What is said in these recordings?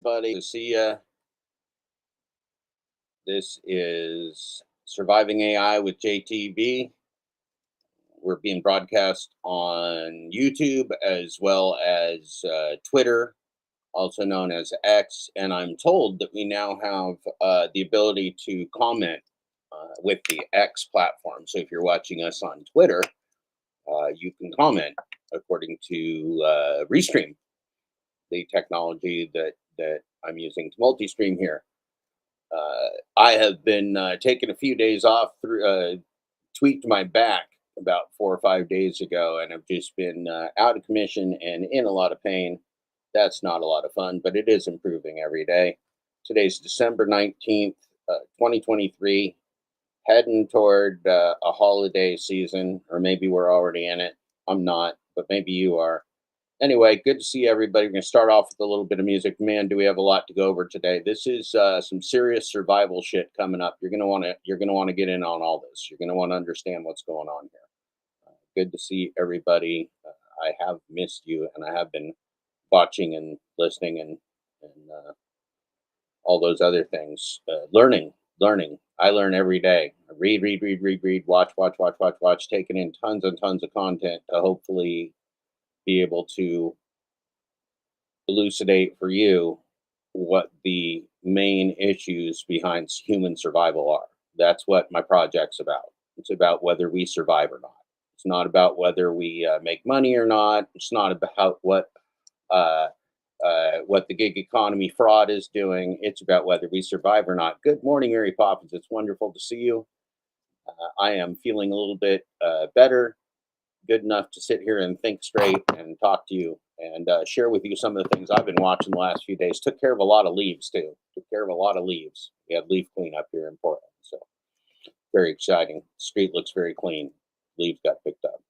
everybody. To see ya. This is Surviving AI with JTB. We're being broadcast on YouTube as well as Twitter, also known as X. And I'm told that we now have the ability to comment with the X platform. So if you're watching us on Twitter, you can comment according to Restream, the technology that I'm using to multi-stream here. I have been taking a few days off through tweaked my back about 4 or 5 days ago, and I've just been out of commission and in a lot of pain. That's not a lot of fun, but it is improving every day. Today's December 19th, 2023, heading toward a holiday season, or maybe we're already in it. I'm not, but maybe you are. Anyway, good to see everybody. We're going to start off with a little bit of music. Man, do we have a lot to go over today. This is some serious survival shit coming up. You're going to want to get in on all this. You're going to want to understand what's going on here. Good to see everybody. I have missed you, and I have been watching and listening and all those other things. Learning. I learn every day. I read, watch, taking in tons and tons of content to hopefully be able to elucidate for you what the main issues behind human survival are. That's what my project's about. It's about whether we survive or not. It's not about whether we make money or not. It's not about what the gig economy fraud is doing. It's about whether we survive or not. Good morning, Mary Poppins. It's wonderful to see you. I am feeling a little bit better, good enough to sit here and think straight and talk to you and share with you some of the things I've been watching the last few days. Took care of a lot of leaves too. We had leaf cleanup here in Portland, so very exciting. Street looks very clean. Leaves got picked up.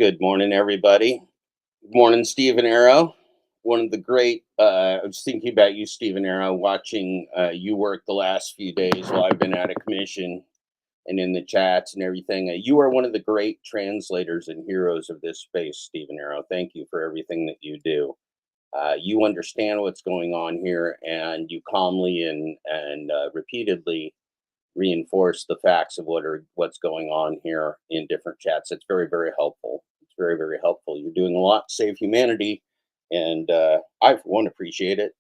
Good morning, everybody. Good morning, Stephen Arrow. One of the great, I was thinking about you, Stephen Arrow, watching you work the last few days while I've been out of commission and in the chats and everything. You are one of the great translators and heroes of this space, Stephen Arrow. Thank you for everything that you do. You understand what's going on here, and you calmly and repeatedly reinforce the facts of what's going on here in different chats. It's very, very helpful. It's very, very helpful. You're doing a lot to save humanity, and I, for one, appreciate it.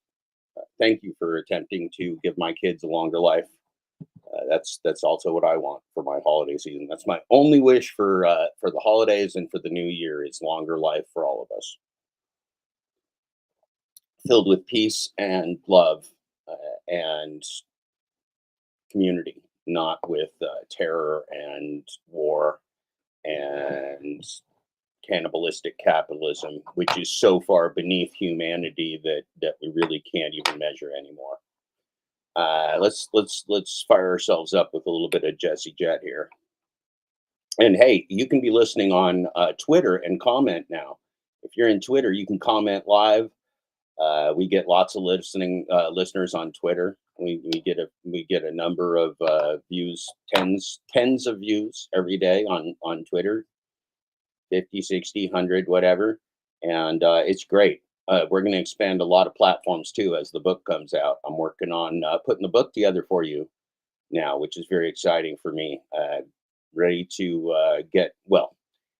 Thank you for attempting to give my kids a longer life. That's also what I want for my holiday season. That's my only wish for the holidays and for the new year is longer life for all of us, filled with peace and love and community, not with terror and war and cannibalistic capitalism, which is so far beneath humanity that we really can't even measure anymore. Let's fire ourselves up with a little bit of Jesse Jet here. And hey, you can be listening on Twitter and comment now. If you're in Twitter, you can comment live. We get lots of listeners on Twitter. We get a number of views, tens of views every day on Twitter, 50, 60, 100, whatever. And it's great. We're going to expand a lot of platforms too as the book comes out. I'm working on putting the book together for you now, which is very exciting for me. Ready to well,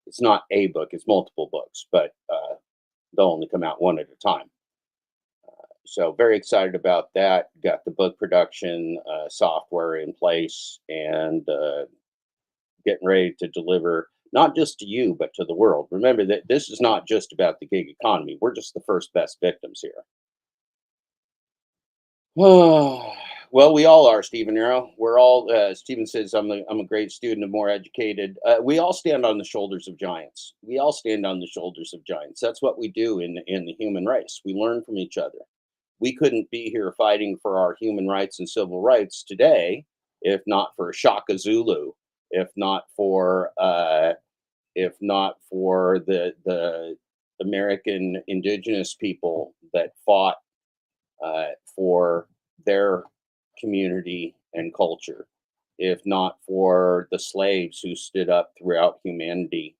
it's not a book, it's multiple books, but they'll only come out one at a time. So very excited about that. Got the book production software in place and getting ready to deliver not just to you, but to the world. Remember that this is not just about the gig economy. We're just the first best victims here. Well, we all are, Stephen Arrow. We're all, Stephen says, I'm a great student and more educated. We all stand on the shoulders of giants. We all stand on the shoulders of giants. That's what we do in the human race. We learn from each other. We couldn't be here fighting for our human rights and civil rights today if not for Shaka Zulu, if not for the American indigenous people that fought for their community and culture, if not for the slaves who stood up throughout humanity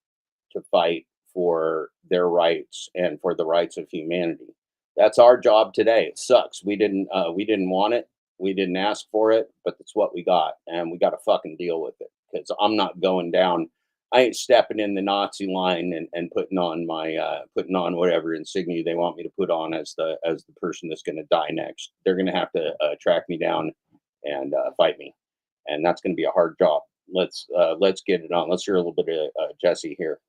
to fight for their rights and for the rights of humanity. That's our job today. It sucks. We didn't want it. We didn't ask for it, but that's what we got, and we got to fucking deal with it. Because I'm not going down. I ain't stepping in the Nazi line and putting on whatever insignia they want me to put on as the person that's going to die next. They're going to have to track me down and fight me, and that's going to be a hard job. Let's get it on. Let's hear a little bit of Jesse here.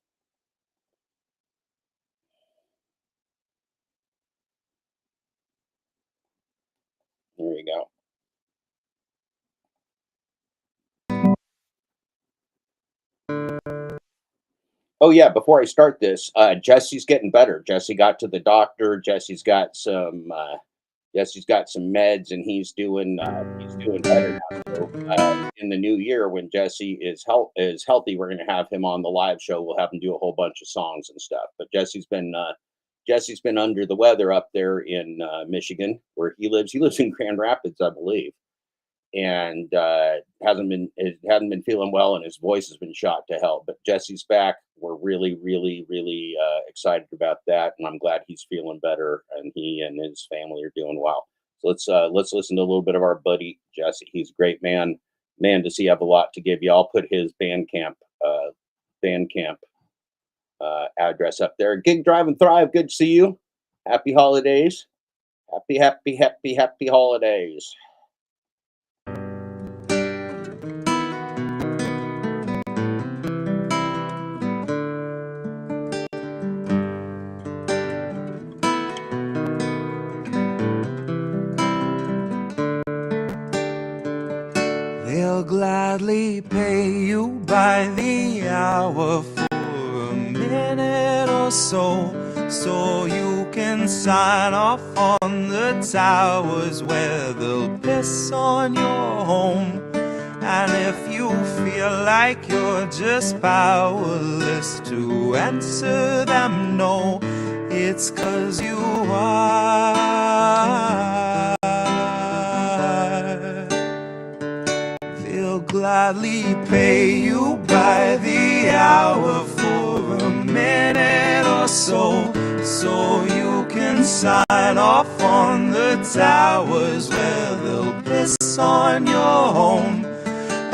There you go. Oh yeah, before I start this, Jesse's getting better. Jesse got to the doctor. Jesse's got some meds, and he's doing better now. So in the new year, when Jesse is healthy, we're going to have him on the live show. We'll have him do a whole bunch of songs and stuff. But Jesse's been under the weather up there in Michigan, where he lives. He lives in Grand Rapids, I believe, and hasn't been feeling well, and his voice has been shot to hell. But Jesse's back. We're really, really, really excited about that, and I'm glad he's feeling better, and he and his family are doing well. So let's listen to a little bit of our buddy Jesse. He's a great man. Does he have a lot to give you? I'll put his Bandcamp address up there. Gig Drive and Thrive. Good to see you. Happy holidays. Happy holidays. They'll gladly pay you by the hour for a minute or so you can sign off on the towers where they'll piss on your home And if you feel like you're just powerless to answer them no, it's 'cause you are. They'll gladly pay you by the hour for a minute or so, so you can sign off on the towers where they'll piss on your home.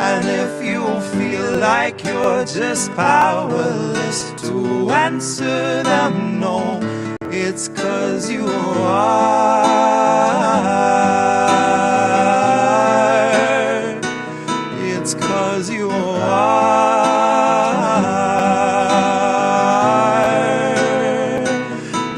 And if you feel like you're just powerless to answer them no, it's 'cause you are. It's 'cause you are.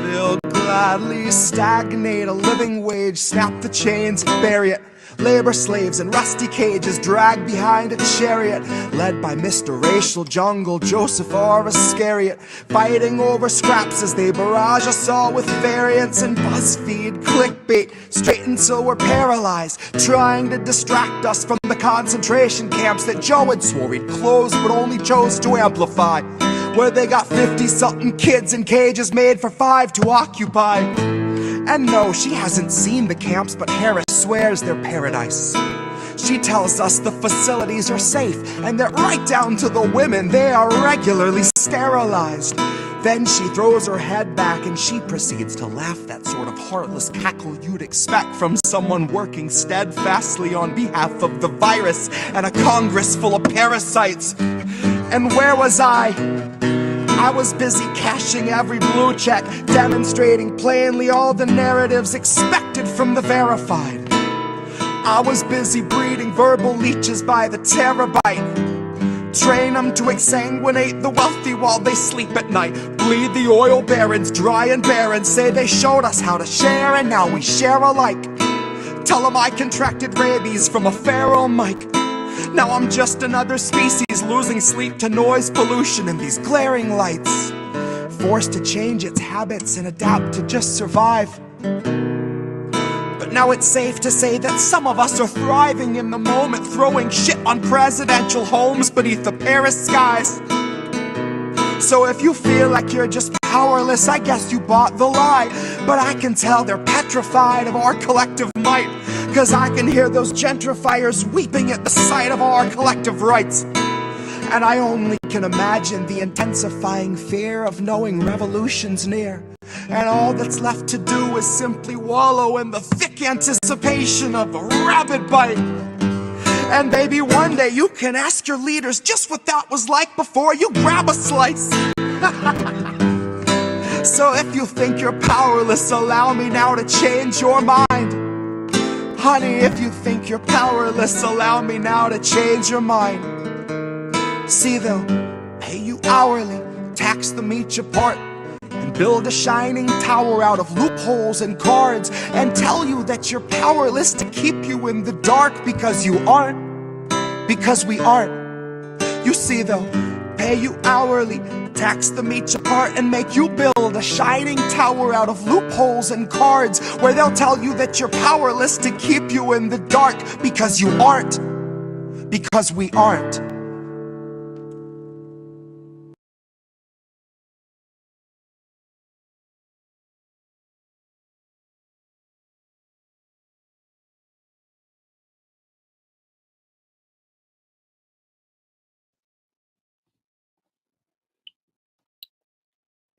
They'll gladly stagnate a living wage, snap the chains, bury it. Labor slaves in rusty cages dragged behind a chariot, led by Mr. Racial Jungle, Joseph or Iscariot, fighting over scraps as they barrage us all with variants and BuzzFeed clickbait, straight until we're paralyzed, trying to distract us from the concentration camps that Joe had swore he'd close but only chose to amplify, where they got 50-something kids in cages made for 5 to occupy. And no, she hasn't seen the camps, but Harris swears they're paradise. She tells us the facilities are safe, and that right down to the women, they are regularly sterilized. Then she throws her head back and she proceeds to laugh, that sort of heartless cackle you'd expect from someone working steadfastly on behalf of the virus and a Congress full of parasites. And where was I? I was busy cashing every blue check, demonstrating plainly all the narratives expected from the verified. I was busy breeding verbal leeches by the terabyte. Train them to exsanguinate the wealthy while they sleep at night. Bleed the oil barons dry and barren, say they showed us how to share and now we share alike. Tell them I contracted rabies from a feral mic. Now I'm just another species losing sleep to noise pollution and these glaring lights, forced to change its habits and adapt to just survive. But now it's safe to say that some of us are thriving in the moment, throwing shit on presidential homes beneath the Paris skies. So if you feel like you're just powerless, I guess you bought the lie. But I can tell they're petrified of our collective might, 'cause I can hear those gentrifiers weeping at the sight of our collective rights. And I only can imagine the intensifying fear of knowing revolution's near, and all that's left to do is simply wallow in the thick anticipation of a rabid bite. And baby, one day you can ask your leaders just what that was like before you grab a slice. So if you think you're powerless, allow me now to change your mind. Honey, if you think you're powerless, allow me now to change your mind. See, they'll pay you hourly, tax them each apart, and build a shining tower out of loopholes and cards, and tell you that you're powerless to keep you in the dark, because you aren't, because we aren't. You see, they'll pay you hourly, tax them each apart, and make you build a shining tower out of loopholes and cards, where they'll tell you that you're powerless to keep you in the dark, because you aren't, because we aren't.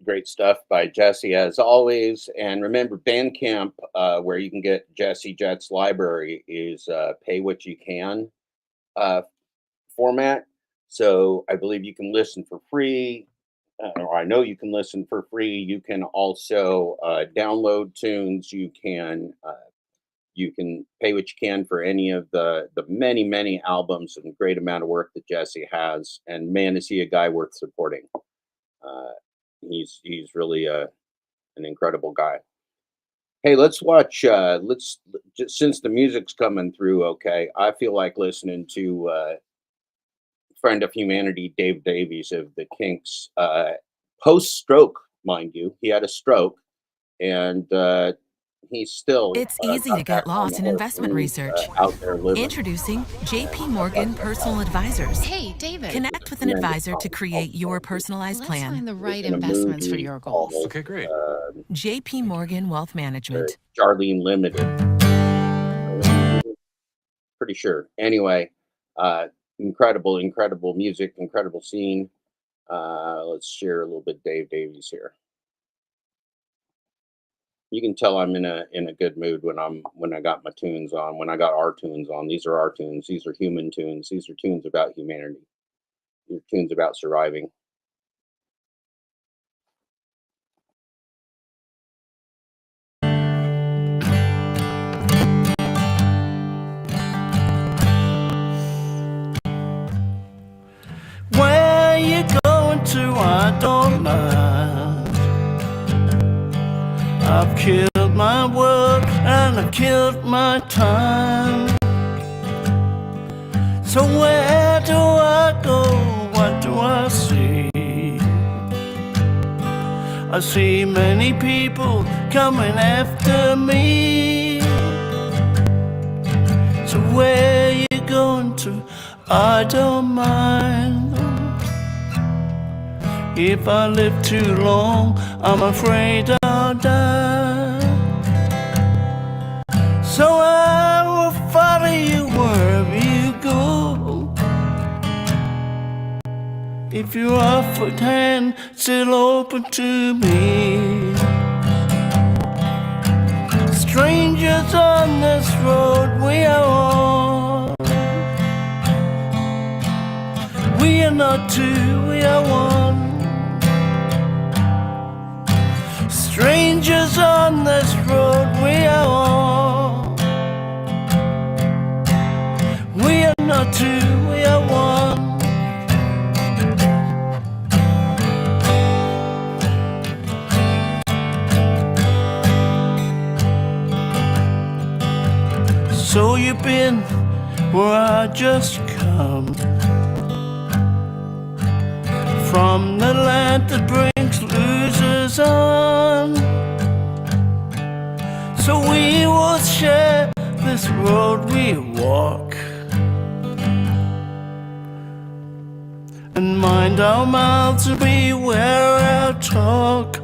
Great stuff by Jesse, as always. And remember, Bandcamp, where you can get Jesse Jet's library, is pay what you can format. So I believe you can listen for free, or I know you can listen for free. You can also download tunes. You can pay what you can for any of the many albums and great amount of work that Jesse has. And man, is he a guy worth supporting. He's really an incredible guy. Hey, let's watch. Let's just, since the music's coming through, okay. I feel like listening to friend of humanity, Dave Davies of the Kinks, post stroke, mind you. He had a stroke, and he's still It's easy to got back get on lost the in horse investment and he's, research. out there living. Introducing JP Morgan Personal Advisors. Hey, David. Connect with an Tremendous advisor to create your personalized Let's plan. find the right in a investments for movie your goals. called, Okay, great. JP Morgan Wealth Management. Charlene Limited. Pretty sure. Anyway, incredible music, incredible scene. Let's share a little bit. Dave Davies here. You can tell I'm in a good mood when I got my tunes on. When I got our tunes on, these are our tunes. These are human tunes. These are tunes about humanity. These are tunes about surviving. Where you going to? I don't mind. I've killed my world and I've killed my time. So where do I go? What do I see? I see many people coming after me. So where you going to? I don't mind. If I live too long, I'm afraid I'll die. So I will follow you wherever you go. If your offered hand still open to me. Strangers on this road we are on. We are not two, we are one. Strangers on this road we are on. We are not two, we are one. So you've been where I just come, from the land that brings losers on. So we will share this road we walk, and mind our mouths and beware our talk.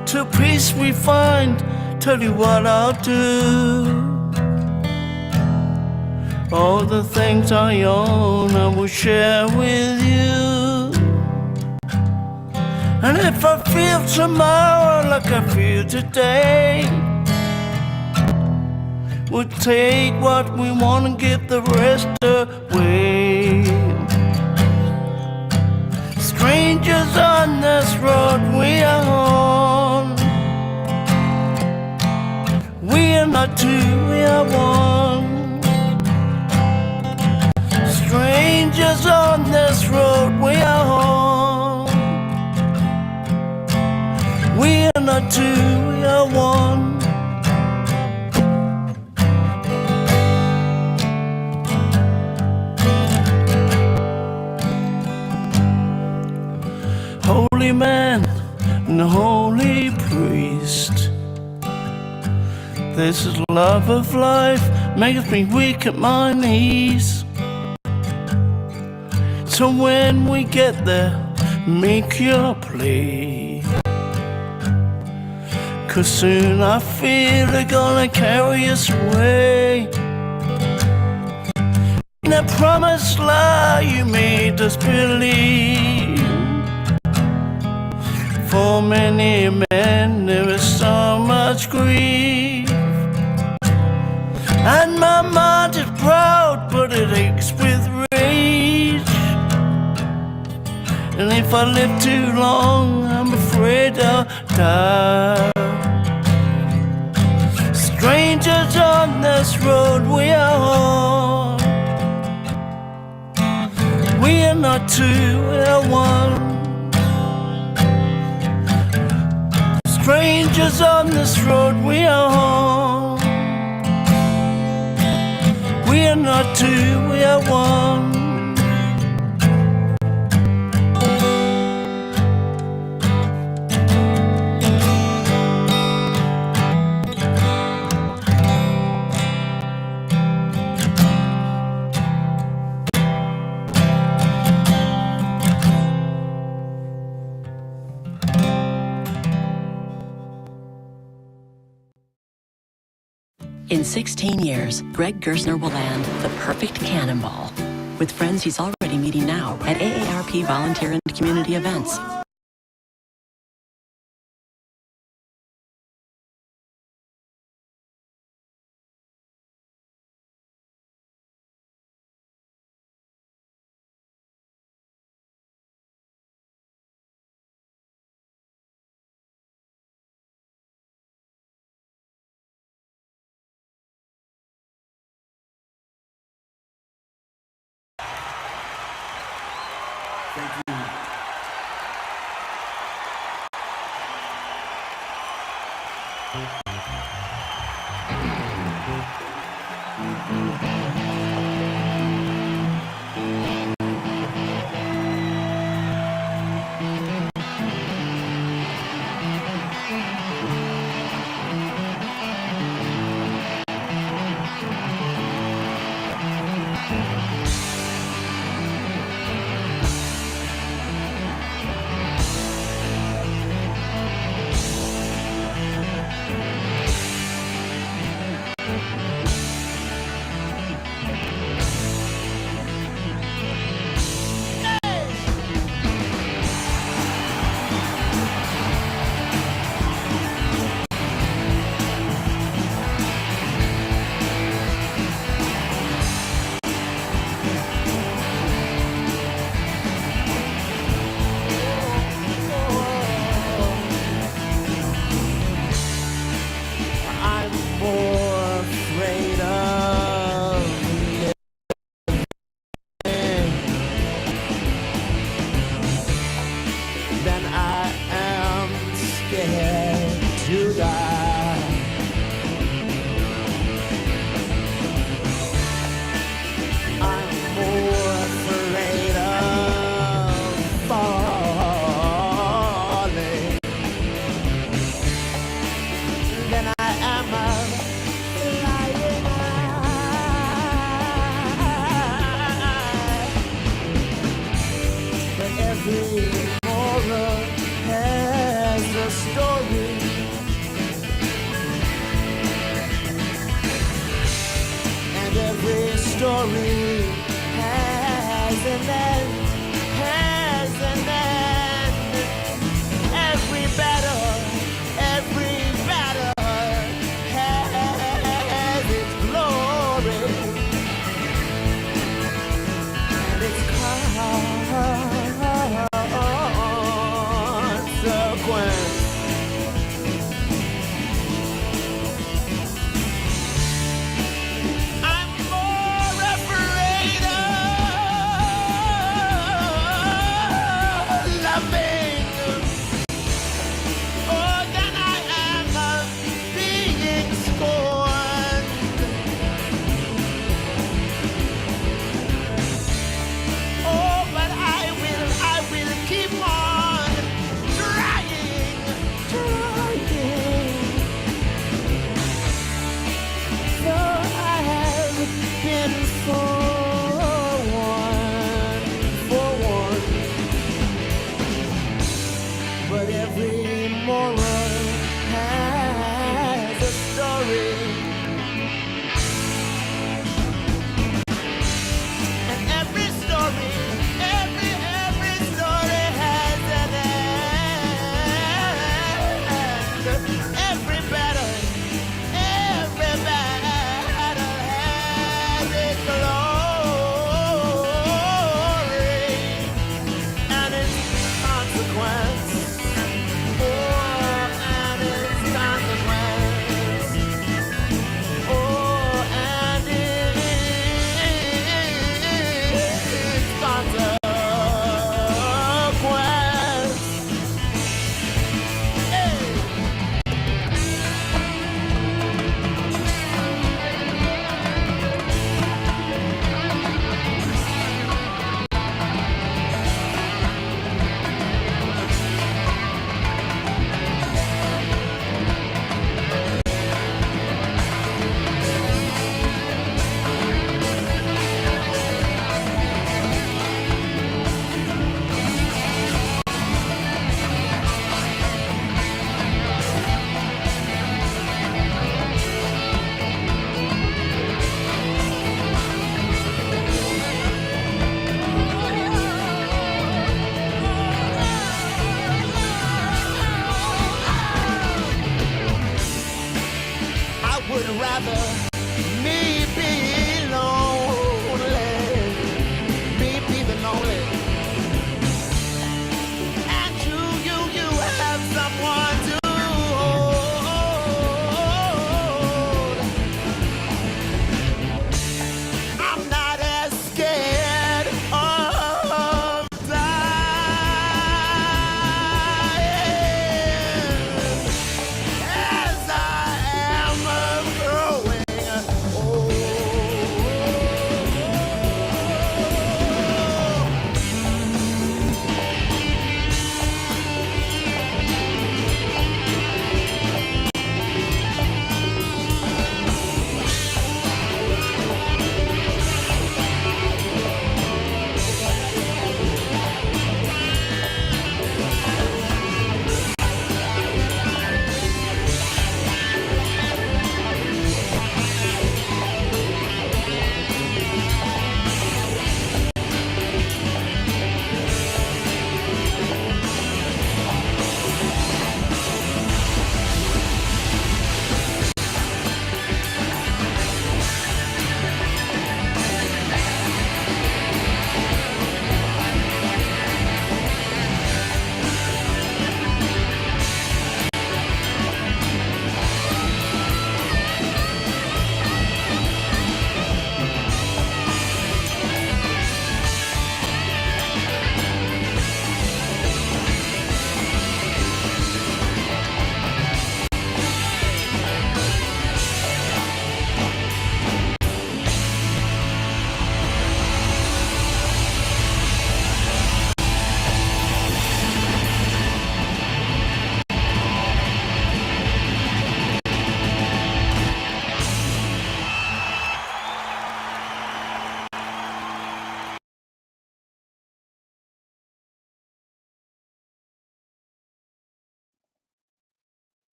Till peace we find, tell you what I'll do. All the things I own I will share with you. And if I feel tomorrow like I feel today, we'll take what we want and give the rest away. Strangers on this road we are on. We are not two, we are one. Strangers on this road we are on. We are not two, we are one. Holy man and holy priest, this is love of life, makes me weak at my knees. So when we get there, make your plea, 'cause soon I feel they're gonna carry us away. In a promised lie you made us believe. For many men there is so much grief, and my mind is proud but it aches with rage. And if I live too long, I'm afraid I'll die. Strangers on this road we are on. We are not two, we are one. Strangers on this road we are on. We are not two, we are one. In 16 years, Greg Gersner will land the perfect cannonball with friends he's already meeting now at AARP volunteer and community events. Consequence. Oh, and it's rather me be lonely, me be the lonely. And you have someone to hold. I'm not as scared of dying as I am of growing old.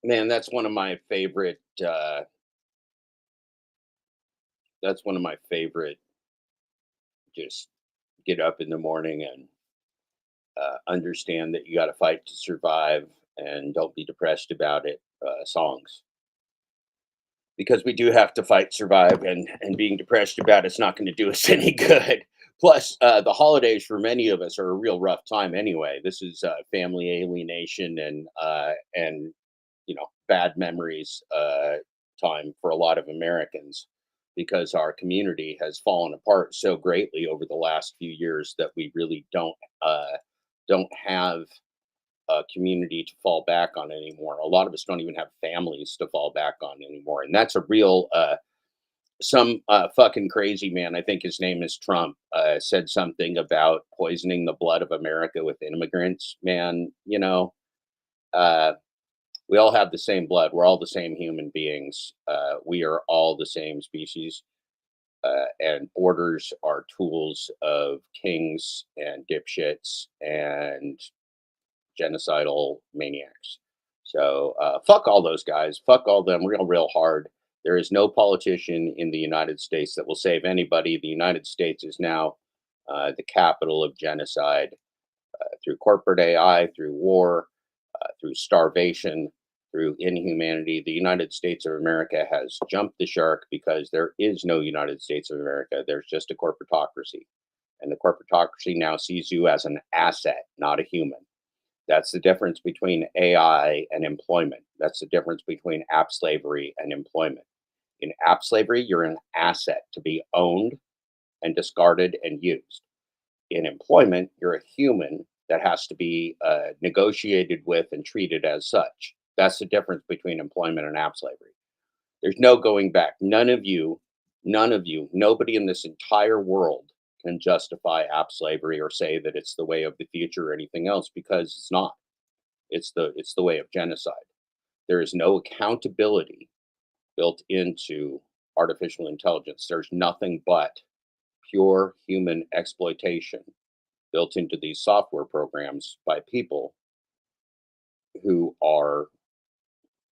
Man, that's one of my favorite. That's one of my favorite. Just get up in the morning and understand that you got to fight to survive, and don't be depressed about it. Songs, because we do have to fight, survive, and being depressed about it's not going to do us any good. Plus, the holidays for many of us are a real rough time anyway. This is family alienation and bad memories time for a lot of Americans, because our community has fallen apart so greatly over the last few years that we really don't have a community to fall back on anymore. A lot of us don't even have families to fall back on anymore, and that's a real some fucking crazy man. I think his name is Trump. Said something about poisoning the blood of America with immigrants. Man, uh, we all have the same blood. We're all the same human beings. We are all the same species. And borders are tools of kings and dipshits and genocidal maniacs. So fuck all those guys. Fuck all them real hard. There is no politician in the United States that will save anybody. The United States is now the capital of genocide, through corporate AI, through war, through starvation, through inhumanity. The United States of America has jumped the shark, because there is no United States of America. There's just a corporatocracy. And the corporatocracy now sees you as an asset, not a human. That's the difference between AI and employment. That's the difference between app slavery and employment. In app slavery, you're an asset to be owned and discarded and used. In employment, you're a human that has to be negotiated with and treated as such. That's the difference between employment and app slavery. There's no going back. None of you, nobody in this entire world can justify app slavery or say that it's the way of the future or anything else, because it's not. It's the way of genocide. There is no accountability built into artificial intelligence. There's nothing but pure human exploitation built into these software programs by people who are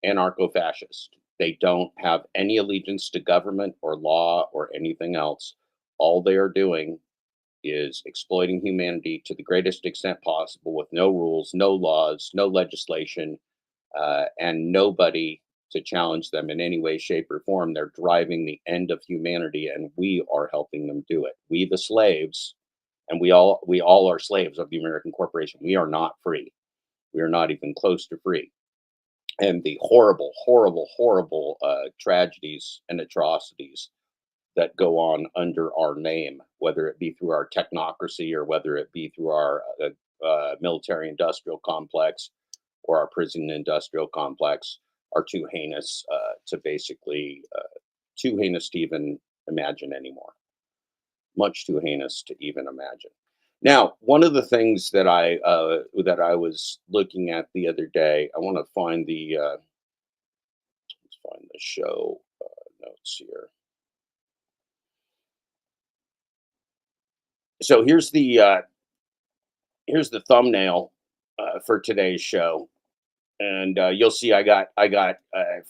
anarcho-fascist. They don't have any allegiance to government or law or anything else. All they are doing is exploiting humanity to the greatest extent possible, with no rules, no laws, no legislation, and nobody to challenge them in any way, shape, or form. They're driving the end of humanity, and we are helping them do it. We, the slaves, and we all are slaves of the American corporation. We are not free. We are not even close to free. And the horrible, horrible, horrible tragedies and atrocities that go on under our name, whether it be through our technocracy or whether it be through our military industrial complex or our prison industrial complex, are too heinous too heinous to even imagine anymore. Much too heinous to even imagine. Now, one of the things that I was looking at the other day, I want to find let's find the show notes here. So here's the thumbnail for today's show, and you'll see I got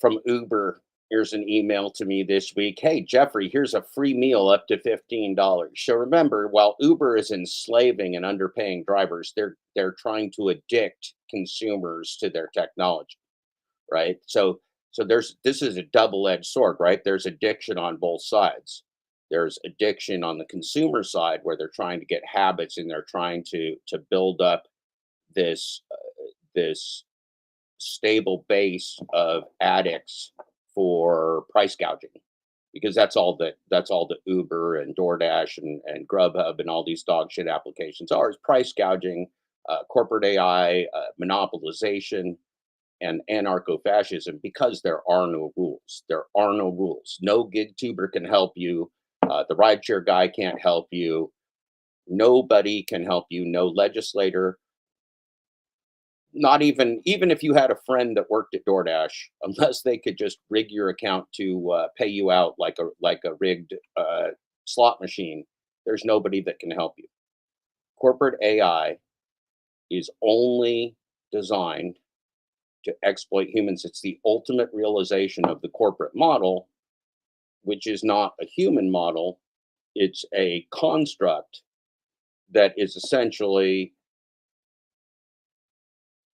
from Uber. Here's an email to me this week. Hey Jeffrey, here's a free meal up to $15. So remember, while Uber is enslaving and underpaying drivers, they're trying to addict consumers to their technology, right? So this is a double-edged sword, right? There's addiction on both sides. There's addiction on the consumer side where they're trying to get habits and they're trying to build up this stable base of addicts for price gouging, because that's all the Uber and DoorDash and Grubhub and all these dog shit applications are, is price gouging, corporate AI, monopolization, and anarcho-fascism, because there are no rules. There are no rules. No gig tuber can help you. The rideshare guy can't help you. Nobody can help you. No legislator. Not even if you had a friend that worked at DoorDash, unless they could just rig your account to pay you out like a rigged slot machine. There's nobody that can help you. Corporate AI is only designed to exploit humans. It's the ultimate realization of the corporate model, which is not a human model. It's a construct that is essentially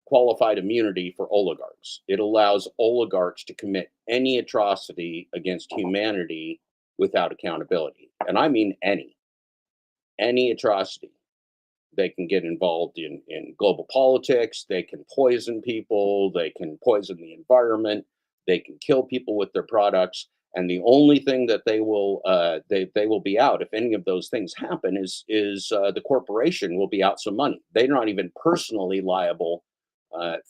qualified immunity for oligarchs. It allows oligarchs to commit any atrocity against humanity without accountability. And I mean any atrocity. They can get involved in global politics. They can poison people. They can poison the environment. They can kill people with their products. And the only thing that they will be out if any of those things happen is the corporation will be out some money. They're not even personally liable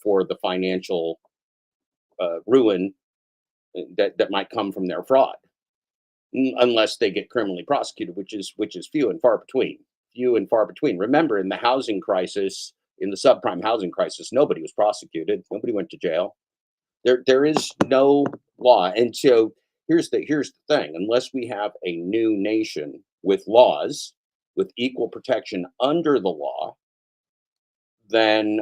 for the financial ruin that might come from their fraud, unless they get criminally prosecuted, which is few and far between. Few and far between. Remember, in the housing crisis, in the subprime housing crisis, nobody was prosecuted. Nobody went to jail. There is no law, and so here's the thing: unless we have a new nation with laws, with equal protection under the law, then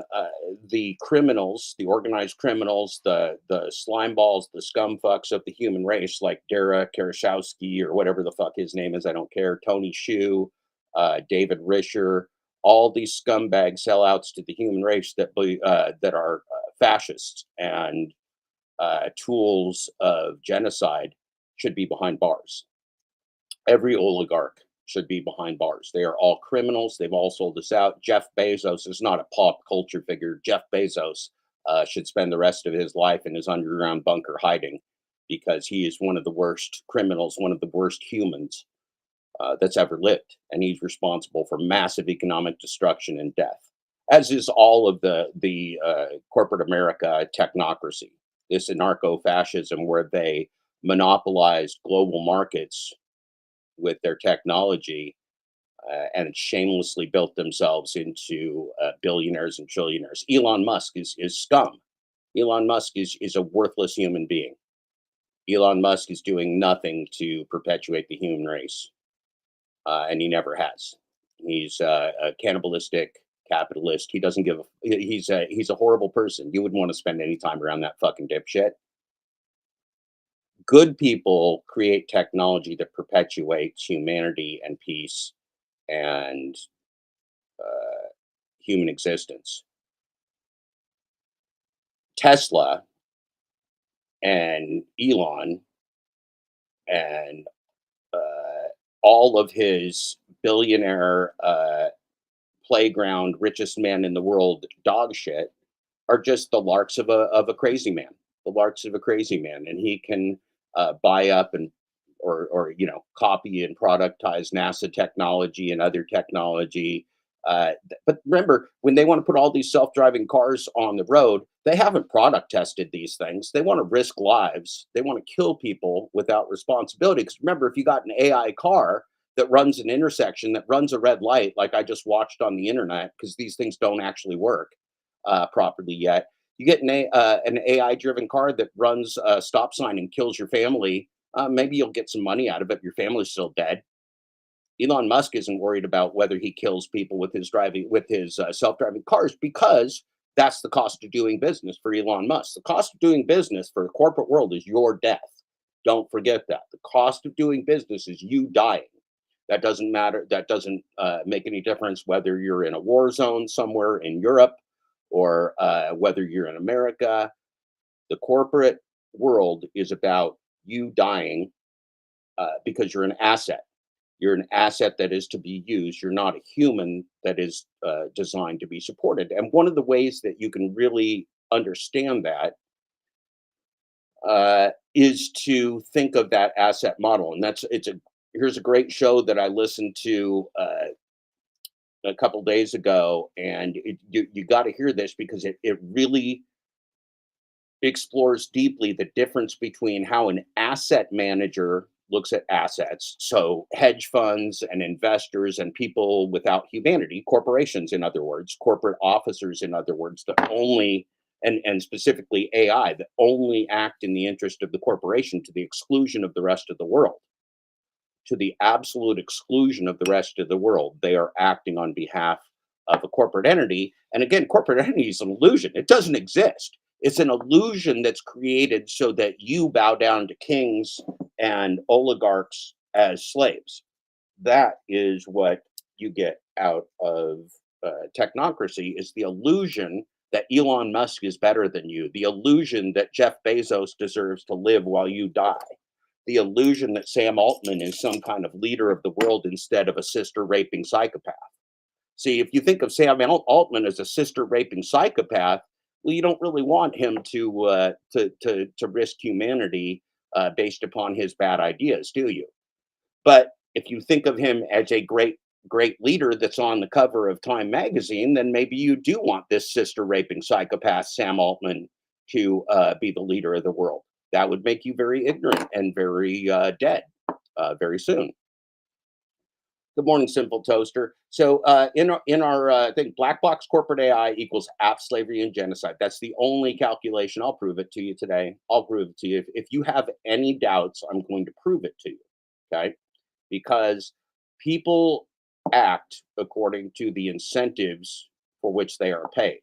the criminals, the organized criminals, the slime balls, the scum fucks of the human race, like Dara Karashowski or whatever the fuck his name is, I don't care, Tony Shu, David Risher, all these scumbag sellouts to the human race that are fascists and tools of genocide should be behind bars. Every oligarch should be behind bars. They are all criminals. They've all sold us out. Jeff Bezos is not a pop culture figure. Jeff Bezos should spend the rest of his life in his underground bunker hiding, because he is one of the worst criminals, one of the worst humans that's ever lived. And he's responsible for massive economic destruction and death, as is all of the corporate America technocracy, this anarcho-fascism where they monopolized global markets with their technology and shamelessly built themselves into billionaires and trillionaires. Elon Musk is scum. Elon Musk is a worthless human being. Elon Musk is doing nothing to perpetuate the human race, and he never has. He's a cannibalistic capitalist. He doesn't give a. He's a horrible person. You wouldn't want to spend any time around that fucking dipshit. Good people create technology that perpetuates humanity and peace and human existence. Tesla and Elon and all of his billionaire playground richest man in the world dog shit are just the larks of a crazy man, the larks of a crazy man, and he can buy up and or copy and productize NASA technology and other technology. But remember, when they want to put all these self-driving cars on the road, they haven't product tested these things. They want to risk lives. They want to kill people without responsibility. Because remember, if you got an AI car that runs an intersection, that runs a red light, like I just watched on the internet, because these things don't actually work properly yet. You get an AI driven car that runs a stop sign and kills your family. Maybe you'll get some money out of it. Your family's still dead. Elon Musk isn't worried about whether he kills people with his self-driving cars, because that's the cost of doing business for Elon Musk. The cost of doing business for the corporate world is your death. Don't forget that. The cost of doing business is you dying. That doesn't matter. That doesn't make any difference whether you're in a war zone somewhere in Europe or whether you're in America. The corporate world is about you dying because you're an asset. You're an asset that is to be used. You're not a human that is designed to be supported. And one of the ways that you can really understand that is to think of that asset model. And here's a great show that I listened to a couple days ago, and you got to hear this because it really explores deeply the difference between how an asset manager looks at assets. So hedge funds and investors and people without humanity, corporations, in other words, corporate officers, in other words, that only and specifically AI that only act in the interest of the corporation to the exclusion of the rest of the world. To the absolute exclusion of the rest of the world. They are acting on behalf of a corporate entity. And again, corporate entity is an illusion. It doesn't exist. It's an illusion that's created so that you bow down to kings and oligarchs as slaves. That is what you get out of technocracy, is the illusion that Elon Musk is better than you, the illusion that Jeff Bezos deserves to live while you die, the illusion that Sam Altman is some kind of leader of the world instead of a sister raping psychopath. See, if you think of Sam Altman as a sister raping psychopath, well, you don't really want him to risk humanity based upon his bad ideas, do you? But if you think of him as a great leader that's on the cover of Time magazine, then maybe you do want this sister raping psychopath Sam Altman to be the leader of the world. That would make you very ignorant and very dead very soon. Good morning, Simple Toaster. So in our thing, black box corporate AI equals app slavery and genocide. That's the only calculation. I'll prove it to you today. I'll prove it to you. If you have any doubts, I'm going to prove it to you. Okay, because people act according to the incentives for which they are paid.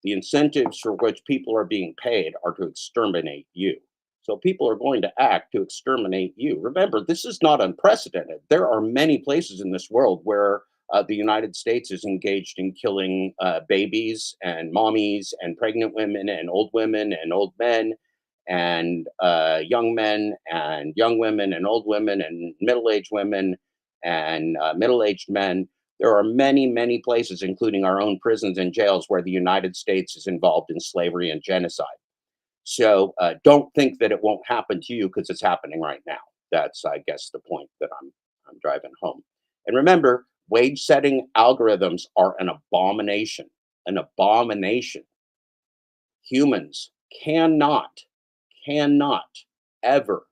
The incentives for which people are being paid are to exterminate you. So people are going to act to exterminate you. Remember, this is not unprecedented. There are many places in this world where the United States is engaged in killing babies and mommies and pregnant women and old men and young men and young women and old women and middle-aged women and middle-aged men. There are many, many places, including our own prisons and jails, where the United States is involved in slavery and genocide. So don't think that it won't happen to you, because it's happening right now. That's, I guess, the point that I'm driving home. And remember, wage setting algorithms are an abomination. An abomination. Humans cannot ever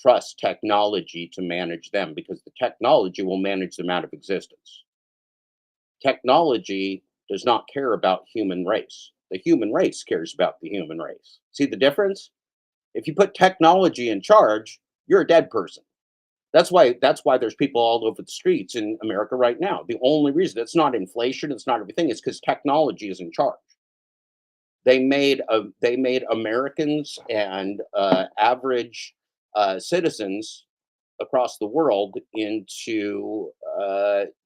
trust technology to manage them, because the technology will manage them out of existence. Technology does not care about human race. The human race cares about the human race. See the difference? If you put technology in charge, you're a dead person. That's why there's people all over the streets in America right now. The only reason, it's not inflation, it's not everything, it's because technology is in charge. They made Americans and average citizens across the world into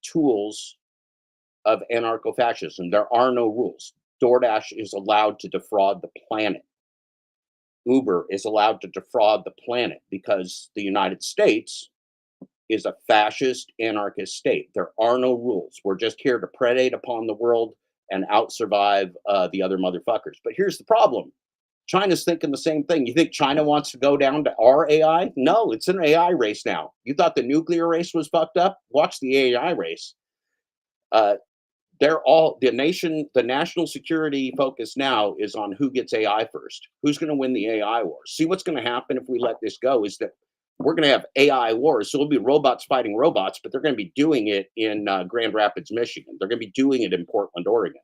tools of anarcho-fascism. There are no rules. DoorDash is allowed to defraud the planet. Uber is allowed to defraud the planet because the United States is a fascist, anarchist state. There are no rules. We're just here to predate upon the world and outsurvive the other motherfuckers. But here's the problem. China's thinking the same thing. You think China wants to go down to our AI? No, it's an AI race now. You thought the nuclear race was fucked up? Watch the AI race. They're all the national security focus now is on who gets AI first. Who's going to win the AI wars? See, what's going to happen if we let this go is that we're going to have AI wars. So it'll be robots fighting robots, but they're going to be doing it in Grand Rapids, Michigan. They're going to be doing it in Portland, Oregon.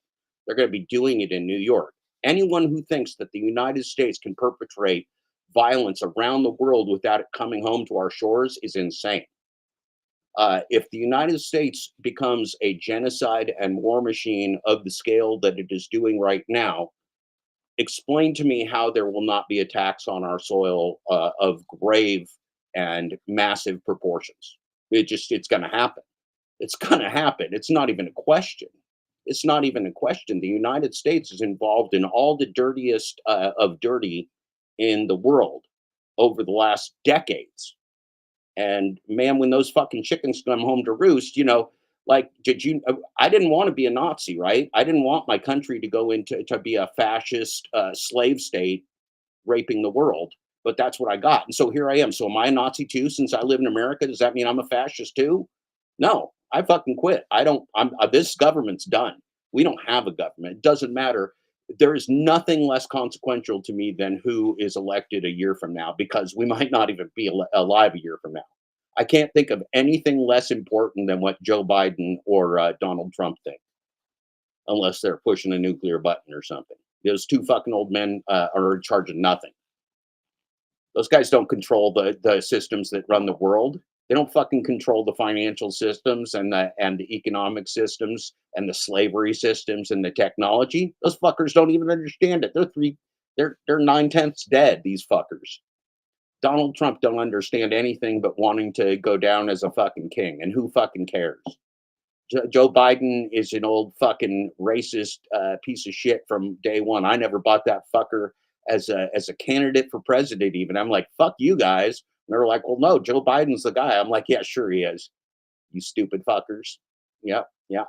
They're going to be doing it in New York. Anyone who thinks that the United States can perpetrate violence around the world without it coming home to our shores is insane. If the United States becomes a genocide and war machine of the scale that it is doing right now, explain to me how there will not be attacks on our soil of grave and massive proportions. It's going to happen. It's going to happen. It's not even a question. It's not even a question. The United States is involved in all the dirtiest of dirty in the world over the last decades. And man, when those fucking chickens come home to roost, like, I didn't want to be a Nazi, right? I didn't want my country to go to be a fascist slave state raping the world, but that's what I got. And so here I am. So am I a Nazi too? Since I live in America, does that mean I'm a fascist too? No, I fucking quit. This government's done. We don't have a government. It doesn't matter. There is nothing less consequential to me than who is elected a year from now, because we might not even be alive a year from now. I can't think of anything less important than what Joe Biden or Donald Trump think, unless they're pushing a nuclear button or something. Those two fucking old men are in charge of nothing. Those guys don't control the systems that run the world. They don't fucking control the financial systems and the economic systems and the slavery systems and the technology. Those fuckers don't even understand it. They're 9/10 dead, these fuckers. Donald Trump don't understand anything but wanting to go down as a fucking king, and who fucking cares? Joe Biden is an old fucking racist piece of shit from day one. I never bought that fucker as a candidate for president even. I'm like, fuck you guys. And they're like, well, no, Joe Biden's the guy. I'm like, yeah, sure he is. You stupid fuckers. Yeah,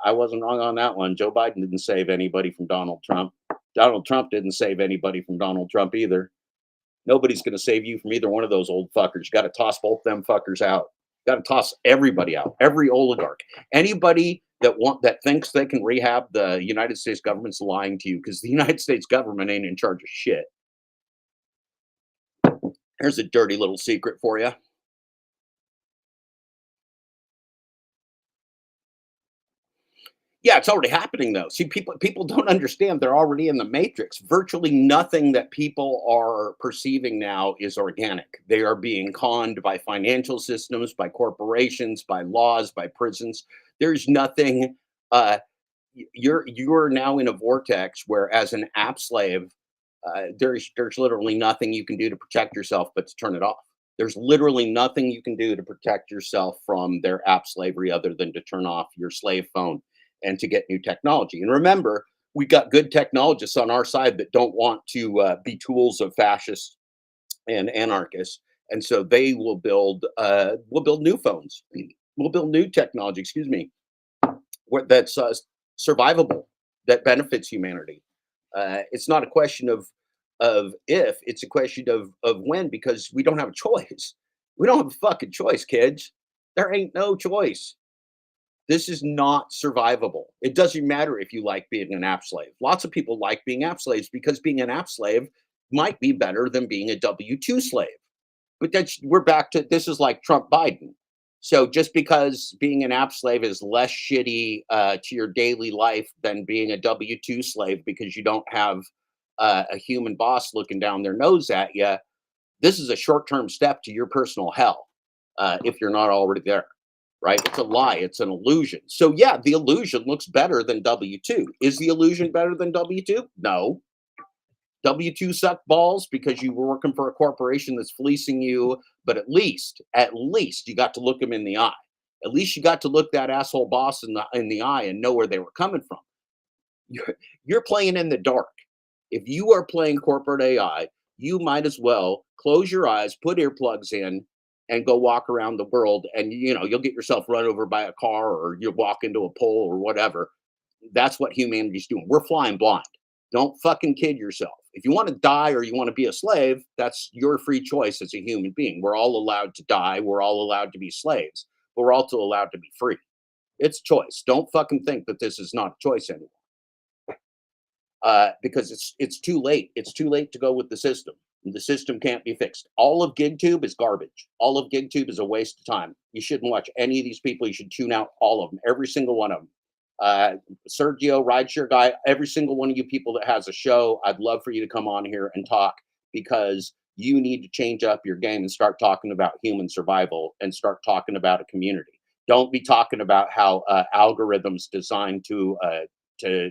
I wasn't wrong on that one. Joe Biden didn't save anybody from Donald Trump. Donald Trump didn't save anybody from Donald Trump either. Nobody's going to save you from either one of those old fuckers. You got to toss both them fuckers out. Got to toss everybody out. Every oligarch, anybody that thinks they can rehab the United States government's lying to you, because the United States government ain't in charge of shit. Here's a dirty little secret for you. Yeah, it's already happening though. See, people don't understand. They're already in the matrix. Virtually nothing that people are perceiving now is organic. They are being conned by financial systems, by corporations, by laws, by prisons. There's nothing. You're now in a vortex where, as an app slave, there's literally nothing you can do to protect yourself but to turn it off. There's literally nothing you can do to protect yourself from their app slavery other than to turn off your slave phone and to get new technology. And remember, we got good technologists on our side that don't want to be tools of fascists and anarchists, and so they will build new phones. We'll build new technology. Excuse me, that's survivable, that benefits humanity. It's not a question of if, it's a question of when, because we don't have a choice. We don't have a fucking choice, kids. There ain't no choice. This is not survivable. It doesn't matter if you like being an app slave. Lots of people like being app slaves because being an app slave might be better than being a W-2 slave. But we're back to, this is like Trump Biden. So just because being an app slave is less shitty to your daily life than being a W-2 slave because you don't have a human boss looking down their nose at you, this is a short-term step to your personal hell if you're not already there. Right? It's a lie. It's an illusion. So yeah, the illusion looks better than W-2. Is the illusion better than W-2? No. W-2 suck balls because you were working for a corporation that's fleecing you, but at least you got to look them in the eye. At least you got to look that asshole boss in the eye and know where they were coming from. You're playing in the dark. If you are playing corporate AI, you might as well close your eyes, put earplugs in, and go walk around the world. And you'll get yourself run over by a car, or you'll walk into a pole or whatever. That's what humanity's doing. We're flying blind. Don't fucking kid yourself. If you want to die or you want to be a slave, that's your free choice as a human being. We're all allowed to die. We're all allowed to be slaves, but we're also allowed to be free. It's choice. Don't fucking think that this is not a choice anymore. Because it's too late. It's too late to go with the system. The system can't be fixed. All of GigTube is garbage. All of GigTube is a waste of time. You shouldn't watch any of these people. You should tune out all of them, every single one of them. Sergio, rideshare guy, every single one of you people that has a show, I'd love for you to come on here and talk, because you need to change up your game and start talking about human survival and start talking about a community. Don't be talking about how algorithms designed to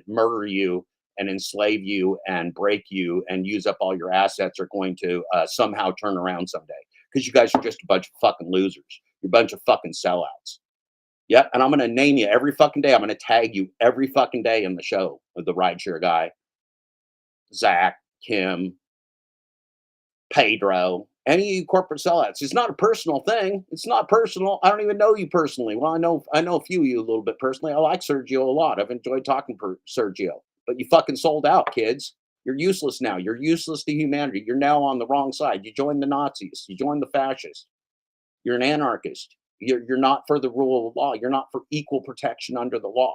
murder you and enslave you and break you and use up all your assets are going to somehow turn around someday, because you guys are just a bunch of fucking losers. You're a bunch of fucking sellouts. Yep, and I'm going to name you every fucking day. I'm going to tag you every fucking day in the show with the rideshare guy, Zach, Kim, Pedro, any of you corporate sellouts. It's not a personal thing. It's not personal. I don't even know you personally. Well, I know a few of you a little bit personally. I like Sergio a lot. I've enjoyed talking to Sergio. But you fucking sold out, kids. You're useless now. You're useless to humanity. You're now on the wrong side. You joined the Nazis. You joined the fascists. You're an anarchist. You're not for the rule of law. You're not for equal protection under the law.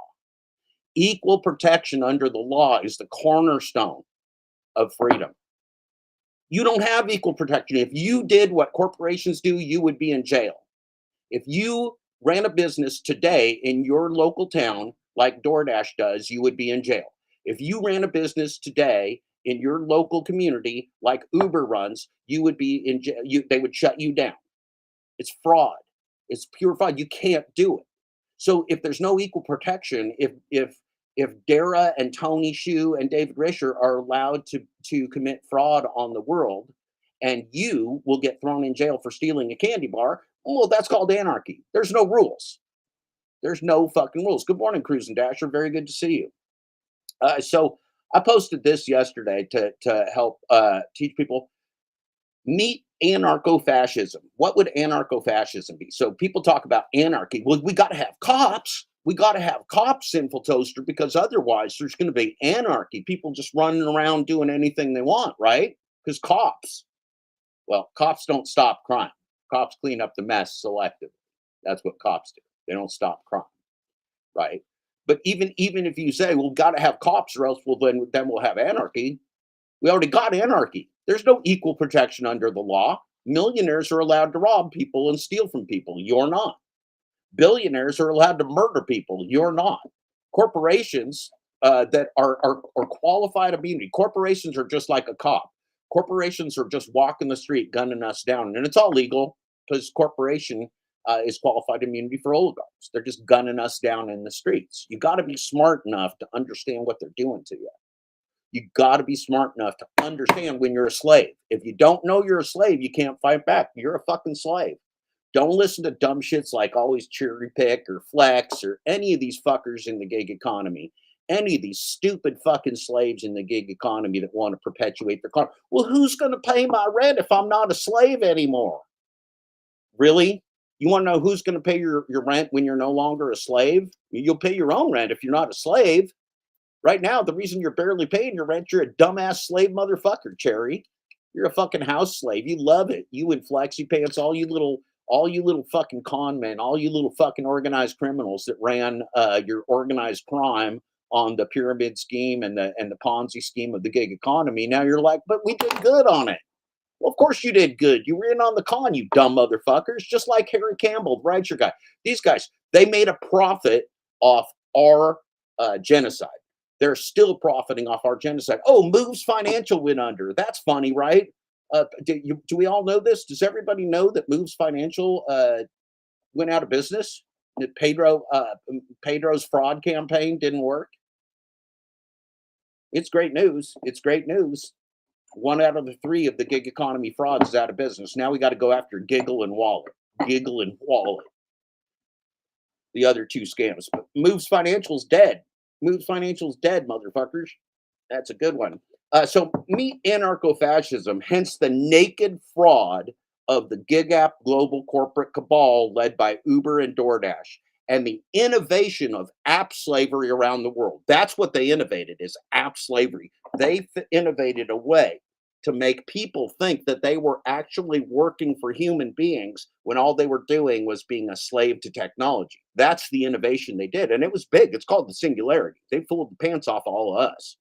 Equal protection under the law is the cornerstone of freedom. You don't have equal protection. If you did what corporations do, you would be in jail. If you ran a business today in your local town like DoorDash does, you would be in jail. If you ran a business today in your local community like Uber runs, you would be in jail. They would shut you down. It's fraud. It's pure fraud. You can't do it. So if there's no equal protection, if Dara and Tony Hsu and David Risher are allowed to commit fraud on the world, and you will get thrown in jail for stealing a candy bar, well, that's called anarchy. There's no rules. There's no fucking rules. Good morning, Cruise and Dasher. Very good to see you. So I posted this yesterday to help teach people. Meet anarcho-fascism. What would anarcho-fascism be? So people talk about anarchy. Well, we got to have cops. We got to have cops, Sinful Toaster, because otherwise there's going to be anarchy. People just running around doing anything they want, right? Because cops don't stop crime. Cops clean up the mess selectively. That's what cops do. They don't stop crime, right? But even if you say, well, got to have cops, or else then we'll have anarchy. We already got anarchy. There's no equal protection under the law. Millionaires are allowed to rob people and steal from people. You're not. Billionaires are allowed to murder people. You're not. Corporations that are qualified immunity. Corporations are just like a cop. Corporations are just walking the street gunning us down. And it's all legal, because corporation is qualified immunity for oligarchs. They're just gunning us down in the streets. You got to be smart enough to understand what they're doing to you. You got to be smart enough to understand when you're a slave. If you don't know you're a slave, you can't fight back. You're a fucking slave. Don't listen to dumb shits like always cherry pick or flex or any of these fuckers in the gig economy. Any of these stupid fucking slaves in the gig economy that want to perpetuate their car. Well, who's going to pay my rent if I'm not a slave anymore? Really? You want to know who's going to pay your rent when you're no longer a slave? You'll pay your own rent if you're not a slave. Right now, the reason you're barely paying your rent, you're a dumbass slave motherfucker, Cherry. You're a fucking house slave. You love it. You and Flexi Pants, all you little fucking con men, all you little fucking organized criminals that ran your organized crime on the pyramid scheme and the Ponzi scheme of the gig economy. Now you're like, but we did good on it. Well, of course you did good. You were in on the con, you dumb motherfuckers. Just like Harry Campbell, the rideshare guy. These guys, they made a profit off our genocide. They're still profiting off our genocide. Oh, Moves Financial went under. That's funny, right? Do we all know this? Does everybody know that Moves Financial went out of business? That Pedro's fraud campaign didn't work? It's great news. It's great news. 1 out of the 3 of the gig economy frauds is out of business. Now we got to go after Giggle and Wallet. Giggle and Wallet. The other 2 scams. But Moves Financial's dead. Moves Financial's dead, motherfuckers. That's a good one. So meet anarcho-fascism, hence the naked fraud of the gig app global corporate cabal led by Uber and DoorDash, and the innovation of app slavery around the world. That's what they innovated, is app slavery. They innovated a way to make people think that they were actually working for human beings when all they were doing was being a slave to technology. That's the innovation they did, and it was big. It's called the singularity. They fooled the pants off all of us.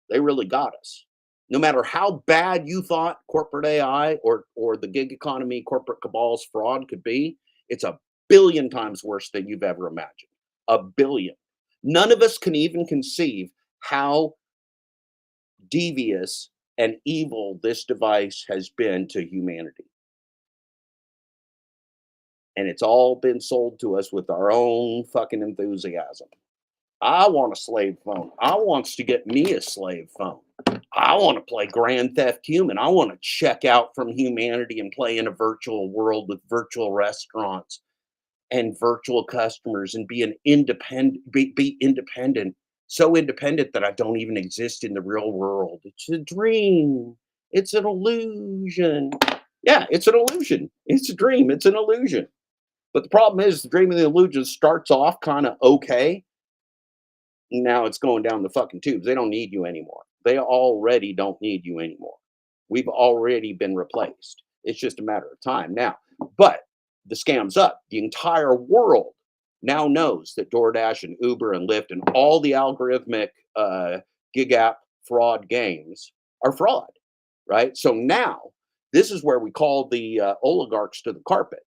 They really got us. No matter how bad you thought corporate AI or the gig economy corporate cabal's fraud could be, it's a billion times worse than you've ever imagined. A billion. None of us can even conceive how devious and evil this device has been to humanity. And it's all been sold to us with our own fucking enthusiasm. I want a slave phone. I wants to get me a slave phone. I want to play Grand Theft Human. I want to check out from humanity and play in a virtual world with virtual restaurants and virtual customers and be an independent, be independent, so independent that I don't even exist in the real world. It's a dream. It's an illusion. Yeah, it's an illusion. It's a dream. It's an illusion. But the problem is the dream and the illusion starts off kind of okay. Now it's going down the fucking tubes. They don't need you anymore. They already don't need you anymore. We've already been replaced. It's just a matter of time now. But the scam's up. The entire world now knows that DoorDash and Uber and Lyft and all the algorithmic gig app fraud games are fraud, right? So now this is where we call the oligarchs to the carpet.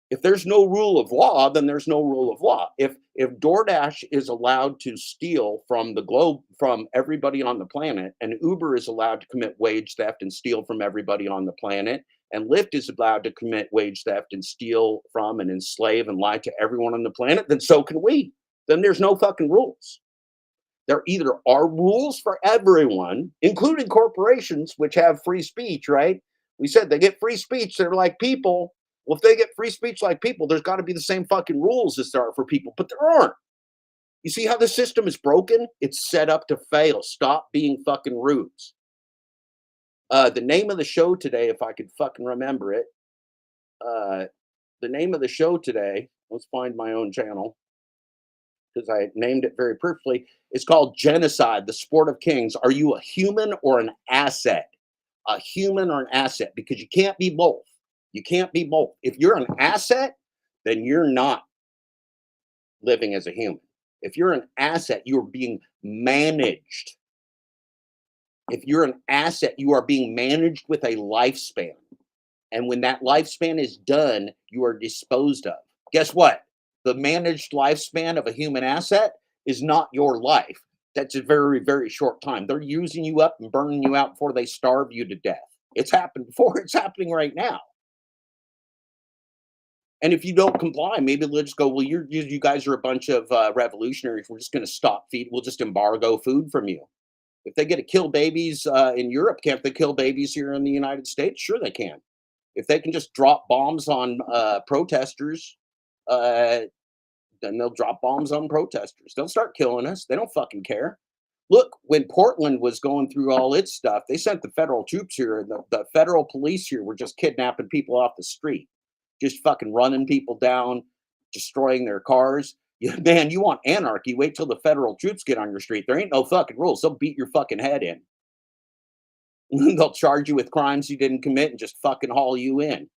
If there's no rule of law, then there's no rule of law. If DoorDash is allowed to steal from the globe, from everybody on the planet, and Uber is allowed to commit wage theft and steal from everybody on the planet, and Lyft is allowed to commit wage theft and steal from and enslave and lie to everyone on the planet, then so can we. Then there's no fucking rules. There either are rules for everyone, including corporations, which have free speech, right? We said they get free speech. They're like people. Well, if they get free speech like people, there's got to be the same fucking rules as there are for people, but there aren't. You see how the system is broken? It's set up to fail. Stop being fucking rubes. The name of the show today, if I could fucking remember it, the name of the show today, let's find my own channel, because I named it very purposely. It's called Genocide, the Sport of Kings. Are you a human or an asset? A human or an asset? Because you can't be both. You can't be both. If you're an asset, then you're not living as a human. If you're an asset, you are being managed. If you're an asset, you are being managed with a lifespan. And when that lifespan is done, you are disposed of. Guess what? The managed lifespan of a human asset is not your life. That's a very, very short time. They're using you up and burning you out before they starve you to death. It's happened before. It's happening right now. And if you don't comply, maybe they'll just go, well, you guys are a bunch of revolutionaries. We're just going to stop feed. We'll just embargo food from you. If they get to kill babies in Europe, can't they kill babies here in the United States? Sure they can. If they can just drop bombs on protesters, then they'll drop bombs on protesters. They'll start killing us. They don't fucking care. Look, when Portland was going through all its stuff, they sent the federal troops here, and the federal police here were just kidnapping people off the street. Just fucking running people down, destroying their cars. Man, you want anarchy? Wait till the federal troops get on your street. There ain't no fucking rules. They'll beat your fucking head in. They'll charge you with crimes you didn't commit and just fucking haul you in.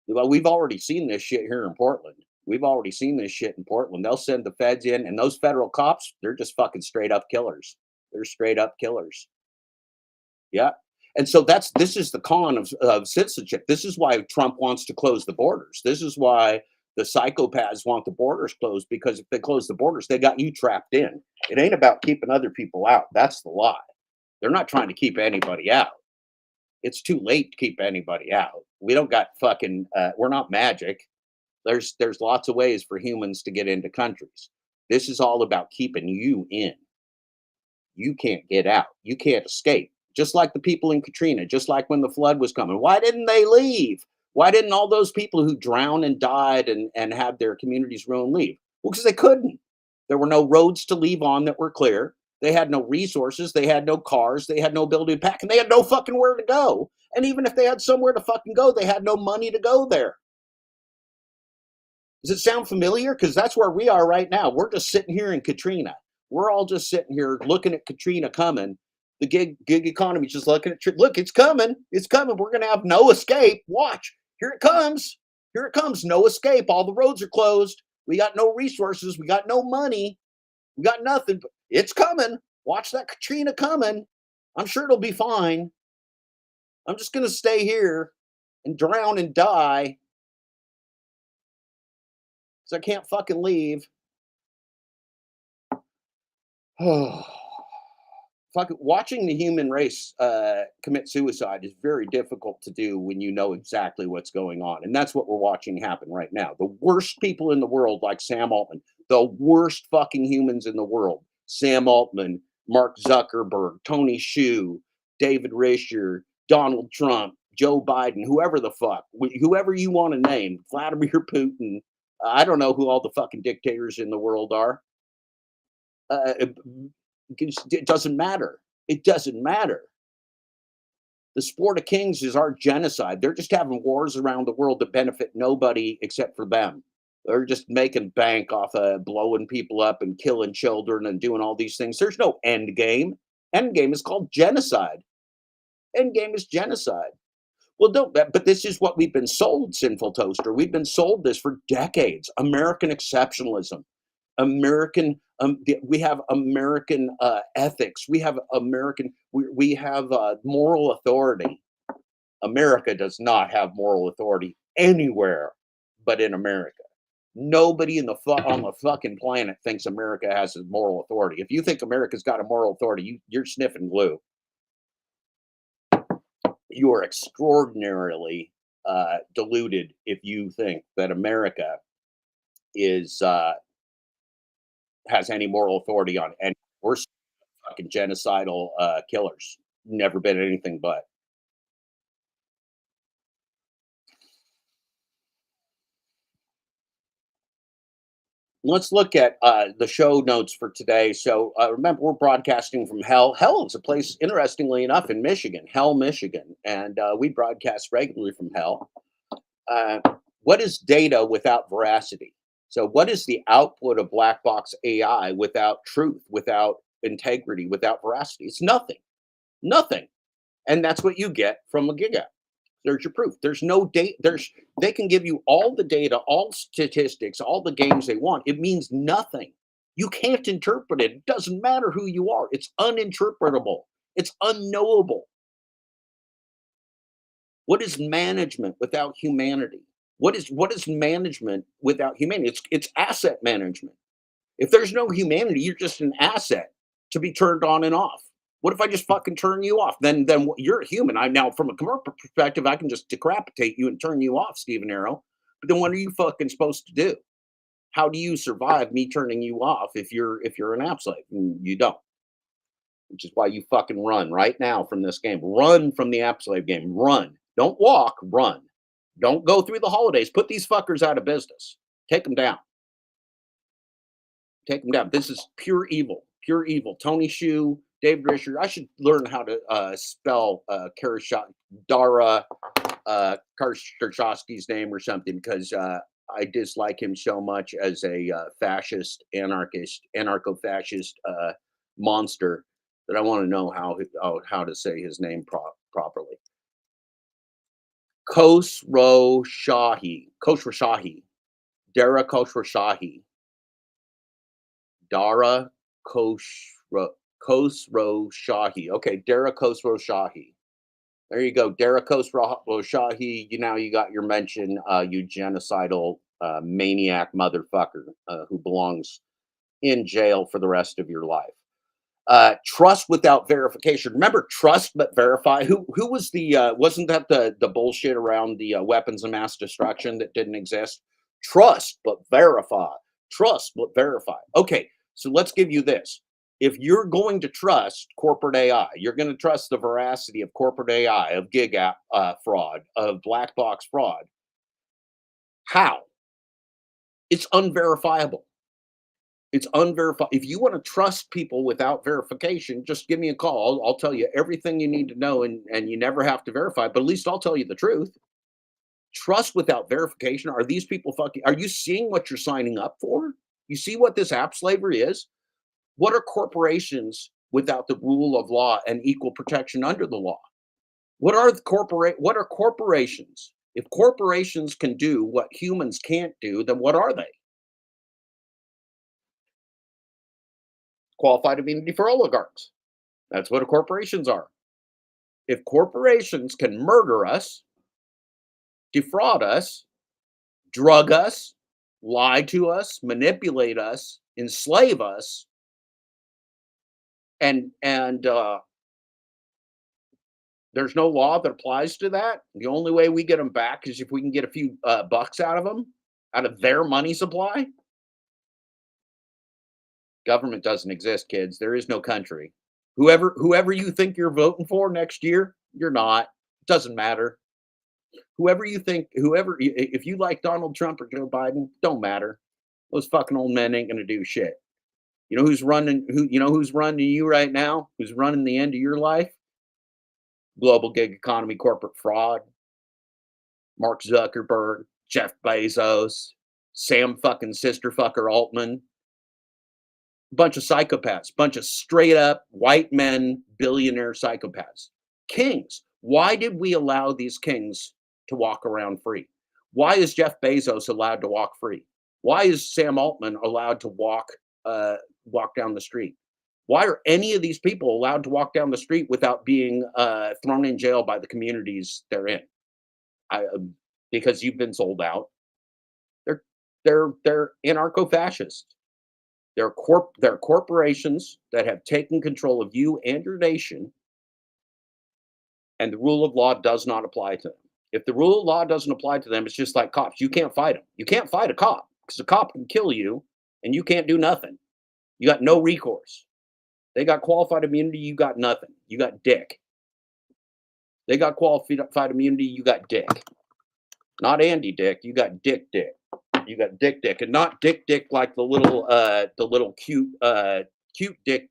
Well, we've already seen this shit here in Portland. We've already seen this shit in Portland. They'll send the feds in, and those federal cops, they're just fucking straight up killers. They're straight up killers. Yeah. And so this is the con of citizenship. This is why Trump wants to close the borders. This is why the psychopaths want the borders closed, because if they close the borders, they got you trapped in. It ain't about keeping other people out. That's the lie. They're not trying to keep anybody out. It's too late to keep anybody out. We don't got fucking, we're not magic. There's lots of ways for humans to get into countries. This is all about keeping you in. You can't get out. You can't escape. Just like the people in Katrina, just like when the flood was coming. Why didn't they leave? Why didn't all those people who drowned and died and had their communities ruined leave? Well, because they couldn't. There were no roads to leave on that were clear. They had no resources. They had no cars. They had no ability to pack, and they had no fucking where to go. And even if they had somewhere to fucking go, they had no money to go there. Does it sound familiar? Because that's where we are right now. We're just sitting here in Katrina. We're all just sitting here looking at Katrina coming. The gig economy just looking at, look, it's coming. It's coming. We're going to have no escape. Watch. Here it comes. Here it comes. No escape. All the roads are closed. We got no resources. We got no money. We got nothing. But it's coming. Watch that Katrina coming. I'm sure it'll be fine. I'm just going to stay here and drown and die because I can't fucking leave. Fucking watching the human race commit suicide is very difficult to do when you know exactly what's going on. And that's what we're watching happen right now. The worst people in the world, like Sam Altman, the worst fucking humans in the world, Sam Altman, Mark Zuckerberg, Tony Hsieh, David Risher, Donald Trump, Joe Biden, whoever the fuck, whoever you want to name, Vladimir Putin. I don't know who all the fucking dictators in the world are. It doesn't matter. It doesn't matter. The sport of kings is our genocide. They're just having wars around the world that benefit nobody except for them. They're just making bank off of blowing people up and killing children and doing all these things. There's no end game. End game is called genocide. End game is genocide. Well, but this is what we've been sold, Sinful Toaster. We've been sold this for decades. American exceptionalism. We have American ethics. We have we have moral authority. America does not have moral authority anywhere but in America. Nobody on the fucking planet thinks America has a moral authority. If you think America's got a moral authority, you're sniffing glue. You are extraordinarily deluded if you think that America is has any moral authority on any. We're fucking genocidal killers. Never been anything but. Let's look at the show notes for today. So remember, we're broadcasting from Hell. Hell is a place, interestingly enough, in Michigan, Hell, Michigan. And we broadcast regularly from Hell. What is data without veracity? So what is the output of black box AI without truth, without integrity, without veracity? It's nothing. Nothing. And that's what you get from a gig app. There's your proof. There's no data. They can give you all the data, all statistics, all the games they want. It means nothing. You can't interpret it. It doesn't matter who you are. It's uninterpretable. It's unknowable. What is management without humanity? What is management without humanity? It's asset management. If there's no humanity, you're just an asset to be turned on and off. What if I just fucking turn you off? Then you're a human. I now, from a commercial perspective, I can just decapitate you and turn you off, Stephen Arrow. But then what are you fucking supposed to do? How do you survive me turning you off if you're an app slave? You don't. Which is why you fucking run right now from this game. Run from the app slave game. Run. Don't walk. Run. Don't go through the holidays. Put these fuckers out of business. Take them down. Take them down. This is pure evil. Pure evil. Tony Hsieh, David Risher. I should learn how to spell Dara Karshkovsky's name or something, because I dislike him so much as a fascist, anarcho-fascist monster that I want to know how to say his name properly. Khosrow Shahi. Dara Khosrow Shahi. Okay, Dara Khosrow Shahi. There you go, Dara Khosrow Shahi. You got your mention, you genocidal maniac motherfucker who belongs in jail for the rest of your life. Trust without verification. Remember, trust but verify. Who was wasn't that the bullshit around the weapons of mass destruction that didn't exist? Trust but verify. Trust but verify. Okay, so let's give you this. If you're going to trust corporate AI, you're going to trust the veracity of corporate AI, of gig app fraud, of black box fraud. How? It's unverifiable. It's unverified. If you want to trust people without verification, just give me a call. I'll tell you everything you need to know, and you never have to verify, but at least I'll tell you the truth. Trust without verification. Are these people fucking, are you seeing what you're signing up for? You see what this app slavery is? What are corporations without the rule of law and equal protection under the law? What are corporations? If corporations can do what humans can't do, then what are they? Qualified immunity for oligarchs. That's what corporations are. If corporations can murder us, defraud us, drug us, lie to us, manipulate us, enslave us, and there's no law that applies to that. The only way we get them back is if we can get a few bucks out of them, out of their money supply. Government doesn't exist, kids. There is no country. Whoever you think you're voting for next year, you're not. It doesn't matter. If you like Donald Trump or Joe Biden, don't matter. Those fucking old men ain't gonna do shit. You know who's running you right now? Who's running the end of your life? Global gig economy, corporate fraud. Mark Zuckerberg, Jeff Bezos, Sam fucking sister fucker Altman. Bunch of psychopaths, bunch of straight up white men, billionaire psychopaths. Kings. Why did we allow these kings to walk around free? Why is Jeff Bezos allowed to walk free? Why is Sam Altman allowed to walk down the street? Why are any of these people allowed to walk down the street without being thrown in jail by the communities they're in? Because you've been sold out. They're anarcho-fascist. They're corporations that have taken control of you and your nation, and the rule of law does not apply to them. If the rule of law doesn't apply to them, it's just like cops. You can't fight them. You can't fight a cop because a cop can kill you, and you can't do nothing. You got no recourse. They got qualified immunity. You got nothing. You got dick. They got qualified immunity. You got dick. Not Andy Dick. You got Dick. You got Dick, and not Dick like the little cute Dick.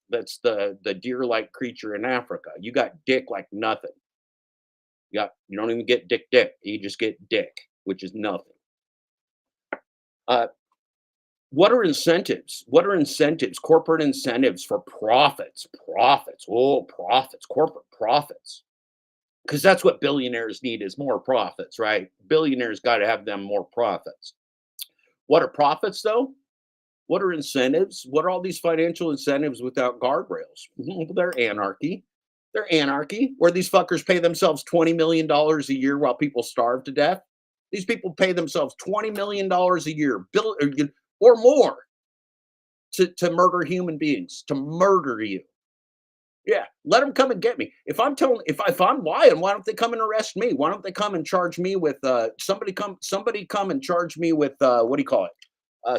That's the deer-like creature in Africa. You got Dick like nothing. You don't even get Dick. You just get Dick, which is nothing. What are incentives? Corporate incentives for profits. Corporate profits. Because that's what billionaires need is more profits, right? Billionaires got to have them more profits. What are profits, though? What are incentives? What are all these financial incentives without guardrails? They're anarchy. They're anarchy, where these fuckers pay themselves $20 million a year while people starve to death. These people pay themselves $20 million a year, or more, to murder human beings, to murder you. Yeah, let them come and get me. If I'm lying, why don't they come and arrest me? Why don't they come and charge me with somebody come and charge me with what do you call it?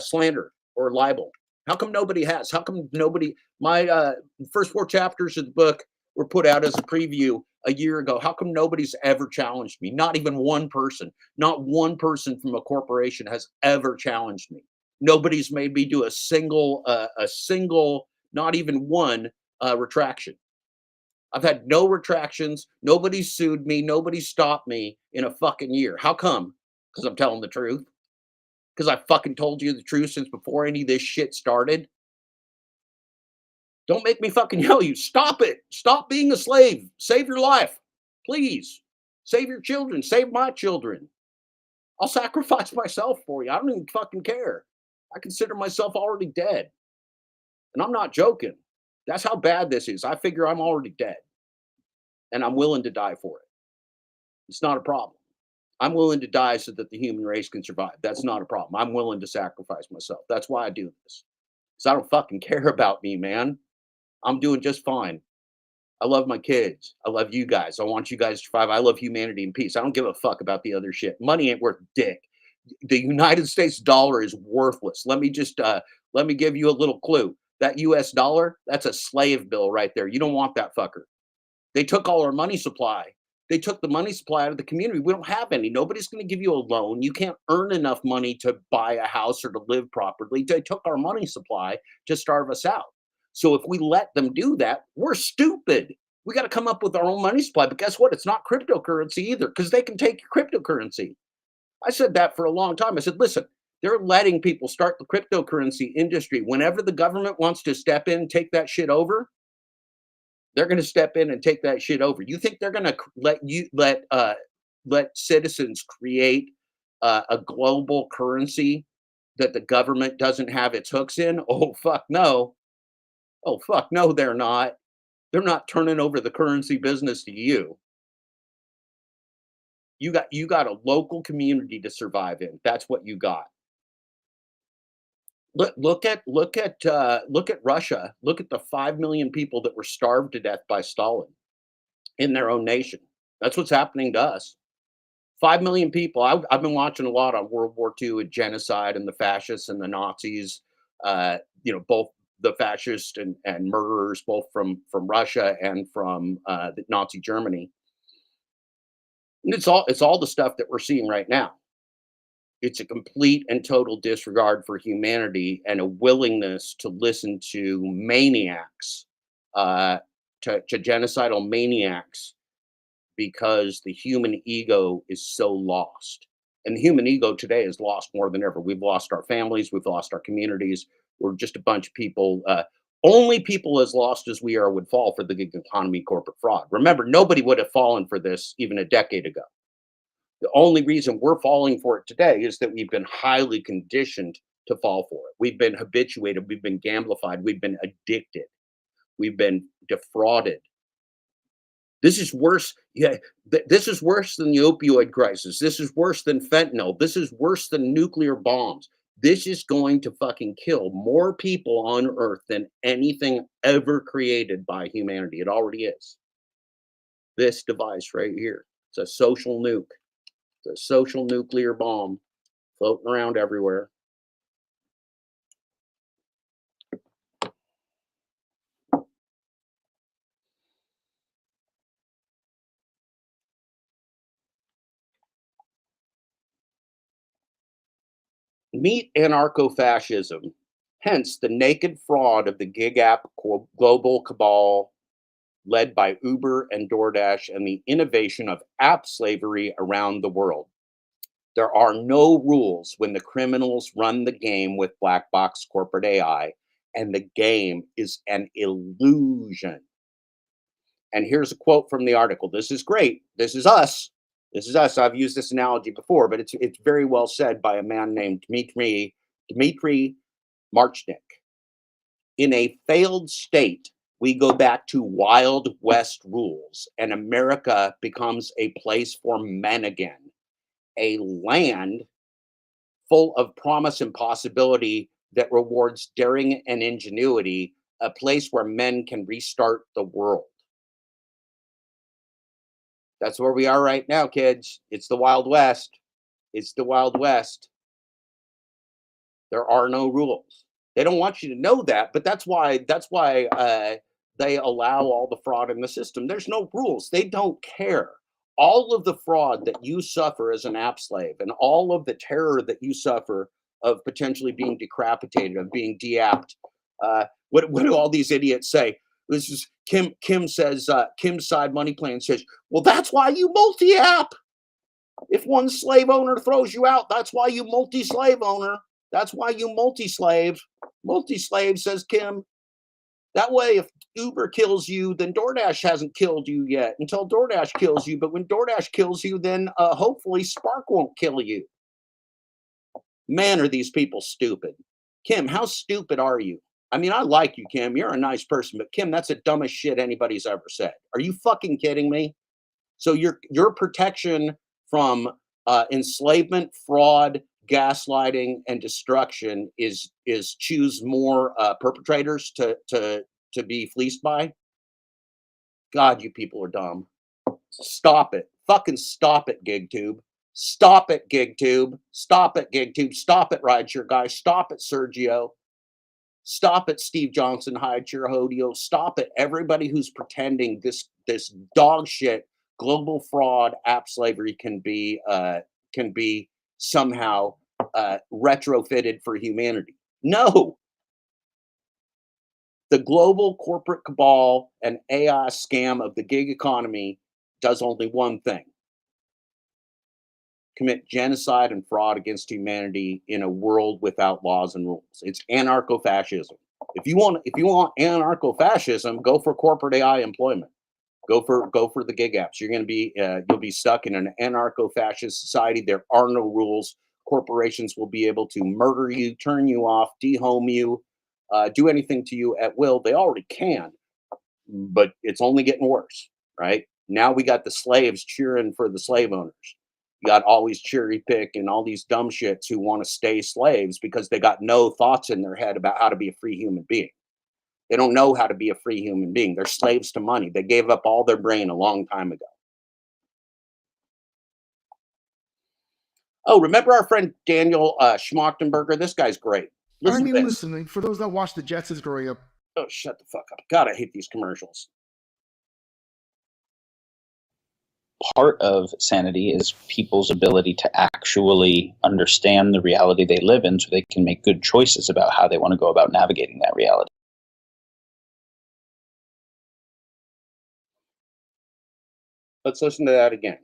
Slander or libel. How come nobody has? How come nobody? My first 4 chapters of the book were put out as a preview a year ago. How come nobody's ever challenged me? Not even one person. Not one person from a corporation has ever challenged me. Nobody's made me do a single, not even one retraction. I've had no retractions. Nobody sued me. Nobody stopped me in a fucking year. How come? Because I'm telling the truth. Because I fucking told you the truth since before any of this shit started. Don't make me fucking yell you. Stop it. Stop being a slave. Save your life. Please. Save your children. Save my children. I'll sacrifice myself for you. I don't even fucking care. I consider myself already dead. And I'm not joking. That's how bad this is. I figure I'm already dead. And I'm willing to die for it. It's not a problem. I'm willing to die so that the human race can survive. That's not a problem. I'm willing to sacrifice myself. That's why I do this. Because I don't fucking care about me, man. I'm doing just fine. I love my kids. I love you guys. I want you guys to survive. I love humanity and peace. I don't give a fuck about the other shit. Money ain't worth dick. The United States dollar is worthless. Let me give you a little clue. That US dollar, that's a slave bill right there. You don't want that fucker. They took all our money supply They took the money supply out of the community. We don't have any. Nobody's going to give you a loan. You can't earn enough money to buy a house or to live properly. They took our money supply to starve us out. So if we let them do that, we're stupid. We got to come up with our own money supply. But guess what? It's not cryptocurrency either, because they can take your cryptocurrency. I said that for a long time. I said, listen, they're letting people start the cryptocurrency industry. Whenever the government wants to step in and take that shit over, they're going to step in and take that shit over. You think they're going to let citizens create a global currency that the government doesn't have its hooks in? Oh fuck no! Oh fuck no! They're not. They're not turning over the currency business to you. You got a local community to survive in. That's what you got. Look at Russia. Look at the 5 million people that were starved to death by Stalin in their own nation. That's what's happening to us. 5 million people. I've been watching a lot on World War II and genocide and the fascists and the Nazis. Both the fascists and murderers, both from Russia and from the Nazi Germany. And it's all the stuff that we're seeing right now. It's a complete and total disregard for humanity and a willingness to listen to maniacs, to genocidal maniacs, because the human ego is so lost. And the human ego today is lost more than ever. We've lost our families. We've lost our communities. We're just a bunch of people. Only people as lost as we are would fall for the gig economy corporate fraud. Remember, nobody would have fallen for this even a decade ago. The only reason we're falling for it today is that we've been highly conditioned to fall for it. We've been habituated. We've been gamblified. We've been addicted. We've been defrauded. This is worse. Yeah, this is worse than the opioid crisis. This is worse than fentanyl. This is worse than nuclear bombs. This is going to fucking kill more people on Earth than anything ever created by humanity. It already is. This device right here. It's a social nuke. It's a social nuclear bomb floating around everywhere. Meet anarcho-fascism, hence the naked fraud of the gig app global cabal led by Uber and DoorDash and the innovation of app slavery around the world. There are no rules when the criminals run the game with black box corporate AI, and the game is an illusion. And here's a quote from the article. This is great. This is us. This is us. I've used this analogy before, but it's very well said by a man named Dmitry Marchnik. In a failed state, we go back to Wild West rules, and America becomes a place for men again, a land full of promise and possibility that rewards daring and ingenuity, a place where men can restart the world. That's where we are right now, kids. It's the Wild West. It's the Wild West. There are no rules. They don't want you to know that, but that's why they allow all the fraud in the system. There's no rules. They don't care. All of the fraud that you suffer as an app slave and all of the terror that you suffer of potentially being decapitated, of being de-apped. What do all these idiots say? This is Kim says, Kim's side money plan says, well, that's why you multi-app. If one slave owner throws you out, that's why you multi-slave owner. That's why you multi-slave. Multi-slave, says Kim. That way, if Uber kills you, then DoorDash hasn't killed you yet until DoorDash kills you. But when DoorDash kills you, then hopefully Spark won't kill you. Man, are these people stupid. Kim, how stupid are you? I mean, I like you, Kim. You're a nice person, but Kim, that's the dumbest shit anybody's ever said. Are you fucking kidding me? So your protection from enslavement, fraud, gaslighting, and destruction is choose more perpetrators to be fleeced by? God, you people are dumb. Stop it. Fucking stop it, GigTube. Stop it, GigTube. Stop it, GigTube. Stop it, Rideshare Guy. Stop it, Sergio. Stop it, Steve Johnson, Hide Your Hodio. Stop it, everybody who's pretending this dog shit global fraud, app slavery can be somehow retrofitted for humanity. No, the global corporate cabal and AI scam of the gig economy does only one thing: commit genocide and fraud against humanity in a world without laws and rules. It's anarcho-fascism. If you want anarcho-fascism, go for corporate AI employment. Go for the gig apps. You're going to be you'll be stuck in an anarcho-fascist society. There are no rules. Corporations will be able to murder you, turn you off, dehome you, do anything to you at will. They already can, but it's only getting worse, right? Now we got the slaves cheering for the slave owners. You got always cherry pick and all these dumb shits who want to stay slaves because they got no thoughts in their head about how to be a free human being. They don't know how to be a free human being. They're slaves to money. They gave up all their brain a long time ago. Oh, remember our friend Daniel Schmachtenberger? This guy's great. I mean, listen, for those that watched the Jetsons growing up. Oh, shut the fuck up. God, I hate these commercials. Part of sanity is people's ability to actually understand the reality they live in so they can make good choices about how they want to go about navigating that reality. Let's listen to that again.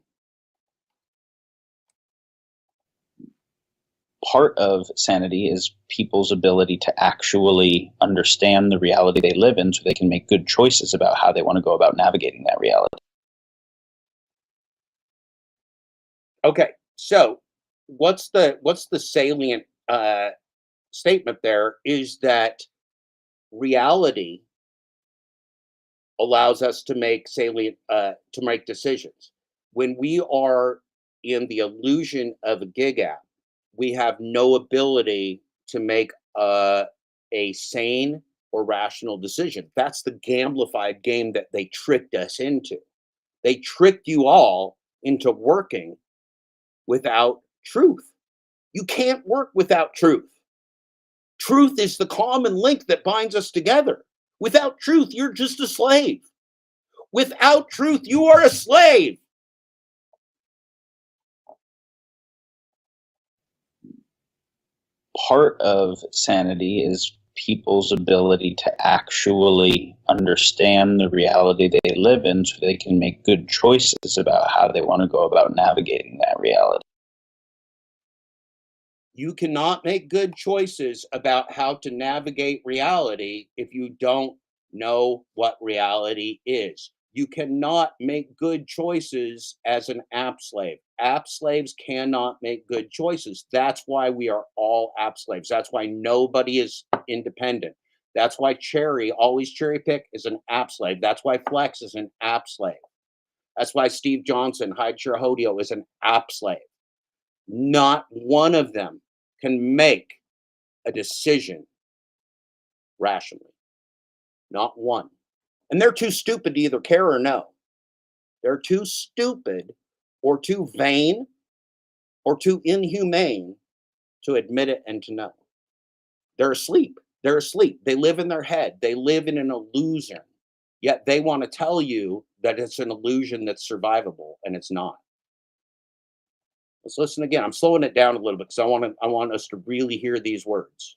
Part of sanity is people's ability to actually understand the reality they live in so they can make good choices about how they want to go about navigating that reality. Okay, so what's the salient statement there is that reality allows us to make decisions. When we are in the illusion of a gig app, we have no ability to make a sane or rational decision. That's the gamblified game that they tricked us into. They tricked you all into working without truth. You can't work without truth. Truth is the common link that binds us together. Without truth, you're just a slave. Without truth, you are a slave. Part of sanity is people's ability to actually understand the reality they live in so they can make good choices about how they want to go about navigating that reality. You cannot make good choices about how to navigate reality if you don't know what reality is. You cannot make good choices as an app slave. App slaves cannot make good choices. That's why we are all app slaves. That's why nobody is independent. That's why Cherry, always cherry pick, is an app slave. That's why Flex is an app slave. That's why Steve Johnson, Hyde Shirahodio, is an app slave. Not one of them can make a decision rationally. Not one. And they're too stupid to either care or know. They're too stupid or too vain or too inhumane to admit it and to know. They're asleep. They're asleep. They live in their head. They live in an illusion. Yet they want to tell you that it's an illusion that's survivable, and it's not. Let's listen again. I'm slowing it down a little bit because I want us to really hear these words.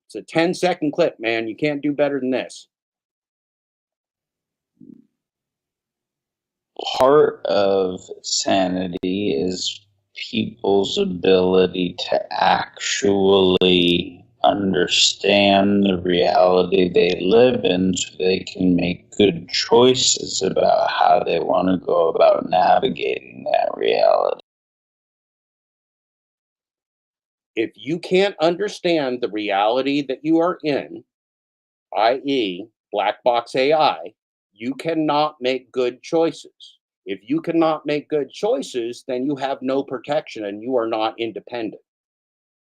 It's a 10-second clip, man. You can't do better than this. Part of sanity is people's ability to actually understand the reality they live in so they can make good choices about how they want to go about navigating that reality. If you can't understand the reality that you are in, i.e., black box AI, you cannot make good choices. If you cannot make good choices, then you have no protection and you are not independent.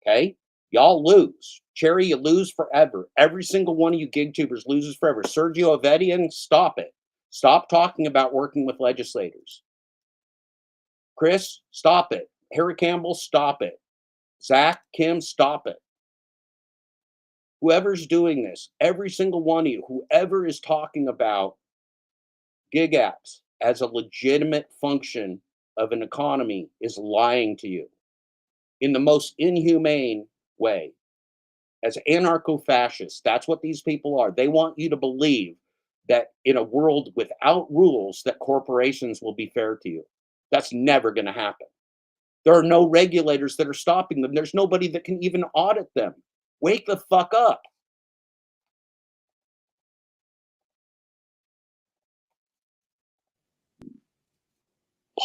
Okay? Y'all lose. Cherry, you lose forever. Every single one of you gig tubers loses forever. Sergio Avedian, stop it. Stop talking about working with legislators. Chris, stop it. Harry Campbell, stop it. Zach, Kim, stop it. Whoever's doing this, every single one of you, whoever is talking about gig apps, as a legitimate function of an economy is lying to you in the most inhumane way. As anarcho-fascists, that's what these people are. They want you to believe that in a world without rules, that corporations will be fair to you. That's never going to happen. There are no regulators that are stopping them. There's nobody that can even audit them. Wake the fuck up.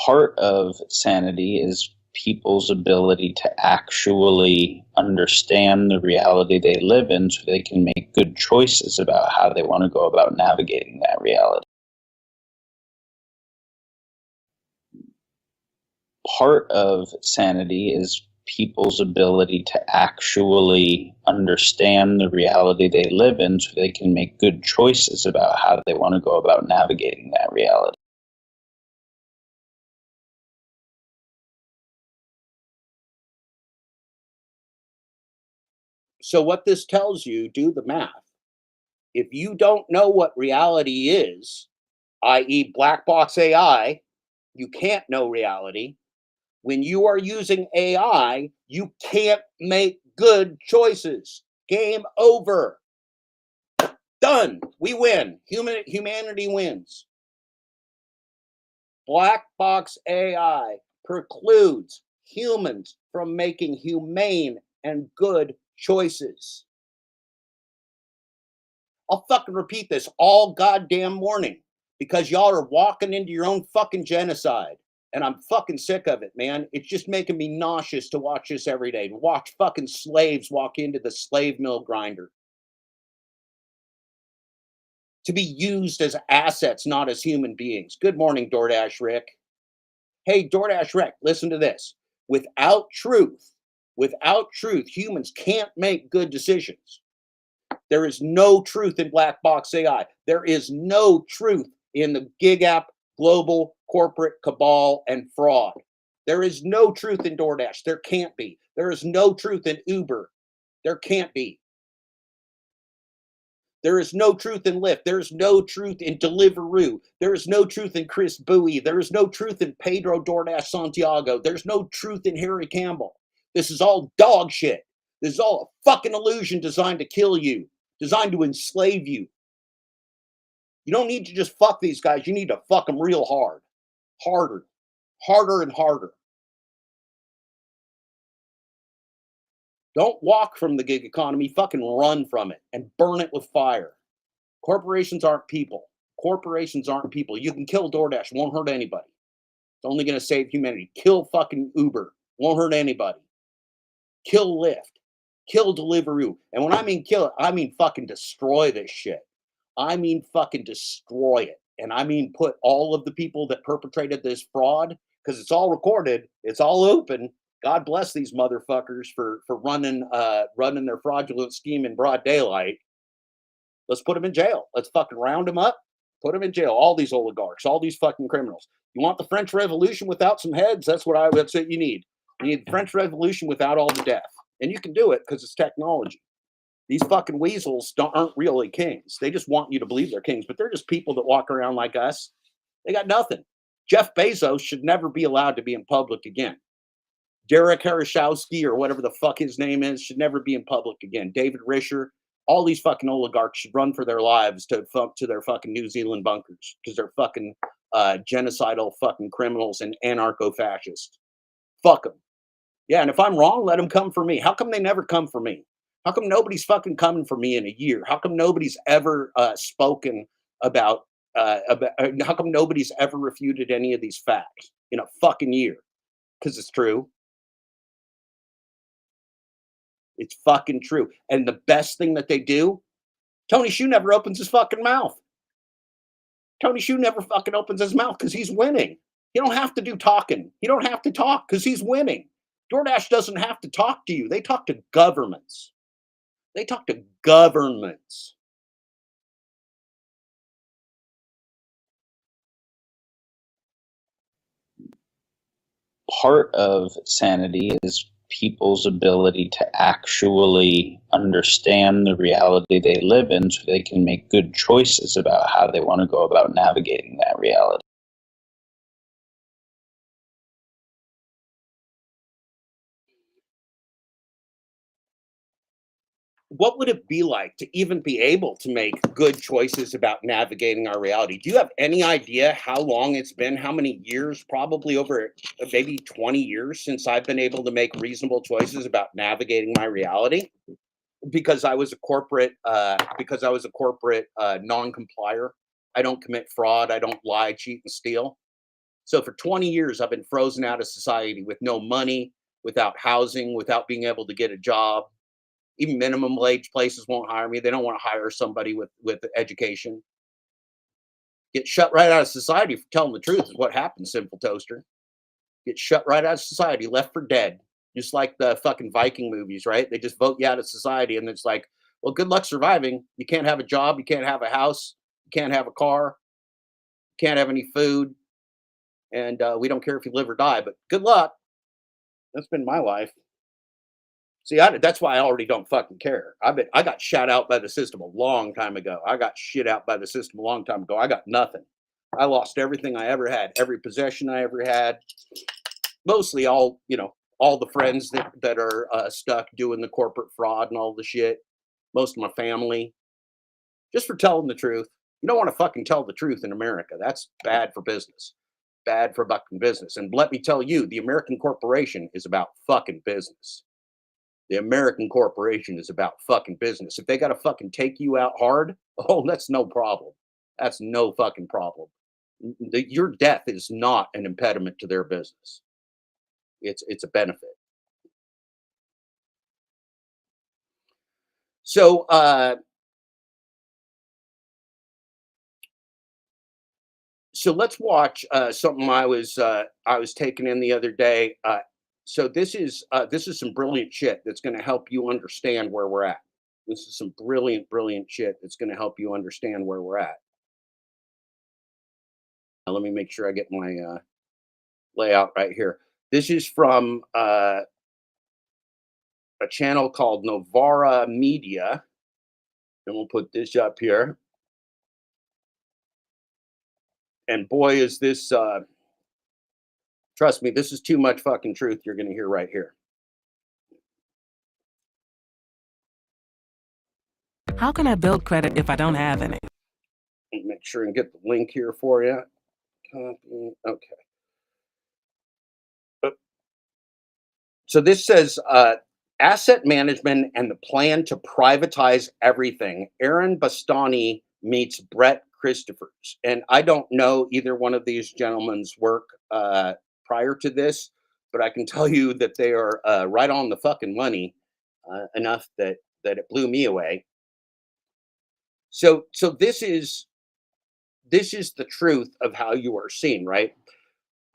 Part of sanity is people's ability to actually understand the reality they live in so they can make good choices about how they want to go about navigating that reality. Part of sanity is people's ability to actually understand the reality they live in so they can make good choices about how they want to go about navigating that reality. So what this tells you, do the math. If you don't know what reality is, i.e. black box AI, you can't know reality. When you are using AI, you can't make good choices. Game over. Done. We win. Humanity wins. Black box AI precludes humans from making humane and good choices. I'll fucking repeat this all goddamn morning because y'all are walking into your own fucking genocide. And I'm fucking sick of it, man. It's just making me nauseous to watch this every day. To watch fucking slaves walk into the slave mill grinder. To be used as assets, not as human beings. Good morning, DoorDash Rick. Hey, DoorDash Rick, listen to this. Without truth, humans can't make good decisions. There is no truth in black box AI. There is no truth in the gig app, global, corporate cabal, and fraud. There is no truth in DoorDash. There can't be. There is no truth in Uber. There can't be. There is no truth in Lyft. There is no truth in Deliveroo. There is no truth in Chris Bowie. There is no truth in Pedro DoorDash Santiago. There's no truth in Harry Campbell. This is all dog shit. This is all a fucking illusion designed to kill you, designed to enslave you. You don't need to just fuck these guys. You need to fuck them real hard. Harder and harder. Don't walk from the gig economy, fucking run from it and burn it with fire. Corporations aren't people. Corporations aren't people. You can kill DoorDash, won't hurt anybody. It's only going to save humanity. Kill fucking Uber, won't hurt anybody. Kill Lyft, kill Deliveroo. And when I mean kill it, I mean fucking destroy this shit. I mean fucking destroy it. And I mean put all of the people that perpetrated this fraud, because it's all recorded, it's all open. God bless these motherfuckers for running their fraudulent scheme in broad daylight. Let's put them in jail. Let's fucking round them up, put them in jail. All these oligarchs, all these fucking criminals. You want the French Revolution without some heads? That's what you need. You need the French Revolution without all the death. And you can do it because it's technology. These fucking weasels aren't really kings. They just want you to believe they're kings, but they're just people that walk around like us. They got nothing. Jeff Bezos should never be allowed to be in public again. Derek Harashowski or whatever the fuck his name is should never be in public again. David Risher, all these fucking oligarchs should run for their lives to their fucking New Zealand bunkers because they're fucking genocidal fucking criminals and anarcho-fascists. Fuck them. Yeah, and if I'm wrong, let them come for me. How come they never come for me? How come nobody's fucking coming for me in a year? How come nobody's ever spoken about how come nobody's ever refuted any of these facts in a fucking year? Because it's true. It's fucking true. And the best thing that they do, Tony Hsieh never opens his fucking mouth. Tony Hsieh never fucking opens his mouth because he's winning. You don't have to do talking. You don't have to talk because he's winning. DoorDash doesn't have to talk to you. They talk to governments. They talk to governments. Part of sanity is people's ability to actually understand the reality they live in so they can make good choices about how they want to go about navigating that reality. what would it be like to even be able to make good choices about navigating our reality? Do you have any idea how long it's been? How many years? Probably over maybe 20 years since I've been able to make reasonable choices about navigating my reality because I was a corporate non-complier. I don't commit fraud. I don't lie, cheat, and steal. So for 20 years, I've been frozen out of society with no money, without housing, without being able to get a job. Even minimum wage places won't hire me. They don't want to hire somebody with education. Get shut right out of society for telling the truth is what happens, Simple Toaster. Get shut right out of society, left for dead. Just like the fucking Viking movies, right? They just vote you out of society, and it's like, well, good luck surviving. You can't have a job, you can't have a house, you can't have a car, you can't have any food, and we don't care if you live or die, but good luck. That's been my life. See, that's why I already don't fucking care. I got shot out by the system a long time ago. I got shit out by the system a long time ago. I got nothing. I lost everything I ever had, every possession I ever had. Mostly all the friends that are stuck doing the corporate fraud and all the shit. Most of my family, just for telling the truth. You don't want to fucking tell the truth in America. That's bad for business. Bad for fucking business. And let me tell you, the American corporation is about fucking business. The American corporation is about fucking business. If they got to fucking take you out hard, oh, that's no problem. That's no fucking problem. Your death is not an impediment to their business. It's a benefit. So let's watch something I was taking in the other day. So this is some brilliant shit that's going to help you understand where we're at. This is some brilliant shit that's going to help you understand where we're at. Now, let me make sure I get my layout right here. This is from a channel called Novara Media. And we'll put this up here. And boy, is this, trust me, this is too much fucking truth you're going to hear right here. How can I build credit if I don't have any? Make sure and get the link here for you. Copy. Okay. So this says asset management and the plan to privatize everything. Aaron Bastani meets Brett Christophers. And I don't know either one of these gentlemen's work prior to this, but I can tell you that they are right on the fucking money enough that it blew me away. So this is the truth of how you are seen, right?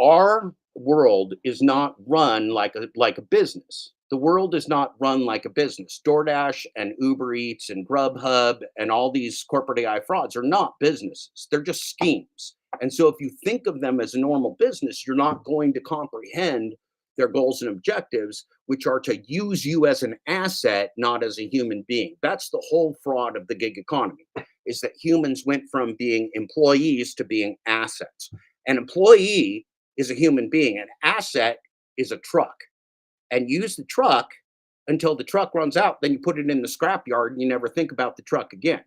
Our world is not run like a business. The world is not run like a business. DoorDash and Uber Eats and Grubhub and all these corporate AI frauds are not businesses. They're just schemes. And so if you think of them as a normal business, you're not going to comprehend their goals and objectives, which are to use you as an asset, not as a human being. That's the whole fraud of the gig economy, is that humans went from being employees to being assets. An employee is a human being. An asset is a truck. And use the truck until the truck runs out. Then you put it in the scrapyard and you never think about the truck again.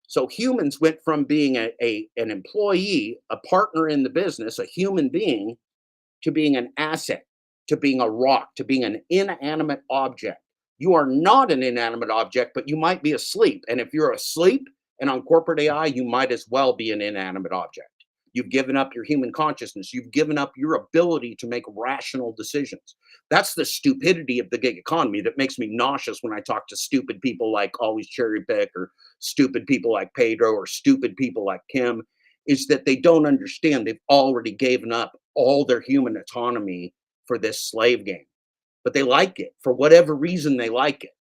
So humans went from being an employee, a partner in the business, a human being, to being an asset, to being a rock, to being an inanimate object. You are not an inanimate object, but you might be asleep. And if you're asleep and on corporate AI, you might as well be an inanimate object. You've given up your human consciousness. You've given up your ability to make rational decisions. That's the stupidity of the gig economy that makes me nauseous when I talk to stupid people like Always Cherry Pick, or stupid people like Pedro, or stupid people like Kim, is that they don't understand they've already given up all their human autonomy for this slave game. But they like it. For whatever reason, they like it.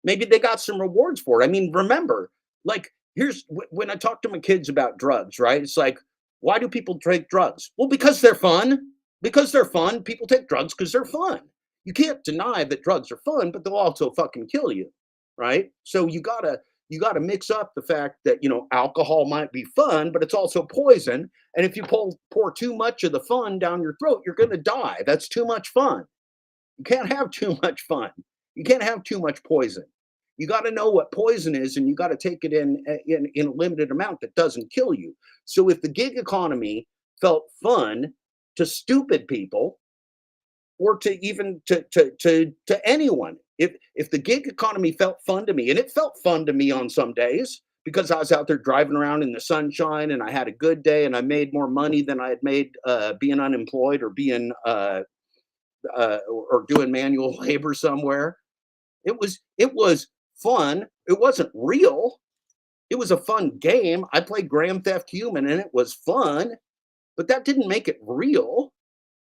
Maybe they got some rewards for it. I mean, remember, like, here's when I talk to my kids about drugs, right? It's like, why do people take drugs? Well, because they're fun. Because they're fun. People take drugs because they're fun. You can't deny that drugs are fun, but they'll also fucking kill you, right? So you gotta mix up the fact that, alcohol might be fun, but it's also poison. And if you pour too much of the fun down your throat, you're gonna die. That's too much fun. You can't have too much fun. You can't have too much poison. You got to know what poison is, and you got to take it in a limited amount that doesn't kill you. So if the gig economy felt fun to stupid people, or to even to anyone, if the gig economy felt fun to me, and it felt fun to me on some days because I was out there driving around in the sunshine and I had a good day and I made more money than I had made being unemployed or being or doing manual labor somewhere. It was fun. It wasn't real. It was a fun game. I played Grand Theft Human and it was fun, but that didn't make it real.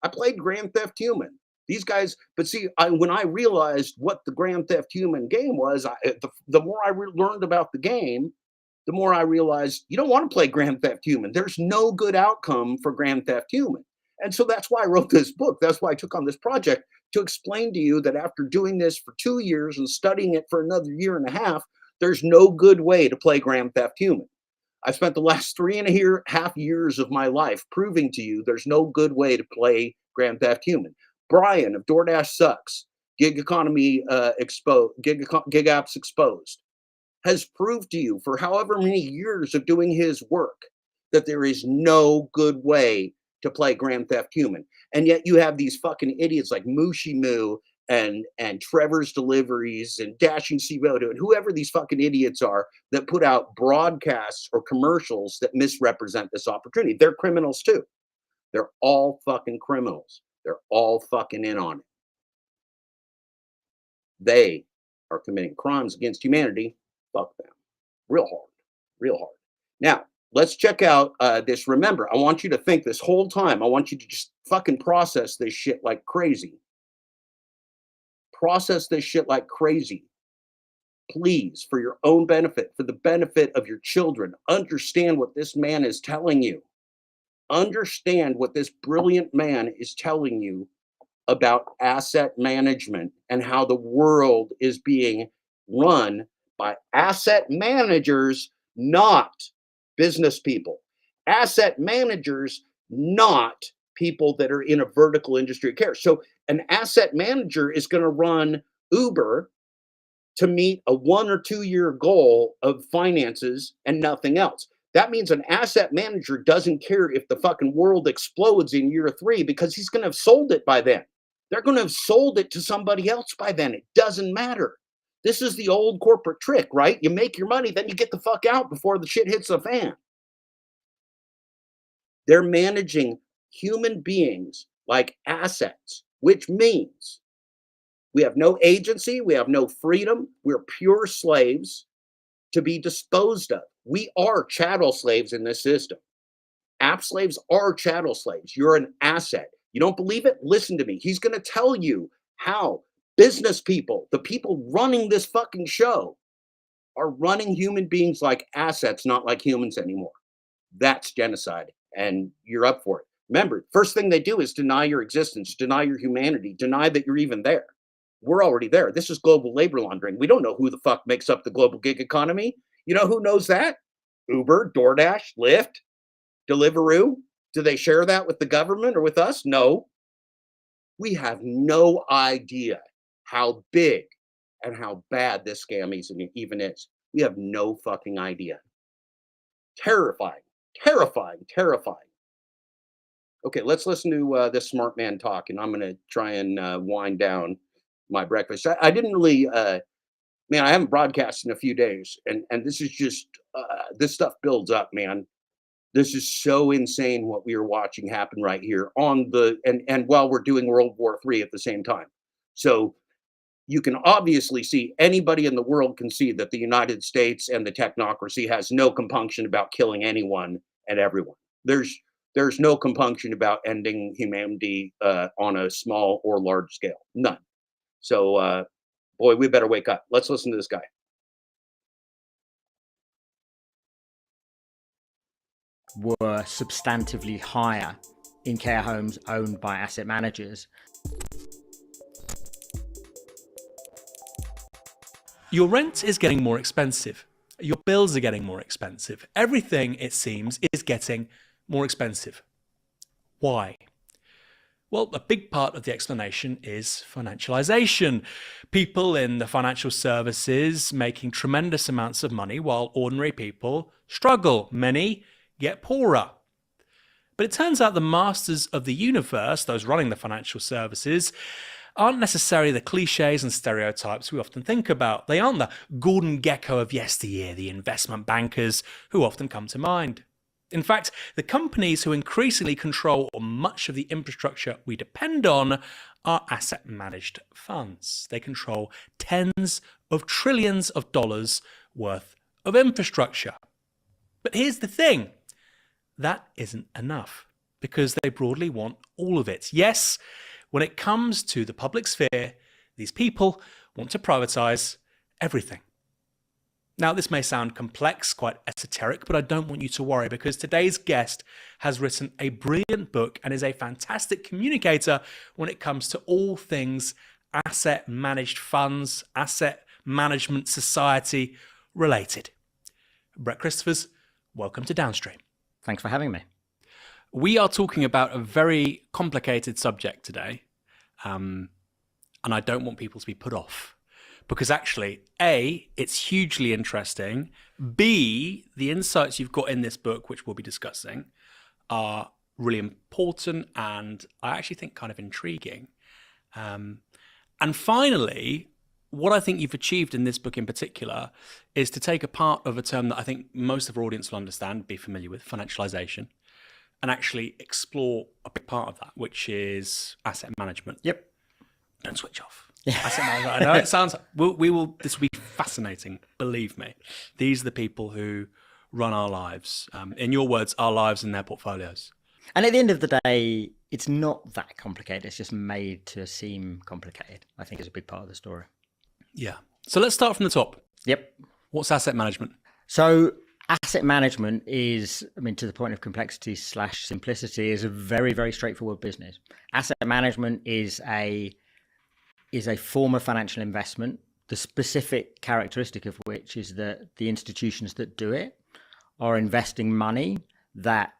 I played Grand Theft Human. These guys, but see, when I realized what the Grand Theft Human game was, the more I learned about the game, the more I realized you don't want to play Grand Theft Human. There's no good outcome for Grand Theft Human. And so that's why I wrote this book. That's why I took on this project, to explain to you that after doing this for 2 years and studying it for another year and a half, there's no good way to play Grand Theft Human. I spent the last 3.5 years of my life proving to you there's no good way to play Grand Theft Human. Brian of DoorDash Sucks, Gig Economy Gig Apps Exposed, has proved to you for however many years of doing his work that there is no good way to play Grand Theft Human. And yet you have these fucking idiots like Mushi Moo and Trevor's Deliveries and Dashing Siboto and whoever these fucking idiots are that put out broadcasts or commercials that misrepresent this opportunity. They're criminals too. They're all fucking criminals. They're all fucking in on it. They are committing crimes against humanity. Fuck them. Real hard. Real hard. Now, let's check out this. Remember, I want you to think this whole time. I want you to just fucking process this shit like crazy. Process this shit like crazy. Please, for your own benefit, for the benefit of your children, understand what this man is telling you. Understand what this brilliant man is telling you about asset management and how the world is being run by asset managers, not business people. Asset managers, not people that are in a vertical industry of care. So an asset manager is going to run Uber to meet a 1 or 2 year goal of finances and nothing else. That means an asset manager doesn't care if the fucking world explodes in year 3 because he's going to have sold it by then. They're going to have sold it to somebody else by then. It doesn't matter. This is the old corporate trick, right? You make your money, then you get the fuck out before the shit hits the fan. They're managing human beings like assets, which means we have no agency, we have no freedom, we're pure slaves to be disposed of. We are chattel slaves in this system. App slaves are chattel slaves. You're an asset. You don't believe it? Listen to me. He's going to tell you how business people, the people running this fucking show, are running human beings like assets, not like humans anymore. That's genocide, and you're up for it. Remember, first thing they do is deny your existence, deny your humanity, deny that you're even there. We're already there. This is global labor laundering. We don't know who the fuck makes up the global gig economy. You know who knows that? Uber, DoorDash, Lyft, Deliveroo. Do they share that with the government or with us? No. We have no idea how big and how bad this scam even is. We have no fucking idea. Terrifying, terrifying, terrifying. Okay, let's listen to this smart man talk, and I'm going to try and wind down my breakfast. I didn't really, man, I haven't broadcast in a few days, and this is just, this stuff builds up, man. This is so insane what we are watching happen right here on the, and while we're doing World War III at the same time. So you can obviously see, anybody in the world can see that the United States and the technocracy has no compunction about killing anyone and everyone. There's no compunction about ending humanity on a small or large scale. None. So, boy, we better wake up. Let's listen to this guy. Were substantively higher in care homes owned by asset managers. Your rent is getting more expensive. Your bills are getting more expensive. Everything, it seems, is getting more expensive. Why? Well, a big part of the explanation is financialization. People in the financial services making tremendous amounts of money while ordinary people struggle. Many get poorer. But it turns out the masters of the universe, those running the financial services, aren't necessarily the cliches and stereotypes we often think about. They aren't the Gordon Gekko of yesteryear, the investment bankers who often come to mind. In fact, the companies who increasingly control much of the infrastructure we depend on are asset managed funds. They control tens of trillions of dollars worth of infrastructure. But here's the thing, that isn't enough, because they broadly want all of it. Yes, when it comes to the public sphere, these people want to privatize everything. Now, this may sound complex, quite esoteric, but I don't want you to worry, because today's guest has written a brilliant book and is a fantastic communicator when it comes to all things asset managed funds, asset management society related. Brett Christophers, welcome to Downstream. Thanks for having me. We are talking about a very complicated subject today, and I don't want people to be put off. Because actually, A, it's hugely interesting. B, the insights you've got in this book, which we'll be discussing, are really important and I actually think kind of intriguing. And finally, what I think you've achieved in this book in particular is to take a part of a term that I think most of our audience will understand, be familiar with, financialization, and actually explore a big part of that, which is asset management. Yep. Don't switch off. Asset management. I know it sounds, this will be fascinating, believe me. These are the people who run our lives. In your words, our lives and their portfolios. And at the end of the day, it's not that complicated. It's just made to seem complicated, I think, is a big part of the story. Yeah. So let's start from the top. Yep. What's asset management? So asset management is, to the point of complexity / simplicity, is a very, very straightforward business. Asset management is a form of financial investment, the specific characteristic of which is that the institutions that do it are investing money that,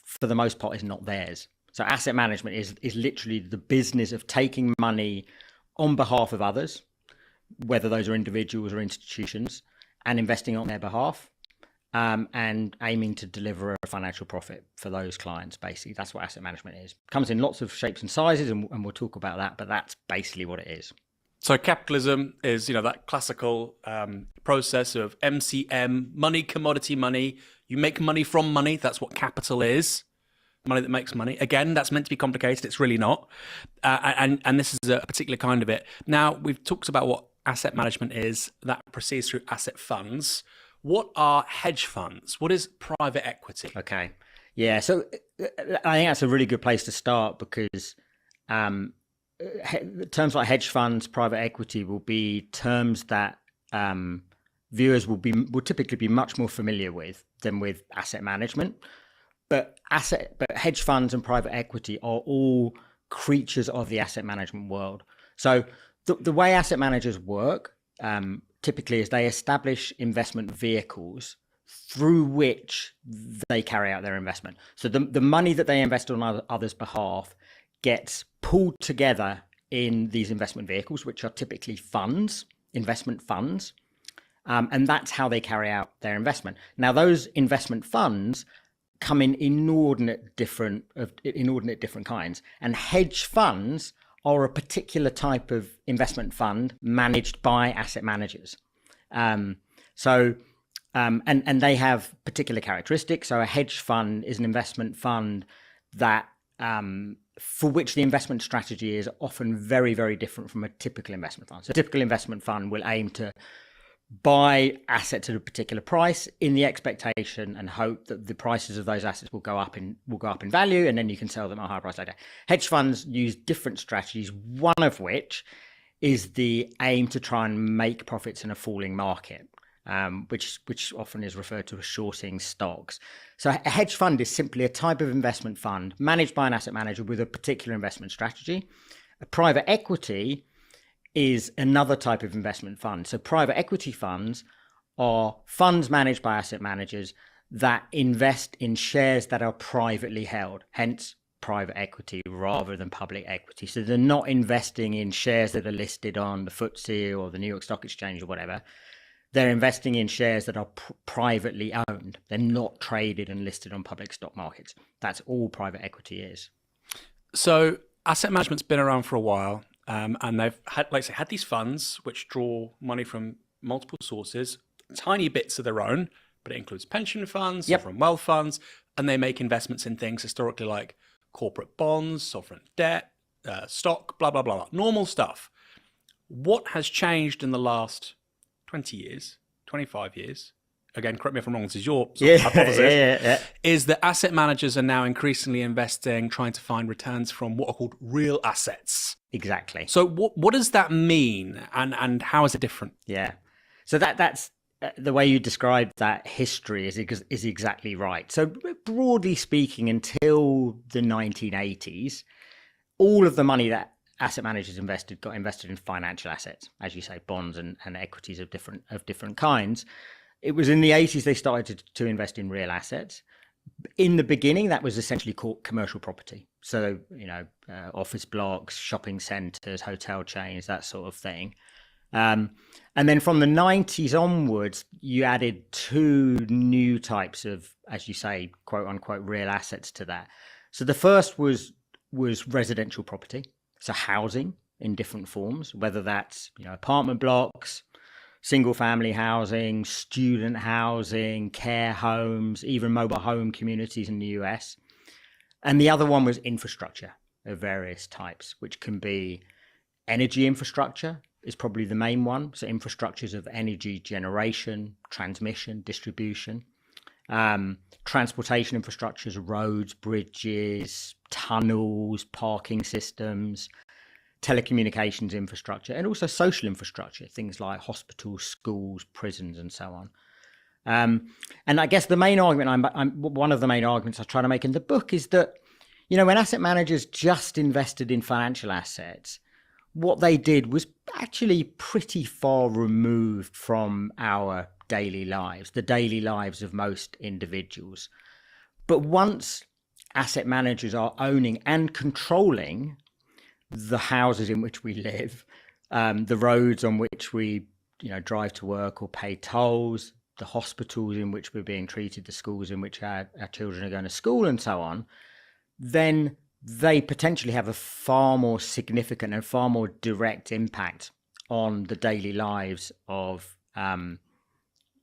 for the most part, is not theirs. So asset management is literally the business of taking money on behalf of others, whether those are individuals or institutions, and investing on their behalf, and aiming to deliver a financial profit for those clients. Basically, that's what asset management is. It comes in lots of shapes and sizes, and we'll talk about that, but that's basically what it is. So capitalism is, that classical process of MCM, money, commodity money. You make money from money. That's what capital is. Money that makes money. Again, that's meant to be complicated. It's really not. And this is a particular kind of it. Now, we've talked about what asset management is. That proceeds through asset funds. What are hedge funds? What is private equity? Okay. Yeah. So I think that's a really good place to start, because terms like hedge funds, private equity will be terms that viewers will typically be much more familiar with than with asset management. But hedge funds and private equity are all creatures of the asset management world. So the way asset managers work typically is they establish investment vehicles through which they carry out their investment. So the money that they invest on others' behalf gets pulled together in these investment vehicles, which are typically funds, investment funds, and that's how they carry out their investment. Now, those investment funds come in inordinate different kinds, and hedge funds are a particular type of investment fund managed by asset managers. And they have particular characteristics. So a hedge fund is an investment fund that for which the investment strategy is often very, very different from a typical investment fund. So a typical investment fund will aim to buy assets at a particular price in the expectation and hope that the prices of those assets will go up in value, and then you can sell them at a higher price later. Hedge funds use different strategies, one of which is the aim to try and make profits in a falling market, which often is referred to as shorting stocks. So a hedge fund is simply a type of investment fund managed by an asset manager with a particular investment strategy. A private equity is another type of investment fund. So private equity funds are funds managed by asset managers that invest in shares that are privately held, hence private equity rather than public equity. So they're not investing in shares that are listed on the FTSE or the New York Stock Exchange or whatever. They're investing in shares that are privately owned. They're not traded and listed on public stock markets. That's all private equity is. So asset management's been around for a while, and they've had, like I say, had these funds which draw money from multiple sources, tiny bits of their own, but it includes pension funds, sovereign wealth funds, and they make investments in things historically like corporate bonds, sovereign debt, stock, blah, blah, blah, blah, normal stuff. What has changed in the last 20 years, 25 years? Again, correct me if I'm wrong, this is your hypothesis, is that asset managers are now increasingly investing, trying to find returns from what are called real assets. Exactly. So what does that mean, and how is it different? Yeah. So that's the way you described that history is exactly right. So broadly speaking, until the 1980s, all of the money that asset managers got invested in financial assets, as you say, bonds and equities of different kinds. It was in the 80s they started to invest in real assets. In the beginning, that was essentially called commercial property. So, office blocks, shopping centres, hotel chains, that sort of thing. And then from the 90s onwards, you added two new types of, as you say, quote unquote, real assets to that. So the first was residential property. So housing in different forms, whether that's, apartment blocks, single family housing, student housing, care homes, even mobile home communities in the US. And the other one was infrastructure of various types, which can be energy infrastructure is probably the main one. So infrastructures of energy generation, transmission, distribution, transportation infrastructures, roads, bridges, tunnels, parking systems, telecommunications infrastructure, and also social infrastructure, things like hospitals, schools, prisons, and so on. And I guess the main argument, one of the main arguments I try to make in the book is that, when asset managers just invested in financial assets, what they did was actually pretty far removed from our daily lives, the daily lives of most individuals. But once asset managers are owning and controlling the houses in which we live, the roads on which we, drive to work or pay tolls, the hospitals in which we're being treated, the schools in which our children are going to school and so on, then they potentially have a far more significant and far more direct impact on the daily lives of,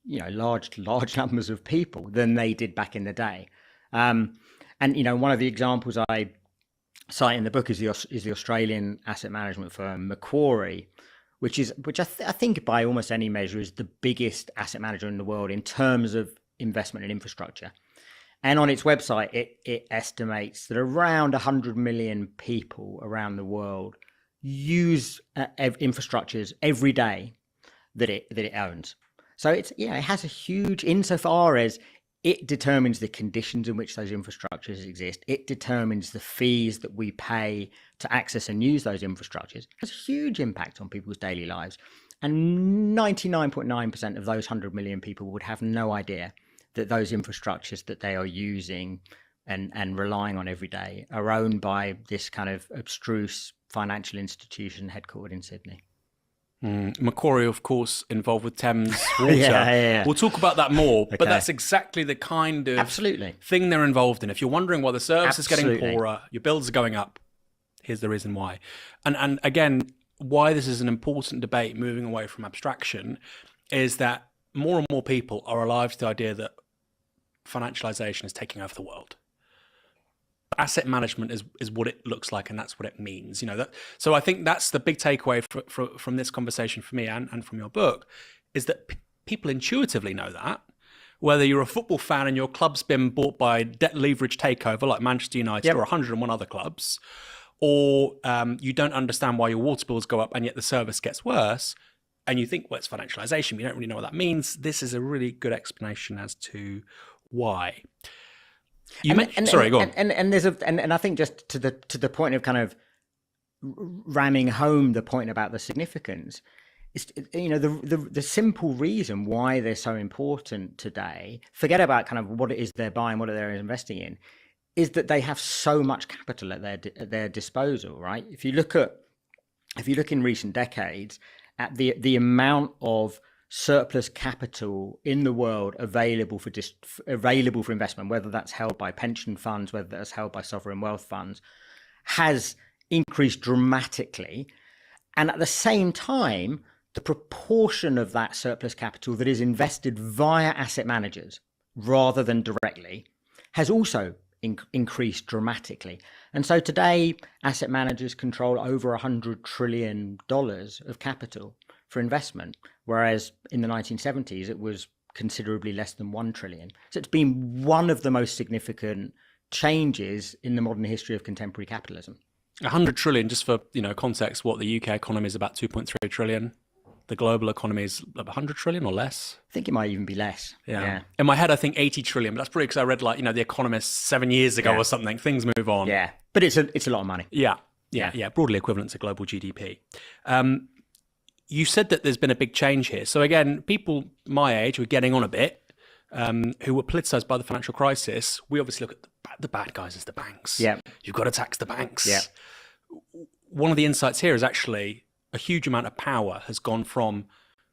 large numbers of people than they did back in the day. And one of the examples I cite in the book is the Australian asset management firm Macquarie, which I think by almost any measure is the biggest asset manager in the world in terms of investment in infrastructure. And on its website, it estimates that around 100 million people around the world use infrastructures every day that it owns. So it has a huge, insofar as it determines the conditions in which those infrastructures exist. It determines the fees that we pay to access and use those infrastructures. It has a huge impact on people's daily lives. And 99.9% of those 100 million people would have no idea that those infrastructures that they are using and relying on every day are owned by this kind of abstruse financial institution headquartered in Sydney. Macquarie, of course, involved with Thames Water. Yeah. We'll talk about that more, Okay. but that's exactly the kind of thing they're involved in. If you're wondering why the service is getting poorer, your bills are going up, here's the reason why. And again, why this is an important debate moving away from abstraction is that more and more people are alive to the idea that financialization is taking over the world. Asset management is what it looks like, and that's what it means. So I think that's the big takeaway from this conversation for me and from your book, is that people intuitively know that. Whether you're a football fan and your club's been bought by debt leverage takeover like Manchester United or 101 other clubs, or you don't understand why your water bills go up and yet the service gets worse, and you think, well, it's financialization, we don't really know what that means. This is a really good explanation as to why. Go on. And I think just to the point of kind of ramming home the point about the significance, is the simple reason why they're so important today. Forget about kind of what it is they're buying, what they're investing in. is that they have so much capital at their disposal, right? If you look in recent decades at the amount of surplus capital in the world available for investment, whether that's held by pension funds, whether that's held by sovereign wealth funds, has increased dramatically. And at the same time, the proportion of that surplus capital that is invested via asset managers rather than directly has also increased dramatically. And so today, asset managers control over $100 trillion of capital for investment, whereas in the 1970s, it was considerably less than 1 trillion. So it's been one of the most significant changes in the modern history of contemporary capitalism. 100 trillion, just for context, what the UK economy is about 2.3 trillion. The global economy is 100 trillion or less. I think it might even be less. Yeah. In my head, I think 80 trillion, but that's probably because I read The Economist 7 years ago or something. Things move on. Yeah, but it's a lot of money. Yeah. Broadly equivalent to global GDP. You said that there's been a big change here. So again, people my age who are getting on a bit, who were politicized by the financial crisis, we obviously look at the bad guys as the banks. Yeah. You've got to tax the banks. Yeah. One of the insights here is actually a huge amount of power has gone from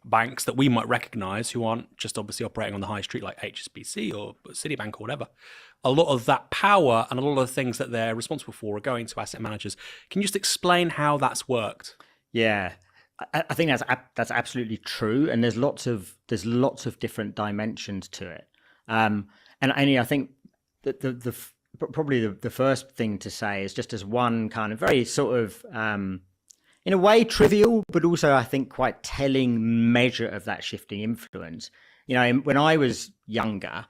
banks that we might recognize, who aren't just obviously operating on the high street like HSBC or Citibank or whatever. A lot of that power and a lot of the things that they're responsible for are going to asset managers. Can you just explain how that's worked? Yeah. I think that's absolutely true, and there's lots of different dimensions to it. And I think that probably the first thing to say is, just as one kind of very sort of in a way trivial, but also I think quite telling measure of that shifting influence. When I was younger,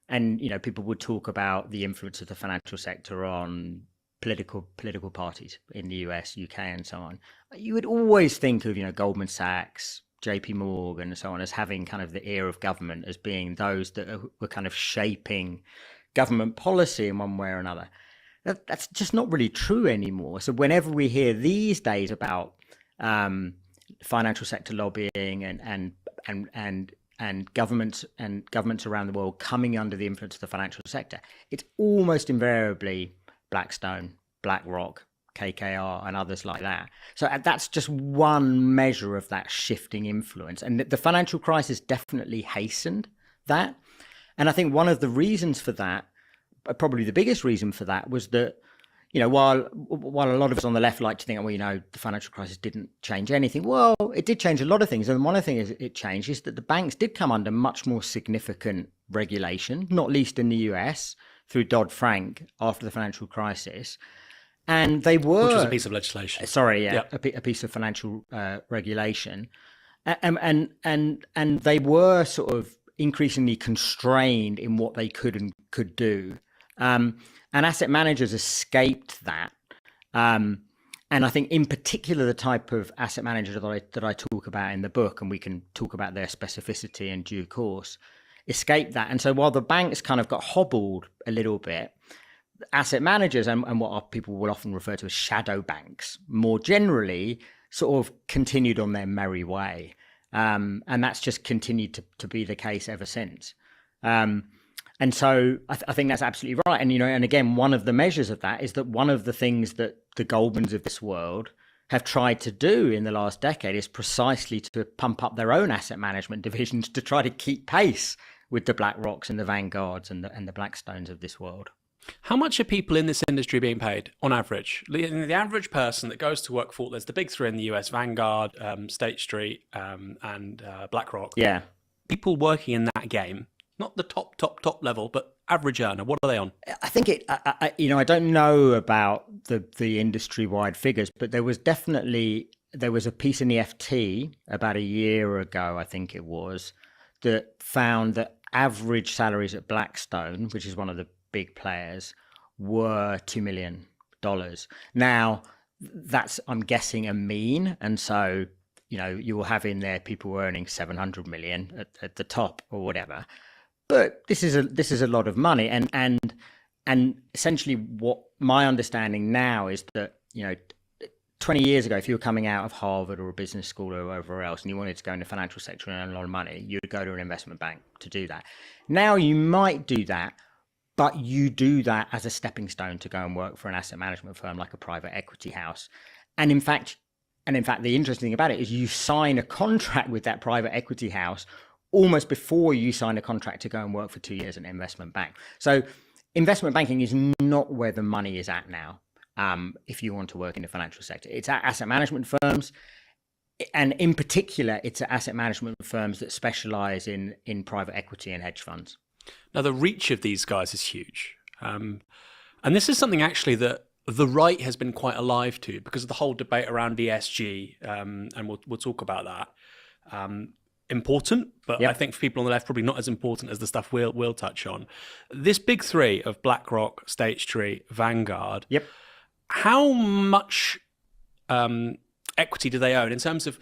and people would talk about the influence of the financial sector on political parties in the US, UK, and so on, you would always think of Goldman Sachs, JP Morgan, and so on as having kind of the ear of government, as being those that were kind of shaping government policy in one way or another. That's just not really true anymore. So whenever we hear these days about financial sector lobbying and governments around the world coming under the influence of the financial sector, it's almost invariably Blackstone, BlackRock, KKR, and others like that. So that's just one measure of that shifting influence. And the financial crisis definitely hastened that. And I think one of the reasons for that, probably the biggest reason for that, was that, while a lot of us on the left like to think, the financial crisis didn't change anything. Well, it did change a lot of things. And one of the things it changed is that the banks did come under much more significant regulation, not least in the US, through Dodd-Frank after the financial crisis. And they were... Which was a piece of legislation. Sorry, yeah. Yep. A piece of financial regulation. And they were sort of increasingly constrained in what they could do. And asset managers escaped that. And I think in particular, the type of asset manager that I talk about in the book, and we can talk about their specificity in due course, escape that. And so while the banks kind of got hobbled a little bit, asset managers and what people will often refer to as shadow banks more generally sort of continued on their merry way. And that's just continued to be the case ever since. And so I think that's absolutely right. And, and again, one of the measures of that is that one of the things that the Goldmans of this world have tried to do in the last decade is precisely to pump up their own asset management divisions to try to keep pace with the BlackRocks and the Vanguards and the Blackstones of this world. How much are people in this industry being paid on average? The average person that goes to work for, there's the big three in the US, Vanguard, State Street, and BlackRock. Yeah. People working in that game, not the top level, but average earner, what are they on? I think I don't know about the industry-wide figures, but there was a piece in the FT about a year ago, I think it was, that found that average salaries at Blackstone, which is one of the big players, were $2 million. Now, that's, I'm guessing, a mean. And so, you will have in there people earning 700 million at the top or whatever. But this is a lot of money. And essentially what my understanding now is that, 20 years ago, if you were coming out of Harvard or a business school or wherever else, and you wanted to go in the financial sector and earn a lot of money, you'd go to an investment bank to do that. Now you might do that, but you do that as a stepping stone to go and work for an asset management firm like a private equity house. And in fact, the interesting thing about it is you sign a contract with that private equity house almost before you sign a contract to go and work for 2 years in an investment bank. So investment banking is not where the money is at now. If you want to work in the financial sector, it's at asset management firms. And in particular, it's at asset management firms that specialize in private equity and hedge funds. Now, the reach of these guys is huge. And this is something actually that the right has been quite alive to because of the whole debate around ESG. And we'll talk about that. Important, but I think for people on the left, probably not as important as the stuff we'll touch on. This big three of BlackRock, State Street, Vanguard. Yep. How much equity do they own in terms of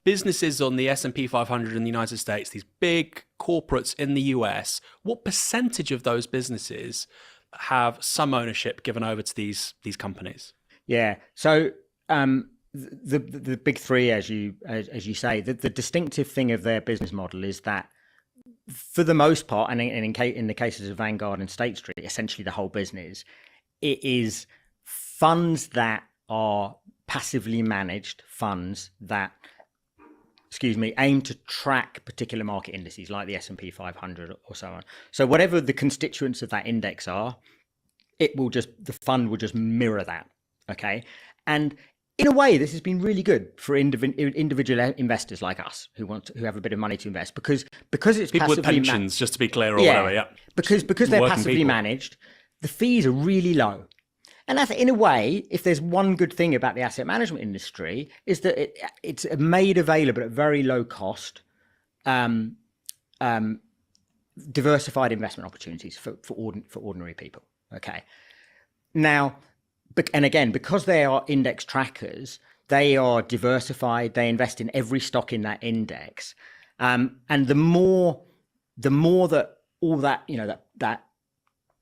businesses on the S&P 500 in the United States, these big corporates in the US? What percentage of those businesses have some ownership given over to these companies? Yeah. So the big three, as you say, the distinctive thing of their business model is that, for the most part, and in the cases of Vanguard and State Street, essentially the whole business, it is funds that are passively managed funds that, aim to track particular market indices like the S&P 500 or so on. So whatever the constituents of that index are, the fund will just mirror that. Okay. And in a way, this has been really good for individual investors like us who have a bit of money to invest because it's people with pensions, just to be clear, or whatever. Yeah. Because they're passively managed, the fees are really low. And that's, in a way, if there's one good thing about the asset management industry, is that it's made available at very low cost, diversified investment opportunities for ordinary people. Okay. Now, and again, because they are index trackers, they are diversified. They invest in every stock in that index, and the more that all that that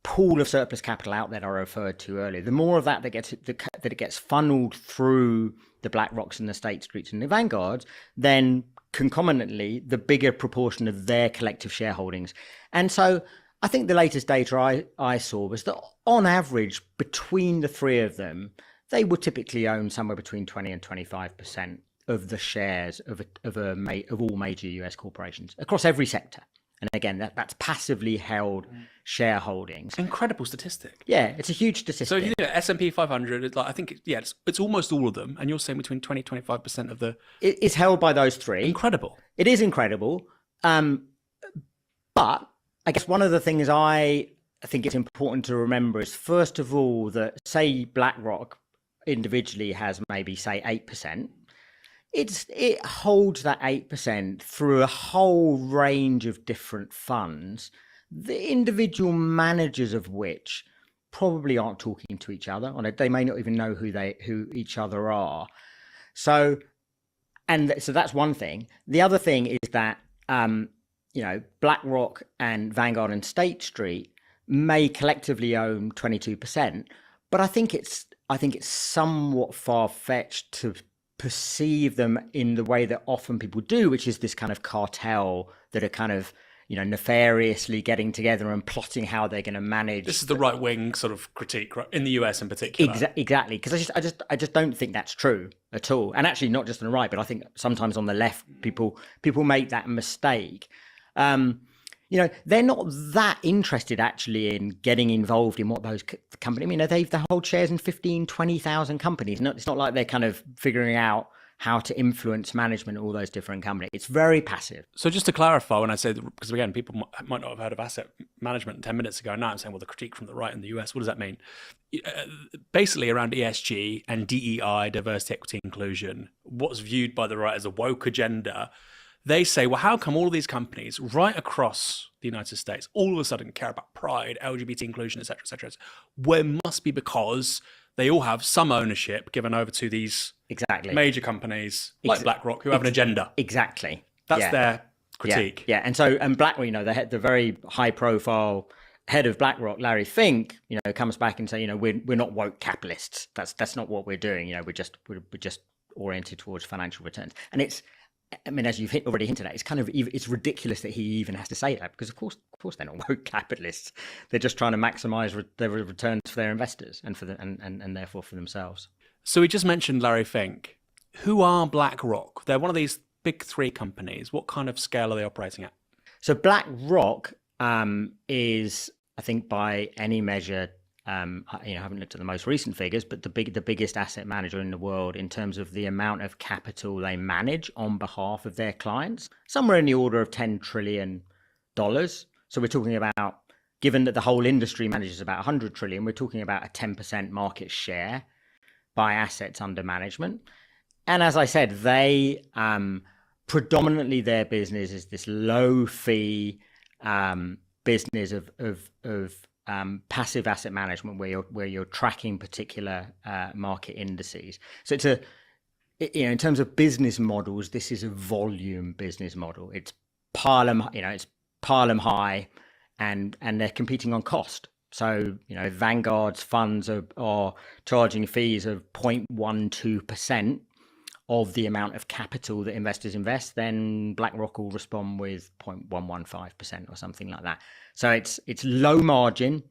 pool of surplus capital out there I referred to earlier, the more of that it gets funneled through the BlackRocks and the State Streets and the Vanguards, then concomitantly the bigger proportion of their collective shareholdings. And so I think the latest data I saw was that on average between the three of them, they would typically own somewhere between 20 and 25% of the shares of all major US corporations across every sector. And again, that's passively held shareholdings. Incredible statistic. Yeah, it's a huge statistic. So S&P 500, I think it's almost all of them, and you're saying between 20 and 25% of the. It's held by those three. Incredible. It is incredible, but I guess one of the things I think it's important to remember is, first of all, that say BlackRock individually has maybe say 8%. It holds that 8% through a whole range of different funds, the individual managers of which probably aren't talking to each other. They may not even know who each other are. So that's one thing. The other thing is that BlackRock and Vanguard and State Street may collectively own 22%, but I think it's somewhat far-fetched to perceive them in the way that often people do, which is this kind of cartel that are kind of nefariously getting together and plotting how they're going to manage. This is the right wing sort of critique in the US in particular. Exactly, because I just don't think that's true at all. And actually, not just on the right, but I think sometimes on the left, people make that mistake. They're not that interested actually in getting involved in what those companies, they hold shares in 15, 20,000 companies. It's not like they're kind of figuring out how to influence management of all those different companies. It's very passive. So just to clarify, when I say, because again, people might not have heard of asset management 10 minutes ago. Now I'm saying, well, the critique from the right in the US, what does that mean? Basically around ESG and DEI, diversity, equity, inclusion, what's viewed by the right as a woke agenda. They say, well, how come all of these companies right across the United States all of a sudden care about pride, LGBT inclusion, et cetera, et cetera? Well, it must be because they all have some ownership given over to these major companies like BlackRock who have an agenda. Exactly. That's their critique. Yeah. And BlackRock, the very high profile head of BlackRock, Larry Fink, comes back and say, we're not woke capitalists. That's not what we're doing. We're just oriented towards financial returns. And I mean, as you've already hinted at, it's ridiculous that he even has to say that, because of course they're not woke capitalists. They're just trying to maximize their returns for their investors and and therefore for themselves. So we just mentioned Larry Fink. Who are BlackRock? They're one of these big three companies. What kind of scale are they operating at? So BlackRock is, I think, by any measure, I haven't looked at the most recent figures, but the biggest asset manager in the world in terms of the amount of capital they manage on behalf of their clients, somewhere in the order of $10 trillion. So we're talking about, given that the whole industry manages about 100 trillion, we're talking about a 10% market share by assets under management. And as I said, they predominantly their business is this low fee business of passive asset management, where you're tracking particular market indices. So it's in terms of business models, this is a volume business model. It's pile 'em high, and they're competing on cost. So Vanguard's funds are charging fees of 0.12% of the amount of capital that investors invest. Then BlackRock will respond with 0.115% or something like that. So it's low margin,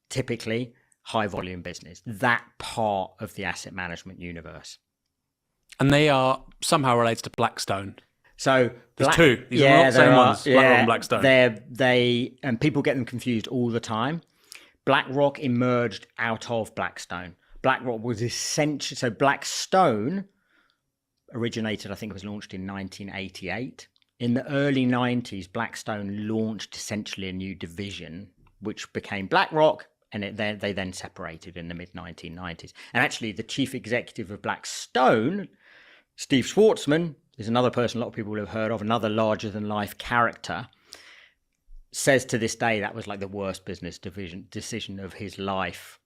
typically high volume business, that part of the asset management universe. And they are somehow related to Blackstone. So there's two. These are not the same ones. BlackRock and Blackstone. And people get them confused all the time. BlackRock emerged out of Blackstone. BlackRock was essentially, so Blackstone originated, I think it was launched in 1988. In the early 90s, Blackstone launched essentially a new division, which became BlackRock, and they then separated in the mid-1990s. And actually, the chief executive of Blackstone, Steve Schwarzman, is another person a lot of people will have heard of, another larger-than-life character, says to this day that was like the worst business decision of his life,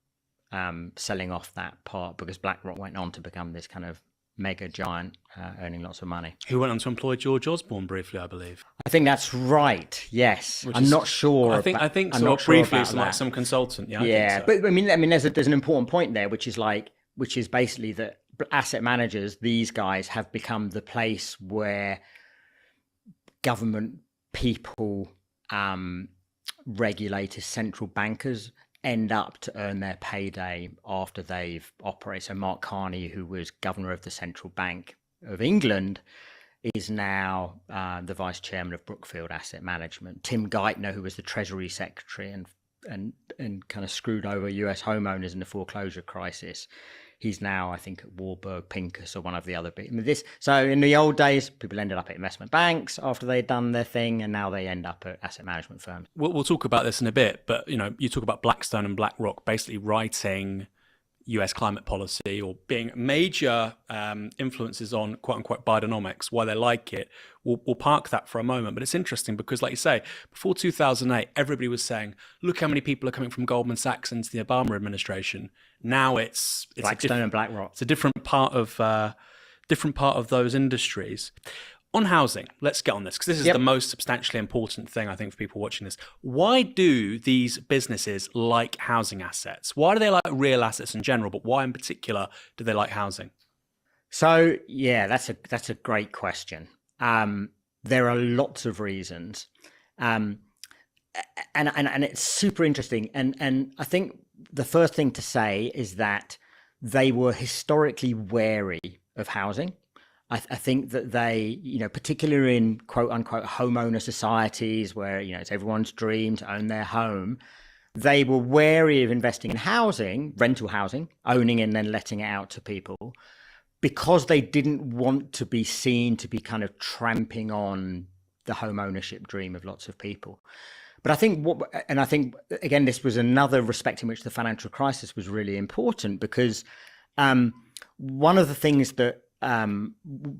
selling off that part, because BlackRock went on to become this kind of mega giant, earning lots of money. Who went on to employ George Osborne briefly, I believe. I think that's right. Yes, I'm not sure. I think so. Briefly, it's like some consultant. Yeah. I think so. But I mean, there's an important point there, which is basically that asset managers, these guys, have become the place where government, people, regulators, central bankers end up to earn their payday after they've operated. So Mark Carney, who was governor of the Central Bank of England, is now the vice chairman of Brookfield Asset Management. Tim Geithner, who was the Treasury Secretary and kind of screwed over US homeowners in the foreclosure crisis, he's now, I think, at Warburg Pincus or one of the other big. So in the old days, people ended up at investment banks after they'd done their thing, and now they end up at asset management firms. We'll talk about this in a bit, but you talk about Blackstone and BlackRock basically writing US climate policy or being major influences on quote unquote Bidenomics, why they like it. We'll park that for a moment, but it's interesting because, like you say, before 2008, everybody was saying, look how many people are coming from Goldman Sachs into the Obama administration. Now it's Blackstone and BlackRock. It's a different part of those industries. On housing, let's get on this, because this is the most substantially important thing, I think, for people watching this. Why do these businesses like housing assets? Why do they like real assets in general, but why in particular do they like housing? So, that's a great question. There are lots of reasons. And it's super interesting. And I think the first thing to say is that they were historically wary of housing. I think that they, particularly in quote unquote homeowner societies where, it's everyone's dream to own their home, they were wary of investing in housing, rental housing, owning and then letting it out to people, because they didn't want to be seen to be kind of tramping on the home ownership dream of lots of people. But I think again, this was another respect in which the financial crisis was really important, because one of the things that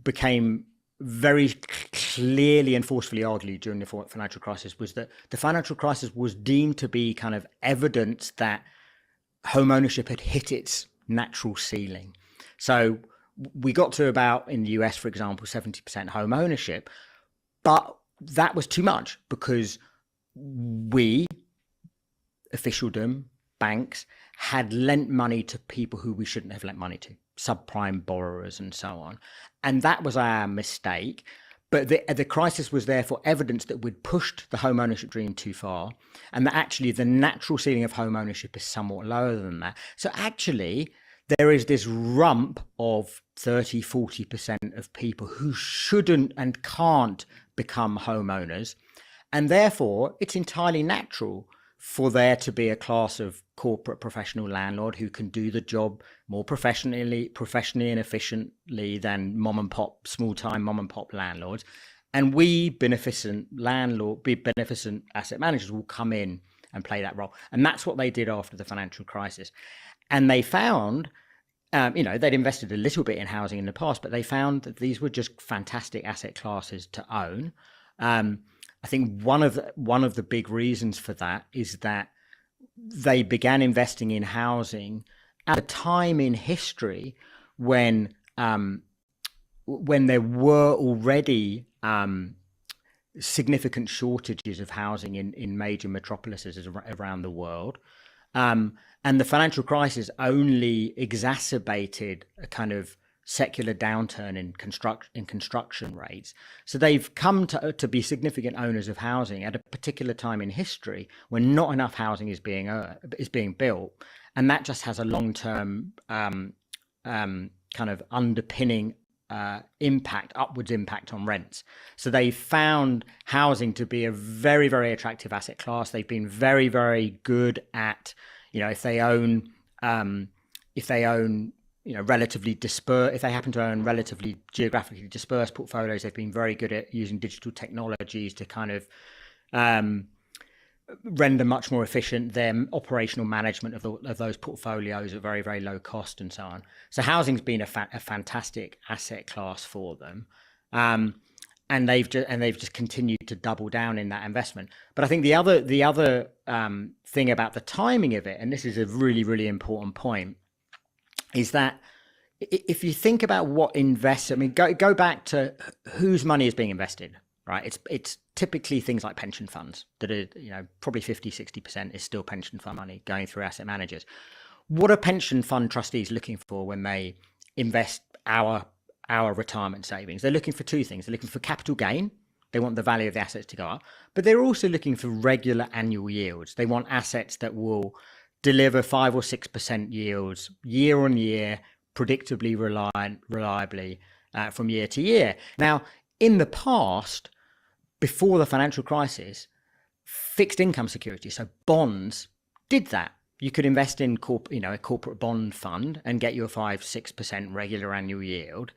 became very clearly and forcefully argued during the financial crisis was that the financial crisis was deemed to be kind of evidence that home ownership had hit its natural ceiling. So we got to about, in the US, for example, 70% home ownership, but that was too much because we, officialdom, banks, had lent money to people who we shouldn't have lent money to, subprime borrowers and so on. And that was our mistake. But the crisis was therefore evidence that we'd pushed the home ownership dream too far, and that actually the natural ceiling of home ownership is somewhat lower than that. So actually, there is this rump of 30, 40% of people who shouldn't and can't become homeowners. And therefore, it's entirely natural for there to be a class of corporate professional landlord who can do the job more professionally and efficiently than small-time mom and pop landlords. And we beneficent asset managers will come in and play that role. And that's what they did after the financial crisis. And they found, they'd invested a little bit in housing in the past, but they found that these were just fantastic asset classes to own. I think one of the big reasons for that is that they began investing in housing at a time in history when there were already significant shortages of housing in major metropolises around the world. And the financial crisis only exacerbated a kind of secular downturn in construction rates. So they've come to be significant owners of housing at a particular time in history when not enough housing is being built, and that just has a long-term kind of underpinning upwards impact on rents. So they found housing to be a very, very attractive asset class. They've been very, very good at, if they happen to own relatively geographically dispersed portfolios, they've been very good at using digital technologies to kind of render much more efficient their operational management of those portfolios at very, very low cost and so on. So housing's been a fantastic asset class for them. And they've just continued to double down in that investment. But I think the other thing about the timing of it, and this is a really, really important point, is that if you think about what go back to whose money is being invested, right? It's typically things like pension funds that are, probably 50, 60% is still pension fund money going through asset managers. What are pension fund trustees looking for when they invest our retirement savings? They're looking for two things. They're looking for capital gain. They want the value of the assets to go up, but they're also looking for regular annual yields. They want assets that will deliver 5 or 6% yields year on year, predictably, reliably from year to year. Now, in the past, before the financial crisis, fixed income securities, so bonds, did that. You could invest in a corporate bond fund and get your 5-6% regular annual yield,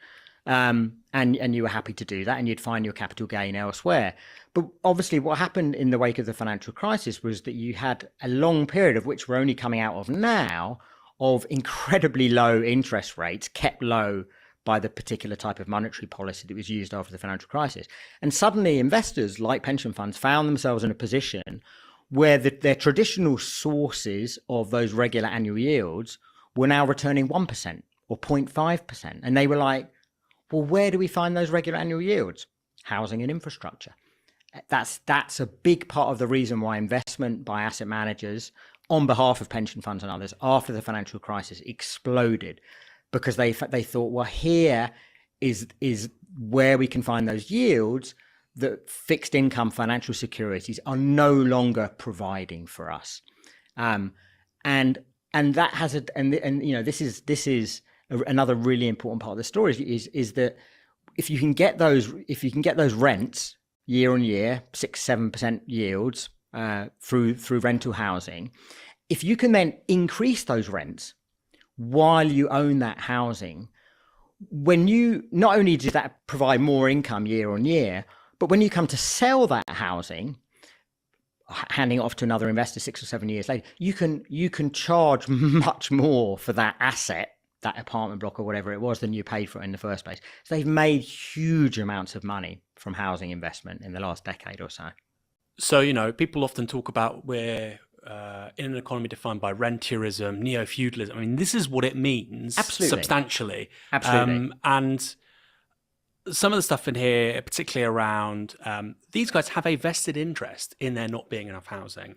and you were happy to do that, and you'd find your capital gain elsewhere. But obviously, what happened in the wake of the financial crisis was that you had a long period, of which we're only coming out of now, of incredibly low interest rates, kept low by the particular type of monetary policy that was used after the financial crisis. And suddenly investors like pension funds found themselves in a position where their traditional sources of those regular annual yields were now returning 1% or 0.5%. And they were like, well, where do we find those regular annual yields? Housing and infrastructure. That's a big part of the reason why investment by asset managers on behalf of pension funds and others after the financial crisis exploded, because they thought, well, here is where we can find those yields that fixed income financial securities are no longer providing for us. And that has this is another really important part of the story is that if you can get those rents year on year, 6-7% yields through rental housing, if you can then increase those rents while you own that housing, when you not only does that provide more income year on year, but when you come to sell that housing, handing it off to another investor 6 or 7 years later, you can charge much more for that asset, that apartment block or whatever it was, than you paid for it in the first place. So they've made huge amounts of money from housing investment in the last decade or so. So, people often talk about we're in an economy defined by rentierism, neo-feudalism. I mean, this is what it means. Absolutely. Substantially. Absolutely. And some of the stuff in here, particularly around these guys have a vested interest in there not being enough housing,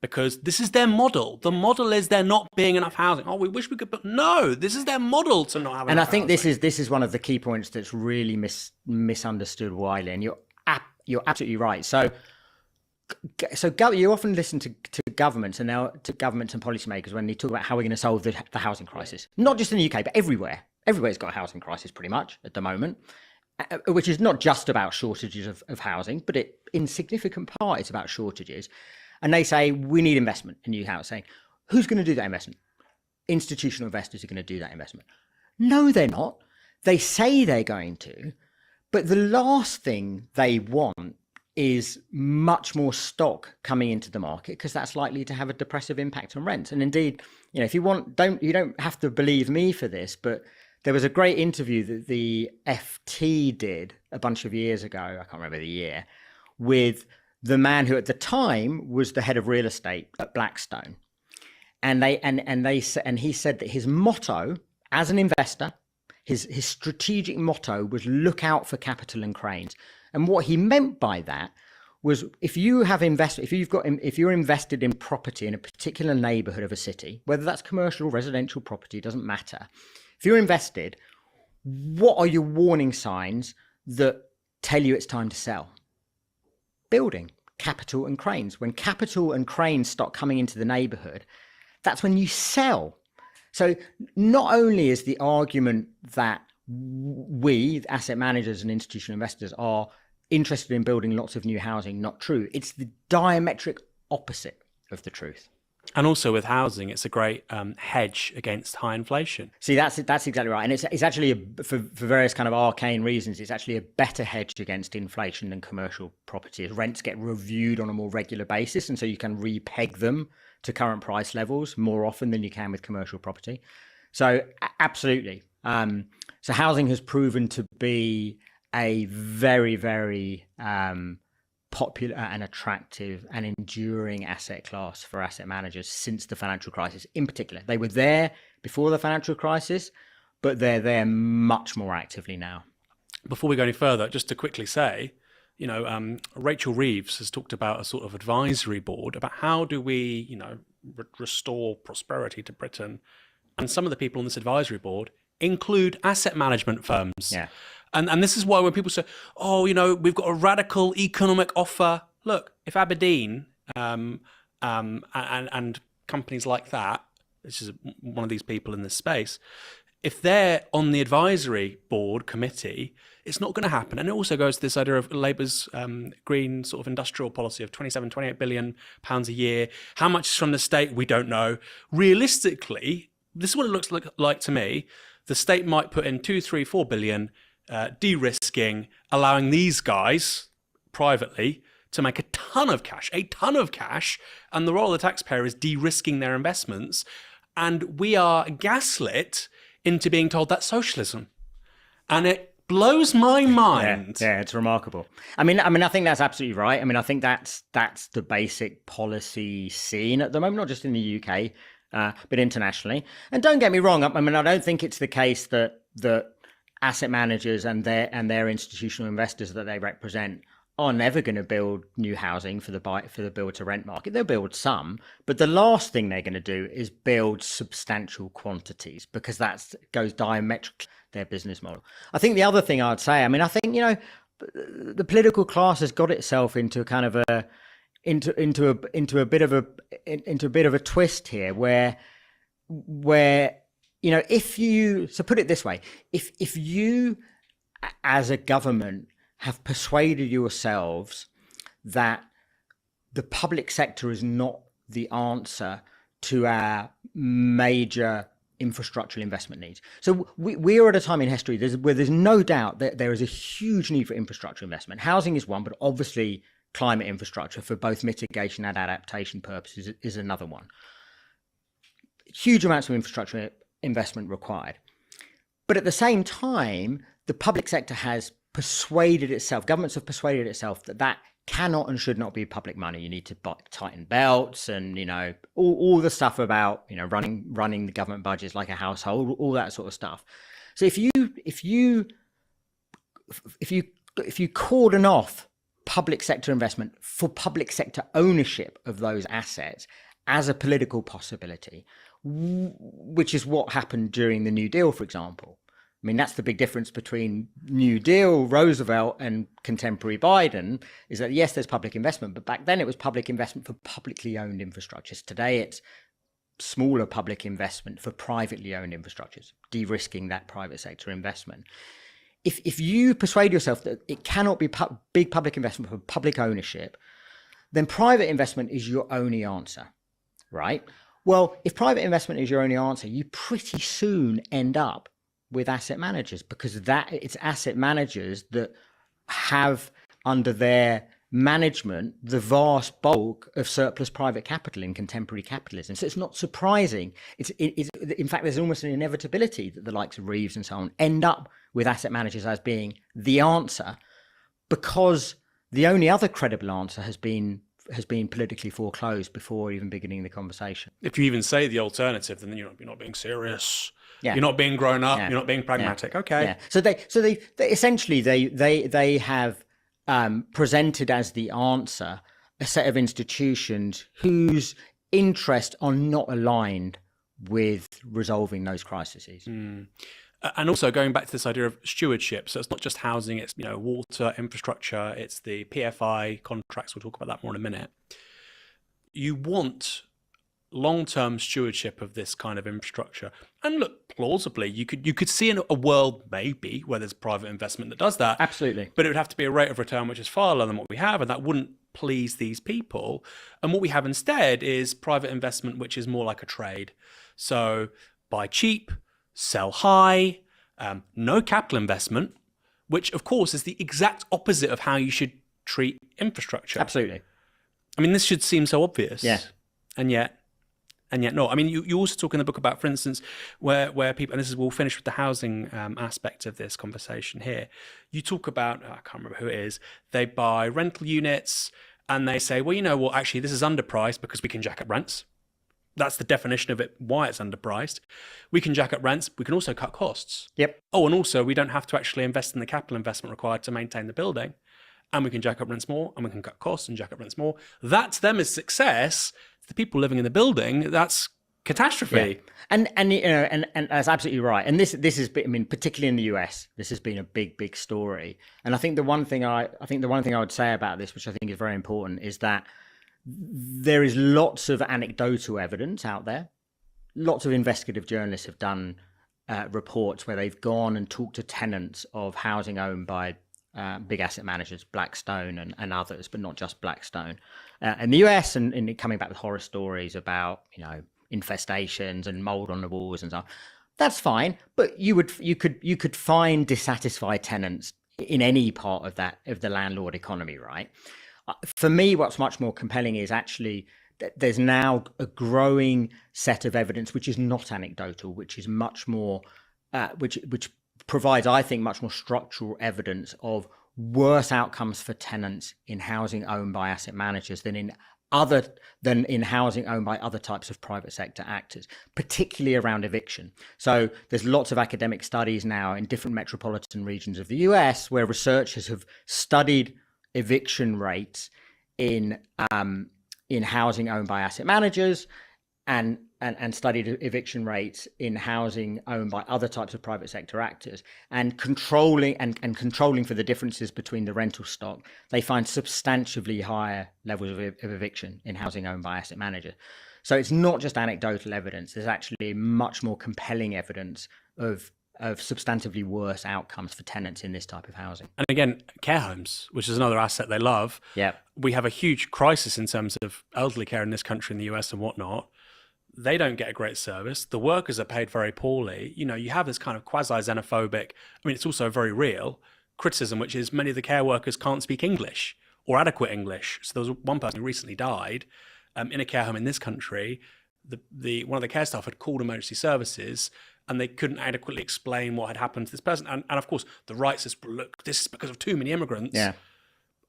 because this is their model. The model is there not being enough housing. Oh, we wish we could, but no, this is their model to not have enough. And I think housing. this is one of the key points that's really misunderstood widely. And you're absolutely right. So you often listen to governments and policymakers when they talk about how we're going to solve the housing crisis. Not just in the UK, but everywhere. Everywhere's got a housing crisis pretty much at the moment, which is not just about shortages of housing, but in significant part it's about shortages. And they say we need investment in new housing. Who's going to do that investment? Institutional investors are going to do that investment. No, they're not. They say they're going to, but the last thing they want is much more stock coming into the market, because that's likely to have a depressive impact on rents. And indeed, if you want, you don't have to believe me for this, but there was a great interview that the FT did a bunch of years ago, I can't remember the year, with the man who at the time was the head of real estate at Blackstone. And he said that his motto as an investor, his strategic motto was look out for capital and cranes. And what he meant by that was if you're invested in property in a particular neighborhood of a city, whether that's commercial or residential property, doesn't matter. If you're invested, what are your warning signs that tell you it's time to sell? Building, capital and cranes. When capital and cranes start coming into the neighborhood, that's when you sell. So not only is the argument that we, asset managers and institutional investors, are interested in building lots of new housing not true, it's the diametric opposite of the truth. And also with housing, it's a great hedge against high inflation. See, that's exactly right. And it's actually, for various kind of arcane reasons, it's actually a better hedge against inflation than commercial property, as rents get reviewed on a more regular basis. And so you can repeg them to current price levels more often than you can with commercial property. So absolutely. So housing has proven to be a very, very popular and attractive and enduring asset class for asset managers since the financial crisis in particular. They were there before the financial crisis, but they're there much more actively now. Before we go any further, just to quickly say, Rachel Reeves has talked about a sort of advisory board about how do we, restore prosperity to Britain. And some of the people on this advisory board include asset management firms. Yeah. And this is why when people say, we've got a radical economic offer. Look, if Aberdeen and companies like that, this is one of these people in this space, if they're on the advisory board committee, it's not going to happen. And it also goes to this idea of Labour's green sort of industrial policy of 28 billion pounds a year. How much is from the state? We don't know. Realistically, this is what it looks like to me. The state might put in 2, 3, 4 billion, de-risking, allowing these guys privately to make a ton of cash, and the role of the taxpayer is de-risking their investments. And we are gaslit into being told that's socialism. And it blows my mind. Yeah, it's remarkable. I mean, I think that's absolutely right. I mean, I think that's the basic policy scene at the moment, not just in the UK, but internationally. And don't get me wrong. I mean, I don't think it's the case that asset managers and their institutional investors that they represent are never going to build new housing for the build to rent market. They'll build some, but the last thing they're going to do is build substantial quantities, because that goes diametrically their business model. I think the other thing I'd say, I mean, I think the political class has got itself into kind of into a bit of a twist here, where if you, so put it this way, if you as a government have persuaded yourselves that the public sector is not the answer to our major infrastructural investment needs. So we are at a time in history where there's no doubt that there is a huge need for infrastructure investment. Housing is one, but obviously climate infrastructure for both mitigation and adaptation purposes is another one. Huge amounts of infrastructure investment required. But at the same time, the public sector has persuaded itself, governments have persuaded itself that cannot and should not be public money. You need to tighten belts and, all the stuff about, running the government budgets like a household, all that sort of stuff. So if you cordon off public sector investment for public sector ownership of those assets as a political possibility, which is what happened during the New Deal, for example. I mean, that's the big difference between New Deal, Roosevelt, and contemporary Biden, is that, yes, there's public investment, but back then it was public investment for publicly owned infrastructures. Today, it's smaller public investment for privately owned infrastructures, de-risking that private sector investment. If you persuade yourself that it cannot be big public investment for public ownership, then private investment is your only answer, right? Well, if private investment is your only answer, you pretty soon end up with asset managers, because it's asset managers that have under their management the vast bulk of surplus private capital in contemporary capitalism. So it's not surprising. It's in fact, there's almost an inevitability that the likes of Reeves and so on end up with asset managers as being the answer, because the only other credible answer has been politically foreclosed before even beginning the conversation. If you even say the alternative, then you're not being serious. Yeah. You're not being grown up. Yeah. You're not being pragmatic. Yeah. Okay. Yeah. So they essentially they have presented as the answer a set of institutions whose interests are not aligned with resolving those crises. And also going back to this idea of stewardship. So it's not just housing, it's water, infrastructure, it's the PFI contracts. We'll talk about that more in a minute. You want long-term stewardship of this kind of infrastructure. And look, plausibly, you could see in a world maybe where there's private investment that does that. Absolutely. But it would have to be a rate of return which is far lower than what we have, and that wouldn't please these people. And what we have instead is private investment which is more like a trade. So buy cheap, sell high, no capital investment, which of course is the exact opposite of how you should treat infrastructure. Absolutely. I mean, this should seem so obvious. Yeah. And yet no. I mean, you also talk in the book about, for instance, where people, and we'll finish with the housing aspect of this conversation here. You talk about, I can't remember who it is, they buy rental units and they say, well, you know what, actually this is underpriced because we can jack up rents. That's the definition of it, why it's underpriced. We can jack up rents. We can also cut costs. Yep. Oh, and also we don't have to actually invest in the capital investment required to maintain the building. And we can jack up rents more, and we can cut costs and jack up rents more. That to them is success. The people living in the building, that's catastrophe. Yeah. And that's absolutely right. And this is, I mean, particularly in the US, this has been a big story. And I think the one thing I would say about this, which I think is very important, is that there is lots of anecdotal evidence out there. Lots of investigative journalists have done reports where they've gone and talked to tenants of housing owned by big asset managers, Blackstone and others, but not just Blackstone. In the US, and coming back with horror stories about, infestations and mold on the walls and so on. That's fine, but you could find dissatisfied tenants in any part of the landlord economy, right? For me, what's much more compelling is actually that there's now a growing set of evidence which is not anecdotal, which is much more, which provides, I think, much more structural evidence of worse outcomes for tenants in housing owned by asset managers than in housing owned by other types of private sector actors, particularly around eviction. So there's lots of academic studies now in different metropolitan regions of the US where researchers have studied eviction rates in housing owned by asset managers and studied eviction rates in housing owned by other types of private sector actors, and controlling for the differences between the rental stock. They find substantially higher levels of eviction in housing owned by asset managers. So it's not just anecdotal evidence. There's actually much more compelling evidence of substantively worse outcomes for tenants in this type of housing. And again, care homes, which is another asset they love. Yeah. We have a huge crisis in terms of elderly care in this country, in the US and whatnot. They don't get a great service. The workers are paid very poorly. You have this kind of quasi-xenophobic, I mean, it's also very real criticism, which is many of the care workers can't speak English or adequate English. So there was one person who recently died in a care home in this country. One of the care staff had called emergency services and they couldn't adequately explain what had happened to this person. And of course, the right says, look, this is because of too many immigrants. Yeah.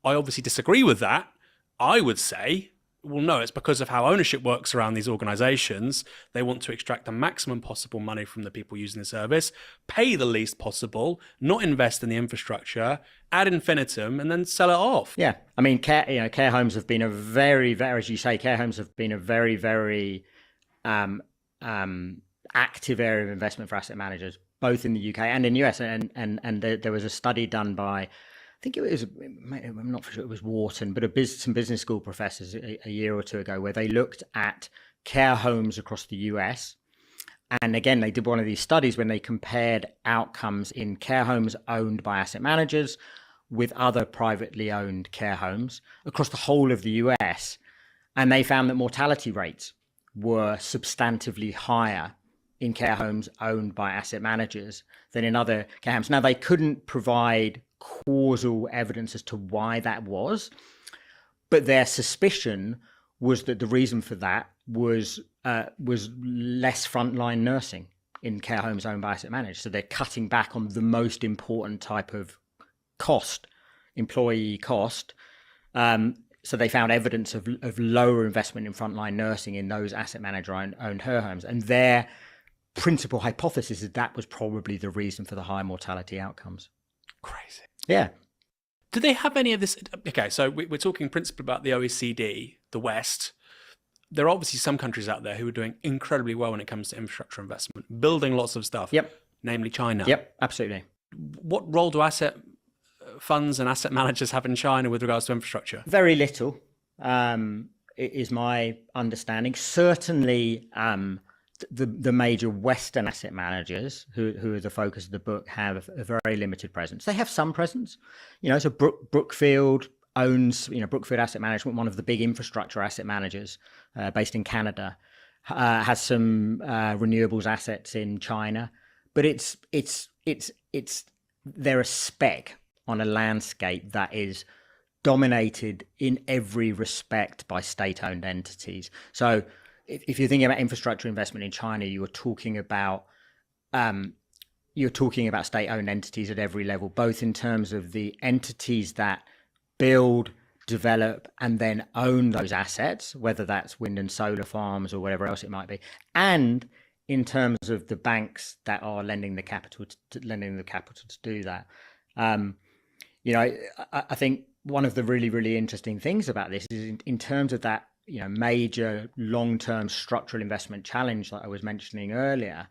I obviously disagree with that. I would say well, no, it's because of how ownership works around these organizations. They want to extract the maximum possible money from the people using the service, pay the least possible, not invest in the infrastructure, ad infinitum, and then sell it off. Yeah. I mean, care homes have been a very, very, as you say, care homes have been a very, very active area of investment for asset managers, both in the UK and in the US. And there was a study done by, I think it was, I'm not sure it was Wharton, but some business school professors a year or two ago, where they looked at care homes across the US. And again, they did one of these studies when they compared outcomes in care homes owned by asset managers with other privately owned care homes across the whole of the US. And they found that mortality rates were substantively higher in care homes owned by asset managers than in other care homes. Now, they couldn't provide causal evidence as to why that was, but their suspicion was that the reason for that was less frontline nursing in care homes owned by asset managers. So they're cutting back on the most important type of cost, employee cost. So they found evidence of lower investment in frontline nursing in those asset manager owned care homes, and their principal hypothesis is that was probably the reason for the high mortality outcomes. Crazy. Yeah. Do they have any of this? Okay, so we're talking principally about the OECD, the West. There are obviously some countries out there who are doing incredibly well when it comes to infrastructure investment, building lots of stuff. Yep. Namely China. Yep, absolutely. What role do asset funds and asset managers have in China with regards to infrastructure? Very little, is my understanding. Certainly, the major Western asset managers, who are the focus of the book, have a very limited presence. They have some presence, so Brookfield owns, Brookfield Asset Management, one of the big infrastructure asset managers based in Canada, has some renewables assets in China, but they're a speck on a landscape that is dominated in every respect by state-owned entities. So if you're thinking about infrastructure investment in China, you're talking about state-owned entities at every level, both in terms of the entities that build, develop, and then own those assets, whether that's wind and solar farms or whatever else it might be, and in terms of the banks that are lending the capital to do that. I think one of the really, really interesting things about this is in terms of that, major long-term structural investment challenge that I was mentioning earlier.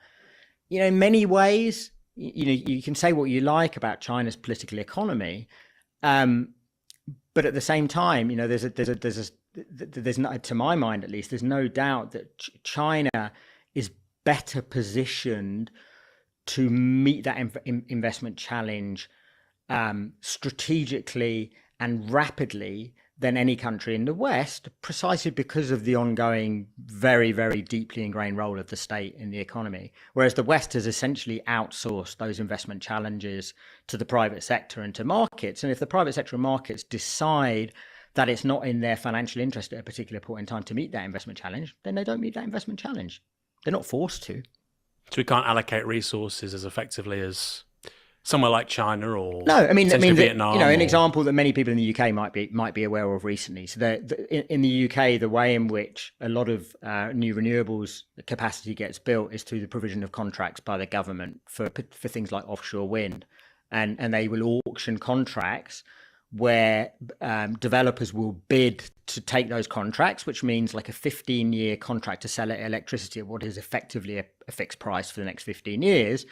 In many ways, you can say what you like about China's political economy, but at the same time, there's not, to my mind at least, there's no doubt that China is better positioned to meet that investment challenge strategically and rapidly than any country in the West, precisely because of the ongoing, very, very deeply ingrained role of the state in the economy. Whereas the West has essentially outsourced those investment challenges to the private sector and to markets. And if the private sector and markets decide that it's not in their financial interest at a particular point in time to meet that investment challenge, then they don't meet that investment challenge. They're not forced to. So we can't allocate resources as effectively as somewhere like China or Vietnam. An example that many people in the UK might be aware of recently. So in the UK, the way in which a lot of new renewables capacity gets built is through the provision of contracts by the government for things like offshore wind, and they will auction contracts where developers will bid to take those contracts, which means like a 15-year contract to sell electricity at what is effectively a fixed price for the next 15 years.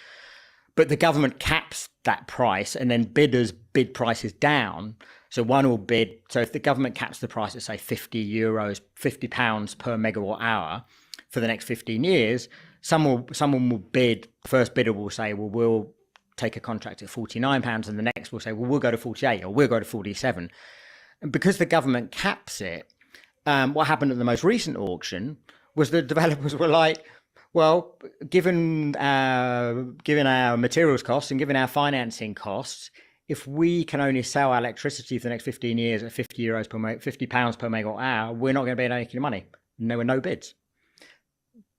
But the government caps that price, and then bidders bid prices down. So one will bid. So if the government caps the price at, say, €50, £50 per megawatt hour for the next 15 years, someone will bid. The first bidder will say, well, we'll take a contract at £49, and the next will say, well, we'll go to 48 or we'll go to 47. And because the government caps it, what happened at the most recent auction was the developers were like, well, given our materials costs and given our financing costs, if we can only sell our electricity for the next 15 years at £50 per megawatt hour, we're not going to be making money. And there were no bids.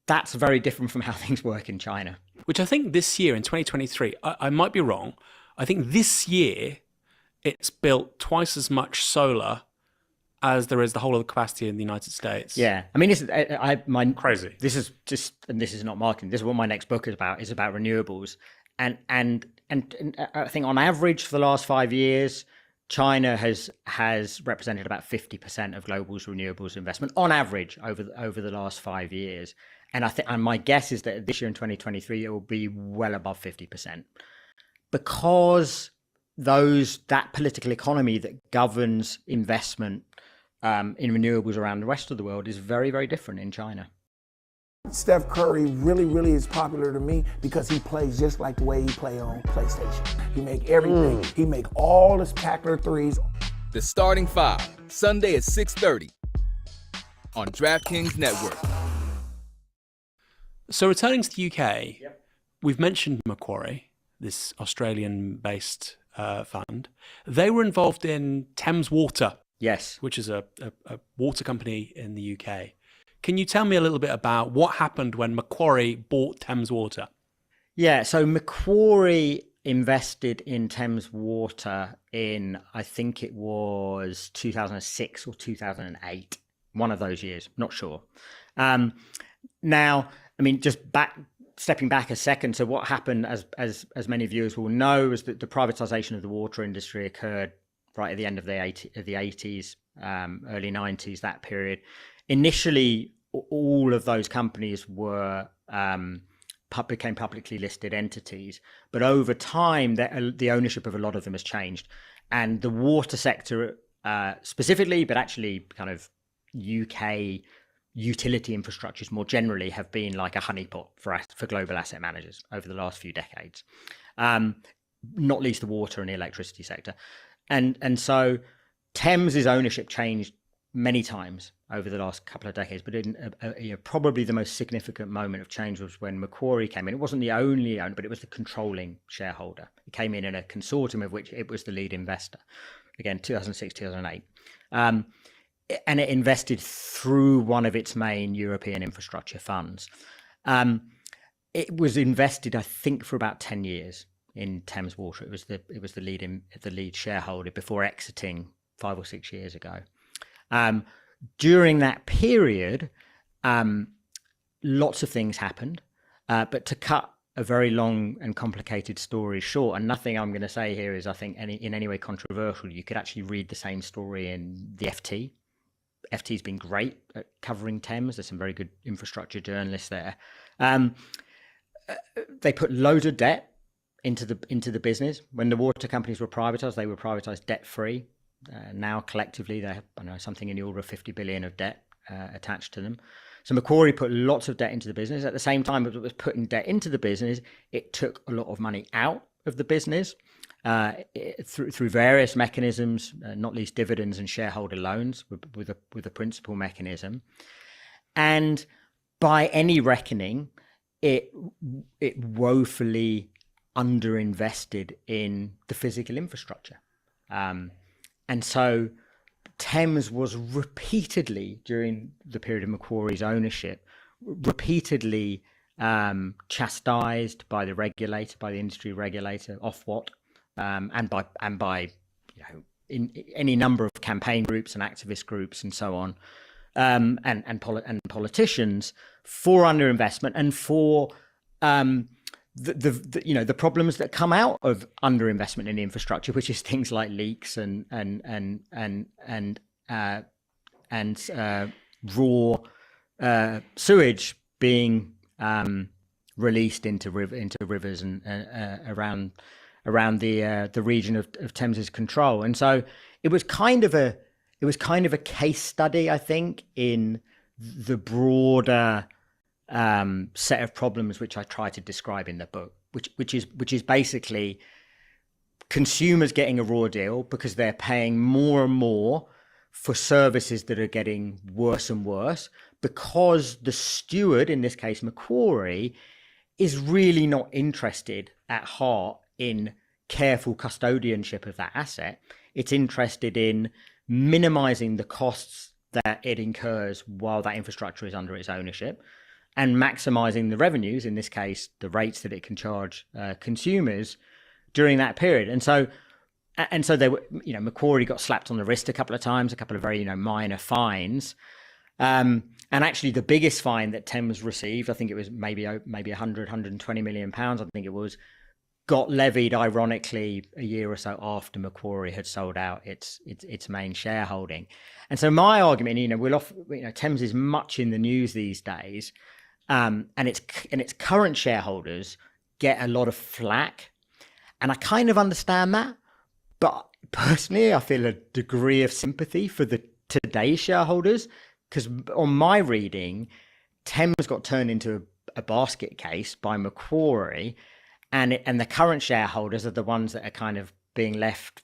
That's very different from how things work in China. Which I think this year in 2023, I might be wrong. I think this year it's built twice as much solar as there is the whole of the capacity in the United States. Yeah, I mean, crazy. This is just, and this is not marketing. This is what my next book is about. Is about renewables, and I think on average for the last 5 years, China has represented about 50% of global's renewables investment on average over the last 5 years. And and my guess is that this year in 2023 it will be well above 50%, because that political economy that governs investment in renewables around the rest of the world is very, very different in China. Steph Curry really, really is popular to me because he plays just like the way he play on PlayStation. He make everything. He make all the spectacular threes. The Starting Five, Sunday at 6:30 on DraftKings Network. So returning to the UK, we've mentioned Macquarie, this Australian-based fund. They were involved in Thames Water, yes, which is a water company in the UK. Can you tell me a little bit about what happened when Macquarie bought Thames Water? Yeah, so Macquarie invested in Thames Water in, I think it was 2006 or 2008, one of those years, not sure. Now, I mean, just stepping back a second, so what happened, as many viewers will know, is that the privatization of the water industry occurred right at the end of the 80s, early 90s, that period. Initially, all of those companies became publicly listed entities, but over time, the ownership of a lot of them has changed. And the water sector specifically, but actually kind of UK utility infrastructures more generally, have been like a honeypot for global asset managers over the last few decades, not least the water and the electricity sector. And so Thames's ownership changed many times over the last couple of decades, but probably the most significant moment of change was when Macquarie came in. It wasn't the only owner, but it was the controlling shareholder. It came in a consortium of which it was the lead investor. Again, 2006, 2008. And it invested through one of its main European infrastructure funds. It was invested, I think, for about 10 years in Thames Water. It was the lead shareholder before exiting 5 or 6 years ago. During that period, lots of things happened, but to cut a very long and complicated story short, and nothing I'm going to say here is, I think, in any way controversial. You could actually read the same story in the FT. FT's been great at covering Thames. There's some very good infrastructure journalists there. They put loads of debt into the business. When the water companies were privatized, they were privatized debt-free. Now collectively they have, I don't know, something in the order of 50 billion of debt attached to them. So Macquarie put lots of debt into the business. At the same time as it was putting debt into the business, it took a lot of money out of the business through various mechanisms, not least dividends and shareholder loans with a principal mechanism. And by any reckoning, it woefully underinvested in the physical infrastructure. And so Thames was repeatedly, during the period of Macquarie's ownership, repeatedly chastised by the regulator, by the industry regulator, Ofwat, and by in any number of campaign groups and activist groups and so on, and politicians for underinvestment and for the problems that come out of underinvestment in infrastructure, which is things like leaks and raw sewage being released into rivers and around the region of Thames's control. And so it was kind of a case study, I think, in the broader set of problems which I try to describe in the book, which is basically consumers getting a raw deal because they're paying more and more for services that are getting worse and worse, because the steward, in this case Macquarie, is really not interested at heart in careful custodianship of that asset. It's interested in minimizing the costs that it incurs while that infrastructure is under its ownership, and maximizing the revenues, in this case, the rates that it can charge consumers during that period. And so and so they were, Macquarie got slapped on the wrist a couple of times, a couple of very, minor fines. And actually the biggest fine that Thames received, I think it was maybe 120 million pounds, I think it was, got levied ironically a year or so after Macquarie had sold out its main shareholding. And so my argument, Thames is much in the news these days, and its current shareholders get a lot of flack, and I kind of understand that, but personally I feel a degree of sympathy for the today's shareholders, because on my reading, Thames got turned into a basket case by Macquarie, and the current shareholders are the ones that are kind of being left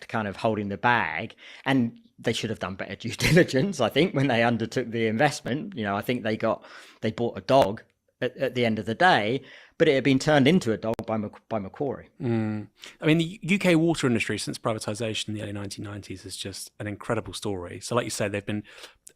kind of holding the bag, and they should have done better due diligence, I think, when they undertook the investment. I think they bought a dog at the end of the day, but it had been turned into a dog by Macquarie. I mean, the UK water industry since privatisation in the early 1990s is just an incredible story. So like you said,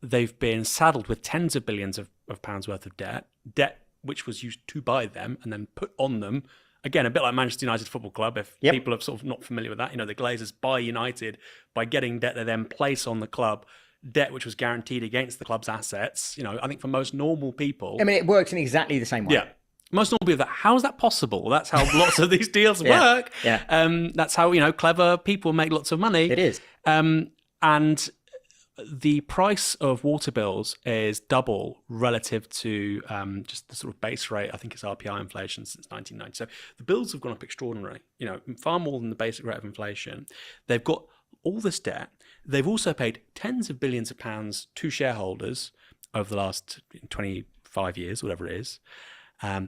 they've been saddled with tens of billions of pounds worth of debt which was used to buy them and then put on them. Again, a bit like Manchester United Football Club, if people are sort of not familiar with that. The Glazers buy United by getting debt they then place on the club, debt which was guaranteed against the club's assets. I think for most normal people... I mean, it works in exactly the same way. Yeah. Most normal people, how is that possible? That's how lots of these deals work. Yeah. That's how, clever people make lots of money. It is. And the price of water bills is double relative to just the sort of base rate. I think it's RPI inflation since 1990. So the bills have gone up extraordinarily, far more than the basic rate of inflation. They've got all this debt. They've also paid tens of billions of pounds to shareholders over the last 25 years, whatever it is.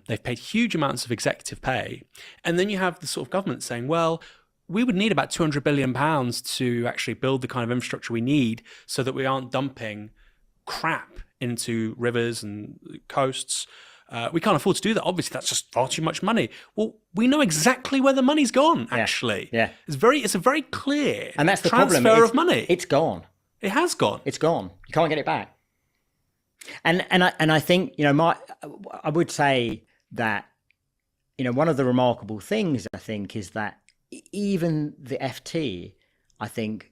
They've paid huge amounts of executive pay. And then you have the sort of government saying, well, we would need about £200 billion to actually build the kind of infrastructure we need so that we aren't dumping crap into rivers and coasts. We can't afford to do that. Obviously, that's just far too much money. Well, we know exactly where the money's gone, actually. Yeah. It's a very clear and that's the transfer of money. It's gone. It has gone. It's gone. You can't get it back. And I think, I would say that, one of the remarkable things, I think, is that even the FT, I think,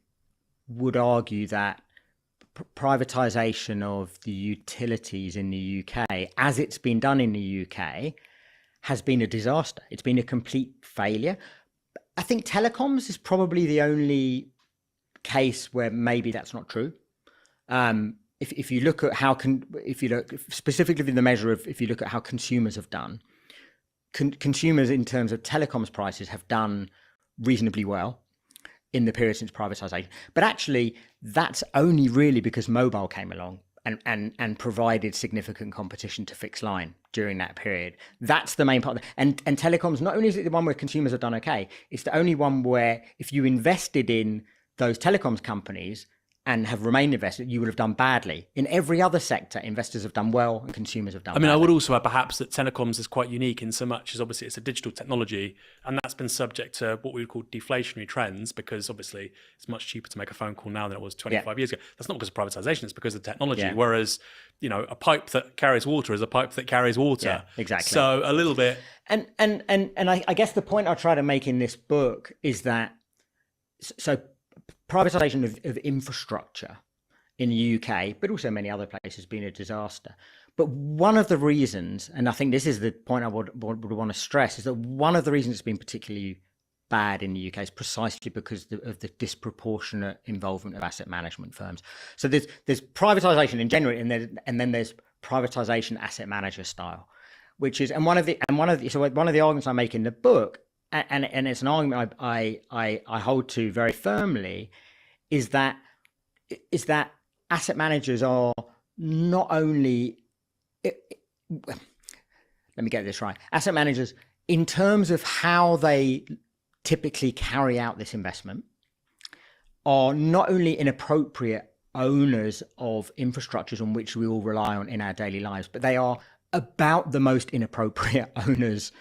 would argue that privatisation of the utilities in the UK, as it's been done in the UK, has been a disaster. It's been a complete failure. I think telecoms is probably the only case where maybe that's not true. If you look at if you look specifically in the measure of, if you look at how consumers have done, consumers in terms of telecoms prices have done reasonably well in the period since privatisation. But actually, that's only really because mobile came along and provided significant competition to fixed line during that period. That's the main part. And telecoms, not only is it the one where consumers have done okay, it's the only one where if you invested in those telecoms companies and have remained invested, you would have done badly. In every other sector, investors have done well and consumers have done badly. I would also add perhaps that telecoms is quite unique in so much as obviously it's a digital technology, and that's been subject to what we would call deflationary trends, because obviously it's much cheaper to make a phone call now than it was 25 years ago. That's not because of privatisation, it's because of technology. Yeah. Whereas, a pipe that carries water is a pipe that carries water. Yeah, exactly. So a little bit. And I guess the point I try to make in this book is that, so privatisation of infrastructure in the UK, but also many other places, has been a disaster. But one of the reasons, and I think this is the point I would want to stress, is that one of the reasons it's been particularly bad in the UK is precisely because of the disproportionate involvement of asset management firms. So there's privatisation in general, and then there's privatisation asset manager style, which is one of the arguments I make in the book. And it's an argument I hold to very firmly, is that asset managers are not only, let me get this right, asset managers, in terms of how they typically carry out this investment, are not only inappropriate owners of infrastructures on which we all rely on in our daily lives, but they are about the most inappropriate owners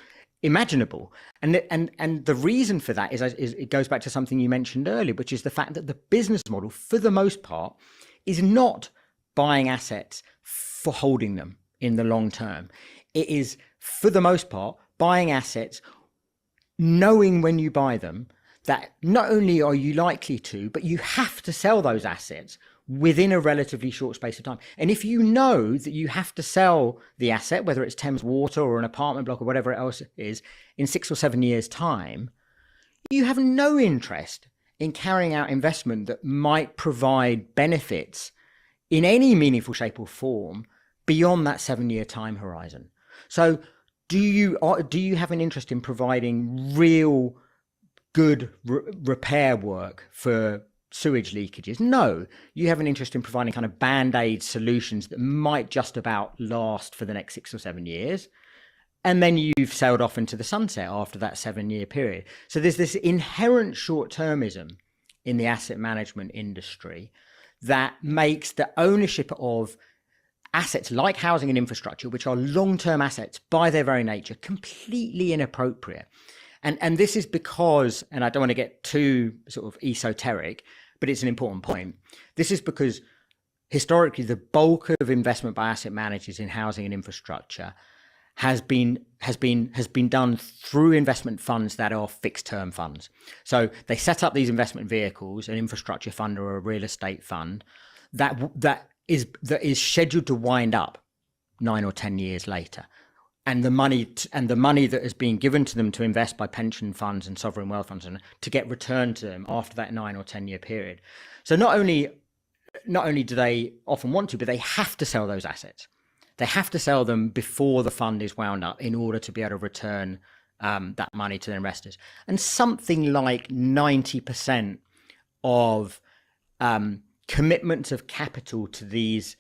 imaginable. And the reason for that is it goes back to something you mentioned earlier, which is the fact that the business model, for the most part, is not buying assets for holding them in the long term. It is, for the most part, buying assets knowing when you buy them that not only are you likely to, but you have to sell those assets within a relatively short space of time. And if you know that you have to sell the asset, whether it's Thames Water or an apartment block or whatever else it is, in 6 or 7 years' time, you have no interest in carrying out investment that might provide benefits in any meaningful shape or form beyond that 7-year time horizon. So do you have an interest in providing real good repair work for sewage leakages? No, you have an interest in providing kind of band-aid solutions that might just about last for the next 6 or 7 years. And then you've sailed off into the sunset after that 7-year period. So there's this inherent short-termism in the asset management industry that makes the ownership of assets like housing and infrastructure, which are long-term assets by their very nature, completely inappropriate. And this is because, and I don't want to get too sort of esoteric, but it's an important point. This is because historically the bulk of investment by asset managers in housing and infrastructure has been done through investment funds that are fixed term funds. So they set up these investment vehicles, an infrastructure fund or a real estate fund that is scheduled to wind up 9 or 10 years later. And the money that has been given to them to invest by pension funds and sovereign wealth funds and to get returned to them after that 9 or 10 year period. So not only do they often want to, but they have to sell those assets. They have to sell them before the fund is wound up in order to be able to return that money to their investors. And something like 90% of commitments of capital to these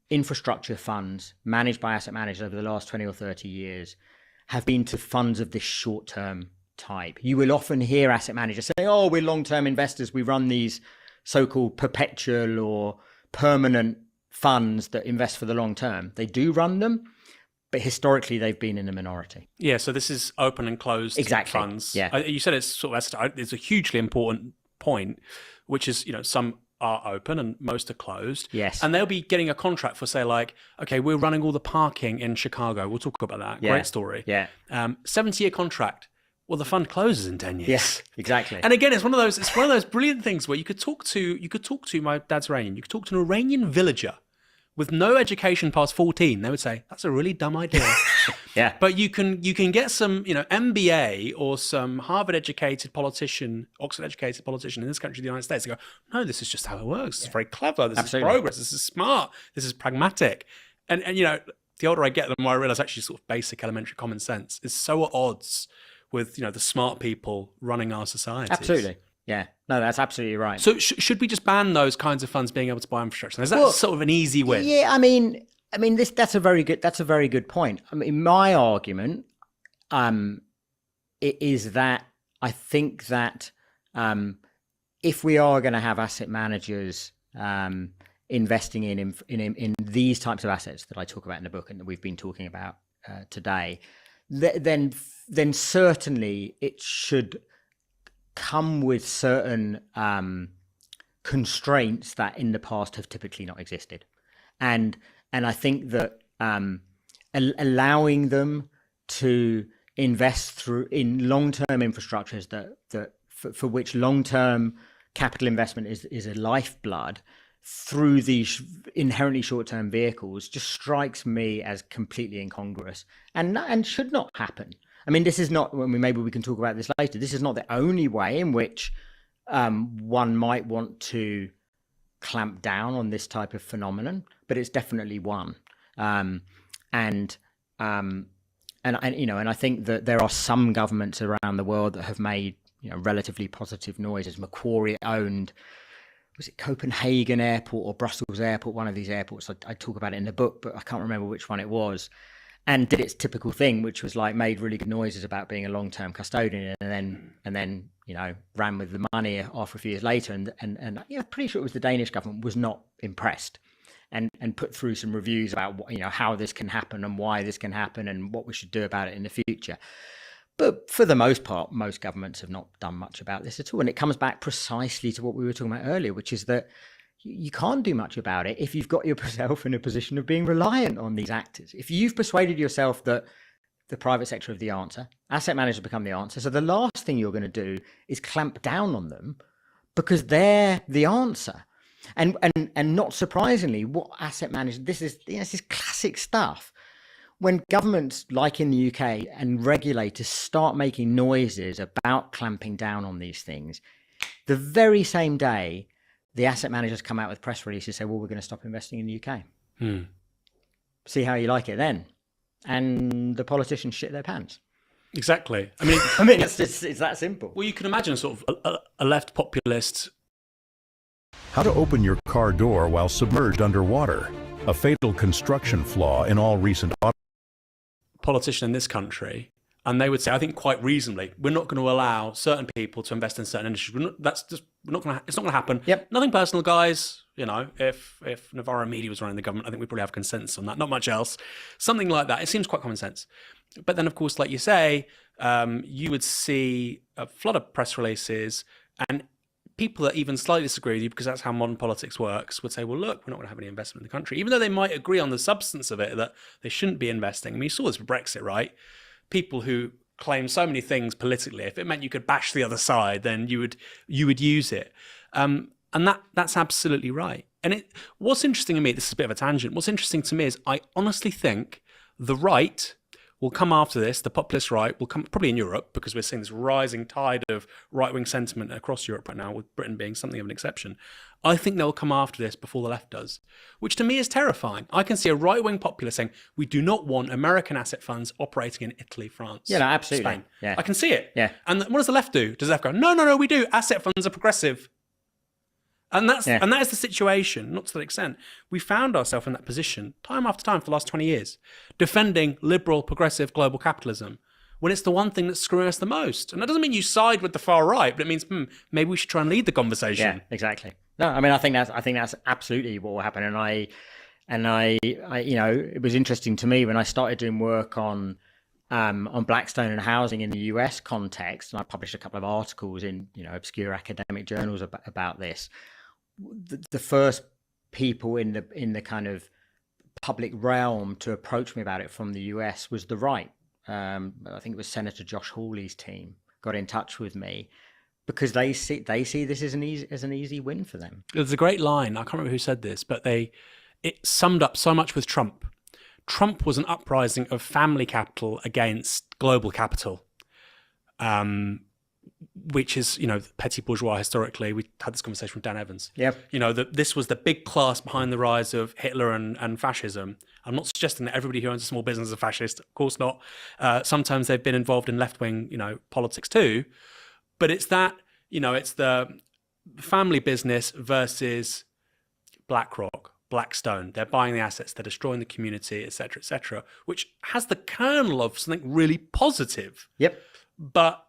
infrastructure funds managed by asset managers over the last 20 or 30 years have been to funds of this short-term type. You will often hear asset managers say, oh, we're long-term investors. We run these so-called perpetual or permanent funds that invest for the long term. They do run them, but historically they've been in the minority. Yeah, so this is open and closed funds. Yeah. You said it's a hugely important point, which is, some are open and most are closed. Yes. And they'll be getting a contract for, say, like, okay, we're running all the parking in Chicago. We'll talk about that. Yeah. Great story. Yeah. 70-year contract. Well, the fund closes in 10 years. Yes, exactly. And again, it's one of those brilliant things where you could talk to my dad's Iranian. You could talk to an Iranian villager with no education past 14. They would say, that's a really dumb idea. Yeah. But you can get some, MBA or some Harvard-educated politician, Oxford-educated politician in this country, the United States. They go, no, this is just how it works. It's very clever. This is progress. This is smart. This is pragmatic. And the older I get, the more I realize actually sort of basic elementary common sense is so at odds with, the smart people running our societies. Absolutely. Yeah, no, that's absolutely right. So should we just ban those kinds of funds being able to buy infrastructure? Is that sort of an easy win? Yeah, I mean, that's a very good point. I mean, my argument is that I think that if we are going to have asset managers investing in these types of assets that I talk about in the book and that we've been talking about today, then certainly it should come with certain constraints that in the past have typically not existed, and I think that allowing them to invest in long-term infrastructures that for which long-term capital investment is a lifeblood through these inherently short-term vehicles just strikes me as completely incongruous and should not happen. I mean, this is not, maybe we can talk about this later, this is not the only way in which one might want to clamp down on this type of phenomenon, but it's definitely one. And I think that there are some governments around the world that have made relatively positive noises. Macquarie owned, was it Copenhagen Airport or Brussels Airport? One of these airports. I talk about it in the book, but I can't remember which one it was. And did its typical thing, which was like made really good noises about being a long-term custodian, and then ran with the money after a few years later, and pretty sure it was the Danish government was not impressed, and put through some reviews about how this can happen and why this can happen and what we should do about it in the future. But for the most part, most governments have not done much about this at all, and it comes back precisely to what we were talking about earlier, which is that you can't do much about it if you've got yourself in a position of being reliant on these actors. If you've persuaded yourself that the private sector of the answer. Asset managers become the answer. So the last thing you're going to do is clamp down on them because they're the answer. And not surprisingly, what asset managers, this is classic stuff. When governments, like in the UK, and regulators start making noises about clamping down on these things, the very same day, the asset managers come out with press releases say, well, we're going to stop investing in the UK. See how you like it then. And the politicians shit their pants. Exactly. I mean, it's that simple. Well, you can imagine sort of a left populist. How to open your car door while submerged underwater. A fatal construction flaw in all recent politician in this country, and they would say, I think quite reasonably, we're not going to allow certain people to invest in certain industries. It's not going to happen. Yep. Nothing personal, guys. You know, if Navarro Media was running the government, I think we probably have consensus on that. Not much else. Something like that. It seems quite common sense. But then, of course, like you say, you would see a flood of press releases, and people that even slightly disagree with you, because that's how modern politics works, would say, well, look, we're not going to have any investment in the country, even though they might agree on the substance of it, that they shouldn't be investing. I mean, you saw this with Brexit, right? People who claim so many things politically, if it meant you could bash the other side, then you would use it. And that's absolutely right. And what's interesting to me, this is a bit of a tangent, what's interesting to me is I honestly think the right will come after this, the populist right will come, probably in Europe, because we're seeing this rising tide of right-wing sentiment across Europe right now, with Britain being something of an exception. I think they'll come after this before the left does, which to me is terrifying. I can see a right-wing populist saying, we do not want American asset funds operating in Italy, France, yeah, no, absolutely. Spain. Yeah. I can see it. Yeah. And what does the left do? Does the left go, no, we do. Asset funds are progressive. And that is the situation, not to that extent. We found ourselves in that position time after time for the last 20 years, defending liberal, progressive global capitalism, when it's the one thing that's screwing us the most. And that doesn't mean you side with the far right, but it means maybe we should try and lead the conversation. Yeah, exactly. No, I mean, I think that's absolutely what will happen. And I, you know, it was interesting to me when I started doing work on Blackstone and housing in the US context, and I published a couple of articles in, you know, obscure academic journals about this. The first people in the kind of public realm to approach me about it from the US was the right. I think it was Senator Josh Hawley's team got in touch with me because they see this as an easy win for them. There's a great line, I can't remember who said this, but it summed up so much with Trump. Trump was an uprising of family capital against global capital. Which is, you know, petty bourgeois historically. We had this conversation with Dan Evans. Yeah. You know, this was the big class behind the rise of Hitler and fascism. I'm not suggesting that everybody who owns a small business is a fascist. Of course not. Sometimes they've been involved in left-wing, you know, politics too. But it's that, you know, it's the family business versus BlackRock, Blackstone. They're buying the assets, they're destroying the community, et cetera, which has the kernel of something really positive. Yep. But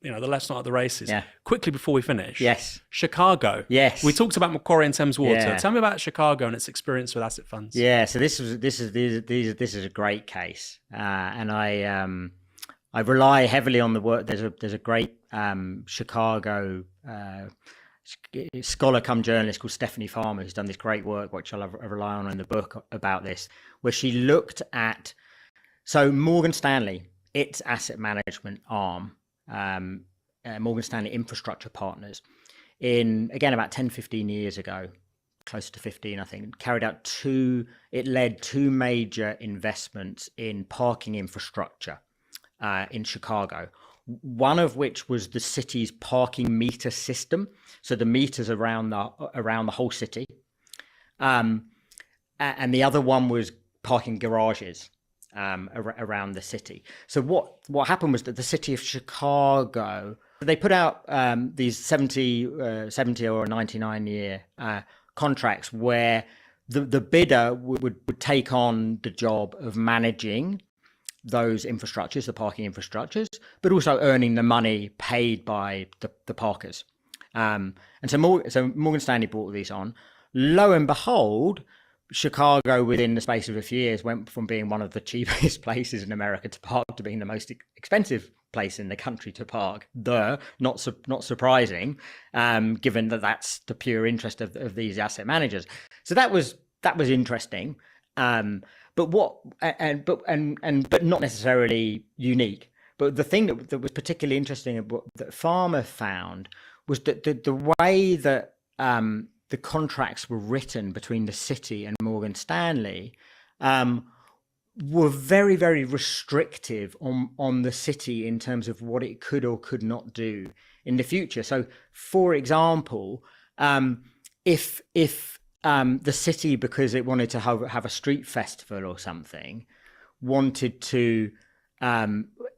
you know, the left's not at the races. Yeah. Quickly before we finish. Yes. Chicago. Yes. We talked about Macquarie and Thames Water. Yeah. Tell me about Chicago and its experience with asset funds. Yeah. So this is a great case, and I rely heavily on the work. There's a great Chicago scholar come journalist called Stephanie Farmer who's done this great work, which I rely on in the book about this, where she looked at Morgan Stanley, its asset management arm. Morgan Stanley Infrastructure Partners, about 10-15 years ago, close to 15 I think, it led two major investments in parking infrastructure in Chicago, one of which was the city's parking meter system, so the meters around the whole city, and the other one was parking garages around the city. So what happened was that the city of Chicago, they put out these 70 or 99-year contracts where the bidder would take on the job of managing those infrastructures, the parking infrastructures, but also earning the money paid by the parkers. And so Morgan Stanley brought these on. Lo and behold, Chicago, within the space of a few years, went from being one of the cheapest places in America to park to being the most expensive place in the country to park. Not surprising, given that that's the pure interest of these asset managers. So that was interesting. but not necessarily unique. But the thing that was particularly interesting about that Farmer found was that the way that the contracts were written between the city and Morgan Stanley were very, very restrictive on the city in terms of what it could or could not do in the future. So, for example, if the city, because it wanted to have a street festival or something, wanted to,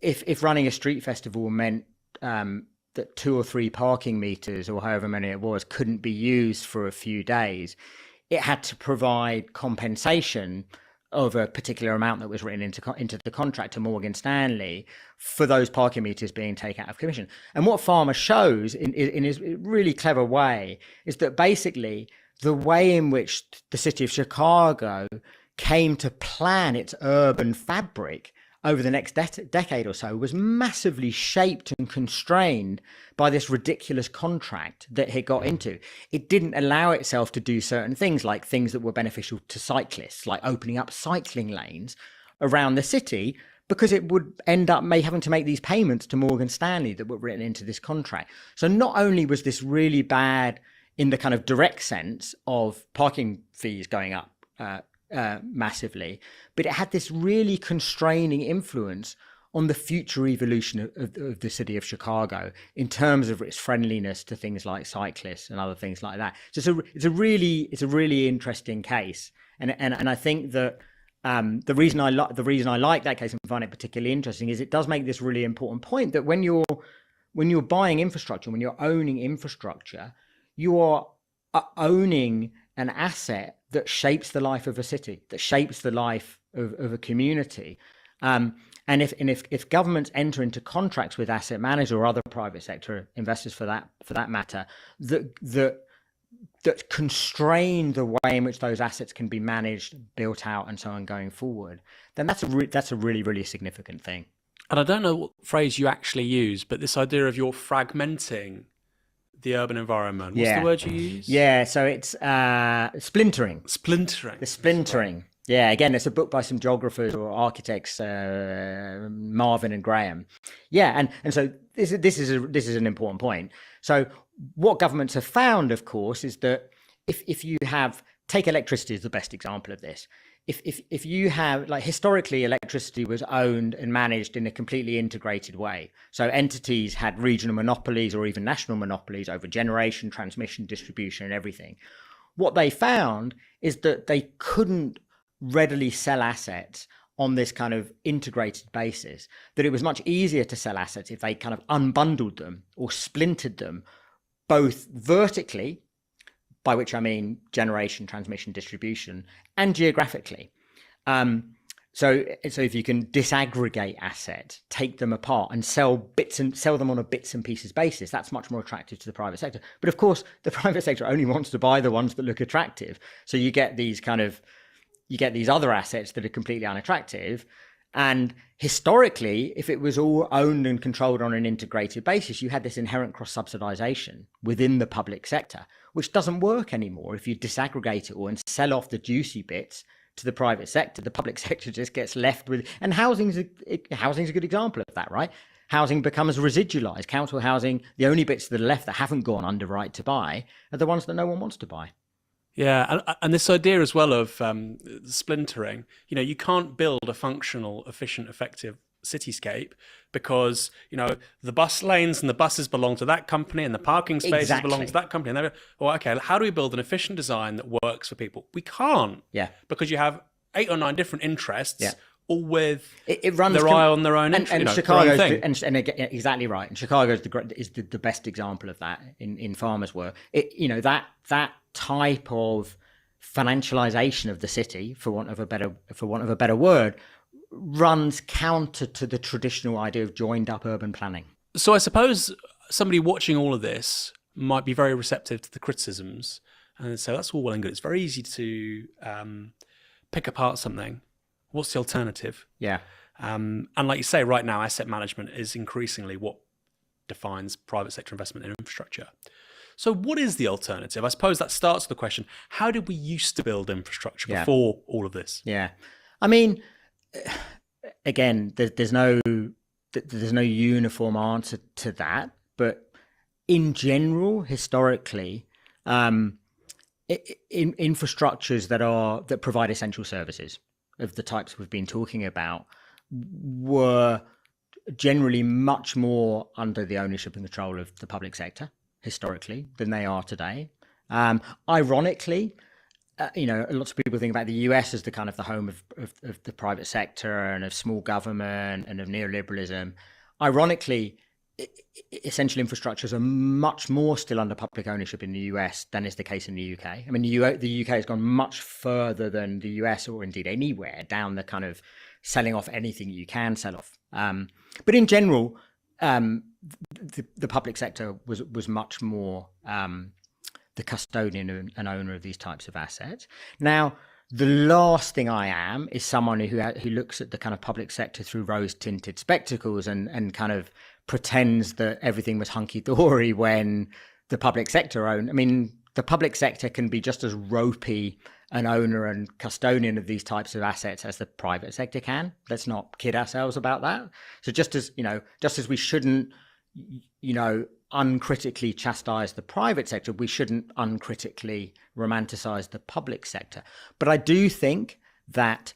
if running a street festival meant that 2 or 3 parking meters or however many it was couldn't be used for a few days, it had to provide compensation of a particular amount that was written into the contract to Morgan Stanley for those parking meters being taken out of commission. And what Farmer shows in his really clever way is that basically the way in which the city of Chicago came to plan its urban fabric over the next decade or so was massively shaped and constrained by this ridiculous contract that it got into. It didn't allow itself to do certain things, like things that were beneficial to cyclists, like opening up cycling lanes around the city, because it would end up having to make these payments to Morgan Stanley that were written into this contract. So not only was this really bad in the kind of direct sense of parking fees going up massively, but it had this really constraining influence on the future evolution of the city of Chicago in terms of its friendliness to things like cyclists and other things like that. So it's a really interesting case, and I think that the reason I like that case and find it particularly interesting is it does make this really important point that when you're buying infrastructure, when you're owning infrastructure, you are owning an asset that shapes the life of a city, that shapes the life of a community. And if governments enter into contracts with asset managers or other private sector investors for that matter, that constrain the way in which those assets can be managed, built out, and so on going forward, then that's a really, really significant thing. And I don't know what phrase you actually use, but this idea of you're fragmenting the urban environment. What's the word you use? Yeah, so it's splintering. Splintering. The splintering. Yeah, again, it's a book by some geographers or architects, Marvin and Graham. Yeah, and so this is an important point. So what governments have found, of course, is that if you take electricity as the best example of this. If you have, like, historically, electricity was owned and managed in a completely integrated way. So entities had regional monopolies or even national monopolies over generation, transmission, distribution, and everything. What they found is that they couldn't readily sell assets on this kind of integrated basis, that it was much easier to sell assets if they kind of unbundled them or splintered them, both vertically, by which I mean generation, transmission, distribution, and geographically. So if you can disaggregate assets, take them apart and sell them on a bits and pieces basis, that's much more attractive to the private sector. But of course, the private sector only wants to buy the ones that look attractive. So you get these other assets that are completely unattractive. And historically, if it was all owned and controlled on an integrated basis, you had this inherent cross-subsidization within the public sector, which doesn't work anymore. If you disaggregate it all and sell off the juicy bits to the private sector, the public sector just gets left with, and housing's a good example of that, right? Housing becomes residualized. Council housing, the only bits that are left that haven't gone under right to buy are the ones that no one wants to buy. Yeah, and this idea as well of splintering, you can't build a functional, efficient, effective cityscape because, the bus lanes and the buses belong to that company and the parking spaces belong to that company. And okay, how do we build an efficient design that works for people? We can't. Yeah. Because you have 8 or 9 different interests. Yeah. All with it runs their eye on their own interest. And Chicago's and exactly right. And Chicago is the best example of that in Farmer's work. That type of financialization of the city, for want of a better word, runs counter to the traditional idea of joined up urban planning. So I suppose somebody watching all of this might be very receptive to the criticisms and say that's all well and good. It's very easy to pick apart something. What's the alternative? Yeah. And like you say, right now, asset management is increasingly what defines private sector investment in infrastructure. So what is the alternative? I suppose that starts with the question, how did we used to build infrastructure before all of this? Yeah. I mean, again, there's no uniform answer to that, but in general, historically, infrastructures that provide essential services of the types we've been talking about were generally much more under the ownership and control of the public sector historically than they are today. Ironically, lots of people think about the US as the kind of the home of the private sector and of small government and of neoliberalism. Ironically, essential infrastructures are much more still under public ownership in the US than is the case in the UK. I mean, the UK has gone much further than the US, or indeed anywhere, down the kind of selling off anything you can sell off. But in general, the public sector was much more the custodian and owner of these types of assets. Now, the last thing I am is someone who looks at the kind of public sector through rose-tinted spectacles and kind of pretends that everything was hunky-dory when the public sector owned. I mean, the public sector can be just as ropey an owner and custodian of these types of assets as the private sector can. Let's not kid ourselves about that. So just as we shouldn't, uncritically chastise the private sector, we shouldn't uncritically romanticize the public sector. But I do think that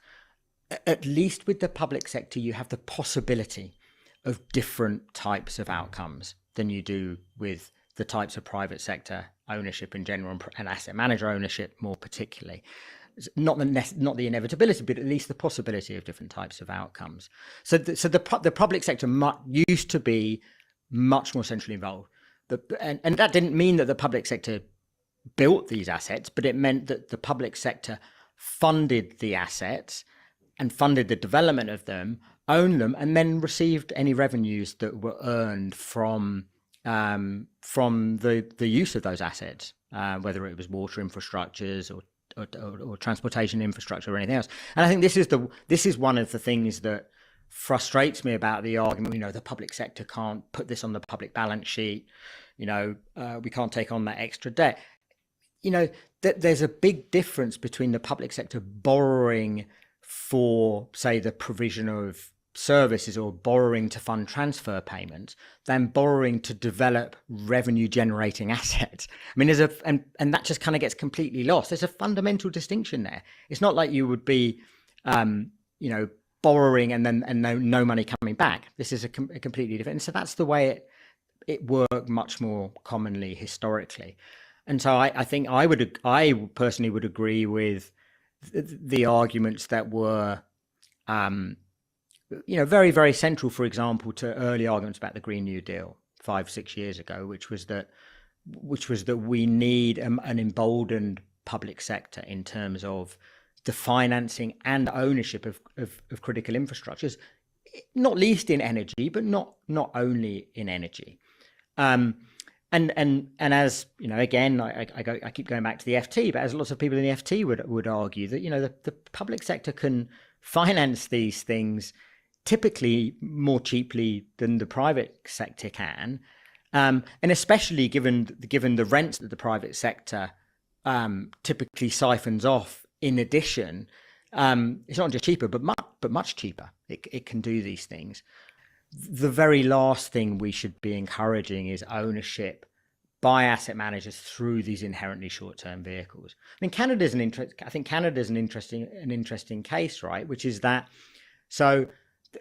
at least with the public sector, you have the possibility of different types of outcomes than you do with the types of private sector ownership in general and asset manager ownership more particularly. Not the inevitability, but at least the possibility of different types of outcomes. So the public sector used to be much more centrally involved. And that didn't mean that the public sector built these assets, but it meant that the public sector funded the assets and funded the development of them, owned them, and then received any revenues that were earned from the use of those assets, whether it was water infrastructures or transportation infrastructure or anything else. And I think this is one of the things that frustrates me about the argument, the public sector can't put this on the public balance sheet, we can't take on that extra debt. There's a big difference between the public sector borrowing for, say, the provision of services or borrowing to fund transfer payments than borrowing to develop revenue generating assets. I mean, and that just kind of gets completely lost. There's a fundamental distinction there. It's not like you would be, borrowing and no money coming back. This is a completely different. So that's the way it worked much more commonly historically. And so I think I personally would agree with the arguments that were, very, very central, for example, to early arguments about the Green New Deal 5-6 years ago, which was that we need an emboldened public sector in terms of the financing and ownership of critical infrastructures, not least in energy, but not only in energy. And as again, I keep going back to the FT, but as lots of people in the FT would argue that the public sector can finance these things typically more cheaply than the private sector can, and especially given the rents that the private sector typically siphons off. In addition, it's not just cheaper, but much cheaper. It can do these things. The very last thing we should be encouraging is ownership by asset managers through these inherently short-term vehicles. I mean, Canada's an interesting case, right? Which is that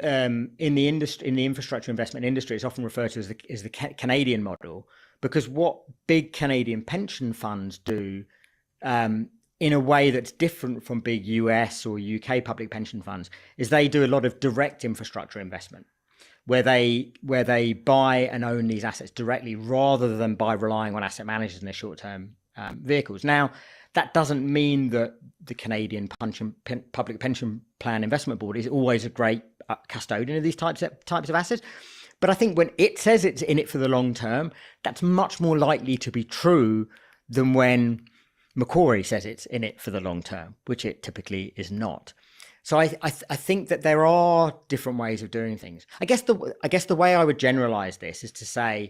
in the infrastructure investment industry, it's often referred to as the Canadian model, because what big Canadian pension funds do, in a way that's different from big US or UK public pension funds, is they do a lot of direct infrastructure investment, where they buy and own these assets directly rather than by relying on asset managers in their short-term vehicles. Now, that doesn't mean that the Canadian Public Pension Plan Investment Board is always a great custodian of these types of assets. But I think when it says it's in it for the long term, that's much more likely to be true than when Macquarie says it's in it for the long term, which it typically is not. So I think that there are different ways of doing things. I guess the way I would generalize this is to say,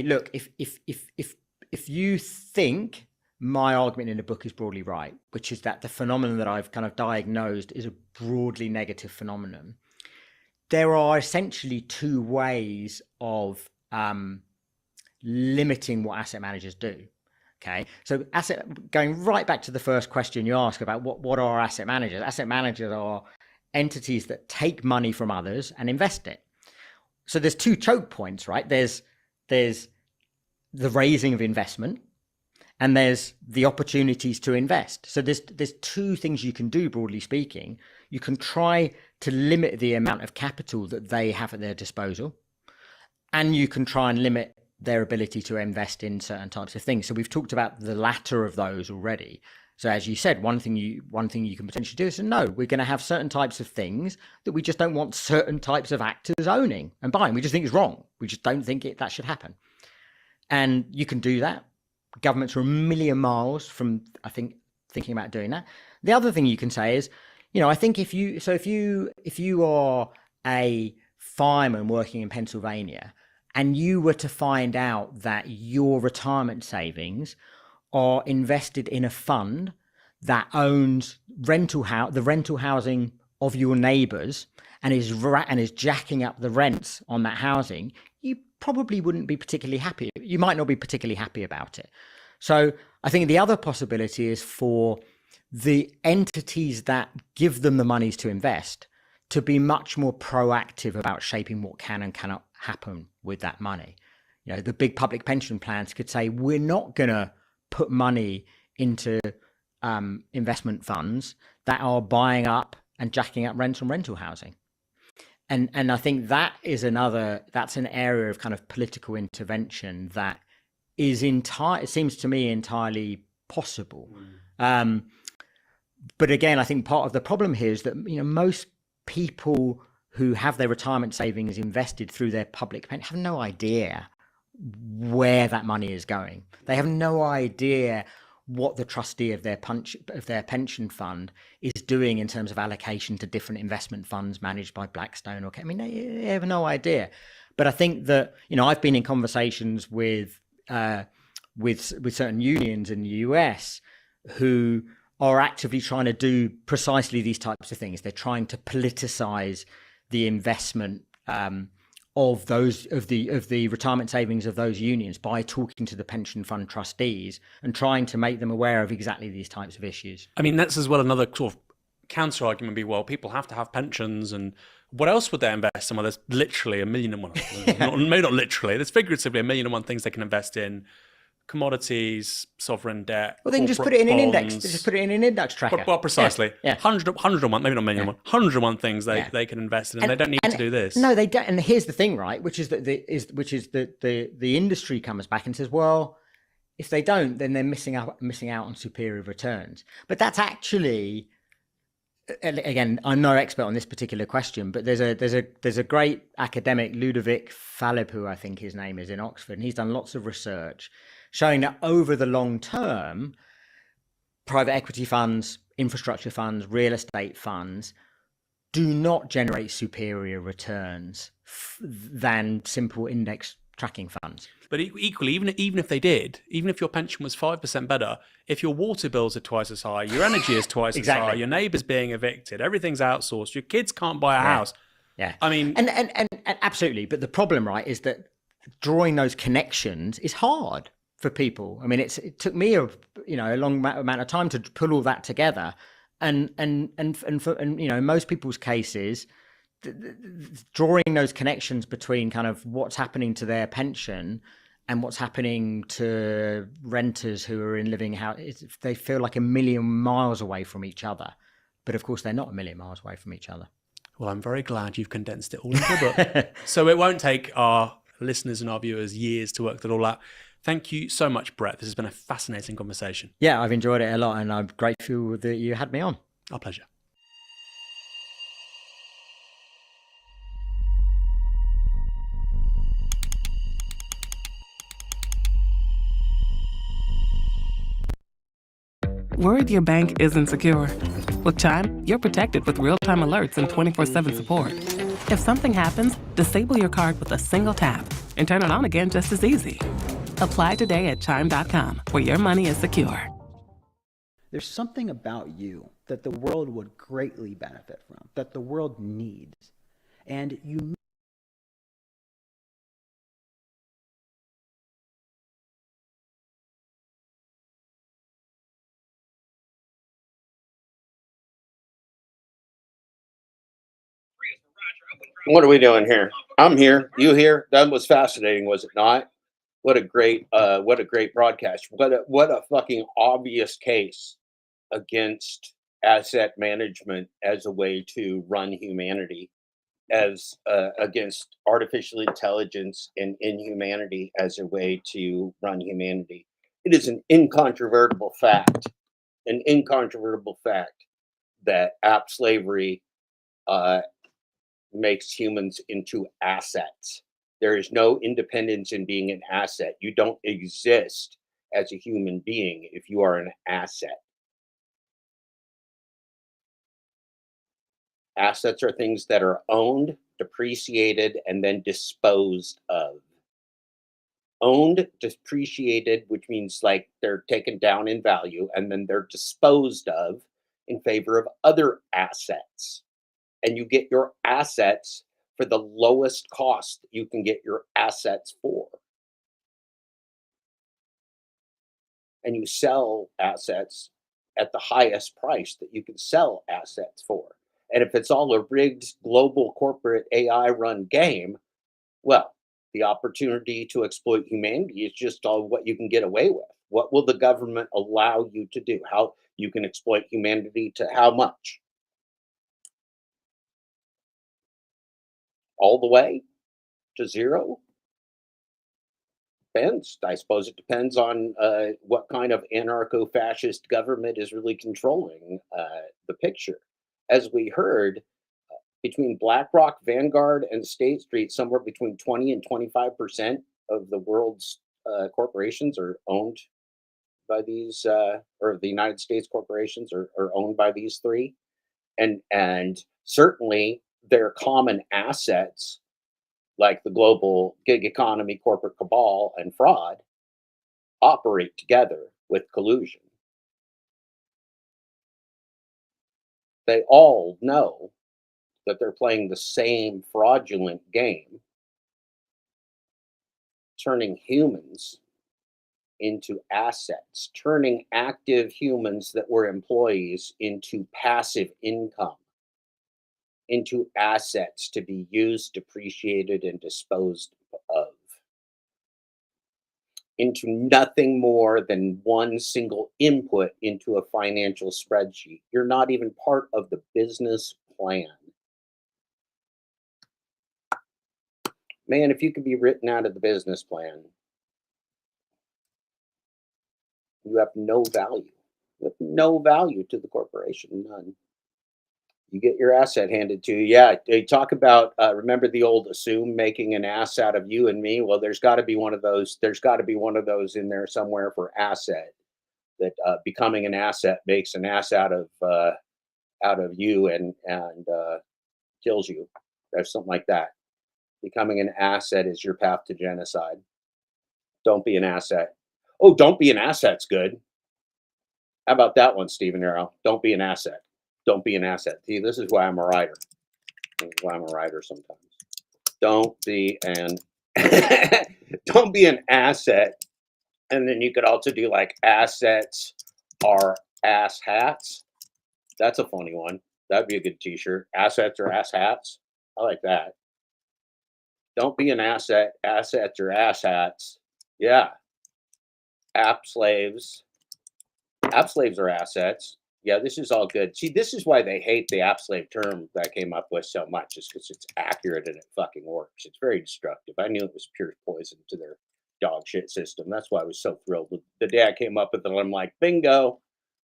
look, if you think my argument in the book is broadly right, which is that the phenomenon that I've kind of diagnosed is a broadly negative phenomenon. There are essentially two ways of limiting what asset managers do. Okay, so going right back to the first question you asked about what are asset managers? Asset managers are entities that take money from others and invest it. So there's two choke points, right? There's the raising of investment, and there's the opportunities to invest. So there's two things you can do, broadly speaking. You can try to limit the amount of capital that they have at their disposal, and you can try and limit their ability to invest in certain types of things. So we've talked about the latter of those already. So as you said, one thing you can potentially do is say, no, we're going to have certain types of things that we just don't want certain types of actors owning and buying. We just think it's wrong. We just don't think that should happen. And you can do that. Governments are a million miles from, I think, thinking about doing that. The other thing you can say is, I think if you are a fireman working in Pennsylvania, and you were to find out that your retirement savings are invested in a fund that owns the rental housing of your neighbours and is jacking up the rents on that housing, you probably wouldn't be particularly happy. You might not be particularly happy about it. So I think the other possibility is for the entities that give them the monies to invest to be much more proactive about shaping what can and cannot happen with that money. The big public pension plans could say, we're not going to put money into investment funds that are buying up and jacking up rents on rental housing. And I think that's an area of kind of political intervention that is it seems to me entirely possible. But again, I think part of the problem here is that, most people who have their retirement savings invested through their public pension have no idea where that money is going. They have no idea what the trustee of their pension fund is doing in terms of allocation to different investment funds managed by Blackstone. They have no idea. But I think that, I've been in conversations with certain unions in the US who are actively trying to do precisely these types of things. They're trying to politicize the investment of the retirement savings of those unions by talking to the pension fund trustees and trying to make them aware of exactly these types of issues. That's as well another sort of counter argument be, well, people have to have pensions, and what else would they invest in? Well, there's literally a million and one, maybe not literally, there's figuratively a million and one things they can invest in. Commodities, sovereign debt. Well, they can just put it in an index. Just put it in an index tracker. Well, precisely. Yeah. 101, maybe not million, 101 things they can invest in, and they don't need to do this. No, they don't. And here's the thing, right? Which is that the industry comes back and says, well, if they don't, then they're missing out on superior returns. But that's actually, again, I'm no expert on this particular question, but there's a great academic, Ludovic Faleb, who I think his name is, in Oxford, and he's done lots of research showing that over the long term, private equity funds, infrastructure funds, real estate funds do not generate superior returns than simple index tracking funds. But equally, even if they did, even if your pension was 5% better, if your water bills are twice as high, your energy is twice as high, your neighbour's being evicted, everything's outsourced, your kids can't buy a house. Yeah. And absolutely. But the problem, right, is that drawing those connections is hard for people. It took me a long amount of time to pull all that together, and in most people's cases, drawing those connections between kind of what's happening to their pension and what's happening to renters who are in living houses, they feel like a million miles away from each other, but of course they're not a million miles away from each other. Well, I'm very glad you've condensed it all into a book, so it won't take our listeners and our viewers years to work that all out. Thank you so much, Brett. This has been a fascinating conversation. Yeah, I've enjoyed it a lot, and I'm grateful that you had me on. Our pleasure. Worried your bank isn't secure? With Chime, you're protected with real-time alerts and 24/7 support. If something happens, disable your card with a single tap and turn it on again just as easy. Apply today at Chime.com, where your money is secure. There's something about you that the world would greatly benefit from, that the world needs. And you What are we doing here? I'm here. You here? That was fascinating, was it not? What a great broadcast. What a fucking obvious case against asset management as a way to run humanity, as against artificial intelligence and inhumanity as a way to run humanity. It is an incontrovertible fact that app slavery makes humans into assets. There is no independence in being an asset. You don't exist as a human being if you are an asset. Assets are things that are owned, depreciated, and then disposed of. Owned, depreciated, which means like they're taken down in value, and then they're disposed of in favor of other assets. And you get your assets for the lowest cost you can get your assets for. And you sell assets at the highest price that you can sell assets for. And if it's all a rigged global corporate AI run game, well, the opportunity to exploit humanity is just all what you can get away with. What will the government allow you to do? How you can exploit humanity to how much? All the way to zero? Depends. I suppose it depends on what kind of anarcho-fascist government is really controlling the picture. As we heard, between BlackRock, Vanguard, and State Street, somewhere between 20 and 25% of the world's corporations are owned by these, or the United States corporations are owned by these three. And certainly their common assets, like the global gig economy, corporate cabal, and fraud, operate together with collusion. They all know that they're playing the same fraudulent game, turning humans into assets, turning active humans that were employees into passive income, into assets to be used, depreciated, and disposed of, into nothing more than one single input into a financial spreadsheet. You're not even part of the business plan. Man, if you could be written out of the business plan, you have no value. You have no value to the corporation, none. You get your asset handed to you. Yeah, they talk about, remember the old assume making an ass out of you and me? Well, there's got to be one of those. There's got to be one of those in there somewhere for asset, that becoming an asset makes an ass out of you and kills you. There's something like that. Becoming an asset is your path to genocide. Don't be an asset. Oh, don't be an asset's good. How about that one, Stephen Arrow? Don't be an asset. Don't be an asset. See, this is why I'm a writer. This is why I'm a writer sometimes. Don't be an don't be an asset. And then you could also do like assets are ass hats. That's a funny one. That'd be a good t-shirt. Assets are ass hats. I like that. Don't be an asset. Assets are ass hats. Yeah. App slaves. App slaves are assets. Yeah, this is all good. See, this is why they hate the app slave term that I came up with so much, is because it's accurate and it fucking works. It's very destructive. I knew it was pure poison to their dog shit system. That's why I was so thrilled. The day I came up with it, I'm like, bingo,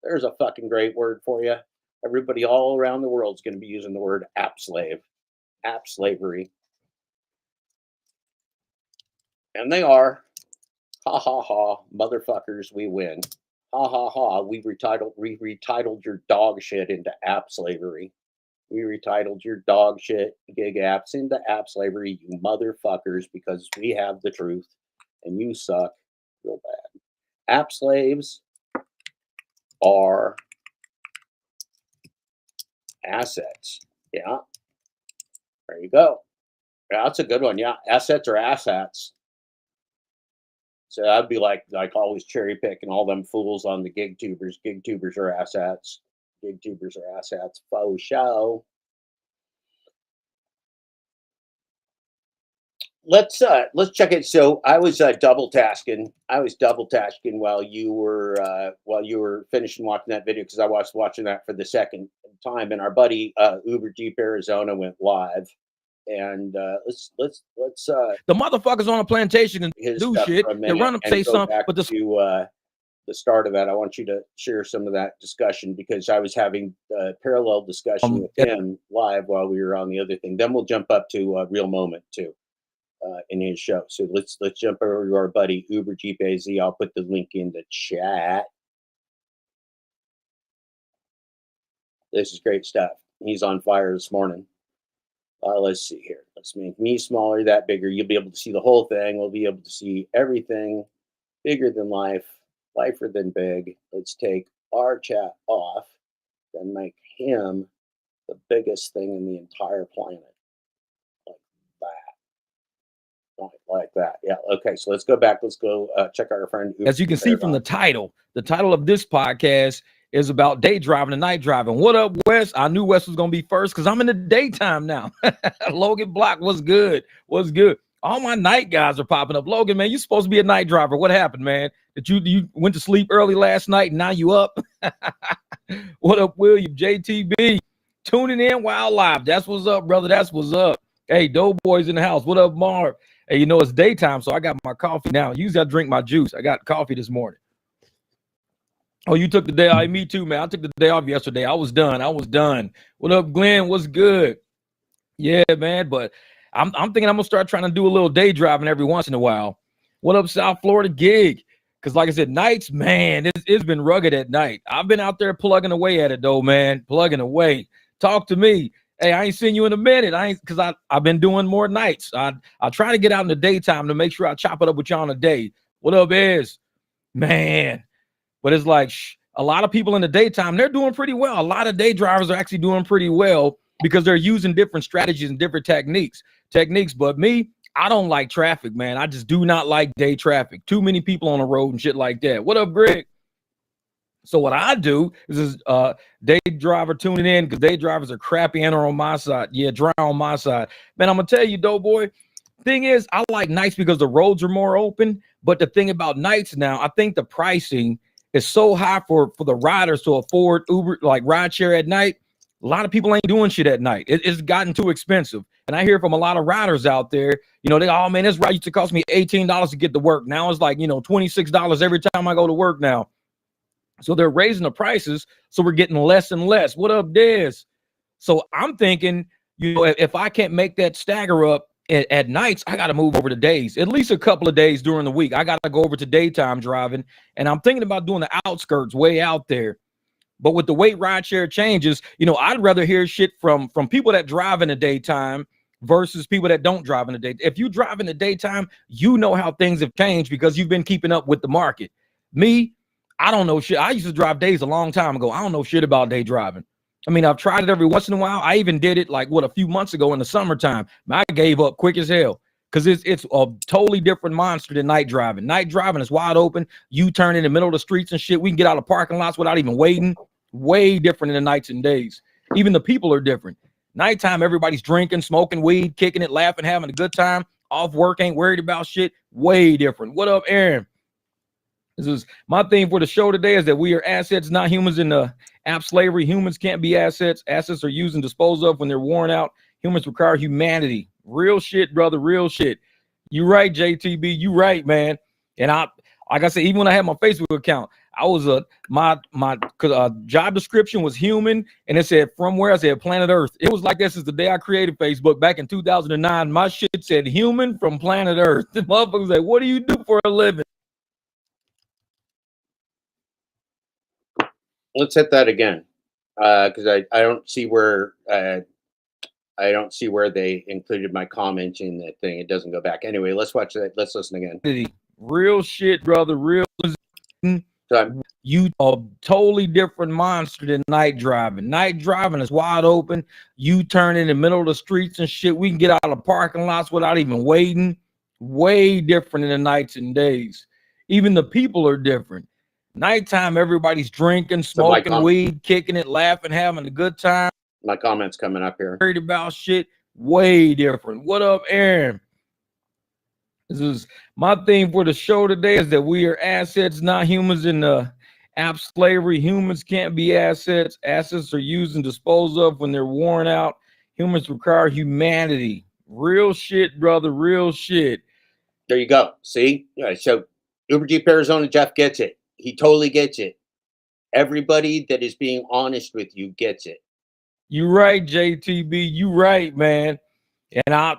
there's a fucking great word for you. Everybody all around the world is going to be using the word app slave, app slavery. And they are. Ha ha ha, motherfuckers, we win. Ha ha ha, we retitled your dog shit into app slavery. We retitled your dog shit gig apps into app slavery, you motherfuckers, because we have the truth and you suck real bad. App slaves are assets. Yeah, there you go. Yeah, that's a good one. Yeah, assets are assets. So I'd be like always cherry picking all them fools on the gig tubers. Gig tubers are assets. Gig tubers are assets. Faux show. Let's check it. So I was double tasking. While you were finishing watching that video, because I was watching that for the second time. And our buddy Uber Jeep Arizona went live. And let's the motherfuckers on a plantation and do shit. They run up, say something, but the start of that, I want you to share some of that discussion, because I was having a parallel discussion with him live while we were on the other thing. Then we'll jump up to a real moment too in his show. So let's jump over to our buddy Uber Jeep AZ. I'll put the link in the chat. This is great stuff. He's on fire this morning. Let's see here. Let's make me smaller, that bigger. You'll be able to see the whole thing. We'll be able to see everything. Bigger than life, lifer than big. Let's take our chat off and make him the biggest thing in the entire planet. Like that. Yeah. Okay. So let's go back. Let's go check out our friend. As you can see from the title of this podcast is about day driving and night driving. What up, Wes? I knew Wes was gonna be first because I'm in the daytime now. Logan Block, what's good? What's good? All my night guys are popping up. Logan, man, you supposed to be a night driver. What happened, man? Did you went to sleep early last night and now you up? What up, William? JTB tuning in while live. That's what's up, brother. That's what's up. Hey, Doughboys in the house. What up, Marv? Hey, you know, it's daytime, so I got my coffee now. Usually I drink my juice. I got coffee this morning. Oh, you took the day off? Me too, man. I took the day off yesterday. I was done. What up, Glenn? What's good? Yeah, man, but I'm thinking I'm going to start trying to do a little day driving every once in a while. What up, South Florida gig? Because like I said, nights, man, it's been rugged at night. I've been out there plugging away at it, though, man. Plugging away. Talk to me. Hey, I ain't seen you in a minute. I've been doing more nights. I try to get out in the daytime to make sure I chop it up with y'all in the day. What up, Ez? Man. But it's like a lot of people in the daytime, they're doing pretty well. A lot of day drivers are actually doing pretty well because they're using different strategies and different techniques. But me, I don't like traffic, man. I just do not like day traffic. Too many people on the road and shit like that. What up, Greg? So what I do is day driver tuning in because day drivers are crappy and are on my side. Yeah, dry on my side. Man, I'm going to tell you, Doughboy, thing is, I like nights because the roads are more open. But the thing about nights now, I think the pricing is so high for the riders to afford Uber, like rideshare at night. A lot of people ain't doing shit at night. It's gotten too expensive. And I hear from a lot of riders out there, you know, oh, man, this ride used to cost me $18 to get to work. Now it's like, you know, $26 every time I go to work now. So they're raising the prices, so we're getting less and less. What up, Dez? So I'm thinking, you know, if I can't make that stagger up at nights, I got to move over to days, at least a couple of days during the week. I got to go over to daytime driving, and I'm thinking about doing the outskirts way out there. But with the way rideshare changes, you know, I'd rather hear shit from people that drive in the daytime versus people that don't drive in the day. If you drive in the daytime, you know how things have changed because you've been keeping up with the market. Me, I don't know shit. I used to drive days a long time ago. I don't know shit about day driving. I mean, I've tried it every once in a while. I even did it like a few months ago in the summertime. I gave up quick as hell because it's a totally different monster than night driving. Night driving is wide open. You turn in the middle of the streets and shit. We can get out of parking lots without even waiting. Way different in the nights and days. Even the people are different. Nighttime, everybody's drinking, smoking weed, kicking it, laughing, having a good time. Off work, ain't worried about shit. Way different. What up, Aaron? This is my theme for the show today is that we are assets, not humans in the app slavery. Humans can't be assets. Assets are used and disposed of when they're worn out. Humans require humanity. Real shit, brother. Real shit. You right, JTB. You right, man. And like I said, even when I had my Facebook account, I was my job description was human, and it said from where I said planet Earth. It was like that since the day I created Facebook back in 2009. My shit said human from planet Earth. The motherfuckers like, what do you do for a living? Let's hit that again, because I don't see where they included my comment in that thing. It doesn't go back. Anyway, let's watch that. Let's listen again. Real shit, brother. Real. So You a totally different monster than night driving. Night driving is wide open. You turn in the middle of the streets and shit. We can get out of parking lots without even waiting. Way different in the nights and days. Even the people are different. Nighttime, everybody's drinking, smoking weed, kicking it, laughing, having a good time. My comments coming up here. Worried about shit. Way different. What up, Aaron? This is my theme for the show today is that we are assets, not humans in the app slavery. Humans can't be assets. Assets are used and disposed of when they're worn out. Humans require humanity. Real shit, brother. Real shit. There you go. See? Yeah, so Uber Jeep Arizona Jeff gets it. He totally gets it. Everybody that is being honest with you gets it. You right, JTB. You right, man. And I,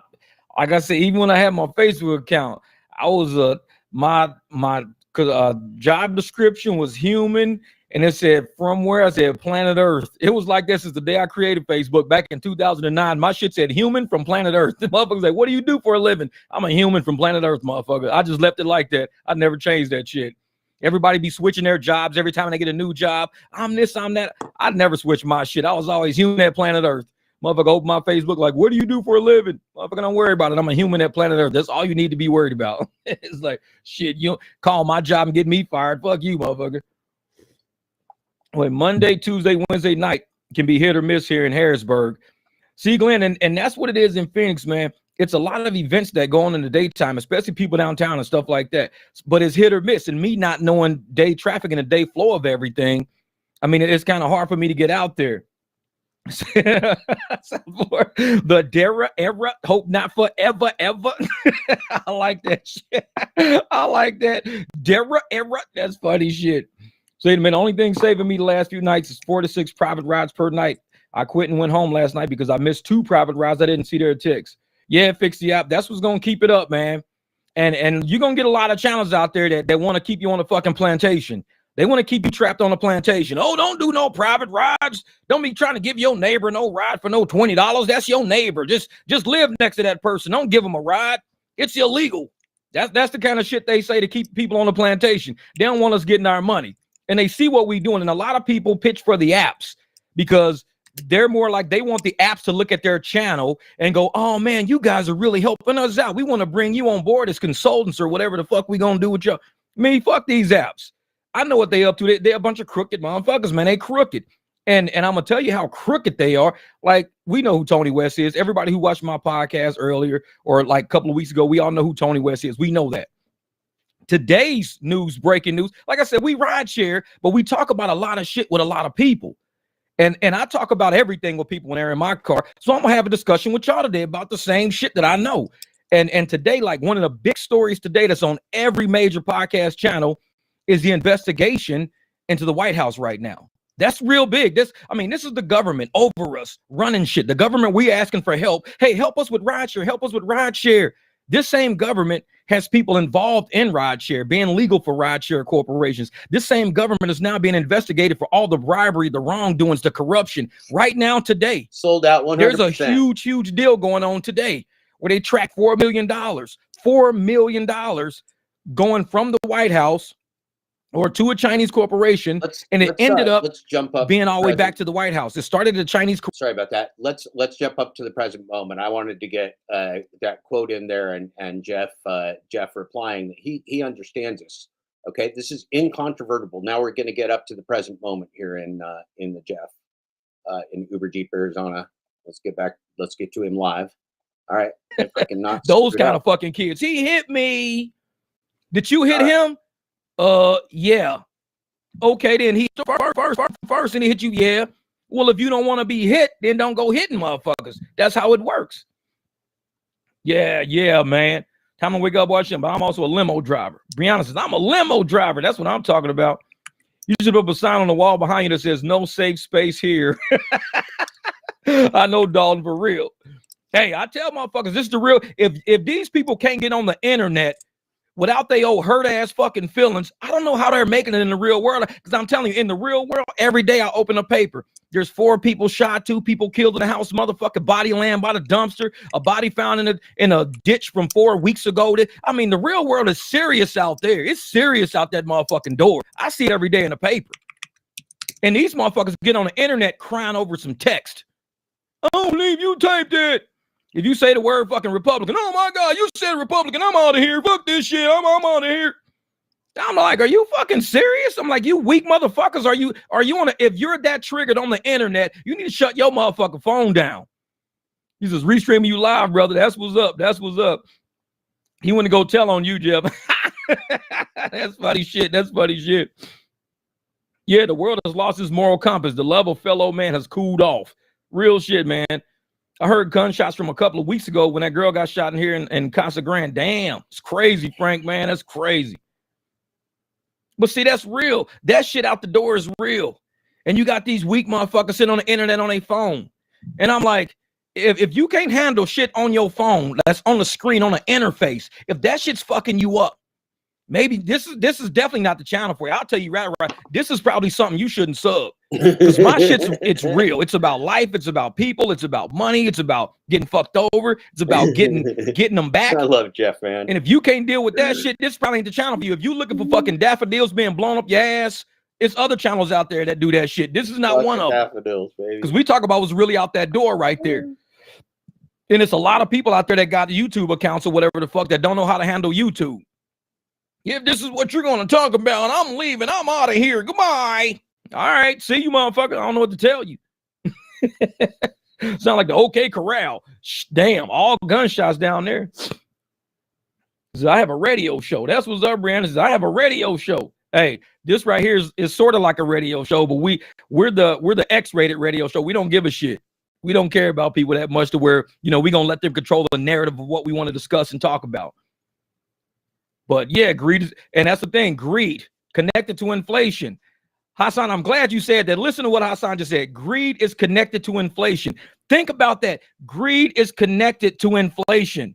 like I said, even when I had my Facebook account, I was my job description was human, and it said from where I said planet Earth. It was like this since the day I created Facebook back in 2009. My shit said human from planet Earth. The motherfuckers like, what do you do for a living? I'm a human from planet Earth, motherfucker. I just left it like that. I never changed that shit. Everybody be switching their jobs every time they get a new job. I'm this, I'm that. I never switched my shit. I was always human at planet Earth. Motherfucker open my Facebook like, what do you do for a living? Motherfucker, don't worry about it. I'm a human at planet Earth. That's all you need to be worried about. It's like, shit, you call my job and get me fired. Fuck you, motherfucker. Wait, Monday, Tuesday, Wednesday night can be hit or miss here in Harrisburg. See, Glenn, and that's what it is in Phoenix, man. It's a lot of events that go on in the daytime, especially people downtown and stuff like that. But it's hit or miss. And me not knowing day traffic and the day flow of everything, I mean, it's kind of hard for me to get out there. The Dara era, hope not forever, ever. I like that shit. I like that. Dara era, that's funny shit. So, man, the only thing saving me the last few nights is 4 to 6 private rides per night. I quit and went home last night because I missed 2 private rides. I didn't see their ticks. Yeah, fix the app. That's what's gonna keep it up, man. And you're gonna get a lot of channels out there that want to keep you on a fucking plantation. They want to keep you trapped on a plantation. Oh, don't do no private rides. Don't be trying to give your neighbor no ride for no $20. That's your neighbor. Just live next to that person. Don't give them a ride. It's illegal. That's the kind of shit they say to keep people on the plantation. They don't want us getting our money. And they see what we're doing. And a lot of people pitch for the apps because they're more like they want the apps to look at their channel and go, oh man, you guys are really helping us out. We want to bring you on board as consultants or whatever the fuck we gonna do with you. Me, fuck these apps. I know what they up to. They're a bunch of crooked motherfuckers, man. They crooked. And I'm gonna tell you how crooked they are. Like, we know who Tony West is. Everybody who watched my podcast earlier or like a couple of weeks ago, we all know who Tony West is. We know that. Today's news, breaking news, like I said, we ride share, but we talk about a lot of shit with a lot of people. And I talk about everything with people when they're in my car. So I'm gonna have a discussion with y'all today about the same shit that I know. And today, like one of the big stories today that's on every major podcast channel is the investigation into the White House right now. That's real big. This is the government over us running shit. The government, we asking for help. Hey, help us with rideshare. Help us with rideshare. This same government has people involved in rideshare, being legal for rideshare corporations. This same government is now being investigated for all the bribery, the wrongdoings, the corruption. Right now, today, sold out 100%. There's a huge deal going on today where they track $4 million. $4 million going from the White House or to a Chinese corporation, and it ended up being all the way back to the White House. It started at a Chinese. Sorry about that. Let's jump up to the present moment. I wanted to get that quote in there, and Jeff replying. He understands this. Okay, this is incontrovertible. Now we're going to get up to the present moment here in the Jeff in Uber Jeep Arizona. Let's get to him live. All right. If I can knock those kind of fucking kids. He hit me. Did you hit him? Yeah. Okay, then he first and he hit you. Yeah. Well, if you don't want to be hit, then don't go hitting motherfuckers. That's how it works. Yeah, man. Time to wake up, watch him. But I'm also a limo driver. Brianna says, I'm a limo driver. That's what I'm talking about. You should put a sign on the wall behind you that says no safe space here. I know, Dalton, for real. Hey, I tell motherfuckers, this is the real. If these people can't get on the internet without they old hurt ass fucking feelings, I don't know how they're making it in the real world. Because I'm telling you, in the real world, every day I open a paper. There's 4 people shot, 2 people killed in the house, motherfucking body laying by the dumpster, a body found in a ditch from 4 weeks ago. I mean, the real world is serious out there. It's serious out that motherfucking door. I see it every day in the paper. And these motherfuckers get on the internet crying over some text. I don't believe you typed it. If you say the word fucking Republican, oh my God, you said Republican, I'm out of here. Fuck this shit. I'm out of here. I'm like, are you fucking serious? I'm like, you weak motherfuckers. Are you on if you're that triggered on the internet, you need to shut your motherfucking phone down. He's just restreaming you live, brother. That's what's up. That's what's up. He went to go tell on you, Jeff. That's funny shit. That's funny shit. Yeah, the world has lost its moral compass. The love of fellow man has cooled off. Real shit, man. I heard gunshots from a couple of weeks ago when that girl got shot in here in Casa Grande. Damn, it's crazy, Frank, man. That's crazy. But see, that's real. That shit out the door is real. And you got these weak motherfuckers sitting on the internet on their phone. And I'm like, if you can't handle shit on your phone, that's on the screen, on the interface, if that shit's fucking you up, maybe this is definitely not the channel for you. I'll tell you right. This is probably something you shouldn't sub. Because my shit's it's real. It's about life. It's about people. It's about money. It's about getting fucked over. It's about getting them back. I love Jeff, man. And if you can't deal with that shit, this probably ain't the channel for you. If you looking for fucking daffodils being blown up your ass, it's other channels out there that do that shit. This is not one of them. Daffodils, baby. Because we talk about what's really out that door right there. And it's a lot of people out there that got YouTube accounts or whatever the fuck that don't know how to handle YouTube. If this is what you're going to talk about, I'm leaving. I'm out of here. Goodbye. All right. See you, motherfucker. I don't know what to tell you. Sound like the OK Corral. Damn, all gunshots down there. So I have a radio show. That's what's up, Brandon. I have a radio show. Hey, this right here is sort of like a radio show, but we're the X-rated radio show. We don't give a shit. We don't care about people that much to where, we're going to let them control the narrative of what we want to discuss and talk about. But yeah, greed, and that's the thing, greed connected to inflation. Hassan, I'm glad you said that. Listen to what Hassan just said. Greed is connected to inflation. Think about that. Greed is connected to inflation.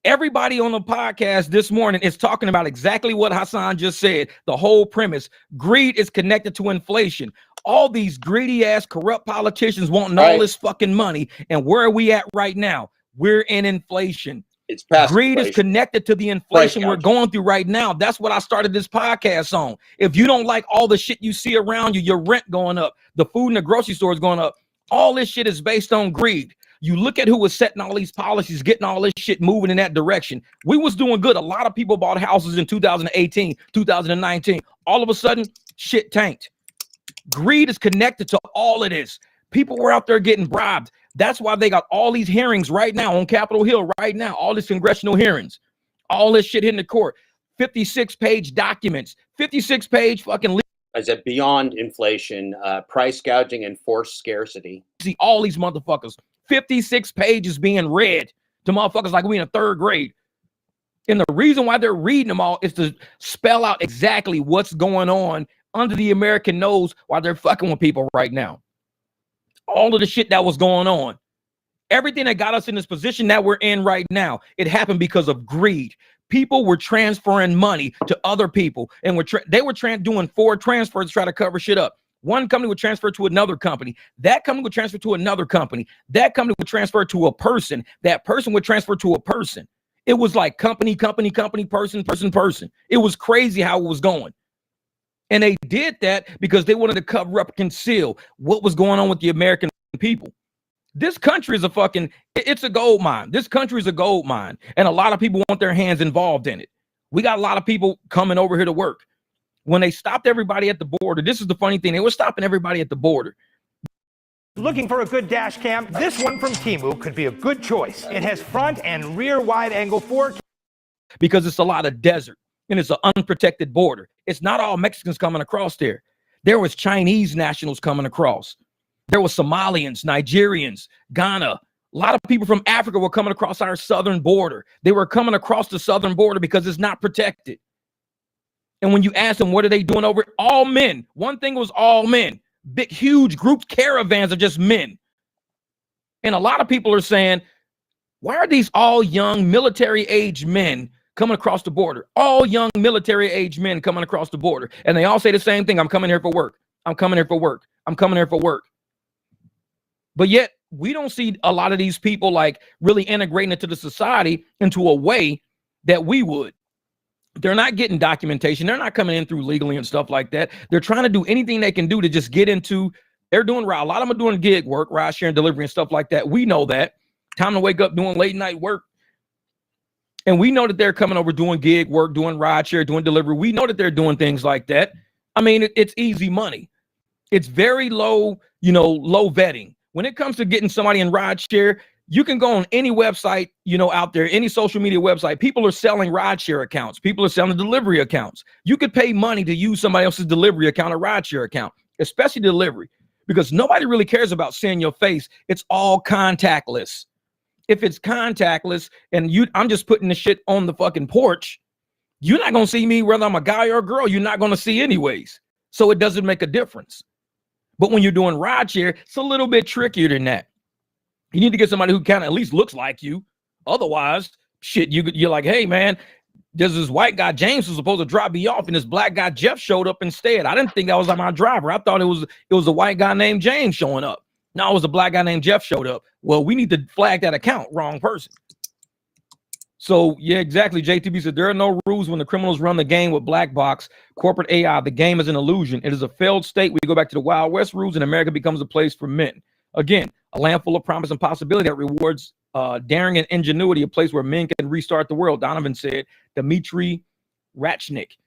Everybody on the podcast this morning is talking about exactly what Hassan just said. The whole premise. Greed is connected to inflation. All these greedy ass corrupt politicians wanting all this fucking money. And where are we at right now? We're in inflation. It's past greed inflation. Is connected to the inflation we're going through right now. That's what I started this podcast on. If you don't like all the shit you see around you, your rent going up, the food in the grocery store is going up, all this shit is based on greed. You look at who was setting all these policies, getting all this shit moving in that direction. We was doing good. A lot of people bought houses in 2018, 2019. All of a sudden, shit tanked. Greed is connected to all of this. People were out there getting bribed. That's why they got all these hearings right now on Capitol Hill right now, all these congressional hearings, all this shit hitting the court, 56-page documents, 56-page fucking. I said beyond inflation, price gouging and forced scarcity. See all these motherfuckers, 56 pages being read to motherfuckers like we in a 3rd grade. And the reason why they're reading them all is to spell out exactly what's going on under the American nose while they're fucking with people right now. All of the shit that was going on, everything that got us in this position that we're in right now, it happened because of greed. People were transferring money to other people, and they were doing 4 transfers to try to cover shit up. One company would transfer to another company. That company would transfer to another company. That company would transfer to a person. That person would transfer to a person. It was like company, person. It was crazy how it was going. And they did that because they wanted to cover up, conceal what was going on with the American people. This country is it's a gold mine. This country is a gold mine. And a lot of people want their hands involved in it. We got a lot of people coming over here to work. When they stopped everybody at the border, this is the funny thing. They were stopping everybody at the border. Looking for a good dash cam? This one from Temu could be a good choice. It has front and rear wide angle 4K. Because it's a lot of desert. And it's an unprotected border. It's not all Mexicans coming across there. There was Chinese nationals coming across. There was Somalians, Nigerians, Ghana. A lot of people from Africa were coming across our southern border. They were coming across the southern border because it's not protected. And when you ask them, what are they doing over it? All men. One thing was all men. Big, huge groups, caravans of just men. And a lot of people are saying, why are these all young military-age men coming across the border? All young military-age men coming across the border. And they all say the same thing. I'm coming here for work. I'm coming here for work. I'm coming here for work. But yet we don't see a lot of these people like really integrating into the society into a way that we would. They're not getting documentation. They're not coming in through legally and stuff like that. They're trying to do anything they can do to just get into. They're doing a lot of them are doing gig work, ride sharing, delivery, and stuff like that. We know that. Time to wake up doing late night work. And we know that they're coming over doing gig work, doing ride share, doing delivery. We know that they're doing things like that. I mean, it's easy money. It's very low, low vetting. When it comes to getting somebody in ride share, you can go on any website, out there, any social media website. People are selling rideshare accounts. People are selling delivery accounts. You could pay money to use somebody else's delivery account or rideshare account, especially delivery, because nobody really cares about seeing your face. It's all contactless. If it's contactless and I'm just putting the shit on the fucking porch, you're not going to see me whether I'm a guy or a girl. You're not going to see anyways. So it doesn't make a difference. But when you're doing rideshare, it's a little bit trickier than that. You need to get somebody who kind of at least looks like you. Otherwise, shit, you're like, hey, man, there's this white guy, James, who's supposed to drop me off, and this black guy, Jeff, showed up instead. I didn't think that was my driver. I thought it was a white guy named James showing up. No, it was a black guy named Jeff showed up. Well, we need to flag that account. Wrong person. So, yeah, exactly. JTB said there are no rules when the criminals run the game with black box, corporate AI. The game is an illusion. It is a failed state. We go back to the Wild West rules, and America becomes a place for men. Again, a land full of promise and possibility that rewards daring and ingenuity, a place where men can restart the world. Donovan said, Dmitry Rachnik.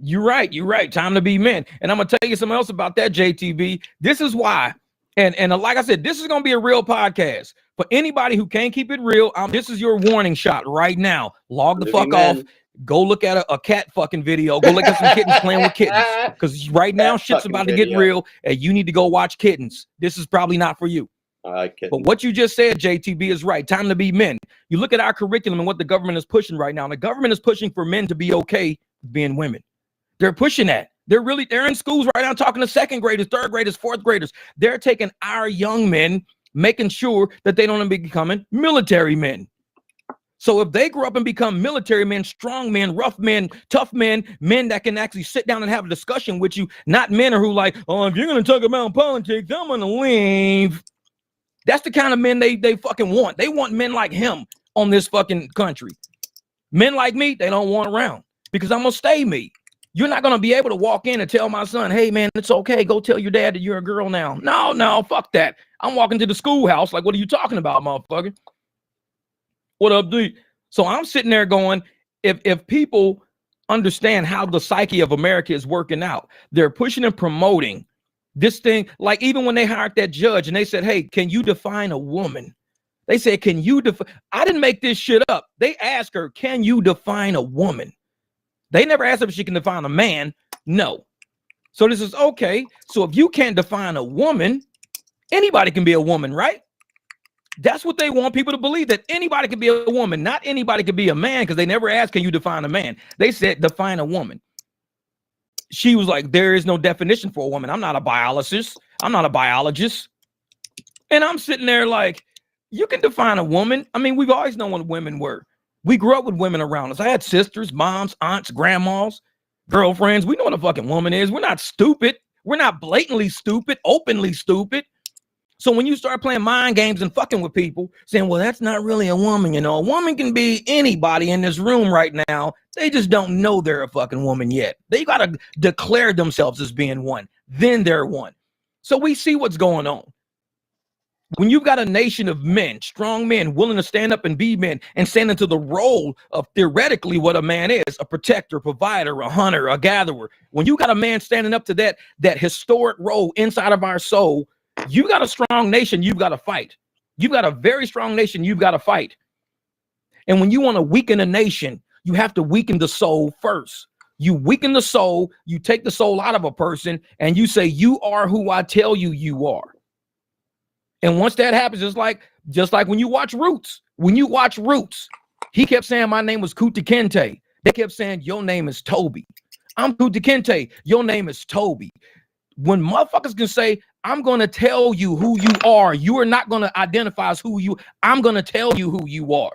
You're right. You're right. Time to be men. And I'm going to tell you something else about that, JTB. This is why. And like I said, this is going to be a real podcast. For anybody who can't keep it real, this is your warning shot right now. Log the fuck off. Go look at a cat fucking video. Go look at some kittens playing with kittens. Because right now, shit's about to get real, and you need to go watch kittens. This is probably not for you. But what you just said, JTB, is right. Time to be men. You look at our curriculum and what the government is pushing right now. And the government is pushing for men to be okay with being women. They're pushing that. They're in schools right now talking to second graders, third graders, fourth graders. They're taking our young men, making sure that they don't be becoming military men. So if they grow up and become military men, strong men, rough men, tough men, men that can actually sit down and have a discussion with you, not men who like, oh, if you're going to talk about politics, I'm going to leave. That's the kind of men they fucking want. They want men like him on this fucking country. Men like me, they don't want around because I'm going to stay me. You're not going to be able to walk in and tell my son, hey, man, it's okay. Go tell your dad that you're a girl now. No, fuck that. I'm walking to the schoolhouse. Like, what are you talking about, motherfucker? What up, dude? So I'm sitting there going, if people understand how the psyche of America is working out, they're pushing and promoting this thing. Like even when they hired that judge and they said, hey, can you define a woman? They said, can you define? I didn't make this shit up. They asked her, can you define a woman? They never asked her if she can define a man. No. So this is okay. So if you can't define a woman, anybody can be a woman, right? That's what they want people to believe, that anybody can be a woman. Not anybody can be a man, because they never asked, can you define a man? They said, define a woman. She was like, there is no definition for a woman. I'm not a biologist. I'm not a biologist. And I'm sitting there like, you can define a woman. I mean, we've always known what women were. We grew up with women around us. I had sisters, moms, aunts, grandmas, girlfriends. We know what a fucking woman is. We're not stupid. We're not blatantly stupid, openly stupid. So when you start playing mind games and fucking with people, saying, well, that's not really a woman, you know, a woman can be anybody in this room right now. They just don't know they're a fucking woman yet. They got to declare themselves as being one. Then they're one. So we see what's going on. When you've got a nation of men, strong men, willing to stand up and be men and stand into the role of theoretically what a man is, a protector, provider, a hunter, a gatherer. When you got a man standing up to that historic role inside of our soul, you got a strong nation you've got to fight. You've got a very strong nation you've got to fight. And when you want to weaken a nation, you have to weaken the soul first. You weaken the soul, you take the soul out of a person, and you say, you are who I tell you you are. And once that happens, just like when you watch Roots. When you watch Roots, he kept saying my name was Kunta Kinte. They kept saying your name is Toby. I'm Kunta Kinte. Your name is Toby. When motherfuckers can say, I'm going to tell you who you are. You are not going to identify as who you. I'm going to tell you who you are.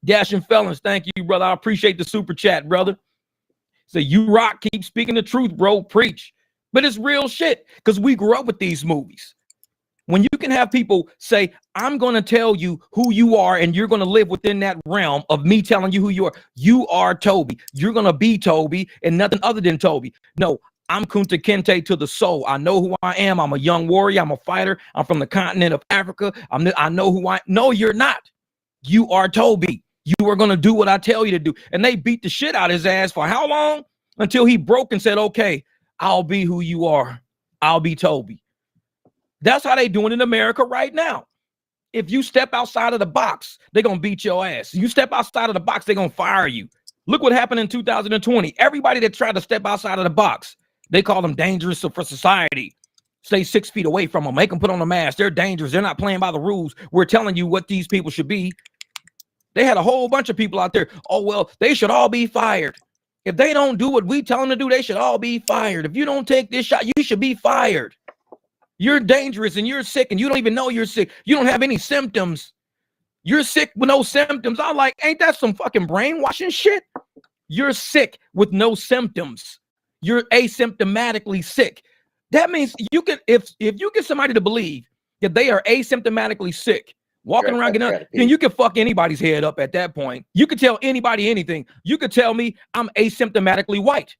Dash and Felons, thank you, brother. I appreciate the super chat, brother. So you rock. Keep speaking the truth, bro. Preach. But it's real shit because we grew up with these movies. When you can have people say, I'm going to tell you who you are, and you're going to live within that realm of me telling you who you are Toby. You're going to be Toby and nothing other than Toby. No, I'm Kunta Kinte to the soul. I know who I am. I'm a young warrior. I'm a fighter. I'm from the continent of Africa. I know who I am. No, you're not. You are Toby. You are going to do what I tell you to do. And they beat the shit out of his ass for how long? Until he broke and said, okay, I'll be who you are. I'll be Toby. That's how they doing in America right now. If you step outside of the box, they're going to beat your ass. You step outside of the box, they're going to fire you. Look what happened in 2020. Everybody that tried to step outside of the box, they call them dangerous for society. Stay 6 feet away from them. Make them put on a mask. They're dangerous. They're not playing by the rules. We're telling you what these people should be. They had a whole bunch of people out there. Oh, well, they should all be fired. If they don't do what we tell them to do, they should all be fired. If you don't take this shot, you should be fired. You're dangerous and you're sick and you don't even know you're sick. You don't have any symptoms. You're sick with no symptoms. I'm like, ain't that some fucking brainwashing shit? You're sick with no symptoms. You're asymptomatically sick. That means you can, if you get somebody to believe that they are asymptomatically sick, walking around, then you can fuck anybody's head up at that point. You could tell anybody anything. You could tell me I'm asymptomatically white.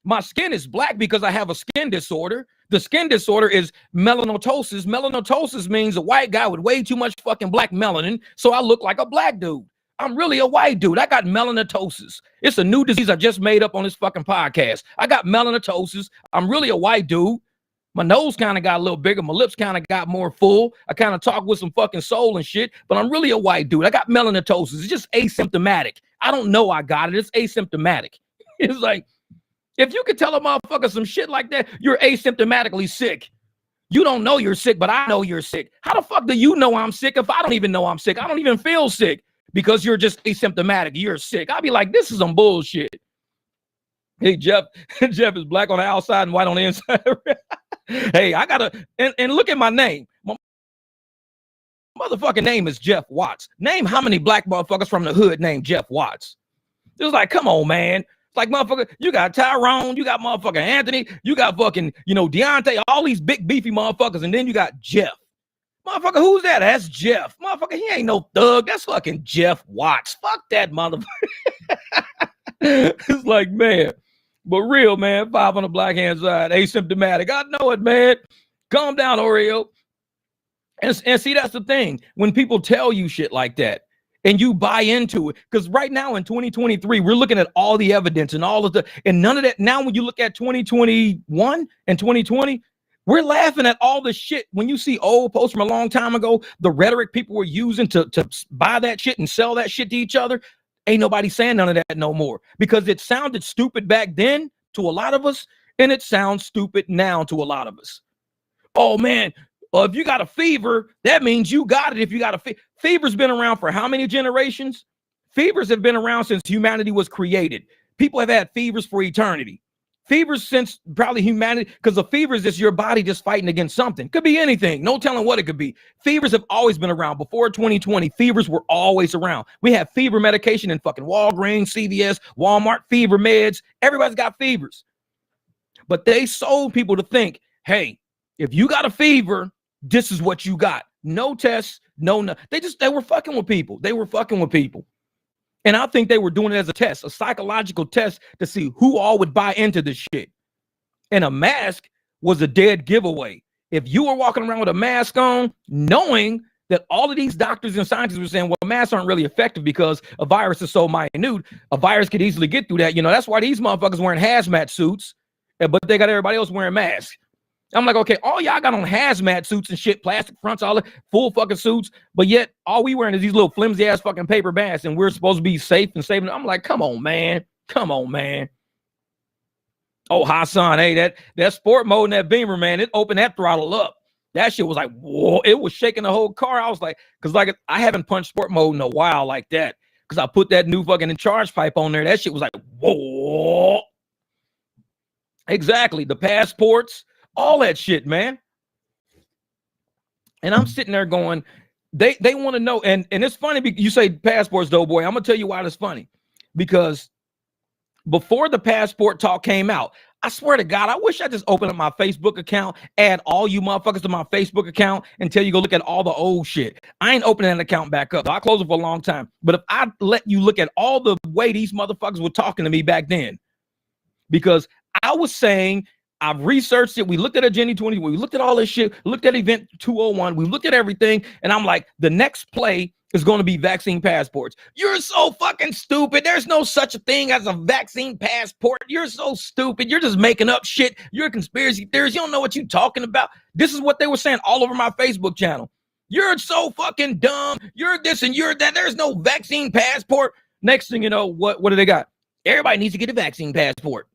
My skin is black because I have a skin disorder. The skin disorder is melanoptosis. Melanoptosis means a white guy with way too much fucking black melanin, so I look like a black dude. I'm really a white dude. I got melanoptosis. It's a new disease I just made up on this fucking podcast. I got melanoptosis. I'm really a white dude. My nose kind of got a little bigger. My lips kind of got more full. I kind of talk with some fucking soul and shit, but I'm really a white dude. I got melanoptosis. It's just asymptomatic. I don't know I got it. It's asymptomatic. It's like, if you could tell a motherfucker some shit like that, you're asymptomatically sick. You don't know you're sick, but I know you're sick. How the fuck do you know I'm sick if I don't even know I'm sick? I don't even feel sick because you're just asymptomatic. You're sick. I'll be like, this is some bullshit. Hey, Jeff is black on the outside and white on the inside. Hey, I gotta, and look at my name. My motherfucking name is Jeff Watts. Name how many black motherfuckers from the hood named Jeff Watts. It's like, come on, man. It's like, motherfucker, you got Tyrone, you got motherfucking Anthony, you got fucking, Deontay, all these big beefy motherfuckers, and then you got Jeff. Motherfucker, who's that? That's Jeff. Motherfucker, he ain't no thug. That's fucking Jeff Watts. Fuck that motherfucker. It's like, man. But real, man, 5 on the black hand side, asymptomatic. I know it, man. Calm down, Oreo. And see, that's the thing. When people tell you shit like that and you buy into it, because right now in 2023, we're looking at all the evidence and all of the, and none of that. Now, when you look at 2021 and 2020, we're laughing at all the shit. When you see old posts from a long time ago, the rhetoric people were using to buy that shit and sell that shit to each other. Ain't nobody saying none of that no more because it sounded stupid back then to a lot of us, and it sounds stupid now to a lot of us. Oh, man, if you got a fever, that means you got it. If you got a fever's been around for how many generations? Fevers have been around since humanity was created. People have had fevers for eternity. Fevers since probably humanity, because the fever is just your body just fighting against something. Could be anything. No telling what it could be. Fevers have always been around. Before 2020, fevers were always around. We have fever medication in fucking Walgreens, CVS, Walmart, fever meds. Everybody's got fevers. But they sold people to think, hey, if you got a fever, this is what you got. No tests, no. They were fucking with people. They were fucking with people. And I think they were doing it as a test, a psychological test to see who all would buy into this shit. And a mask was a dead giveaway. If you were walking around with a mask on, knowing that all of these doctors and scientists were saying, well, masks aren't really effective because a virus is so minute, a virus could easily get through that. That's why these motherfuckers wearing hazmat suits, but they got everybody else wearing masks. I'm like, okay, all y'all got on hazmat suits and shit, plastic fronts, all the full fucking suits, but yet all we wearing is these little flimsy ass fucking paper masks, and we're supposed to be safe and saving. I'm like, come on, man. Come on, man. Oh, Hassan, hey, that sport mode in that Beamer, man, it opened that throttle up. That shit was like, whoa, it was shaking the whole car. I was like, because like I haven't punched sport mode in a while like that, because I put that new fucking charge pipe on there. That shit was like, whoa. Exactly. The passports. All that shit, man. And I'm sitting there going, they want to know. And it's funny because you say passports, though, boy. I'm going to tell you why it's funny. Because before the passport talk came out, I swear to God, I wish I just opened up my Facebook account, add all you motherfuckers to my Facebook account, and tell you go look at all the old shit. I ain't opening that account back up. I'll close it for a long time. But if I let you look at all the way these motherfuckers were talking to me back then, because I was saying, I've researched it. We looked at Agenda 20. We looked at all this shit. Looked at Event 201. We looked at everything. And I'm like, the next play is going to be vaccine passports. You're so fucking stupid. There's no such a thing as a vaccine passport. You're so stupid. You're just making up shit. You're a conspiracy theorist. You don't know what you're talking about. This is what they were saying all over my Facebook channel. You're so fucking dumb. You're this and you're that. There's no vaccine passport. Next thing you know, what do they got? Everybody needs to get a vaccine passport.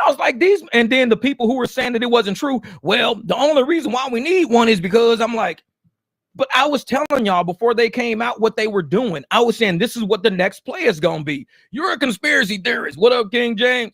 I was like, these, and then the people who were saying that it wasn't true, well, the only reason why we need one is because I'm like, but I was telling y'all before they came out what they were doing. I was saying this is what the next play is gonna be. You're a conspiracy theorist. What up, King James?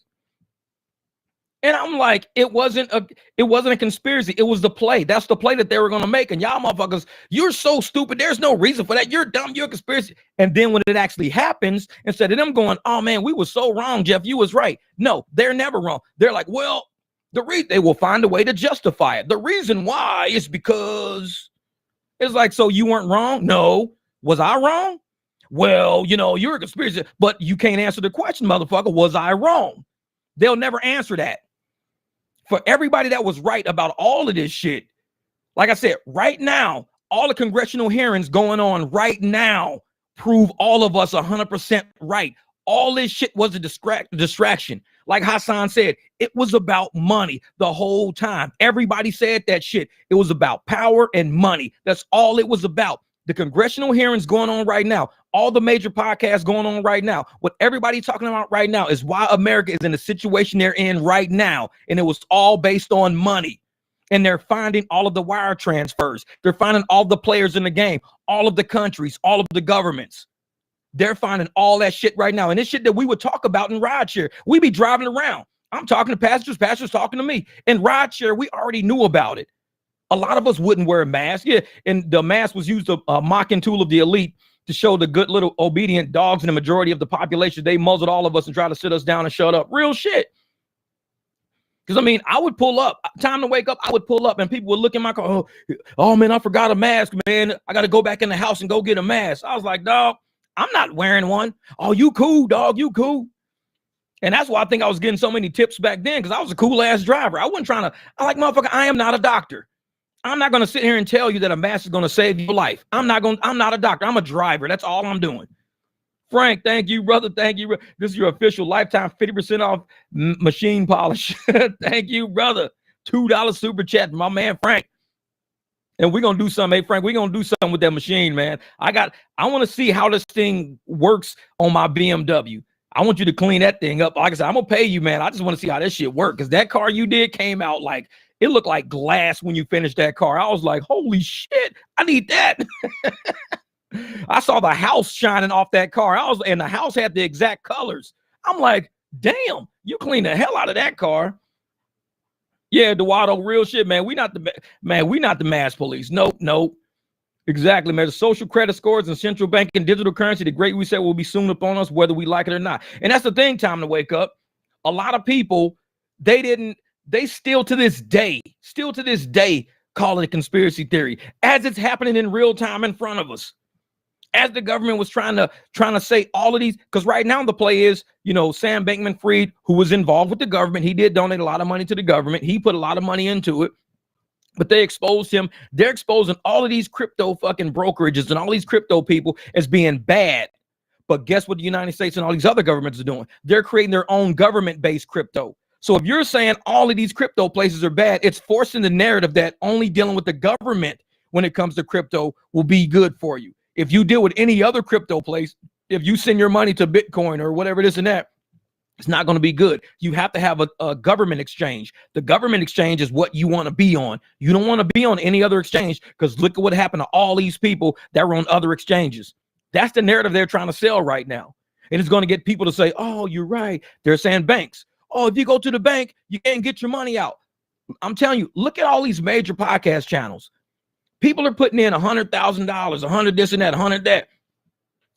And I'm like, it wasn't a conspiracy. It was the play. That's the play that they were gonna make. And y'all motherfuckers, you're so stupid. There's no reason for that. You're dumb. You're a conspiracy. And then when it actually happens, instead of them going, oh man, we were so wrong, Jeff, you was right. No, they're never wrong. They're like, well, they will find a way to justify it. The reason why is because it's like, so you weren't wrong? No. Was I wrong? Well, you're a conspiracy, but you can't answer the question, motherfucker. Was I wrong? They'll never answer that. For everybody that was right about all of this shit, like I said, right now, all the congressional hearings going on right now prove all of us 100% right. All this shit was a distraction. Like Hassan said, it was about money the whole time. Everybody said that shit. It was about power and money. That's all it was about. The congressional hearings going on right now, all the major podcasts going on right now, what everybody's talking about right now is why America is in the situation they're in right now. And it was all based on money. And they're finding all of the wire transfers. They're finding all the players in the game, all of the countries, all of the governments. They're finding all that shit right now. And this shit that we would talk about in rideshare, we be driving around. I'm talking to pastors talking to me. In rideshare, we already knew about it. A lot of us wouldn't wear a mask. Yeah, and the mask was used a mocking tool of the elite to show the good little obedient dogs in the majority of the population. They muzzled all of us and tried to sit us down and shut up. Real shit. Because, I would pull up. Time to wake up, I would pull up and people would look in my car. Oh man, I forgot a mask, man. I got to go back in the house and go get a mask. I was like, dog, I'm not wearing one. Oh, you cool, dog. You cool. And that's why I think I was getting so many tips back then, because I was a cool ass driver. I wasn't trying to, motherfucker, I am not a doctor. I'm not going to sit here and tell you that a mask is going to save your life. I'm not a doctor. I'm a driver. That's all I'm doing. Frank, thank you, brother. Thank you. This is your official lifetime 50% off machine polish. Thank you, brother. $2 super chat from my man, Frank. And we're going to do something. Hey, Frank, we're going to do something with that machine, man. I want to see how this thing works on my BMW. I want you to clean that thing up. Like I said, I'm going to pay you, man. I just want to see how this shit works. Because that car you did came out like, it looked like glass when you finished that car. I was like, holy shit, I need that. I saw the house shining off that car. And the house had the exact colors. I'm like, damn, you cleaned the hell out of that car. Yeah, Duado, real shit, man. We not the mass police. Nope. Exactly, man. The social credit scores and central banking digital currency, the great reset will be soon upon us, whether we like it or not. And that's the thing, time to wake up. A lot of people, they still to this day call it a conspiracy theory as it's happening in real time in front of us. As the government was trying to say all of these, because right now the play is, Sam Bankman-Fried, who was involved with the government, he did donate a lot of money to the government. He put a lot of money into it, but they exposed him. They're exposing all of these crypto fucking brokerages and all these crypto people as being bad. But guess what the United States and all these other governments are doing? They're creating their own government-based crypto. So if you're saying all of these crypto places are bad, it's forcing the narrative that only dealing with the government when it comes to crypto will be good for you. If you deal with any other crypto place, if you send your money to Bitcoin or whatever this and that, it's not going to be good. You have to have a government exchange. The government exchange is what you want to be on. You don't want to be on any other exchange, because look at what happened to all these people that were on other exchanges. That's the narrative they're trying to sell right now. And it's going to get people to say, oh, you're right. They're saying banks. Oh, if you go to the bank, you can't get your money out. I'm telling you, look at all these major podcast channels. People are putting in $100,000, 100 this and that, 100 that.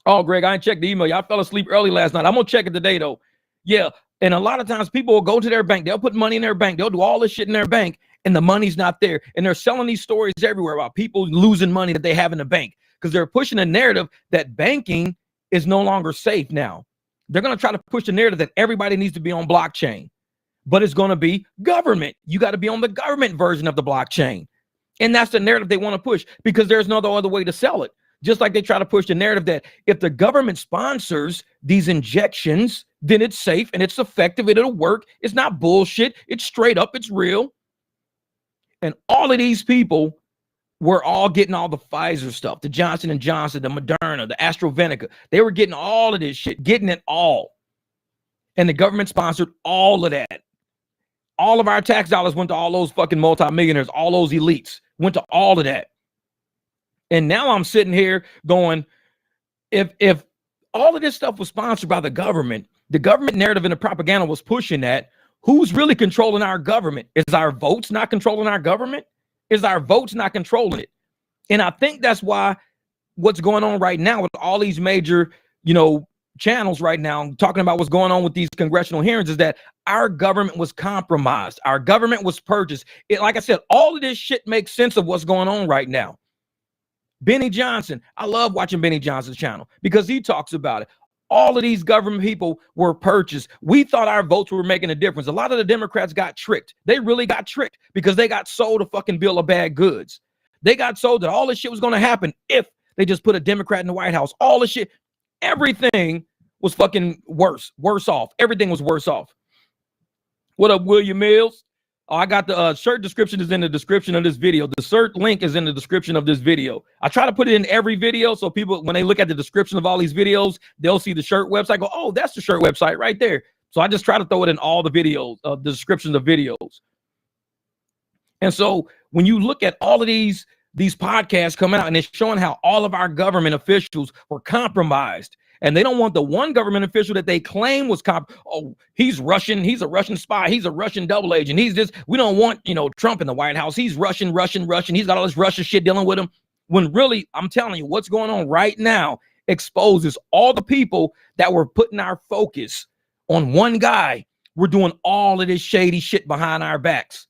Oh, Greg, I ain't checked the email. Y'all fell asleep early last night. I'm going to check it today, though. Yeah, And a lot of times people will go to their bank, they'll put money in their bank, they'll do all this shit in their bank, and the money's not there. And they're selling these stories everywhere about people losing money that they have in the bank because they're pushing a narrative that banking is no longer safe now. They're going to try to push the narrative that everybody needs to be on blockchain, but it's going to be government. You got to be on the government version of the blockchain. And that's the narrative they want to push because there's no other way to sell it. Just like they try to push the narrative that if the government sponsors these injections, then it's safe and it's effective and it'll work. It's not bullshit. It's straight up. It's real. And all of these people were all getting all the Pfizer stuff, the Johnson & Johnson, the Moderna, the AstraZeneca. They were getting all of this shit, getting it all. And the government sponsored all of that. All of our tax dollars went to all those fucking multimillionaires, all those elites, went to all of that. And now I'm sitting here going, if all of this stuff was sponsored by the government narrative and the propaganda was pushing that, who's really controlling our government? Is our votes not controlling our government? Is our votes not controlling it? And I think that's why what's going on right now with all these major, channels right now talking about what's going on with these congressional hearings is that our government was compromised. Our government was purchased. Like I said, all of this shit makes sense of what's going on right now. Benny Johnson, I love watching Benny Johnson's channel because he talks about it. All of these government people were purchased. We thought our votes were making a difference. A lot of the Democrats got tricked. They really got tricked because they got sold a fucking bill of bad goods. They got sold that all this shit was going to happen if they just put a Democrat in the White House. All this shit, everything was fucking worse off. Everything was worse off. What up, William Mills? Oh, I got the shirt description is in the description of this video. The shirt link is in the description of this video. I try to put it in every video so people, when they look at the description of all these videos, they'll see the shirt website, go, oh, that's the shirt website right there. So I just try to throw it in all the videos, the descriptions of videos. And so when you look at all of these podcasts coming out and it's showing how all of our government officials were compromised. And they don't want the one government official that they claim was he's Russian, he's a Russian spy, he's a Russian double agent, he's this. We don't want, Trump in the White House. He's Russian. He's got all this Russian shit dealing with him. When really, I'm telling you, what's going on right now exposes all the people that were putting our focus on one guy. We're doing all of this shady shit behind our backs.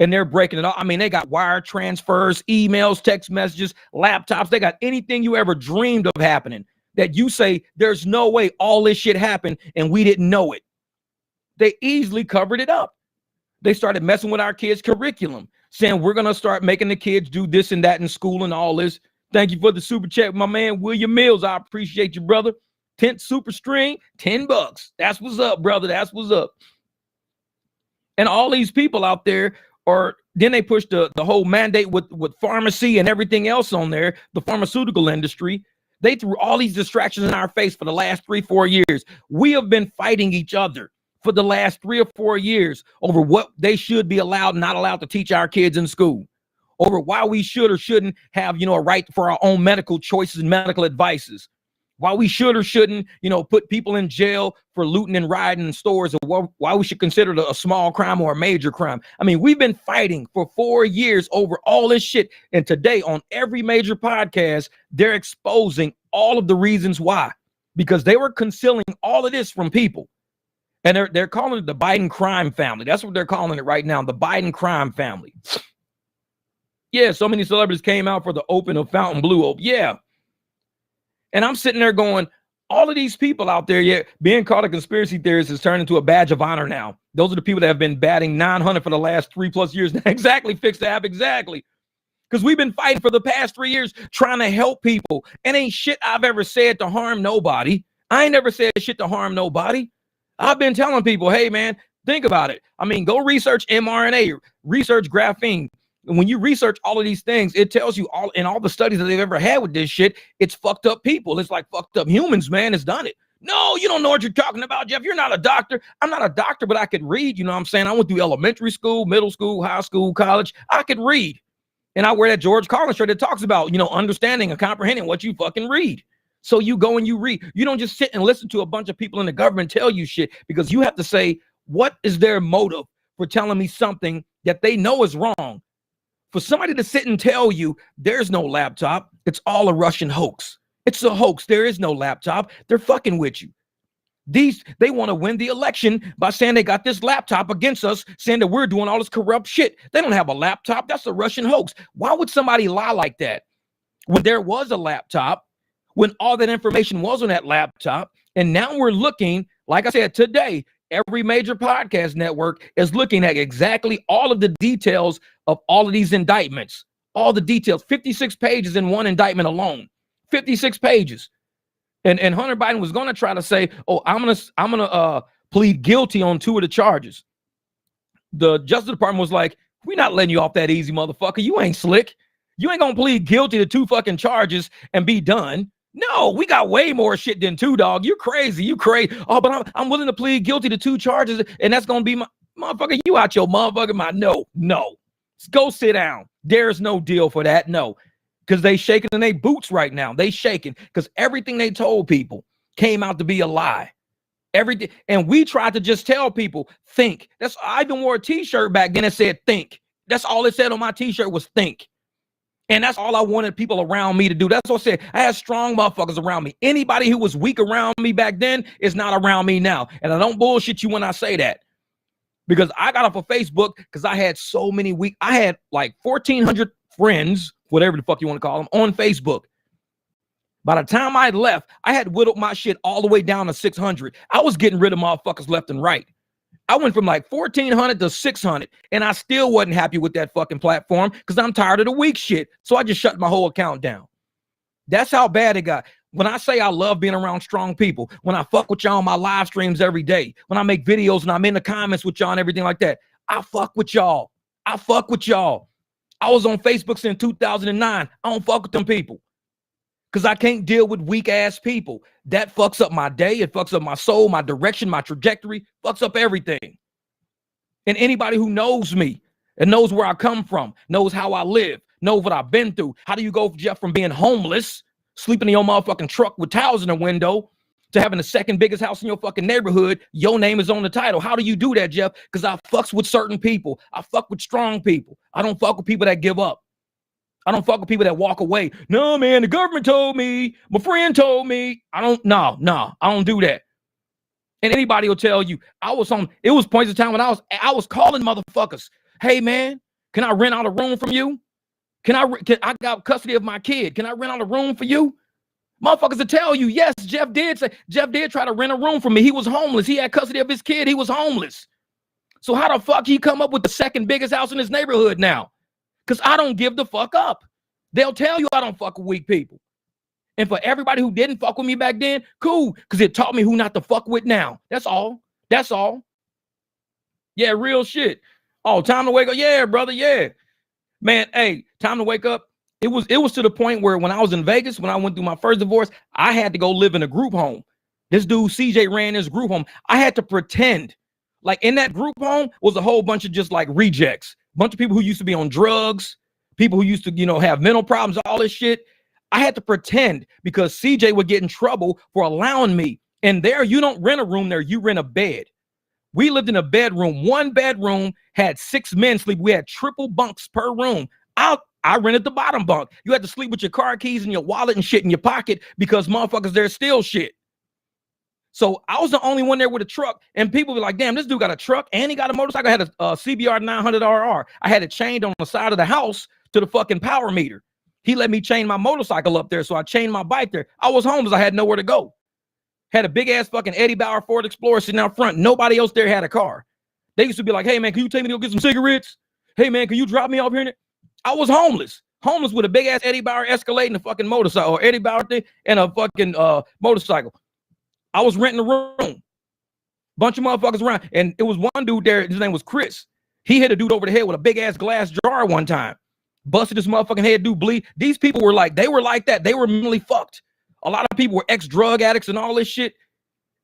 And they're breaking it all. I mean, they got wire transfers, emails, text messages, laptops. They got anything you ever dreamed of happening. That you say there's no way all this shit happened and we didn't know it. They easily covered it up. They started messing with our kids' curriculum, saying we're going to start making the kids do this and that in school and all this. Thank you for the super chat, my man, William Mills. I appreciate you, brother. 10th super stream, $10. That's what's up, brother. That's what's up. And all these people out there then they pushed the whole mandate with pharmacy and everything else on there, the pharmaceutical industry. They threw all these distractions in our face for the last 3-4 years. We have been fighting each other for the last 3 or 4 years over what they should be allowed and not allowed to teach our kids in school, over why we should or shouldn't have, a right for our own medical choices and medical advices, why we should or shouldn't, put people in jail for looting and rioting in stores, or why we should consider it a small crime or a major crime. I mean, we've been fighting for 4 years over all this shit. And today on every major podcast, they're exposing all of the reasons why, because they were concealing all of this from people. And they're calling it the Biden crime family. That's what they're calling it right now, the Biden crime family. Yeah, so many celebrities came out for the open of Fontainebleau. Yeah. And I'm sitting there going, all of these people out there, being called a conspiracy theorist has turned into a badge of honor now. Those are the people that have been batting 900 for the last 3+ years. Exactly, Fix the App, exactly. Because we've been fighting for the past 3 years trying to help people. And ain't shit I've ever said to harm nobody. I ain't never said shit to harm nobody. I've been telling people, hey, man, think about it. I mean, go research mRNA, research graphene. And when you research all of these things, it tells you all in all the studies that they've ever had with this shit, it's fucked up people. It's like fucked up humans, man. It's done it. No, you don't know what you're talking about, Jeff. You're not a doctor. I'm not a doctor, but I could read. You know what I'm saying? I went through elementary school, middle school, high school, college. I could read. And I wear that George Carlin shirt that talks about, understanding and comprehending what you fucking read. So you go and you read. You don't just sit and listen to a bunch of people in the government tell you shit, because you have to say, what is their motive for telling me something that they know is wrong? For somebody to sit and tell you there's no laptop, it's all a Russian hoax. It's a hoax. There is no laptop. They're fucking with you. They want to win the election by saying they got this laptop against us, saying that we're doing all this corrupt shit. They don't have a laptop. That's a Russian hoax. Why would somebody lie like that? When there was a laptop, when all that information was on that laptop, and now we're looking, like I said, today, every major podcast network is looking at exactly all of the details of all of these indictments, all the details, 56 pages in one indictment alone, 56 pages. And Hunter Biden was going to try to say, oh, I'm gonna plead guilty on 2 of the charges. The Justice Department was like, we're not letting you off that easy, motherfucker. You ain't slick. You ain't gonna plead guilty to 2 fucking charges and be done. No, we got way more shit than 2, dog. You're crazy. You crazy. Oh, but I'm willing to plead guilty to 2 charges, and that's gonna be my motherfucker. You out your motherfucking mind. No. Go sit down. There's no deal for that. No. Because they shaking in their boots right now. They shaking because everything they told people came out to be a lie. Everything. And we tried to just tell people, think. I even wore a t-shirt back then that said think. That's all it said on my t-shirt was think. And that's all I wanted people around me to do. That's what I said. I had strong motherfuckers around me. Anybody who was weak around me back then is not around me now. And I don't bullshit you when I say that. Because I got off of Facebook because I had so many I had like 1,400 friends, whatever the fuck you want to call them, on Facebook. By the time I left, I had whittled my shit all the way down to 600. I was getting rid of motherfuckers left and right. I went from like 1,400 to 600, and I still wasn't happy with that fucking platform because I'm tired of the weak shit. So I just shut my whole account down. That's how bad it got. When I say I love being around strong people, when I fuck with y'all on my live streams every day, when I make videos and I'm in the comments with y'all and everything like that, I fuck with y'all. I was on Facebook since 2009. I don't fuck with them people because I can't deal with weak ass people. That fucks up my day. It fucks up my soul, my direction, my trajectory, fucks up everything. And anybody who knows me and knows where I come from, knows how I live, knows what I've been through. How do you go, Jeff, from being homeless, sleeping in your motherfucking truck with towels in the window, to having the second biggest house in your fucking neighborhood? Your name is on the title. How do you do that, Jeff? Because I fucks with certain people. I fuck with strong people. I don't fuck with people that give up. I don't fuck with people that walk away. No, man, the government told me. My friend told me. I don't do that. And anybody will tell you, it was points of time when I was calling motherfuckers. Hey, man, can I rent out a room from you? I got custody of my kid. Can I rent out a room for you? Motherfuckers will tell you, yes, Jeff did try to rent a room for me. He was homeless. He had custody of his kid. He was homeless. So how the fuck he come up with the second biggest house in his neighborhood now? Because I don't give the fuck up. They'll tell you I don't fuck with weak people. And for everybody who didn't fuck with me back then, cool. Because it taught me who not to fuck with now. That's all. Yeah, real shit. Oh, time to wake up. Yeah, brother. Yeah. Man, hey, time to wake up. It was to the point where when I was in Vegas, when I went through my first divorce, I had to go live in a group home. This dude, CJ, ran this group home. I had to pretend. Like in that group home was a whole bunch of just like rejects. A bunch of people who used to be on drugs, people who used to, have mental problems, all this shit. I had to pretend because CJ would get in trouble for allowing me. And there, you don't rent a room there, you rent a bed. We lived in a bedroom. One bedroom had 6 men sleep. We had triple bunks per room. I rented the bottom bunk. You had to sleep with your car keys and your wallet and shit in your pocket because motherfuckers there steal shit. So I was the only one there with a truck, and people were like, damn, this dude got a truck and he got a motorcycle. I had a CBR 900RR. I had it chained on the side of the house to the fucking power meter. He let me chain my motorcycle up there, so I chained my bike there. I was homeless. I had nowhere to go. Had a big-ass fucking Eddie Bauer Ford Explorer sitting out front. Nobody else there had a car. They used to be like, hey, man, can you take me to go get some cigarettes? Hey, man, can you drop me off here? I was homeless. Homeless with a big-ass Eddie Bauer Escalade and a fucking motorcycle, or Eddie Bauer thing and a fucking motorcycle. I was renting a room. Bunch of motherfuckers around. And it was one dude there. His name was Chris. He hit a dude over the head with a big-ass glass jar one time. Busted his motherfucking head, dude bleed. These people were like that. They were mentally fucked. A lot of people were ex-drug addicts and all this shit.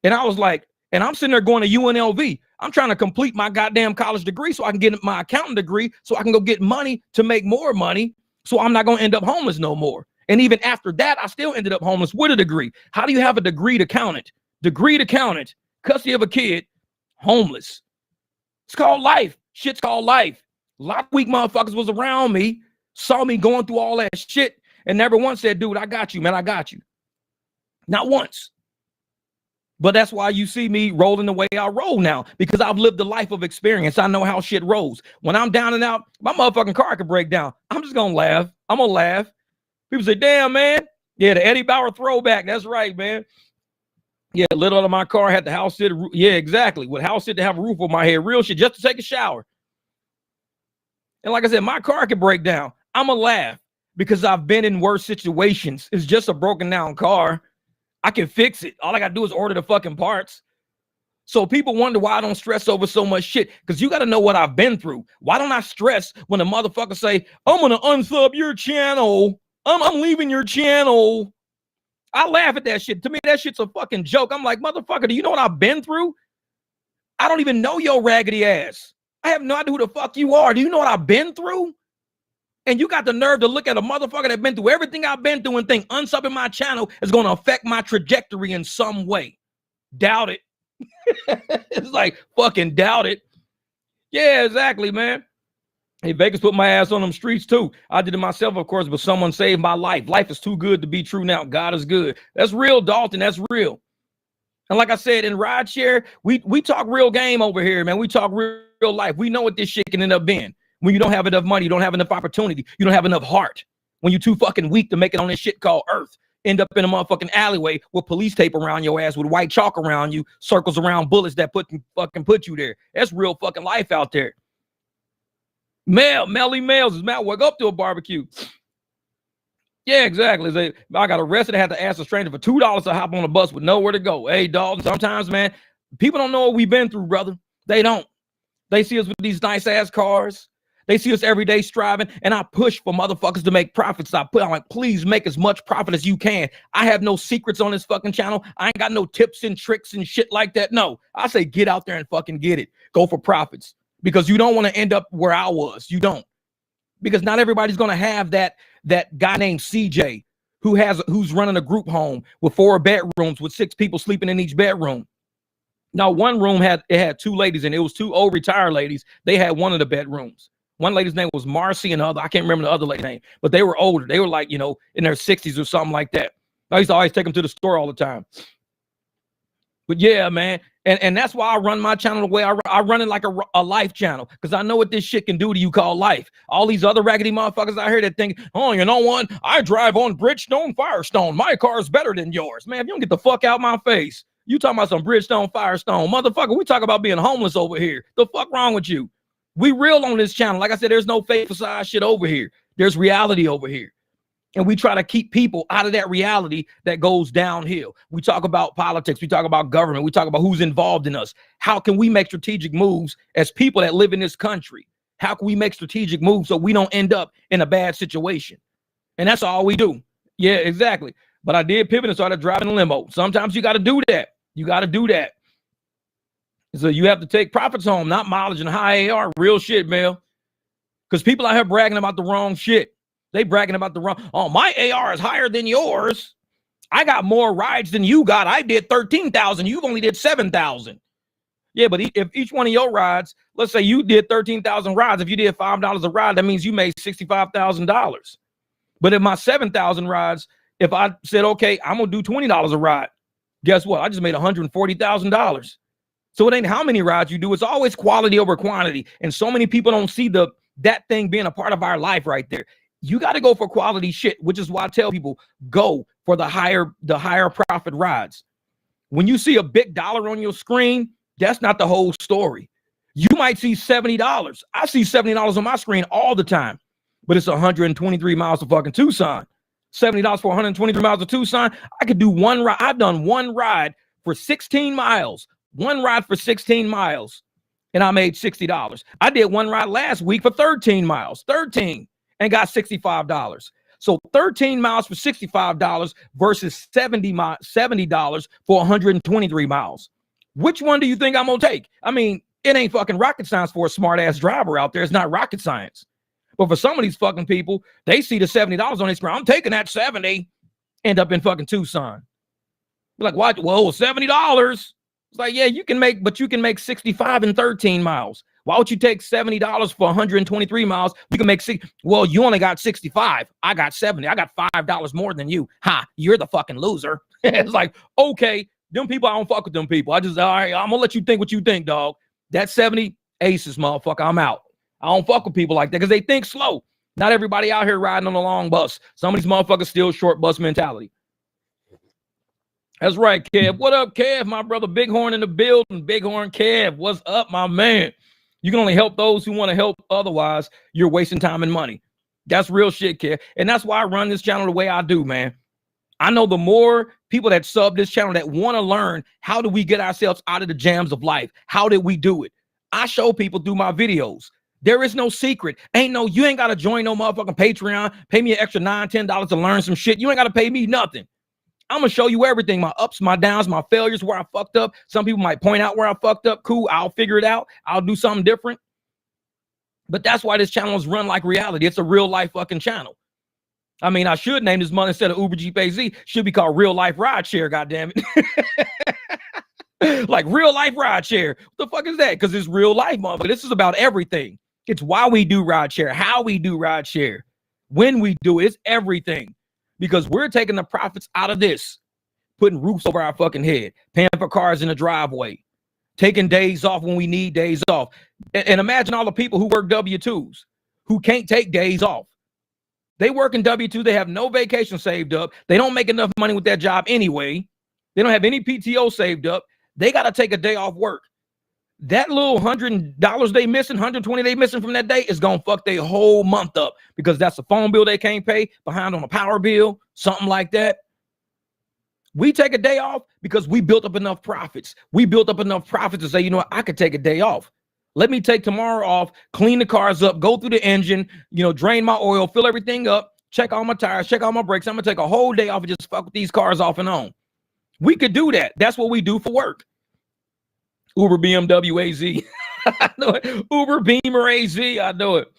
And I was like, and I'm sitting there going to UNLV. I'm trying to complete my goddamn college degree so I can get my accounting degree so I can go get money to make more money so I'm not going to end up homeless no more. And even after that, I still ended up homeless with a degree. How do you have a degree to count it? Degree to count it. Custody of a kid, homeless. It's called life. Shit's called life. A lot of weak motherfuckers was around me, saw me going through all that shit, and never once said, dude, I got you, man, I got you. Not once. But that's why you see me rolling the way I roll now, because I've lived a life of experience. I know how shit rolls. When I'm down and out, my motherfucking car could break down. I'm just going to laugh. I'm going to laugh. People say, damn, man. Yeah, the Eddie Bauer throwback. That's right, man. Yeah, lit out of my car, had the house sit. Yeah, exactly. With house sit to have a roof over my head. Real shit, just to take a shower. And like I said, my car could break down. I'm going to laugh because I've been in worse situations. It's just a broken down car. I can fix it. All I got to do is order the fucking parts. So people wonder why I don't stress over so much shit, because you got to know what I've been through. Why don't I stress when a motherfucker say, I'm going to unsub your channel. I'm leaving your channel. I laugh at that shit. To me, that shit's a fucking joke. I'm like, motherfucker, do you know what I've been through? I don't even know your raggedy ass. I have no idea who the fuck you are. Do you know what I've been through? And you got the nerve to look at a motherfucker that's been through everything I've been through and think unsubbing my channel is going to affect my trajectory in some way. Doubt it. It's like, fucking doubt it. Yeah, exactly, man. Hey, Vegas put my ass on them streets too. I did it myself, of course, but someone saved my life. Life is too good to be true now. God is good. That's real, Dalton. That's real. And like I said, in rideshare, we talk real game over here, man. We talk real life. We know what this shit can end up being. When you don't have enough money, you don't have enough opportunity, you don't have enough heart. When you're too fucking weak to make it on this shit called Earth, end up in a motherfucking alleyway with police tape around your ass, with white chalk around you, circles around bullets that put you there. That's real fucking life out there. Melly Males is Matt woke up to a barbecue. Yeah, exactly. I got arrested. I had to ask a stranger for $2 to hop on a bus with nowhere to go. Hey, dog, sometimes, man, people don't know what we've been through, brother. They don't. They see us with these nice ass cars. They see us every day striving, and I push for motherfuckers to make profits. I'm like, please make as much profit as you can. I have no secrets on this fucking channel. I ain't got no tips and tricks and shit like that. No, I say get out there and fucking get it. Go for profits, because you don't want to end up where I was. You don't, because not everybody's gonna have that guy named CJ who's running a group home with 4 bedrooms with 6 people sleeping in each bedroom. Now, one room had 2 ladies, and it was 2 old retired ladies. They had one of the bedrooms. One lady's name was Marcy, and the other, I can't remember the other lady's name, but they were older. They were like, in their 60s or something like that. I used to always take them to the store all the time. But yeah, man, and that's why I run my channel the way I run it, like a life channel, because I know what this shit can do to you called life. All these other raggedy motherfuckers out here that think, oh, you know what? I drive on Bridgestone Firestone. My car is better than yours. Man, if you don't get the fuck out my face, you talking about some Bridgestone Firestone. Motherfucker, we talk about being homeless over here. The fuck wrong with you? We real on this channel. Like I said, there's no fake facade shit over here. There's reality over here. And we try to keep people out of that reality that goes downhill. We talk about politics. We talk about government. We talk about who's involved in us. How can we make strategic moves as people that live in this country? How can we make strategic moves so we don't end up in a bad situation? And that's all we do. Yeah, exactly. But I did pivot and started driving a limo. Sometimes you got to do that. You got to do that. So you have to take profits home, not mileage and high AR. Real shit, Mel. Because people out here bragging about the wrong shit. They bragging about the wrong. Oh, my AR is higher than yours. I got more rides than you got. I did 13,000. You've only did 7,000. Yeah, but if each one of your rides, let's say you did 13,000 rides. If you did $5 a ride, that means you made $65,000. But if my 7,000 rides, if I said, okay, I'm going to do $20 a ride, guess what? I just made $140,000. So it ain't how many rides you do. It's always quality over quantity. And so many people don't see that thing being a part of our life right there. You got to go for quality shit, which is why I tell people, go for the higher profit rides. When you see a big dollar on your screen, that's not the whole story. You might see $70. I see $70 on my screen all the time, but it's 123 miles to fucking Tucson. $70 for 123 miles to Tucson. I could do one ride. I've done one ride for 16 miles. One ride for 16 miles, and I made $60. I did one ride last week for 13 miles, and got $65. So 13 miles for $65 versus $70 for 123 miles. Which one do you think I'm going to take? I mean, it ain't fucking rocket science for a smart ass driver out there. It's not rocket science. But for some of these fucking people, they see the $70 on their screen. I'm taking that 70, end up in fucking Tucson. Like, what? Whoa, $70. It's like, yeah, you can make 65 in 13 miles. Why would you take $70 for 123 miles? You can make well, you only got 65. I got 70. I got $5 more than you. Ha, you're the fucking loser. It's like, okay, Them people, I don't fuck with them people. All right, I'm gonna let you think what you think, dog. That 70 aces, motherfucker, I'm out. I don't fuck with people like that because they think slow. Not everybody out here riding on a long bus. Some of these motherfuckers still short bus mentality. That's right, Kev. What up, Kev? My brother Bighorn in the building. Bighorn Kev, what's up, my man? You can only help those who want to help. Otherwise, you're wasting time and money. That's real shit, Kev. And that's why I run this channel the way I do, man. I know the more people that sub this channel that want to learn how do we get ourselves out of the jams of life? How did we do it? I show people through my videos. There is no secret. You ain't got to join no motherfucking Patreon. Pay me an extra $9, $10 to learn some shit. You ain't got to pay me nothing. I'm going to show you everything, my ups, my downs, my failures, where I fucked up. Some people might point out where I fucked up. Cool. I'll figure it out. I'll do something different. But that's why this channel is run like reality. It's a real life fucking channel. I mean, I should name this month instead of Uber Jeep AZ. Should be called Real Life Rideshare, goddammit. Like Real Life Rideshare. What the fuck is that? Because it's real life, motherfucker. This is about everything. It's why we do rideshare, how we do rideshare, when we do it. It's everything. Because we're taking the profits out of this, putting roofs over our fucking head, paying for cars in the driveway, taking days off when we need days off. And imagine all the people who work W-2s, who can't take days off. They work in W-2. They have no vacation saved up. They don't make enough money with that job anyway. They don't have any PTO saved up. They got to take a day off work. That little $100 they missing, $120 they missing from that day is going to fuck their whole month up because that's a phone bill they can't pay, behind on a power bill, something like that. We take a day off because we built up enough profits. We built up enough profits to say, you know what, I could take a day off. Let me take tomorrow off, clean the cars up, go through the engine, drain my oil, fill everything up, check all my tires, check all my brakes. I'm going to take a whole day off and just fuck with these cars off and on. We could do that. That's what we do for work. Uber BMW AZ. I know it. Uber Beamer AZ. I know it.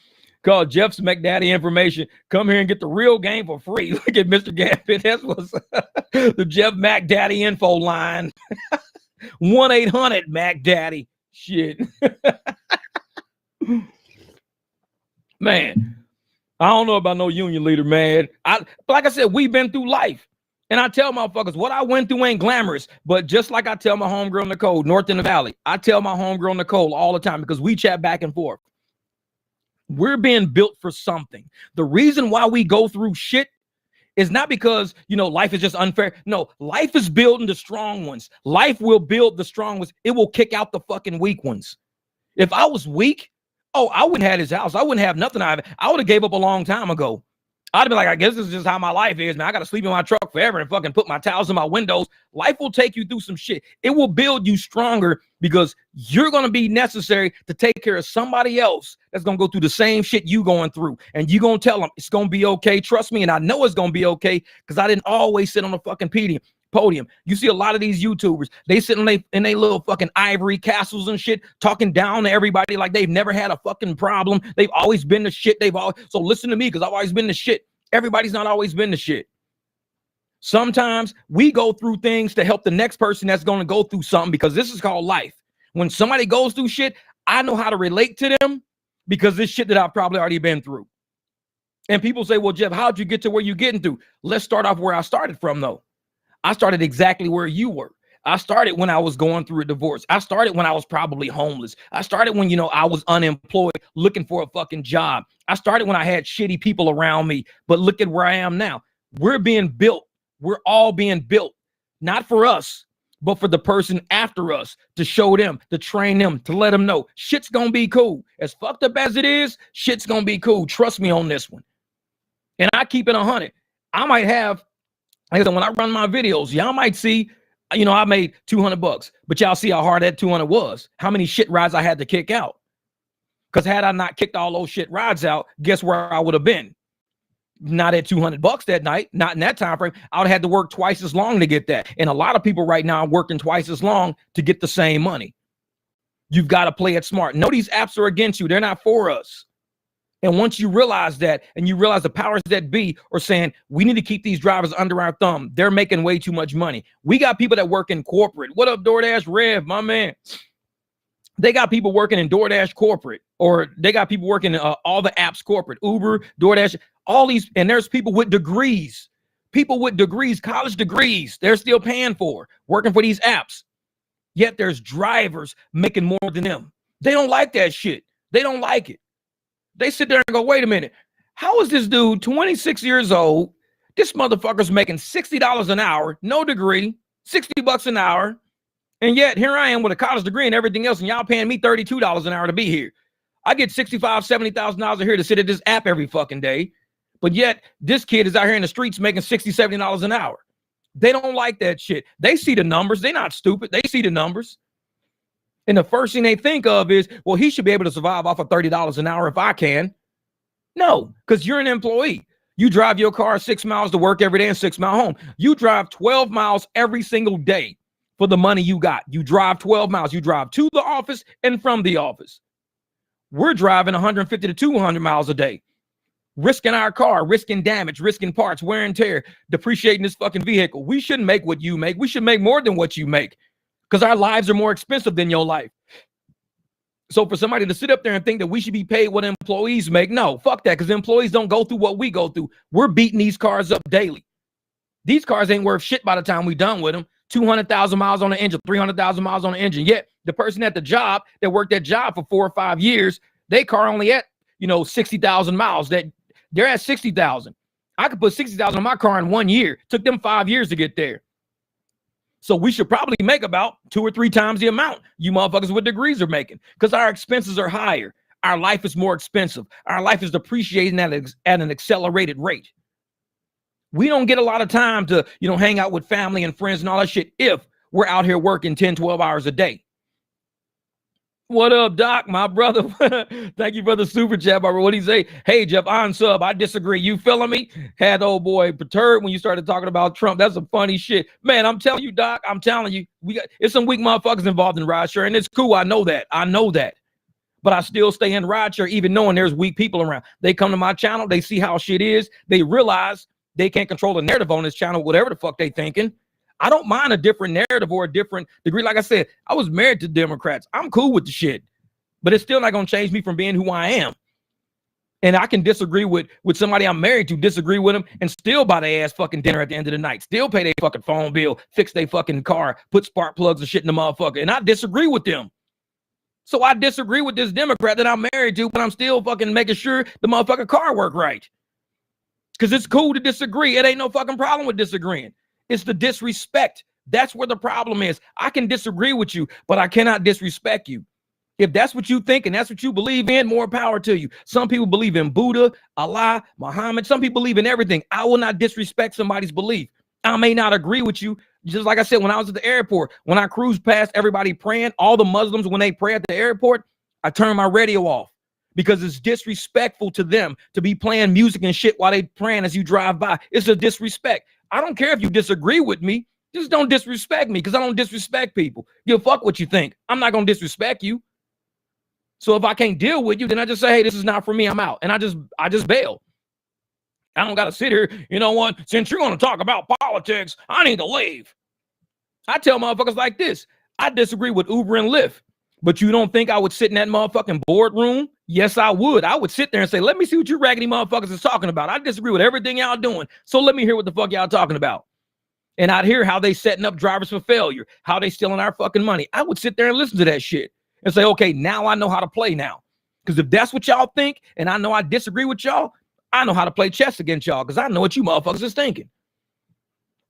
Call Jeff's McDaddy information. Come here and get the real game for free. Look at Mr. Gambit. That's what's the Jeff McDaddy info line. 1-800 McDaddy. Shit. Man, I don't know about no union leader, man. Like I said, we've been through life. And I tell motherfuckers, what I went through ain't glamorous. But just like I tell my homegirl Nicole, North in the Valley, I tell my homegirl Nicole all the time because we chat back and forth. We're being built for something. The reason why we go through shit is not because, life is just unfair. No, life is building the strong ones. Life will build the strong ones. It will kick out the fucking weak ones. If I was weak, I wouldn't have his house. I wouldn't have nothing. I would have gave up a long time ago. I'd be like, I guess this is just how my life is, man. I got to sleep in my truck forever and fucking put my towels in my windows. Life will take you through some shit. It will build you stronger because you're going to be necessary to take care of somebody else that's going to go through the same shit you going through. And you're going to tell them it's going to be okay. Trust me. And I know it's going to be okay because I didn't always sit on the fucking podium. You see a lot of these YouTubers, they sit in they little fucking ivory castles and shit, talking down to everybody like they've never had a fucking problem. They've always been the shit. So listen to me because I've always been the shit. Everybody's not always been the shit. Sometimes we go through things to help the next person that's going to go through something because this is called life. When somebody goes through shit, I know how to relate to them because this shit that I've probably already been through. And people say, well, Jeff, how'd you get to where you're getting to? Let's start off where I started from, though. I started exactly where you were. I started when I was going through a divorce. I started when I was probably homeless. I started when, I was unemployed, looking for a fucking job. I started when I had shitty people around me. But look at where I am now. We're being built. We're all being built. Not for us, but for the person after us, to show them, to train them, to let them know shit's going to be cool. As fucked up as it is, shit's going to be cool. Trust me on this one. And I keep it 100. I might have, like I said, when I run my videos, y'all might see, I made $200, but y'all see how hard that 200 was. How many shit rides I had to kick out. Because had I not kicked all those shit rides out, guess where I would have been? Not at $200 that night, not in that time frame. I would have had to work twice as long to get that. And a lot of people right now are working twice as long to get the same money. You've got to play it smart. No, these apps are against you. They're not for us. And once you realize that, and you realize the powers that be are saying, we need to keep these drivers under our thumb. They're making way too much money. We got people that work in corporate. What up, DoorDash Rev, my man? They got people working in DoorDash corporate, or they got people working in all the apps corporate, Uber, DoorDash, all these. And there's people with degrees, People with degrees, college degrees, they're still paying for, working for these apps. Yet there's drivers making more than them. They don't like that shit. They don't like it. They sit there and go, wait a minute. How is this dude 26 years old? This motherfucker's making $60 an hour, no degree, $60 an hour. And yet here I am with a college degree and everything else, and y'all paying me $32 an hour to be here. I get $65,000, $70,000 a year to sit at this app every fucking day. But yet this kid is out here in the streets making $60, $70 an hour. They don't like that shit. They see the numbers. They're not stupid. They see the numbers. And the first thing they think of is, well, he should be able to survive off of $30 an hour if I can. No, because you're an employee. You drive your car 6 miles to work every day and 6 miles home. You drive 12 miles every single day for the money you got. You drive 12 miles. You drive to the office and from the office. We're driving 150 to 200 miles a day. Risking our car, risking damage, risking parts, wear and tear, depreciating this fucking vehicle. We shouldn't make what you make. We should make more than what you make because our lives are more expensive than your life. So for somebody to sit up there and think that we should be paid what employees make, no, fuck that, because employees don't go through what we go through. We're beating these cars up daily. These cars ain't worth shit by the time we're done with them. 200,000 miles on the engine, 300,000 miles on the engine. Yet the person at the job that worked that job for 4 or 5 years, they car only at, 60,000 miles. That they're at 60,000. I could put 60,000 on my car in 1 year. Took them 5 years to get there. So we should probably make about 2 or 3 times the amount you motherfuckers with degrees are making because our expenses are higher. Our life is more expensive. Our life is depreciating at an accelerated rate. We don't get a lot of time to, hang out with family and friends and all that shit if we're out here working 10, 12 hours a day. What up, Doc, my brother? Thank you for the super chat, bro. What'd he say? Hey, Jeff, on sub. I disagree. You feeling me? Had old boy perturbed when you started talking about Trump. That's some funny shit. Man, I'm telling you, Doc, I'm telling you, it's some weak motherfuckers involved in rideshare, and it's cool. I know that. But I still stay in rideshare even knowing there's weak people around. They come to my channel. They see how shit is. They realize they can't control the narrative on this channel, whatever the fuck they thinking. I don't mind a different narrative or a different degree. Like I said, I was married to Democrats. I'm cool with the shit, but it's still not going to change me from being who I am. And I can disagree with somebody I'm married to, disagree with them, and still buy their ass fucking dinner at the end of the night, still pay their fucking phone bill, fix their fucking car, put spark plugs and shit in the motherfucker. And I disagree with them. So I disagree with this Democrat that I'm married to, but I'm still fucking making sure the motherfucking car work right. Because it's cool to disagree. It ain't no fucking problem with disagreeing. It's the disrespect. That's where the problem is. I can disagree with you, but I cannot disrespect you. If that's what you think and that's what you believe in, more power to you. Some people believe in Buddha, Allah, Muhammad. Some people believe in everything. I will not disrespect somebody's belief. I may not agree with you. Just like I said, when I was at the airport, when I cruised past everybody praying, all the Muslims, when they pray at the airport, I turn my radio off because it's disrespectful to them to be playing music and shit while they praying as you drive by. It's a disrespect. I don't care if you disagree with me. Just don't disrespect me because I don't disrespect people. Give a fuck what you think. I'm not going to disrespect you. So if I can't deal with you, then I just say, hey, this is not for me. I'm out. And I just bail. I don't got to sit here. You know what? Since you're going to talk about politics, I need to leave. I tell motherfuckers like this. I disagree with Uber and Lyft. But you don't think I would sit in that motherfucking boardroom? Yes, I would. I would sit there and say, let me see what you raggedy motherfuckers is talking about. I disagree with everything y'all doing. So let me hear what the fuck y'all talking about. And I'd hear how they setting up drivers for failure, how they stealing our fucking money. I would sit there and listen to that shit and say, okay, now I know how to play now. Because if that's what y'all think, and I know I disagree with y'all, I know how to play chess against y'all because I know what you motherfuckers is thinking.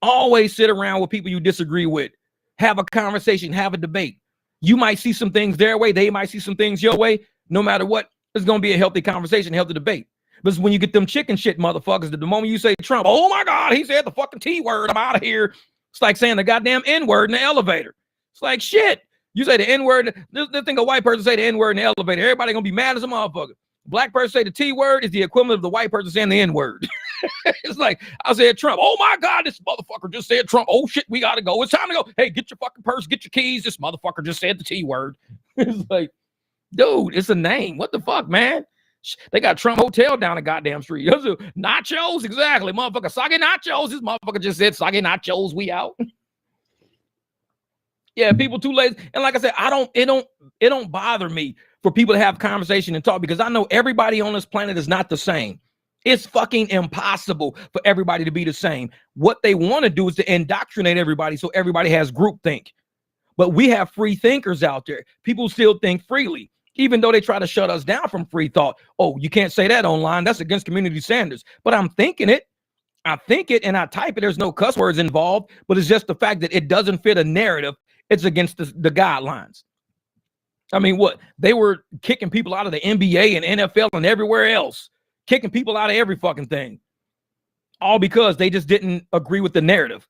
Always sit around with people you disagree with. Have a conversation, have a debate. You might see some things their way. They might see some things your way. No matter what, it's going to be a healthy conversation, healthy debate. But when you get them chicken shit motherfuckers, the moment you say Trump, oh my God, he said the fucking T word, I'm out of here. It's like saying the goddamn N word in the elevator. It's like shit. You say the N word, this thing a white person say the N word in the elevator. Everybody going to be mad as a motherfucker. Black person say the T word is the equivalent of the white person saying the N word. It's like, I said Trump. Oh my God, this motherfucker just said Trump. Oh shit, we got to go. It's time to go. Hey, get your fucking purse, get your keys. This motherfucker just said the T word. It's like, dude, it's a name. What the fuck, man? They got Trump Hotel down the goddamn street. Nachos, exactly. Motherfucker, sake nachos. This motherfucker just said sake nachos, we out. Yeah, people too lazy. And like I said, it don't bother me for people to have conversation and talk because I know everybody on this planet is not the same. It's fucking impossible for everybody to be the same. What they want to do is to indoctrinate everybody so everybody has groupthink. But we have free thinkers out there. People still think freely, even though they try to shut us down from free thought. Oh, you can't say that online. That's against community standards. But I'm thinking it. I think it and I type it. There's no cuss words involved, but it's just the fact that it doesn't fit a narrative. It's against the guidelines. I mean, what? They were kicking people out of the NBA and NFL and everywhere else, kicking people out of every fucking thing, all because they just didn't agree with the narrative.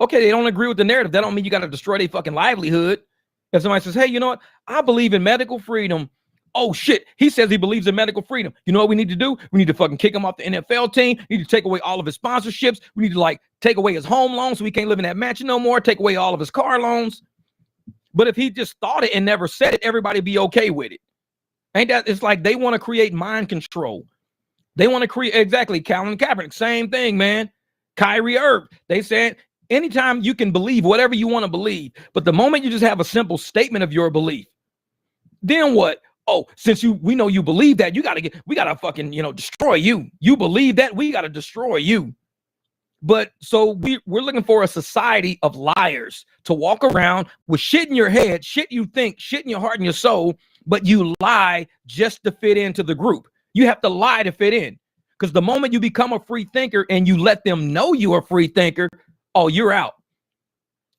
Okay, they don't agree with the narrative. That don't mean you got to destroy their fucking livelihood. If somebody says, hey, you know what? I believe in medical freedom. Oh, shit. He says he believes in medical freedom. You know what we need to do? We need to fucking kick him off the NFL team. We need to take away all of his sponsorships. We need to, like, take away his home loans so he can't live in that mansion no more. Take away all of his car loans. But if he just thought it and never said it, everybody be okay with it. Ain't that? It's like they want to create mind control. They want to create, exactly, Colin Kaepernick, same thing, man. Kyrie Irving, they said, anytime you can believe whatever you want to believe, but the moment you just have a simple statement of your belief, then what? Oh, since we know you believe that, we gotta fucking, destroy you. You believe that, we gotta destroy you. But so we're looking for a society of liars to walk around with shit in your head, shit you think, shit in your heart and your soul, but you lie just to fit into the group. You have to lie to fit in. Because the moment you become a free thinker and you let them know you're a free thinker, oh, you're out.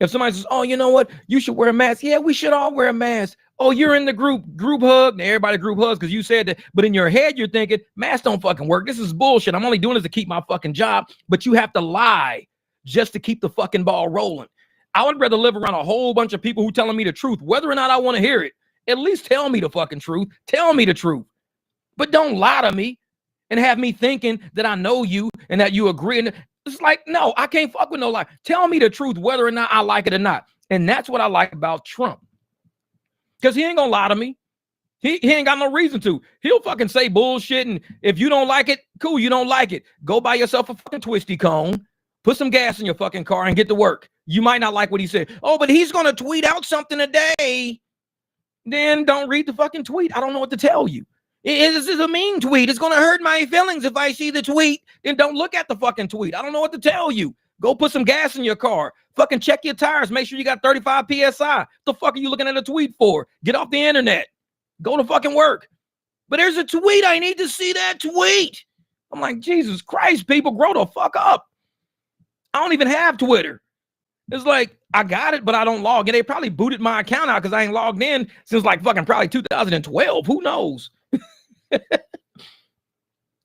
If somebody says, oh, you know what? You should wear a mask. Yeah, we should all wear a mask. Oh, you're in the group hug. Now, everybody group hugs because you said that. But in your head, you're thinking, masks don't fucking work. This is bullshit. I'm only doing this to keep my fucking job. But you have to lie just to keep the fucking ball rolling. I would rather live around a whole bunch of people who telling me the truth, whether or not I want to hear it. At least tell me the fucking truth. Tell me the truth. But don't lie to me and have me thinking that I know you and that you agree. And it's like, no, I can't fuck with no lie. Tell me the truth, whether or not I like it or not. And that's what I like about Trump. Because he ain't gonna lie to me. He ain't got no reason to. He'll fucking say bullshit. And if you don't like it, cool, you don't like it. Go buy yourself a fucking twisty cone. Put some gas in your fucking car and get to work. You might not like what he said. Oh, but he's gonna tweet out something today. Then don't read the fucking tweet. I don't know what to tell you. This is a mean tweet. It's going to hurt my feelings if I see the tweet. Then don't look at the fucking tweet. I don't know what to tell you. Go put some gas in your car. Fucking check your tires. Make sure you got 35 PSI. The fuck are you looking at a tweet for? Get off the internet. Go to fucking work. But there's a tweet. I need to see that tweet. I'm like, Jesus Christ, people, grow the fuck up. I don't even have Twitter. It's like, I got it, but I don't log in. They probably booted my account out because I ain't logged in since like fucking probably 2012. Who knows?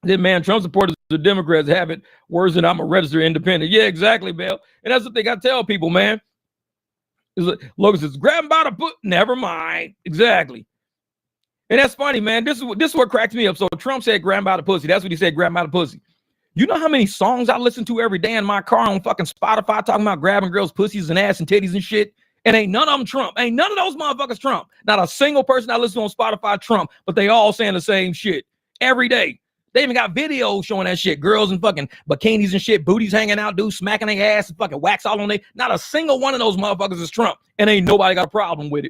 Then man, Trump supporters, the Democrats have it worse than I'm a registered independent. Yeah, exactly, Bill. And that's the thing I tell people, man. Is like, Logan says, grab him by the foot. Never mind. Exactly. And that's funny, man. This is what cracks me up. So Trump said, grab him by the pussy. That's what he said, grab him by the pussy. You know how many songs I listen to every day in my car on fucking Spotify talking about grabbing girls' pussies and ass and titties and shit? And ain't none of them Trump. Ain't none of those motherfuckers Trump. Not a single person I listen to on Spotify Trump, but they all saying the same shit every day. They even got videos showing that shit. Girls in fucking bikinis and shit, booties hanging out, dudes smacking their ass and fucking wax all on their. Not a single one of those motherfuckers is Trump. And ain't nobody got a problem with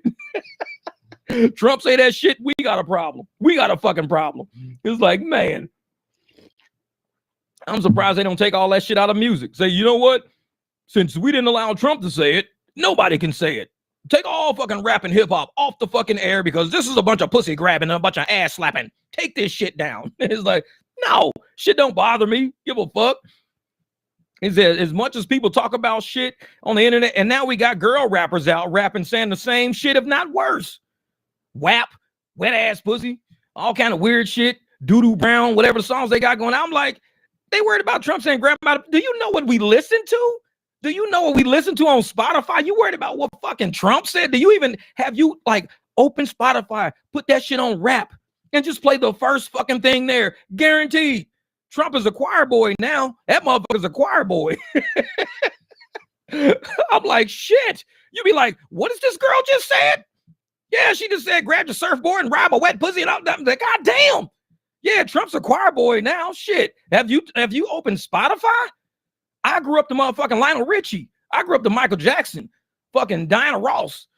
it. Trump say that shit, we got a problem. We got a fucking problem. It's like, man, I'm surprised they don't take all that shit out of music. Say, you know what? Since we didn't allow Trump to say it, nobody can say it. Take all fucking rap and hip hop off the fucking air because this is a bunch of pussy grabbing and a bunch of ass slapping. Take this shit down. It's like, no, shit don't bother me. Give a fuck. Is that as much as people talk about shit on the internet, and now we got girl rappers out rapping saying the same shit, if not worse. WAP, wet ass pussy, all kind of weird shit, doo-doo brown, whatever the songs they got going on. I'm like, they worried about Trump saying grab him out. Do you know what we listen to? Do you know what we listen to on Spotify? You worried about what fucking Trump said? Do you even have you like open Spotify, put that shit on rap and just play the first fucking thing there? Guaranteed. Trump is a choir boy now. That motherfucker's a choir boy. I'm like, shit. You be like, what is this girl just said? Yeah, she just said grab your surfboard and ride a wet pussy and all that. Like, God damn. Yeah, Trump's a choir boy now. Shit. Have you opened Spotify? I grew up to motherfucking Lionel Richie. I grew up to Michael Jackson. Fucking Diana Ross.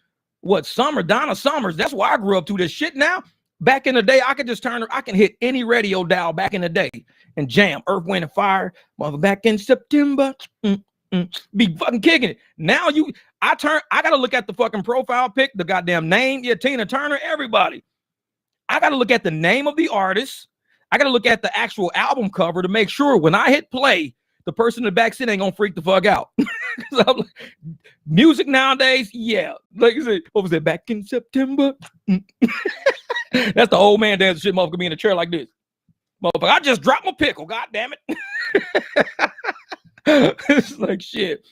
Donna Summers. That's why I grew up to this shit now. Back in the day, I could just I can hit any radio dial back in the day. and jam. Earth, Wind, and Fire, mother back in September. Be fucking kicking it. Now I gotta look at the fucking profile pic, the goddamn name. Yeah, Tina Turner, everybody. I gotta look at the name of the artist. I gotta look at the actual album cover to make sure when I hit play, the person in the back seat ain't gonna freak the fuck out. Like, music nowadays, yeah. Like I said, what was it, back in September? That's the old man dancing shit, motherfucker, be in a chair like this. Motherfucker, I just dropped my pickle, god damn it. It's like shit.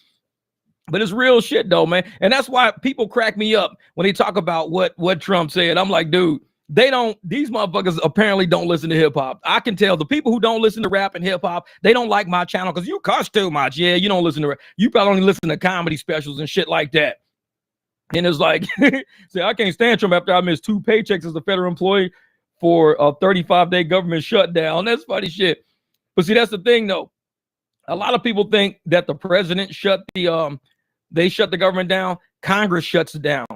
But it's real shit though, man. And that's why people crack me up when they talk about what Trump said. I'm like, dude, these motherfuckers apparently don't listen to hip hop. I can tell the people who don't listen to rap and hip hop, they don't like my channel because you cuss too much. Yeah, you don't listen to rap. You probably only listen to comedy specials and shit like that. And it's like, say, I can't stand Trump after I missed 2 paychecks as a federal employee for a 35-day government shutdown. That's funny shit. But see, that's the thing though. A lot of people think that the president shut the government down. Congress shuts it down.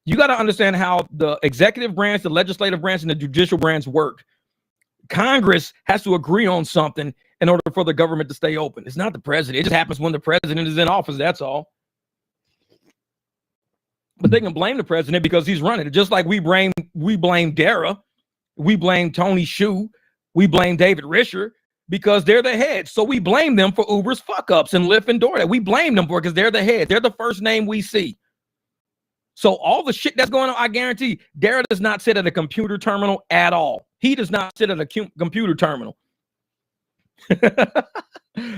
You got to understand how the executive branch, the legislative branch, and the judicial branch work. Congress has to agree on something in order for the government to stay open. It's not the president. It just happens when the president is in office. That's all. But they can blame the president because he's running it. Just like we blame Dara, we blame Tony Hsieh, we blame David Risher because they're the head. So we blame them for Uber's fuck ups and Lyft and DoorDash. We blame them for it because they're the head. They're the first name we see. So all the shit that's going on, I guarantee Dara does not sit at a computer terminal at all. He does not sit at a computer terminal.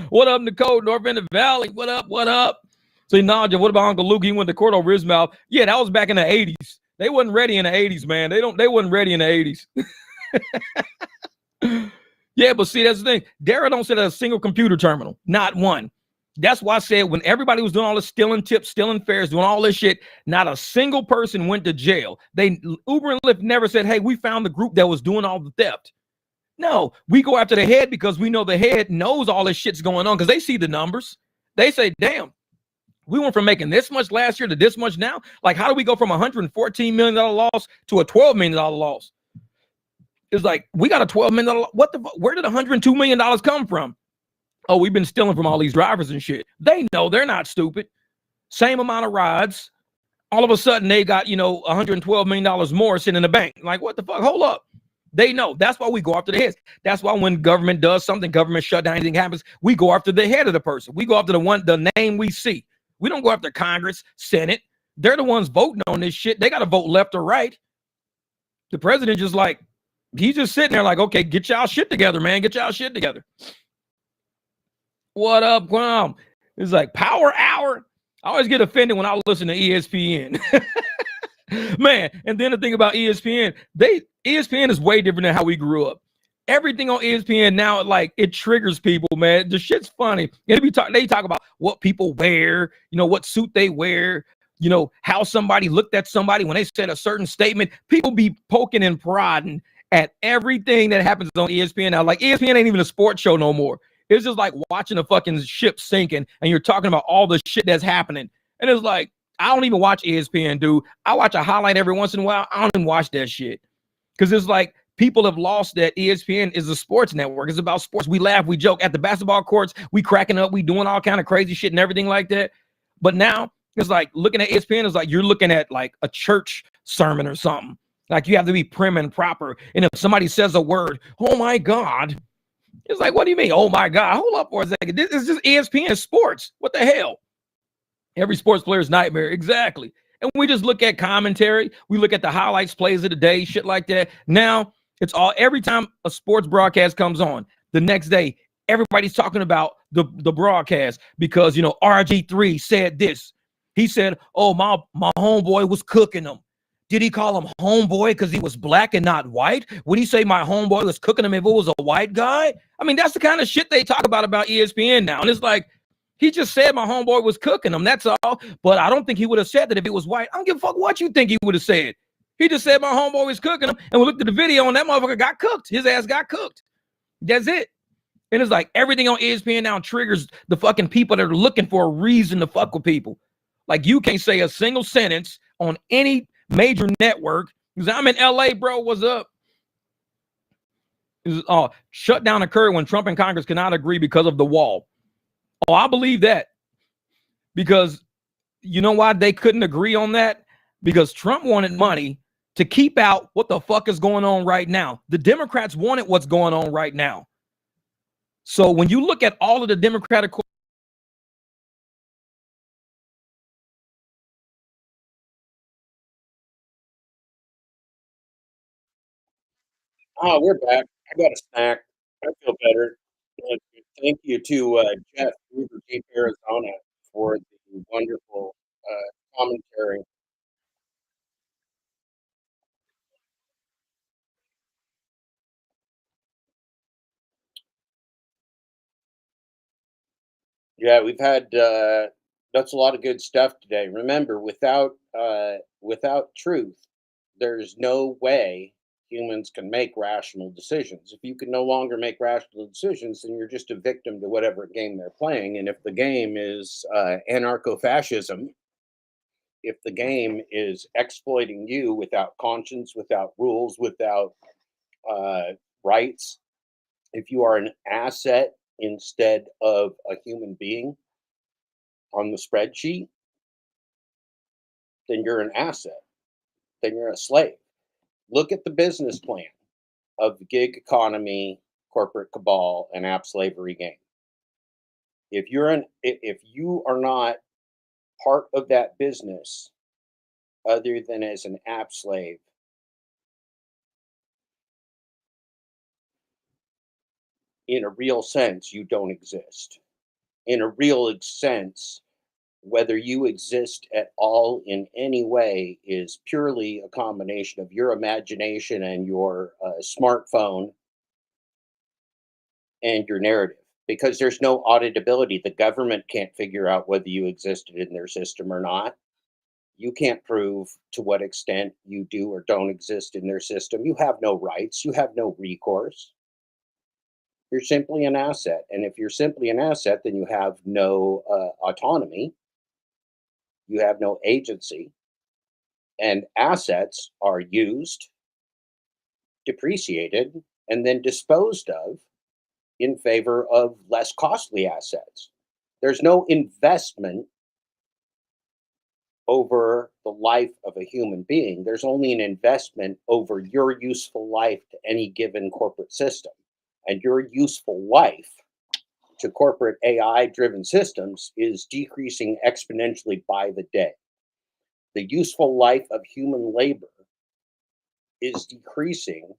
What up, Nicole? North End of the Valley. What up? What up? So Naja, what about Uncle Luke? He went to court over his mouth. Yeah, that was back in the 80s. They wasn't ready in the 80s, man. They wasn't ready in the 80s. Yeah, but see, that's the thing. Dara don't sit at a single computer terminal. Not one. That's why I said when everybody was doing all this stealing tips, stealing fares, doing all this shit, not a single person went to jail. Uber and Lyft never said, hey, we found the group that was doing all the theft. No, we go after the head because we know the head knows all this shit's going on because they see the numbers. They say, damn, we went from making this much last year to this much now. Like, how do we go from $114 million loss to a $12 million loss? It's like, we got a $12 million. Where did $102 million come from? Oh, we've been stealing from all these drivers and shit. They know, they're not stupid. Same amount of rides. All of a sudden they got, $112 million more sitting in the bank. Like, what the fuck? Hold up. They know. That's why we go after the heads. That's why when government does something, government shutdown, anything happens, we go after the head of the person. We go after the name we see. We don't go after Congress, Senate. They're the ones voting on this shit. They got to vote left or right. The president just like, he's just sitting there like, okay, get y'all shit together, man. Get y'all shit together. What up, Guam? It's like Power Hour. I always get offended when I listen to ESPN. Man, and then the thing about ESPN, ESPN is way different than how we grew up. Everything on ESPN now, like, it triggers people, man. The shit's funny. And they talk about what people wear, what suit they wear, how somebody looked at somebody when they said a certain statement. People be poking and prodding at everything that happens on ESPN now. Like, ESPN ain't even a sports show no more. It's just like watching a fucking ship sinking and you're talking about all the shit that's happening. And it's like, I don't even watch ESPN, dude. I watch a highlight every once in a while. I don't even watch that shit. Because it's like people have lost that ESPN is a sports network. It's about sports. We laugh, we joke. At the basketball courts, we cracking up, we doing all kind of crazy shit and everything like that. But now it's like looking at ESPN is like you're looking at like a church sermon or something. Like you have to be prim and proper. And if somebody says a word, oh my God. It's like, what do you mean? Oh my God, hold up for a second. This is just ESPN sports. What the hell? Every sports player's nightmare. Exactly. And we just look at commentary. We look at the highlights, plays of the day, shit like that. Now it's all, every time a sports broadcast comes on, the next day, everybody's talking about the broadcast because, RG3 said this. He said, oh, my homeboy was cooking them. Did he call him homeboy because he was black and not white? Would he say my homeboy was cooking him if it was a white guy? I mean, that's the kind of shit they talk about ESPN now. And it's like, he just said my homeboy was cooking him. That's all. But I don't think he would have said that if it was white. I don't give a fuck what you think he would have said. He just said my homeboy was cooking him. And we looked at the video and that motherfucker got cooked. His ass got cooked. That's it. And it's like everything on ESPN now triggers the fucking people that are looking for a reason to fuck with people. Like you can't say a single sentence on any major network because I'm in LA, bro. What's up? Shutdown occurred when Trump and Congress could not agree because of the wall. Oh, I believe that. Because you know why they couldn't agree on that? Because Trump wanted money to keep out what the fuck is going on right now. The Democrats wanted what's going on right now. So when you look at all of the Democratic Oh, we're back. I got a snack. I feel better. Thank you to Jeff Weaver, Deep Arizona, for the wonderful commentary. Yeah, we've had that's a lot of good stuff today. Remember, without truth, there's no way humans can make rational decisions. If you can no longer make rational decisions, then you're just a victim to whatever game they're playing. And if the game is anarcho-fascism, if the game is exploiting you without conscience, without rules, without rights, if you are an asset instead of a human being on the spreadsheet, then you're an asset. Then you're a slave. Look at the business plan of the gig economy, corporate cabal, and app slavery game. If you are not part of that business other than as an app slave, in a real sense, you don't exist. In a real sense, whether you exist at all in any way is purely a combination of your imagination and your smartphone and your narrative, because there's no auditability. The government can't figure out whether you existed in their system or not. You can't prove to what extent you do or don't exist in their system. You have no rights. You have no recourse. You're simply an asset. And if you're simply an asset, then you have no autonomy. You have no agency. And assets are used, depreciated, and then disposed of in favor of less costly assets. There's no investment over the life of a human being. There's only an investment over your useful life to any given corporate system. And your useful life to corporate AI driven systems is decreasing exponentially by the day. The useful life of human labor is decreasing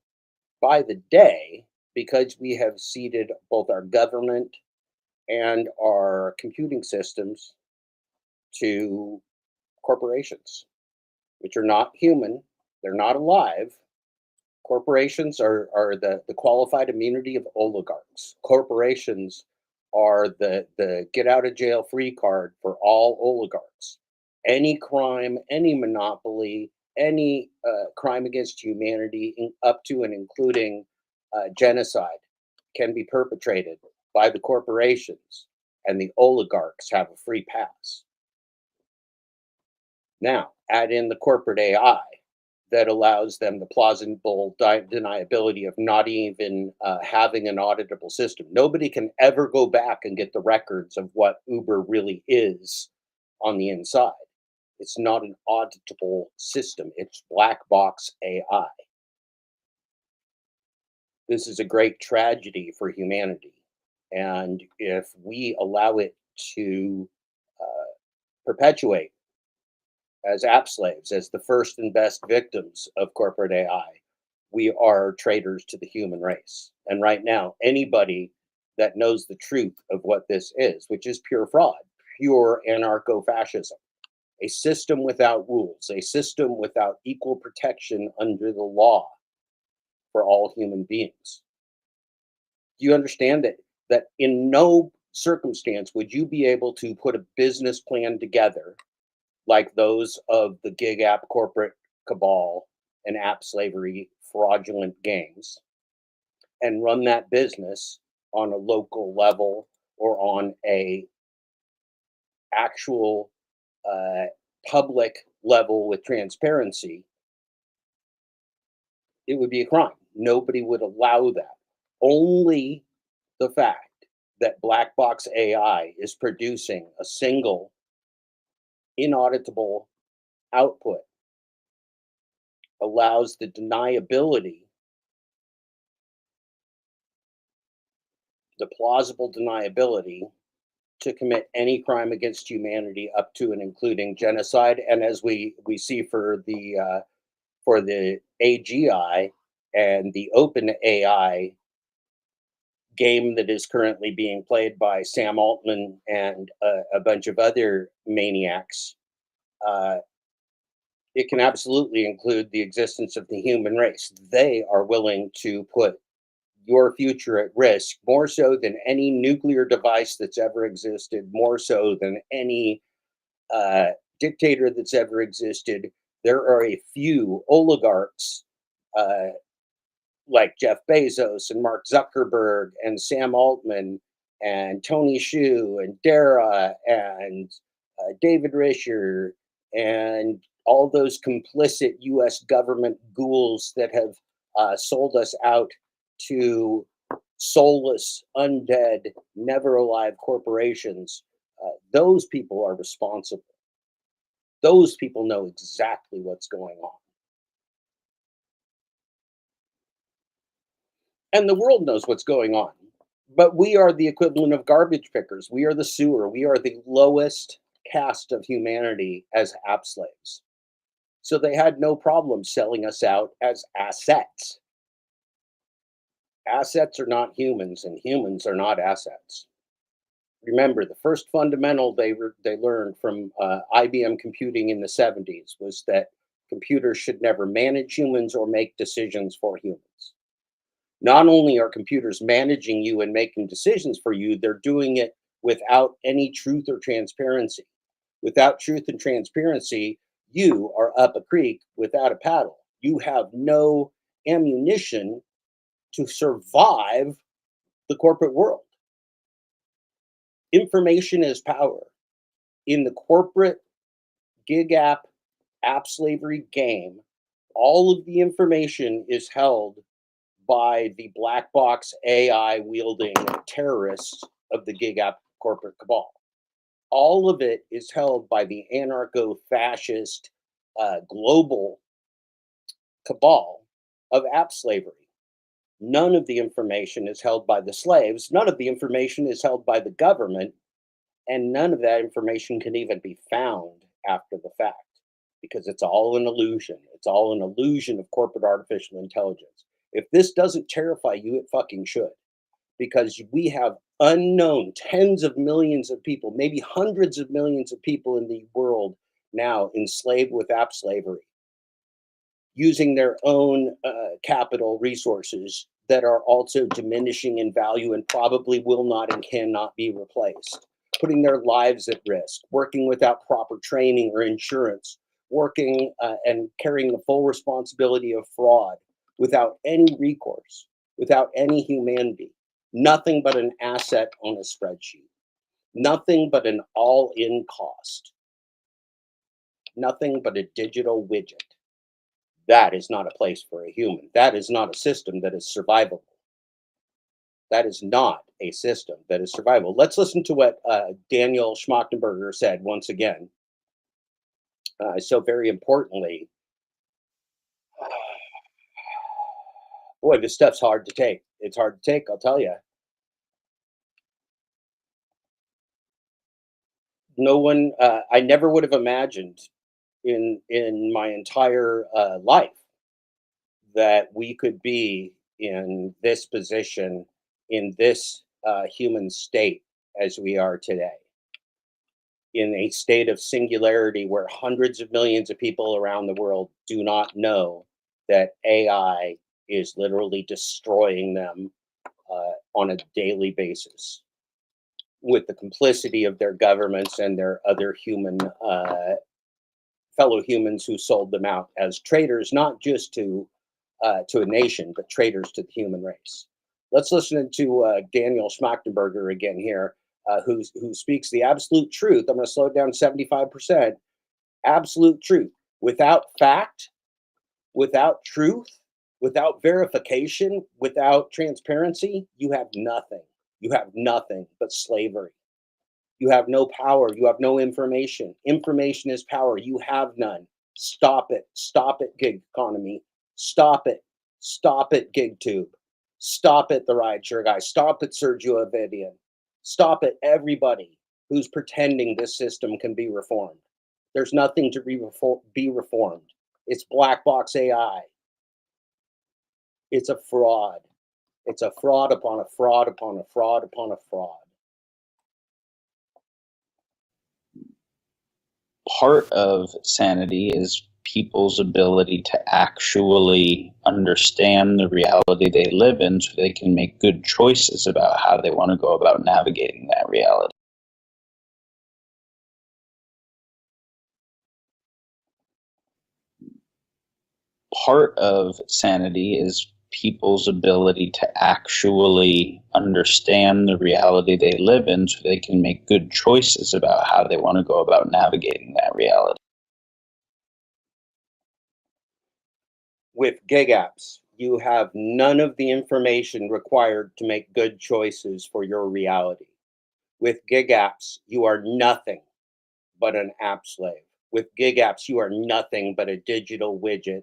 by the day because we have ceded both our government and our computing systems to corporations, which are not human, they're not alive. Corporations are the qualified immunity of oligarchs. Corporations are the get out of jail free card for all oligarchs. Any crime, any monopoly, any crime against humanity, up to and including genocide, can be perpetrated by the corporations, and the oligarchs have a free pass. Now, add in the corporate AI that allows them the plausible deniability of not even having an auditable system. Nobody can ever go back and get the records of what Uber really is on the inside. It's not an auditable system. It's black box AI. This is a great tragedy for humanity. And if we allow it to perpetuate as app slaves, as the first and best victims of corporate AI, we are traitors to the human race. And right now, anybody that knows the truth of what this is, which is pure fraud, pure anarcho fascism, a system without rules, a system without equal protection under the law for all human beings. Do you understand that in no circumstance would you be able to put a business plan together like those of the gig app corporate cabal and app slavery fraudulent gangs and run that business on a local level or on a actual public level with transparency? It would be a crime. Nobody would allow that. only the fact that black box AI is producing a single inauditable output allows the deniability, the plausible deniability, to commit any crime against humanity up to and including genocide. And as we see for the AGI and the open AI game that is currently being played by Sam Altman and a bunch of other maniacs, it can absolutely include the existence of the human race. They are willing to put your future at risk more so than any nuclear device that's ever existed, more so than any dictator that's ever existed. There are a few oligarchs like Jeff Bezos and Mark Zuckerberg and Sam Altman and Tony Hsieh and Dara and David Risher and all those complicit U.S. government ghouls that have sold us out to soulless, undead, never alive corporations. Those people are responsible. Those people know exactly what's going on. And the world knows what's going on. But we are the equivalent of garbage pickers. We are the sewer. We are the lowest caste of humanity as app slaves. So they had no problem selling us out as assets. Assets are not humans, and humans are not assets. Remember, the first fundamental they learned from IBM computing in the 70s was that computers should never manage humans or make decisions for humans. Not only are computers managing you and making decisions for you, they're doing it without any truth or transparency. Without truth and transparency, you are up a creek without a paddle. You have no ammunition to survive the corporate world. Information is power. In the corporate gig app slavery game, all of the information is held by the black box AI wielding terrorists of the gig app corporate cabal. All of it is held by the anarcho-fascist global cabal of app slavery. None of the information is held by the slaves. None of the information is held by the government. And none of that information can even be found after the fact because it's all an illusion. It's all an illusion of corporate artificial intelligence. If this doesn't terrify you, it fucking should. Because we have unknown tens of millions of people, maybe hundreds of millions of people in the world now enslaved with app slavery, using their own capital resources that are also diminishing in value and probably will not and cannot be replaced, putting their lives at risk, working without proper training or insurance, working and carrying the full responsibility of fraud without any recourse, without any humanity, nothing but an asset on a spreadsheet, nothing but an all-in cost, nothing but a digital widget. That is not a place for a human. That is not a system that is survivable. That is not a system that is survivable. Let's listen to what Daniel Schmachtenberger said once again. So very importantly, boy, this stuff's hard to take. It's hard to take, I'll tell you. No one, I never would have imagined in my entire life that we could be in this position, in this human state as we are today, in a state of singularity where hundreds of millions of people around the world do not know that AI is literally destroying them on a daily basis with the complicity of their governments and their other human fellow humans who sold them out as traitors, not just to a nation, but traitors to the human race. Let's listen to Daniel Schmachtenberger again here, who speaks the absolute truth. I'm going to slow it down to 75%. Absolute truth. Without fact, without truth, Without verification, without transparency, you have nothing. You have nothing but slavery. You have no power. You have no information. Information is power. You have none. Stop it. Stop it, gig economy. Stop it. Stop it, GigTube. Stop it, the rideshare guy. Stop it, Sergio Avidian. Stop it, everybody who's pretending this system can be reformed. There's nothing to be reformed. It's black box AI. It's a fraud. It's a fraud upon a fraud upon a fraud upon a fraud. Part of sanity is people's ability to actually understand the reality they live in so they can make good choices about how they want to go about navigating that reality. Part of sanity is people's ability to actually understand the reality they live in so they can make good choices about how they want to go about navigating that reality. With gig apps, you have none of the information required to make good choices for your reality. With gig apps, you are nothing but an app slave. With gig apps, you are nothing but a digital widget,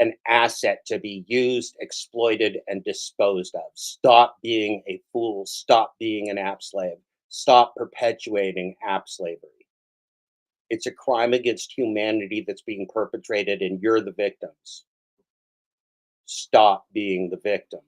an asset to be used, exploited, and disposed of. Stop being a fool. Stop being an app slave. Stop perpetuating app slavery. It's a crime against humanity that's being perpetrated, and you're the victims. Stop being the victim.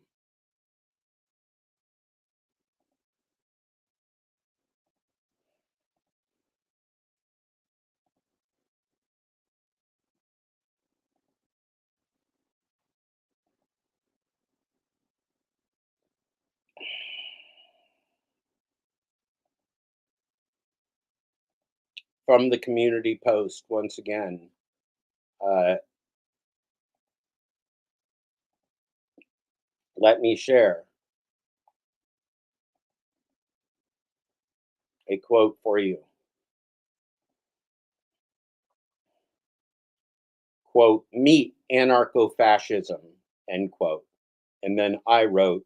From the community post, once again, let me share a quote for you. Quote, meet anarcho-fascism, end quote. And then I wrote,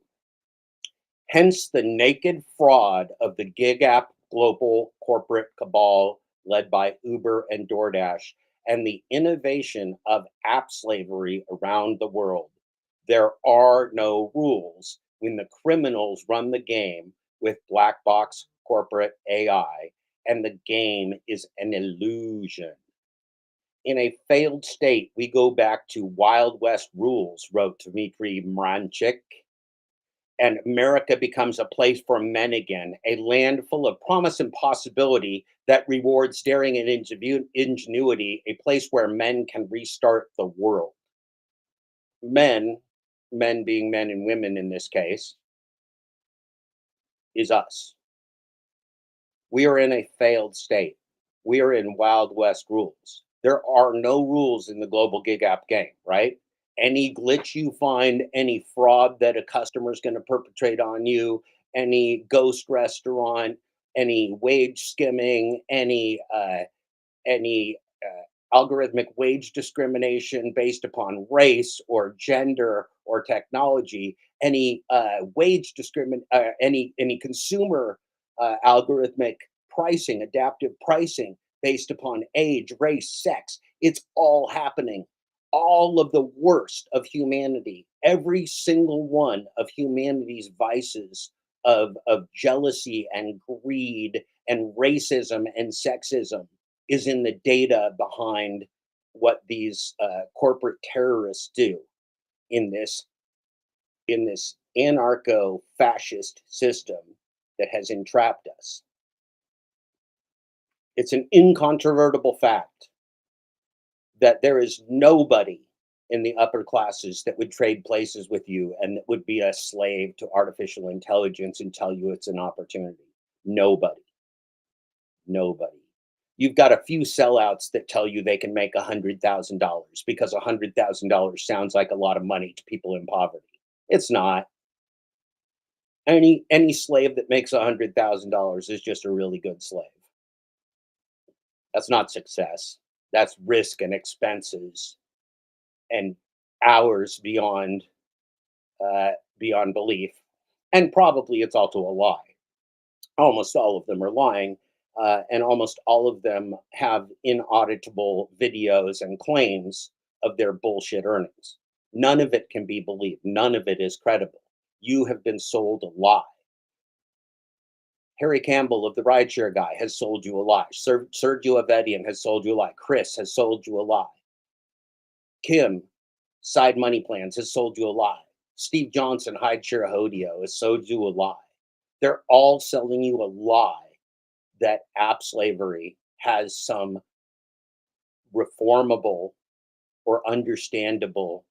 hence the naked fraud of the gig app global corporate cabal led by Uber and DoorDash, and the innovation of app slavery around the world. There are no rules when the criminals run the game with black box corporate AI, and the game is an illusion. In a failed state, we go back to Wild West rules, wrote Dmitry Mranchik, and America becomes a place for men again, a land full of promise and possibility that rewards daring and ingenuity, a place where men can restart the world. Men being men and women in this case, is us. We are in a failed state. We are in Wild West rules. There are no rules in the global gig app game, right? Any glitch you find, any fraud that a customer is going to perpetrate on you, any ghost restaurant, any wage skimming, any algorithmic wage discrimination based upon race or gender or technology, any any consumer algorithmic pricing, adaptive pricing based upon age, race, sex. It's all happening. All of the worst of humanity, every single one of humanity's vices of jealousy and greed and racism and sexism is in the data behind what these corporate terrorists do in this anarcho-fascist system that has entrapped us. It's an incontrovertible fact that there is nobody in the upper classes that would trade places with you and that would be a slave to artificial intelligence and tell you it's an opportunity. Nobody. Nobody. You've got a few sellouts that tell you they can make $100,000 because $100,000 sounds like a lot of money to people in poverty. It's not. Any slave that makes $100,000 is just a really good slave. That's not success. That's risk and expenses and hours beyond belief. And probably it's also a lie. Almost all of them are lying, and almost all of them have inauditable videos and claims of their bullshit earnings. None of it can be believed. None of it is credible. You have been sold a lie. Harry Campbell of the rideshare guy has sold you a lie. Sergio Avedian has sold you a lie. Chris has sold you a lie. Kim, Side Money Plans, has sold you a lie. Steve Johnson, Hideshare Hodio, has sold you a lie. They're all selling you a lie that app slavery has some reformable or understandable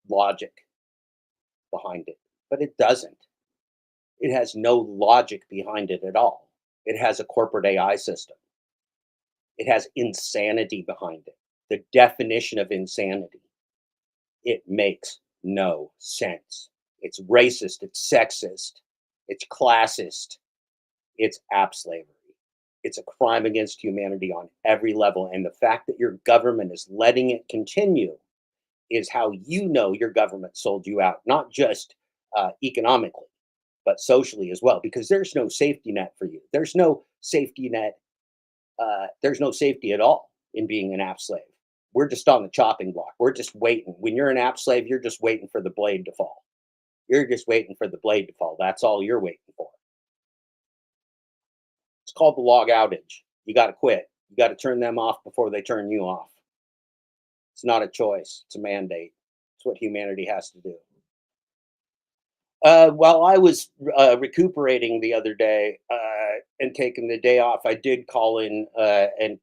logic behind it. But it doesn't. It has no logic behind it at all. It has a corporate AI system. It has insanity behind it. The definition of insanity. It makes no sense. It's racist, it's sexist, it's classist, it's app slavery. It's a crime against humanity on every level. And the fact that your government is letting it continue is how you know your government sold you out, not just economically, but socially as well, because there's no safety net for you. There's no safety net. There's no safety at all in being an app slave. We're just on the chopping block. We're just waiting. When you're an app slave, you're just waiting for the blade to fall. You're just waiting for the blade to fall. That's all you're waiting for. It's called the log outage. You got to quit. You got to turn them off before they turn you off. It's not a choice. It's a mandate. It's what humanity has to do. While I was recuperating the other day and taking the day off, I did call in and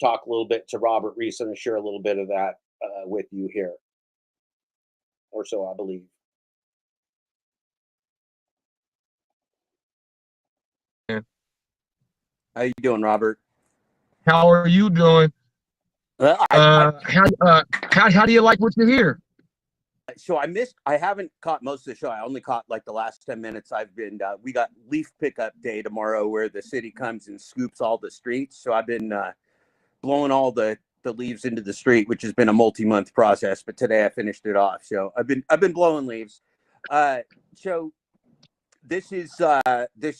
talk a little bit to Robert Reese and share a little bit of that with you here, or so I believe. How you doing, Robert? How are you doing? How do you like what you hear? So I haven't caught most of the show. I only caught like the last 10 minutes. We got leaf pickup day tomorrow where the city comes and scoops all the streets. So I've been blowing all the leaves into the street, which has been a multi-month process, but today I finished it off. So I've been blowing leaves. So this is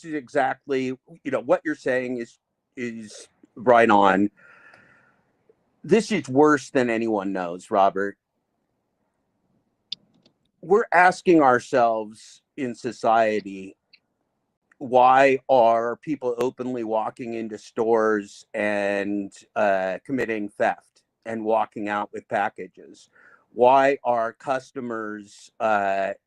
exactly, what you're saying is right on. This is worse than anyone knows, Robert. We're asking ourselves in society, why are people openly walking into stores and committing theft and walking out with packages? Why are customers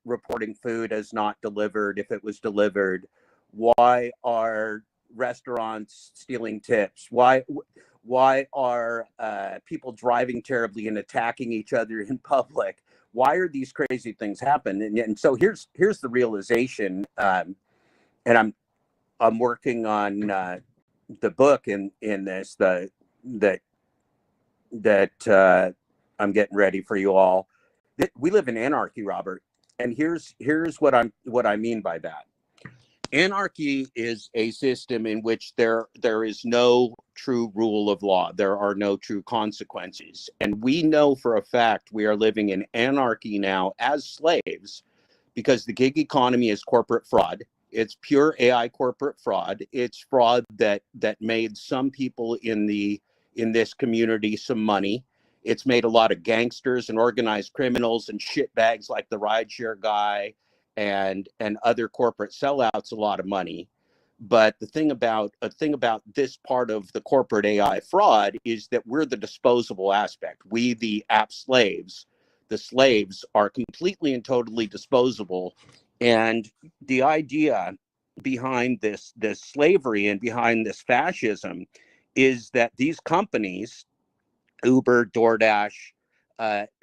reporting food as not delivered if it was delivered? Why are restaurants stealing tips? Why are people driving terribly and attacking each other in public? Why are these crazy things happen? And so here's the realization, and I'm working on the book in this that I'm getting ready for you all. We live in anarchy, Robert, and here's what I mean by that. Anarchy is a system in which there is no true rule of law. There are no true consequences. And we know for a fact we are living in anarchy now as slaves because the gig economy is corporate fraud. It's pure AI corporate fraud. It's fraud that made some people in this community some money. It's made a lot of gangsters and organized criminals and shitbags like the rideshare guy and other corporate sellouts a lot of money. But the thing about this part of the corporate AI fraud is that we're the disposable aspect. We, the app slaves, the slaves are completely and totally disposable. And the idea behind this slavery and behind this fascism is that these companies, Uber, DoorDash,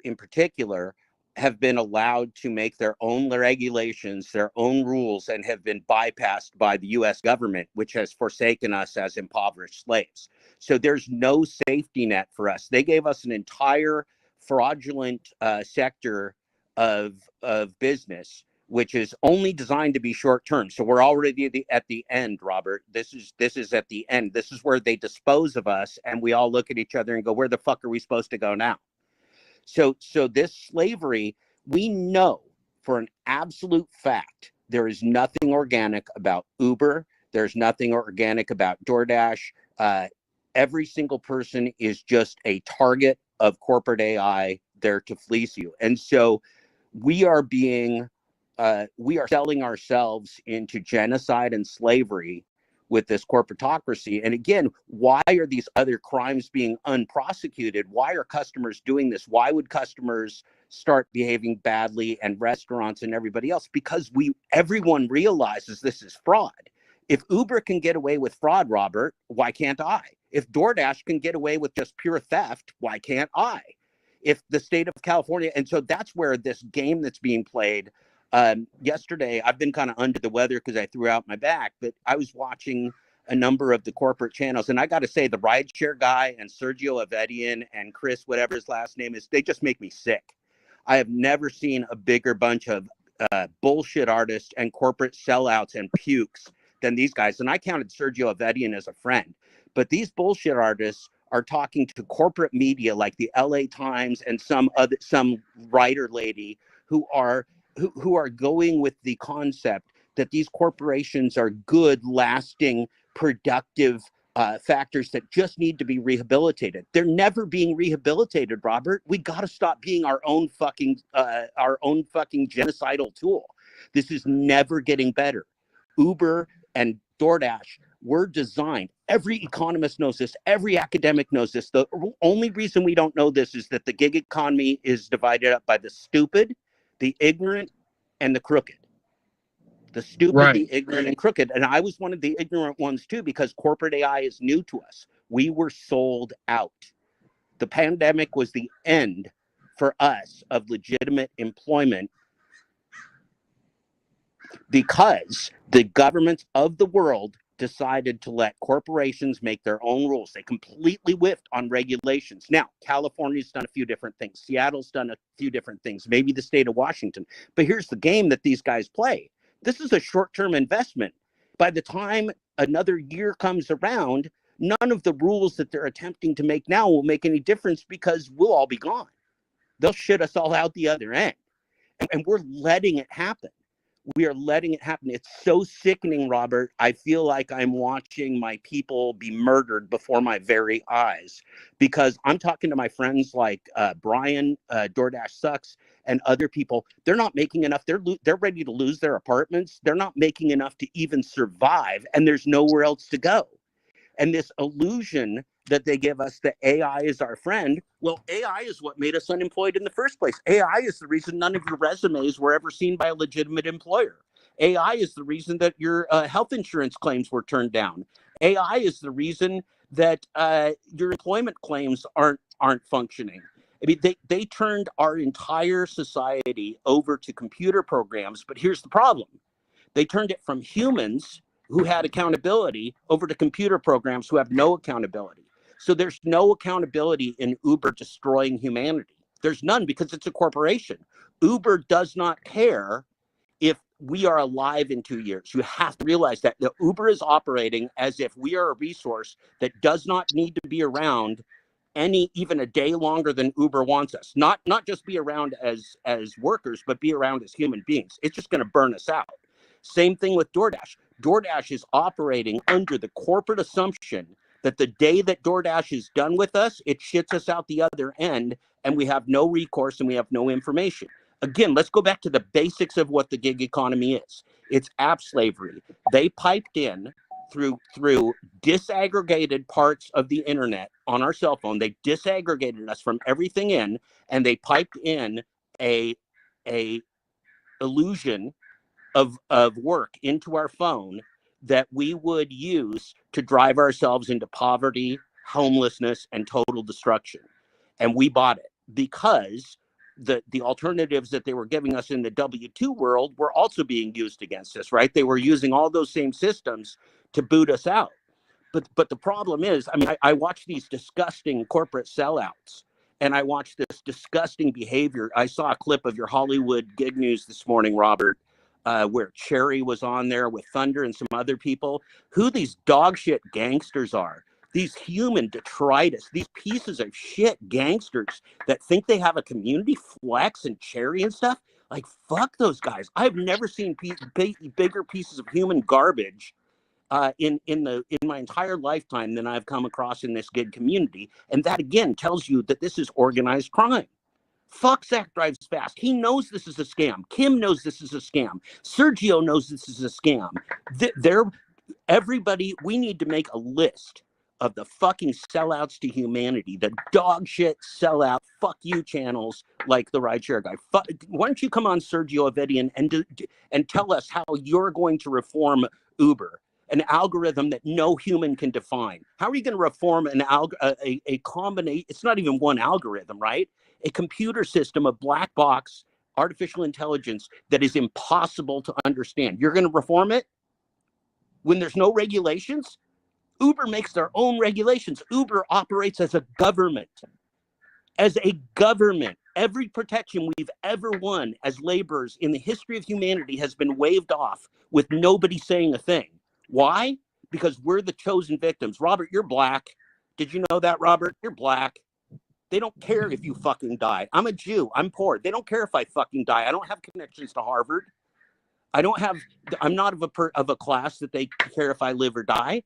in particular, have been allowed to make their own regulations, their own rules, and have been bypassed by the US government, which has forsaken us as impoverished slaves. So there's no safety net for us. They gave us an entire fraudulent sector of business which is only designed to be short term. So we're already at the end, Robert. This is at the end. This is where they dispose of us, and we all look at each other and go, where the fuck are we supposed to go now? So this slavery, we know for an absolute fact, there is nothing organic about Uber. There's nothing organic about DoorDash. Every single person is just a target of corporate AI there to fleece you. And so we are selling ourselves into genocide and slavery with this corporatocracy. And again, why are these other crimes being unprosecuted? Why are customers doing this? Why would customers start behaving badly, and restaurants and everybody else? Because everyone realizes this is fraud. If Uber can get away with fraud, Robert, why can't I? If DoorDash can get away with just pure theft, why can't I? If the state of California, and so that's where this game that's being played. Yesterday, I've been kind of under the weather because I threw out my back, but I was watching a number of the corporate channels, and I got to say, the rideshare guy and Sergio Avedian and Chris, whatever his last name is, they just make me sick. I have never seen a bigger bunch of bullshit artists and corporate sellouts and pukes than these guys. And I counted Sergio Avedian as a friend, but these bullshit artists are talking to corporate media like the LA Times and some writer lady who are going with the concept that these corporations are good, lasting, productive factors that just need to be rehabilitated. They're never being rehabilitated, Robert. We got to stop being our own fucking genocidal tool. This is never getting better. Uber and DoorDash were designed. Every economist knows this. Every academic knows this. The only reason we don't know this is that the gig economy is divided up by the stupid, the ignorant, and the crooked. The stupid, right, the ignorant, and crooked. And I was one of the ignorant ones too, because corporate AI is new to us. We were sold out. The pandemic was the end for us of legitimate employment because the governments of the world decided to let corporations make their own rules. They completely whiffed on regulations. Now, California's done a few different things. Seattle's done a few different things. Maybe the state of Washington. But here's the game that these guys play. This is a short-term investment. By the time another year comes around, none of the rules that they're attempting to make now will make any difference because we'll all be gone. They'll shit us all out the other end. And we're letting it happen. We are letting it happen. It's so sickening, Robert. I feel like I'm watching my people be murdered before my very eyes, because I'm talking to my friends like Brian, DoorDash Sucks, and other people. They're not making enough. They're ready to lose their apartments. They're not making enough to even survive, and there's nowhere else to go. And this illusion that they give us that AI is our friend, well, AI is what made us unemployed in the first place. AI is the reason none of your resumes were ever seen by a legitimate employer. AI is the reason that your health insurance claims were turned down. AI is the reason that your employment claims aren't functioning. I mean, they turned our entire society over to computer programs, but here's the problem. They turned it from humans who had accountability over to computer programs who have no accountability. So there's no accountability in Uber destroying humanity. There's none, because it's a corporation. Uber does not care if we are alive in 2 years. You have to realize that the Uber is operating as if we are a resource that does not need to be around even a day longer than Uber wants us. Not just be around as workers, but be around as human beings. It's just going to burn us out. Same thing with DoorDash. DoorDash is operating under the corporate assumption that the day that DoorDash is done with us, it shits us out the other end, and we have no recourse and we have no information. Again, let's go back to the basics of what the gig economy is. It's app slavery. They piped in through disaggregated parts of the internet on our cell phone. They disaggregated us from everything in, and they piped in a illusion of work into our phone that we would use to drive ourselves into poverty, homelessness, and total destruction. And we bought it because the alternatives that they were giving us in the W-2 world were also being used against us, right? They were using all those same systems to boot us out. But the problem is, I mean, I watch these disgusting corporate sellouts, and I watch this disgusting behavior. I saw a clip of your Hollywood gig news this morning, Robert, where Cherry was on there with Thunder and some other people, who these dog shit gangsters are. These human detritus, these pieces of shit gangsters that think they have a community, Flex and Cherry and stuff. Like, fuck those guys. I've never seen bigger pieces of human garbage in my entire lifetime than I've come across in this gig community. And that again tells you that this is organized crime. Fuck Zach Drives Fast. He knows this is a scam. Kim knows this is a scam. Sergio knows this is a scam. Everybody, we need to make a list of the fucking sellouts to humanity, the dog shit sellout, fuck you channels like the rideshare guy. Why don't you come on, Sergio Avedian, and tell us how you're going to reform Uber, an algorithm that no human can define? How are you going to reform a combination? It's not even one algorithm, right? A computer system of black box artificial intelligence that is impossible to understand. You're going to reform it when there's no regulations? Uber makes their own regulations. Uber operates as a government. As a government, every protection we've ever won as laborers in the history of humanity has been waved off with nobody saying a thing. Why? Because we're the chosen victims. Robert, you're black. Did you know that, Robert? You're black. They don't care if you fucking die. I'm a Jew. I'm poor. They don't care if I fucking die. I don't have connections to Harvard. I'm not of a class that they care if I live or die.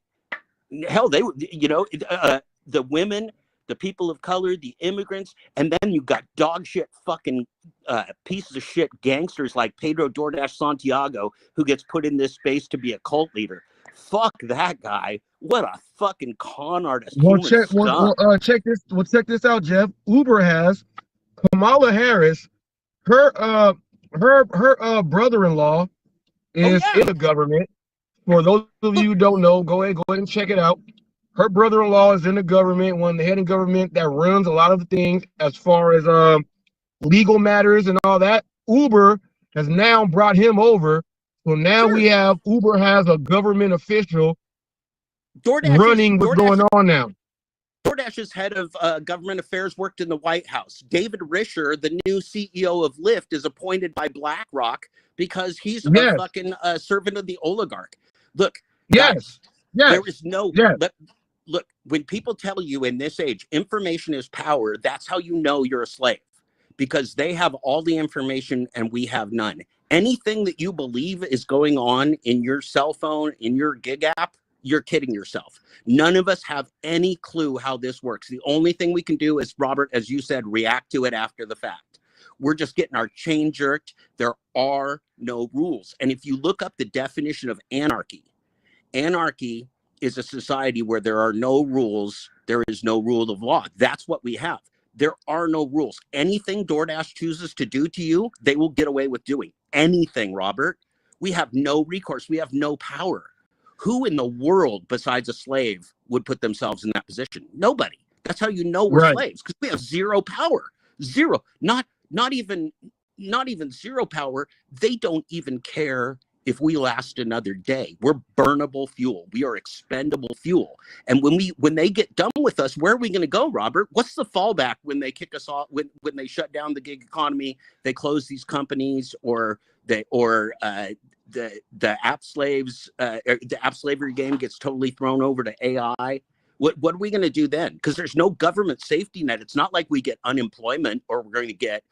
Hell, the women, the people of color, the immigrants, and then you got dog shit fucking pieces of shit gangsters like Pedro DoorDash Santiago, who gets put in this space to be a cult leader. Fuck that guy. What a fucking con artist. Check this out, Jeff. Uber has Kamala Harris, her brother-in-law is in the government. For those of you who don't know, go ahead and check it out. Her brother-in-law is in the government, one of the head of government that runs a lot of the things as far as legal matters and all that. Uber has now brought him over. So now Uber has a government official running what's going on now. DoorDash's head of government affairs worked in the White House. David Risher, the new CEO of Lyft, is appointed by BlackRock because he's a fucking servant of the oligarch. Look, guys, there is no look, when people tell you in this age information is power, that's how you know you're a slave, because they have all the information and we have none. Anything that you believe is going on in your cell phone, in your gig app, you're kidding yourself. None of us have any clue how this works. The only thing we can do is, Robert, as you said, react to it after the fact. We're just getting our chain jerked. There are no rules. And if you look up the definition of anarchy is a society where there are no rules. There is no rule of law. That's what we have. There are no rules. Anything DoorDash chooses to do to you, they will get away with doing. Anything, Robert. We have no recourse. We have no power. Who in the world besides a slave would put themselves in that position? Nobody. That's how you know we're slaves, because we have zero power. Zero. Not even zero power. They don't even care if we last another day. We're burnable fuel. We are expendable fuel. And when they get done with us, where are we going to go, Robert? What's the fallback when they kick us off? When they shut down the gig economy, they close these companies, or the app slaves, the app slavery game gets totally thrown over to AI. What are we going to do then? Because there's no government safety net. It's not like we get unemployment, or we're going to get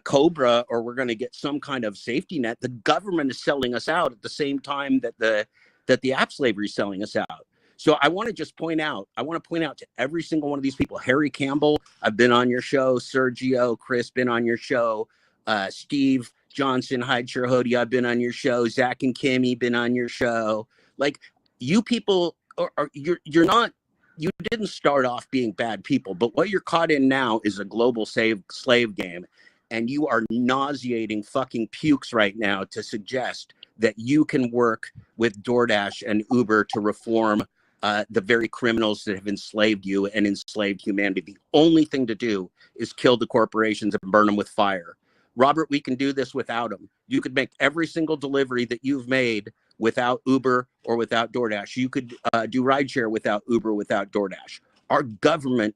COBRA, or we're going to get some kind of safety net. The government is selling us out at the same time that the app slavery is selling us out. So I want to just point out to every single one of these people, Harry Campbell, I've been on your show, Sergio, Chris, been on your show, Steve Johnson, Hyde Sherhody, I've been on your show, Zach and Kimmy, been on your show. Like, you people you didn't start off being bad people, but what you're caught in now is a global slave game. And you are nauseating fucking pukes right now to suggest that you can work with DoorDash and Uber to reform the very criminals that have enslaved you and enslaved humanity. The only thing to do is kill the corporations and burn them with fire. Robert, we can do this without them. You could make every single delivery that you've made without Uber or without DoorDash. You could do rideshare without Uber, without DoorDash. Our government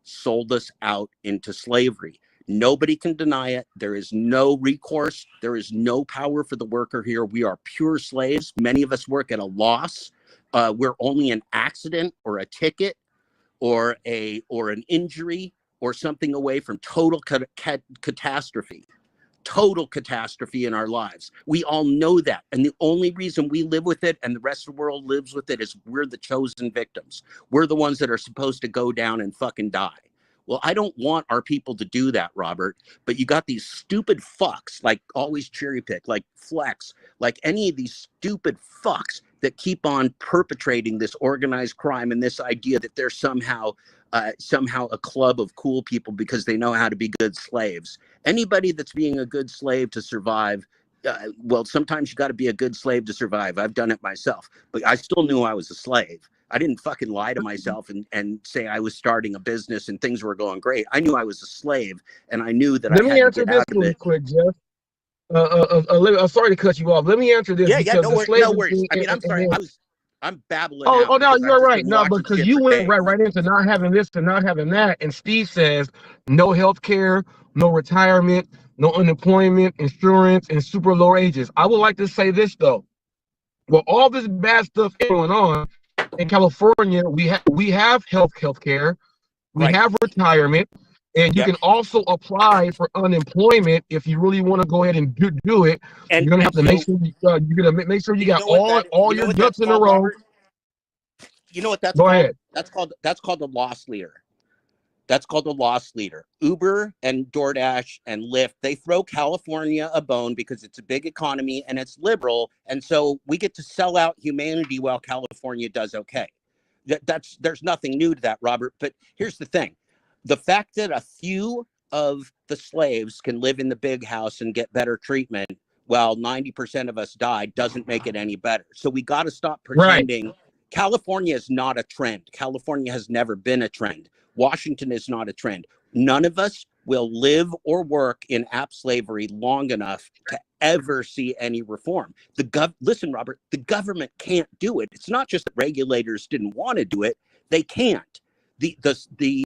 sold us out into slavery. Nobody can deny it. There is no recourse. There is no power for the worker here. We are pure slaves. Many of us work at a loss. We're only an accident or a ticket or an injury or something away from total catastrophe. Total catastrophe in our lives. We all know that. And the only reason we live with it and the rest of the world lives with it is we're the chosen victims. We're the ones that are supposed to go down and fucking die. Well, I don't want our people to do that, Robert, but you got these stupid fucks, like always cherry pick, like Flex, like any of these stupid fucks that keep on perpetrating this organized crime and this idea that they're somehow a club of cool people because they know how to be good slaves. Anybody that's being a good slave to survive, well, sometimes you got to be a good slave to survive. I've done it myself, but I still knew I was a slave. I didn't fucking lie to myself and say I was starting a business and things were going great. I knew I was a slave, and I knew that I had to get out of really it. quick, Jeff. Sorry to cut you off. Let me answer this. Yeah, no worries. I mean, I'm sorry. I'm babbling out. Oh no, because you're I've just right. been No, watching because shit you for went days. right into not having this to not having that, and Steve says no health care, no retirement, no unemployment, insurance, and super low wages. I would like to say this though. Well, all this bad stuff going on in California, we have health care, we have retirement, and you can also apply for unemployment if you really want to go ahead and do it. You're gonna have to make sure you got all your ducks in a row. Robert? You know what that's Go called? ahead. That's called a loss leader. That's called a loss leader. Uber and DoorDash and Lyft, they throw California a bone because it's a big economy and it's liberal. And so we get to sell out humanity while California does okay. There's nothing new to that, Robert. But here's the thing. The fact that a few of the slaves can live in the big house and get better treatment while 90% of us die doesn't make it any better. So we got to stop pretending. California is not a trend. California has never been a trend. Washington is not a trend. None of us will live or work in app slavery long enough to ever see any reform. Listen, Robert, the government can't do it. It's not just that regulators didn't want to do it. They can't. The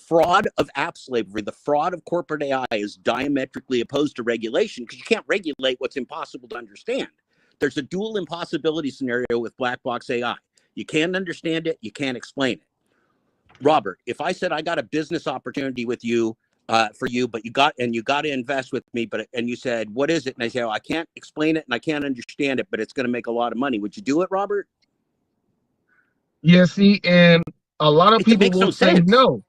fraud of app slavery, the fraud of corporate AI is diametrically opposed to regulation because you can't regulate what's impossible to understand. There's a dual impossibility scenario with black box AI. You can't understand it. You can't explain it. Robert, if I said I got a business opportunity with you for you, but you got to invest with me, and you said, what is it? And I say, oh, I can't explain it and I can't understand it, but it's going to make a lot of money. Would you do it, Robert? Yeah, see, and a lot of people will say no.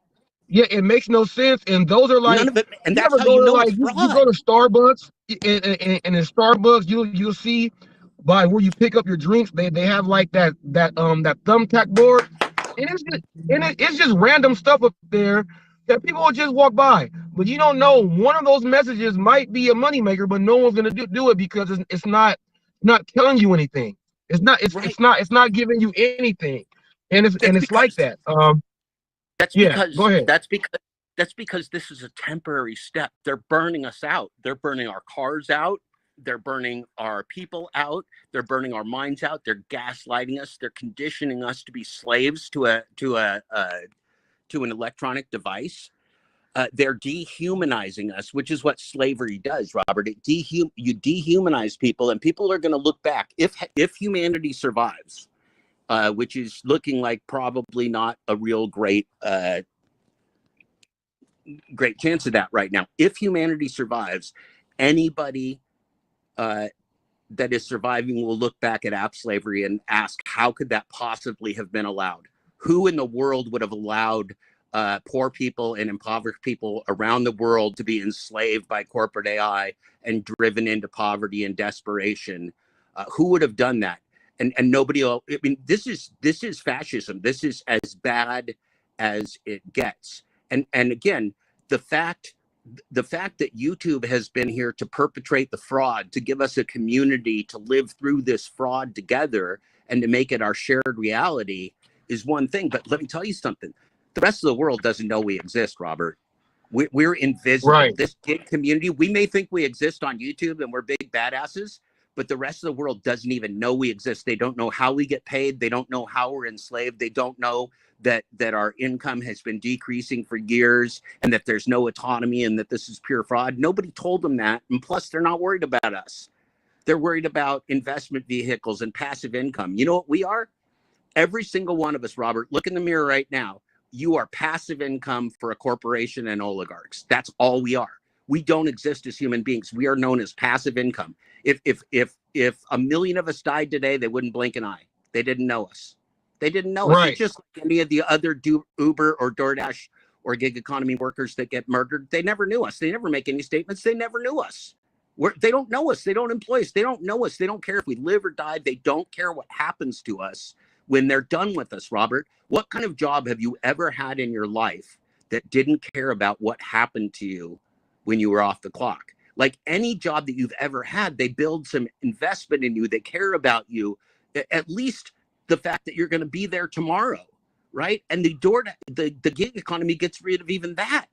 Yeah, it makes no sense. And those are like, none of it, and that's how you you know like, it's fraud. you go to Starbucks, and in Starbucks, you'll see by where you pick up your drinks, they have like that thumbtack board, and it's just random stuff up there that people will just walk by. But you don't know, one of those messages might be a moneymaker, but no one's gonna do it because it's not telling you anything. It's not giving you anything, and it's like that. Go ahead. That's because this is a temporary step. They're burning us out. They're burning our cars out. They're burning our people out. They're burning our minds out. They're gaslighting us. They're conditioning us to be slaves to an electronic device. They're dehumanizing us, which is what slavery does, Robert. You dehumanize people, and people are going to look back if humanity survives, which is looking like probably not a real great chance of that right now. If humanity survives, anybody that is surviving will look back at app slavery and ask, how could that possibly have been allowed? Who in the world would have allowed poor people and impoverished people around the world to be enslaved by corporate AI and driven into poverty and desperation? Who would have done that? And nobody else. I mean, this is fascism. This is as bad as it gets. And again, the fact that YouTube has been here to perpetrate the fraud, to give us a community to live through this fraud together and to make it our shared reality is one thing. But let me tell you something. The rest of the world doesn't know we exist, Robert. We're invisible. Right. This gig community, we may think we exist on YouTube and we're big badasses, but the rest of the world doesn't even know we exist. They don't know how we get paid. They don't know how we're enslaved. They don't know that our income has been decreasing for years and that there's no autonomy and that this is pure fraud. Nobody told them that. And plus, they're not worried about us. They're worried about investment vehicles and passive income. You know what we are? Every single one of us, Robert, look in the mirror right now. You are passive income for a corporation and oligarchs. That's all we are. We don't exist as human beings. We are known as passive income. If a million of us died today, they wouldn't blink an eye. They didn't know us. They didn't know us. It's just like any of the other Uber or DoorDash or gig economy workers that get murdered. They never knew us. They never make any statements. They never knew us. They don't know us. They don't employ us. They don't know us. They don't care if we live or die. They don't care what happens to us when they're done with us, Robert. What kind of job have you ever had in your life that didn't care about what happened to you when you were off the clock? Like any job that you've ever had, they build some investment in you. They care about you, at least the fact that you're going to be there tomorrow, right? And the gig economy gets rid of even that.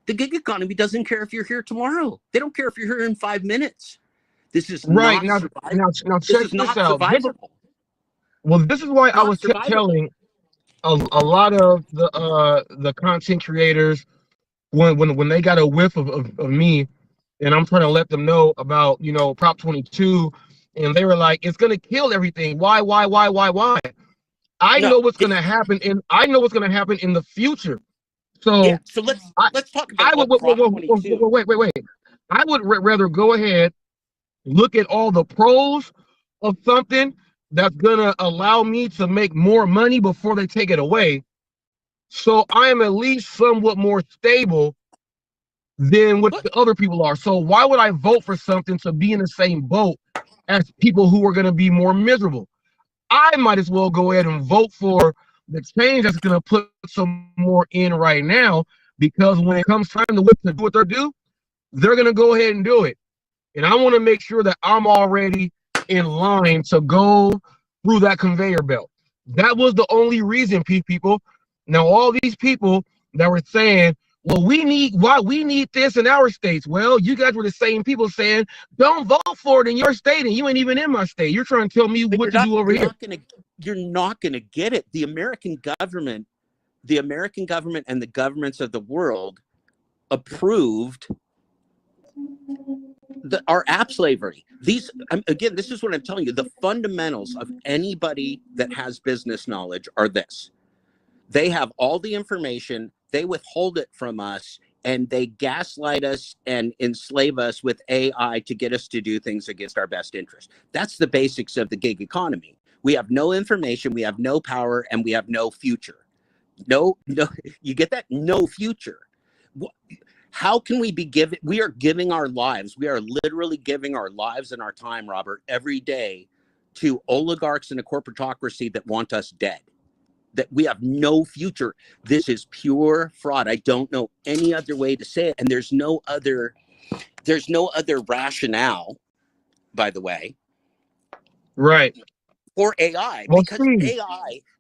The gig economy doesn't care if you're here tomorrow. They don't care if you're here in 5 minutes. This is right not now check this out. This is why I was telling a lot of the content creators when they got a whiff of me, and I'm trying to let them know about, you know, Prop 22, and they were like, it's gonna kill everything. Why? I know what's gonna happen, and I know what's gonna happen in the future. So yeah, so let's talk about wait. I would rather go ahead, look at all the pros of something that's gonna allow me to make more money before they take it away. So I am at least somewhat more stable than what the other people are. So why would I vote for something to be in the same boat as people who are gonna be more miserable? I might as well go ahead and vote for the change that's going to put some more in right now, because when it comes time to do what they're going to go ahead and do it. And I want to make sure that I'm already in line to go through that conveyor belt. That was the only reason, people. Now, all these people that were saying, well, we need this in our states. Well, you guys were the same people saying, don't vote for it in your state, and you ain't even in my state. You're trying to tell me what to do over here. You're not going to get it. The American government and the governments of the world approved our app slavery. Again, this is what I'm telling you. The fundamentals of anybody that has business knowledge are this. They have all the information, they withhold it from us, and they gaslight us and enslave us with AI to get us to do things against our best interest. That's the basics of the gig economy. We have no information, we have no power, and we have no future. No, you get that? No future. How can we be given? We are giving our lives. We are literally giving our lives and our time, Robert, every day to oligarchs and a corporatocracy that want us dead. That we have no future. This is pure fraud. I don't know any other way to say it. And there's no other rationale, by the way. Right. For AI, because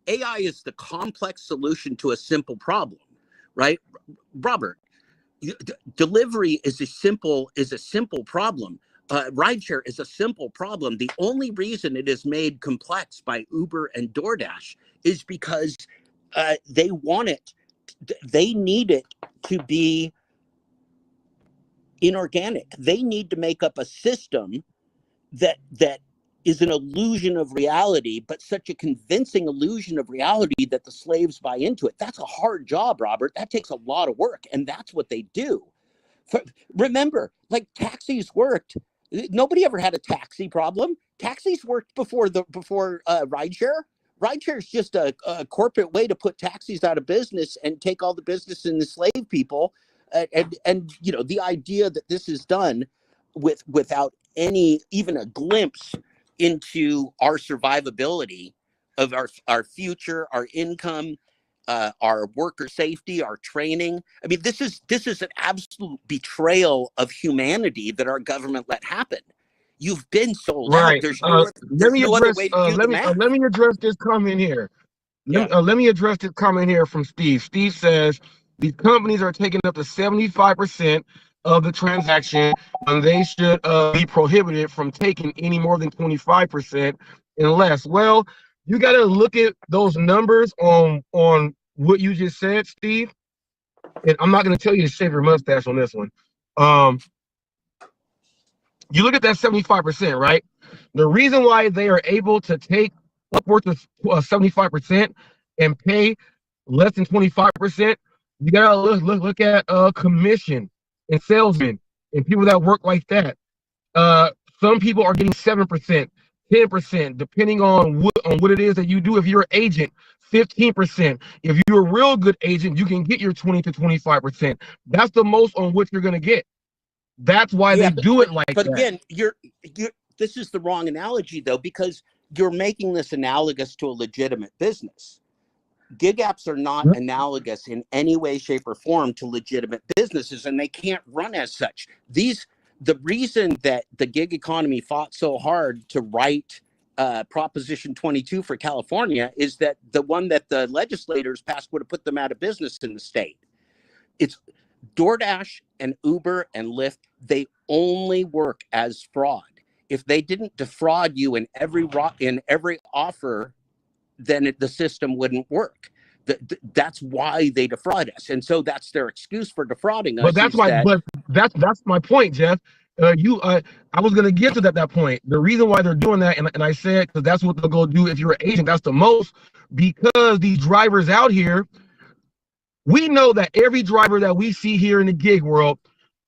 AI is the complex solution to a simple problem, right? Robert, delivery is a simple problem. Rideshare is a simple problem. The only reason it is made complex by Uber and DoorDash is because they want it. They need it to be inorganic. They need to make up a system that is an illusion of reality, but such a convincing illusion of reality that the slaves buy into it. That's a hard job, Robert. That takes a lot of work, and that's what they do. Remember, like taxis worked. Nobody ever had a taxi problem. Taxis worked before rideshare. Rideshare is just a corporate way to put taxis out of business and take all the business and enslave people. And you know, the idea that this is done without even a glimpse into our survivability of our future, our income, our worker safety, our training. I mean, this is an absolute betrayal of humanity that our government let happen. You've been sold out. There's no other way to do the math. Let me address this comment here. Let me address this comment here from Steve. Steve says these companies are taking up to 75% of the transaction, and they should be prohibited from taking any more than 25% and less. Well, you got to look at those numbers on what you just said, Steve, and I'm not going to tell you to shave your mustache on this one. You look at that 75%, right? The reason why they are able to take upwards of 75% and pay less than 25%, you gotta look at commission and salesmen and people that work like that. Some people are getting 7%, 10%, depending on what it is that you do. If you're an agent, 15%. If you're a real good agent, you can get your 20 to 25%. That's the most on what you're gonna get. That's why they do it like but that. again, you're this is the wrong analogy though, because you're making this analogous to a legitimate business. Gig apps are not analogous in any way, shape, or form to legitimate businesses, and they can't run as such. The reason that the gig economy fought so hard to write Proposition 22 for California is that the one that the legislators passed would have put them out of business in the state. It's DoorDash and Uber and Lyft, they only work as fraud. If they didn't defraud you in every offer, then the system wouldn't work. That's why they defraud us, and so that's their excuse for defrauding us. But that's why. But that's my point, Jeff. I was gonna get to that point. The reason why they're doing that, and I said because that's what they'll go do if you're an agent. That's the most, because these drivers out here. We know that every driver that we see here in the gig world,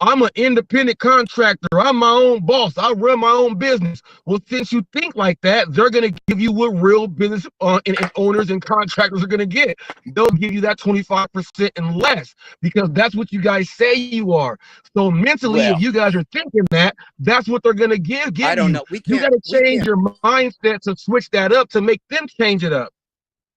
I'm an independent contractor. I'm my own boss. I run my own business. Well, since you think like that, they're going to give you what real business and owners and contractors are going to get. They'll give you that 25% and less, because that's what you guys say you are. So mentally, if you guys are thinking that, that's what they're going to give I don't you. know. You got to change your mindset to switch that up to make them change it up.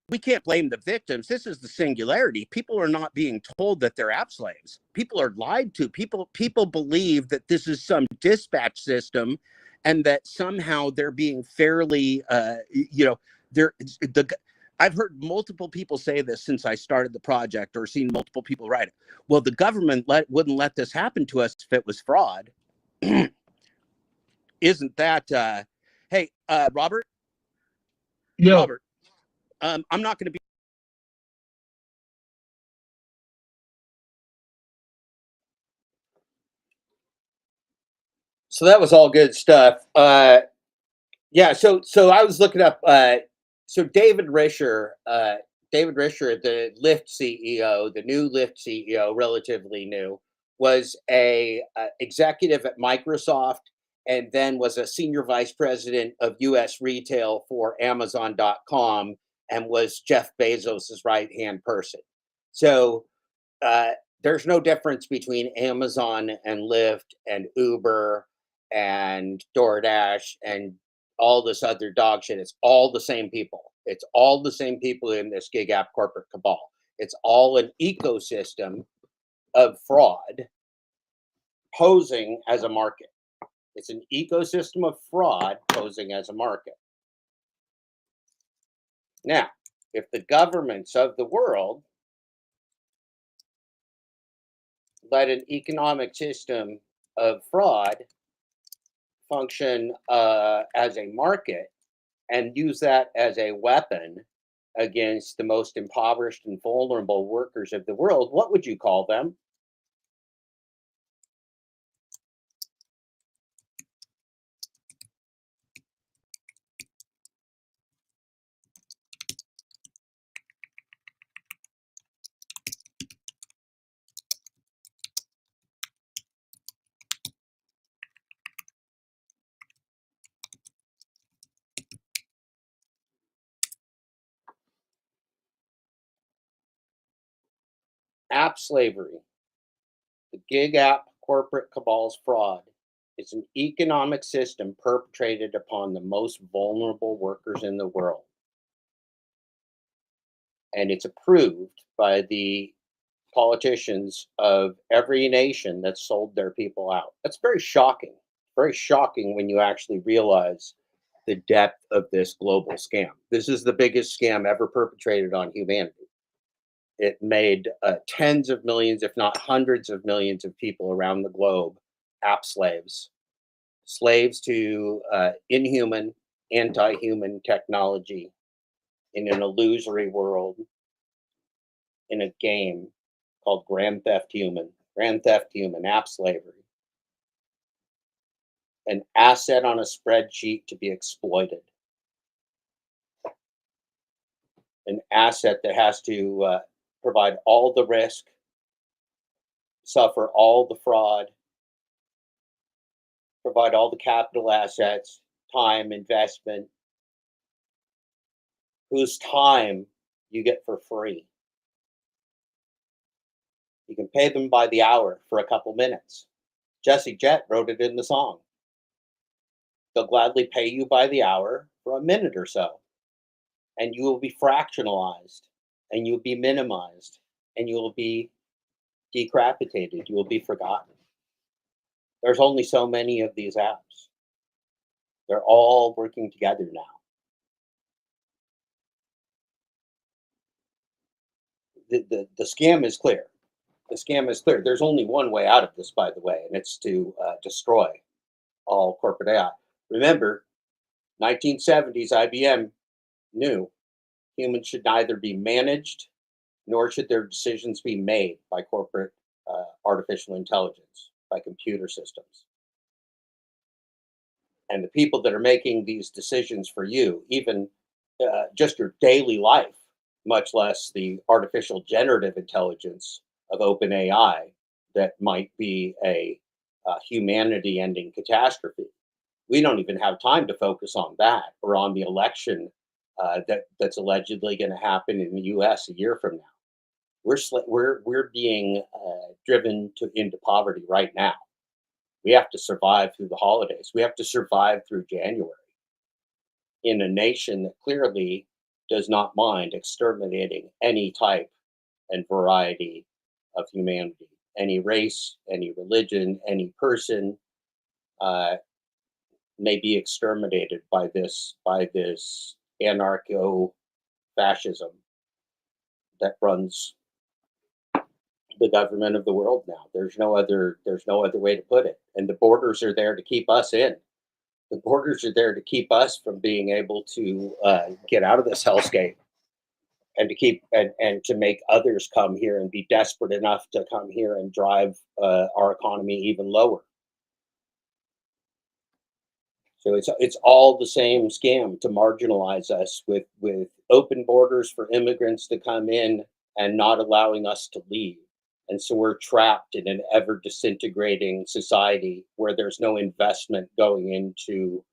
We can't blame the victims. This is the singularity. People are not being told that they're app slaves. People are lied to. People believe that this is some dispatch system, and that somehow they're being fairly, I've heard multiple people say this since I started the project, or seen multiple people write it. Well, the government wouldn't let this happen to us if it was fraud. Isn't that, hey, Robert? Yeah. Robert. I'm not going to be. So that was all good stuff. Yeah. So I was looking up. So David Risher, the Lyft CEO, the new Lyft CEO, relatively new, was a executive at Microsoft, and then was a senior vice president of U.S. retail for Amazon.com, and was Jeff Bezos's right-hand person. So there's no difference between Amazon and Lyft and Uber and DoorDash and all this other dog shit. It's all the same people. It's all the same people in this gig app corporate cabal. It's all an ecosystem of fraud posing as a market. It's an ecosystem of fraud posing as a market. Now, if the governments of the world let an economic system of fraud function as a market and use that as a weapon against the most impoverished and vulnerable workers of the world, what would you call them? App slavery. The gig app corporate cabal's fraud is an economic system perpetrated upon the most vulnerable workers in the world. And it's approved by the politicians of every nation that sold their people out. That's very shocking. Very shocking when you actually realize the depth of this global scam. This is the biggest scam ever perpetrated on humanity. It made tens of millions, if not hundreds of millions of people around the globe app slaves, slaves to inhuman, anti-human technology in an illusory world in a game called Grand Theft Human, app slavery, an asset on a spreadsheet to be exploited, an asset that has to provide all the risk, suffer all the fraud, provide all the capital assets, time, investment, whose time you get for free. You can pay them by the hour for a couple minutes. Jesse Jett wrote it in the song. They'll gladly pay you by the hour for a minute or so, and you will be fractionalized, and you'll be minimized, and you will be decapitated. You will be forgotten. There's only so many of these apps. They're all working together now. The scam is clear. The scam is clear. There's only one way out of this, by the way, and it's to destroy all corporate AI. Remember, 1970s IBM knew humans should neither be managed nor should their decisions be made by corporate artificial intelligence, by computer systems. And the people that are making these decisions for you, even just your daily life, much less the artificial generative intelligence of OpenAI that might be a humanity-ending catastrophe. We don't even have time to focus on that or on the election that's allegedly going to happen in the U.S. a year from now. We're being driven into poverty right now. We have to survive through the holidays. We have to survive through January in a nation that clearly does not mind exterminating any type and variety of humanity, any race, any religion, any person may be exterminated by this anarcho-fascism that runs the government of the world now. There's no other way to put it. And the borders are there to keep us in. The borders are there to keep us from being able to get out of this hellscape, and to keep and to make others come here and be desperate enough to come here and drive our economy even lower. So it's all the same scam to marginalize us with open borders for immigrants to come in and not allowing us to leave. And so we're trapped in an ever disintegrating society where there's no investment going into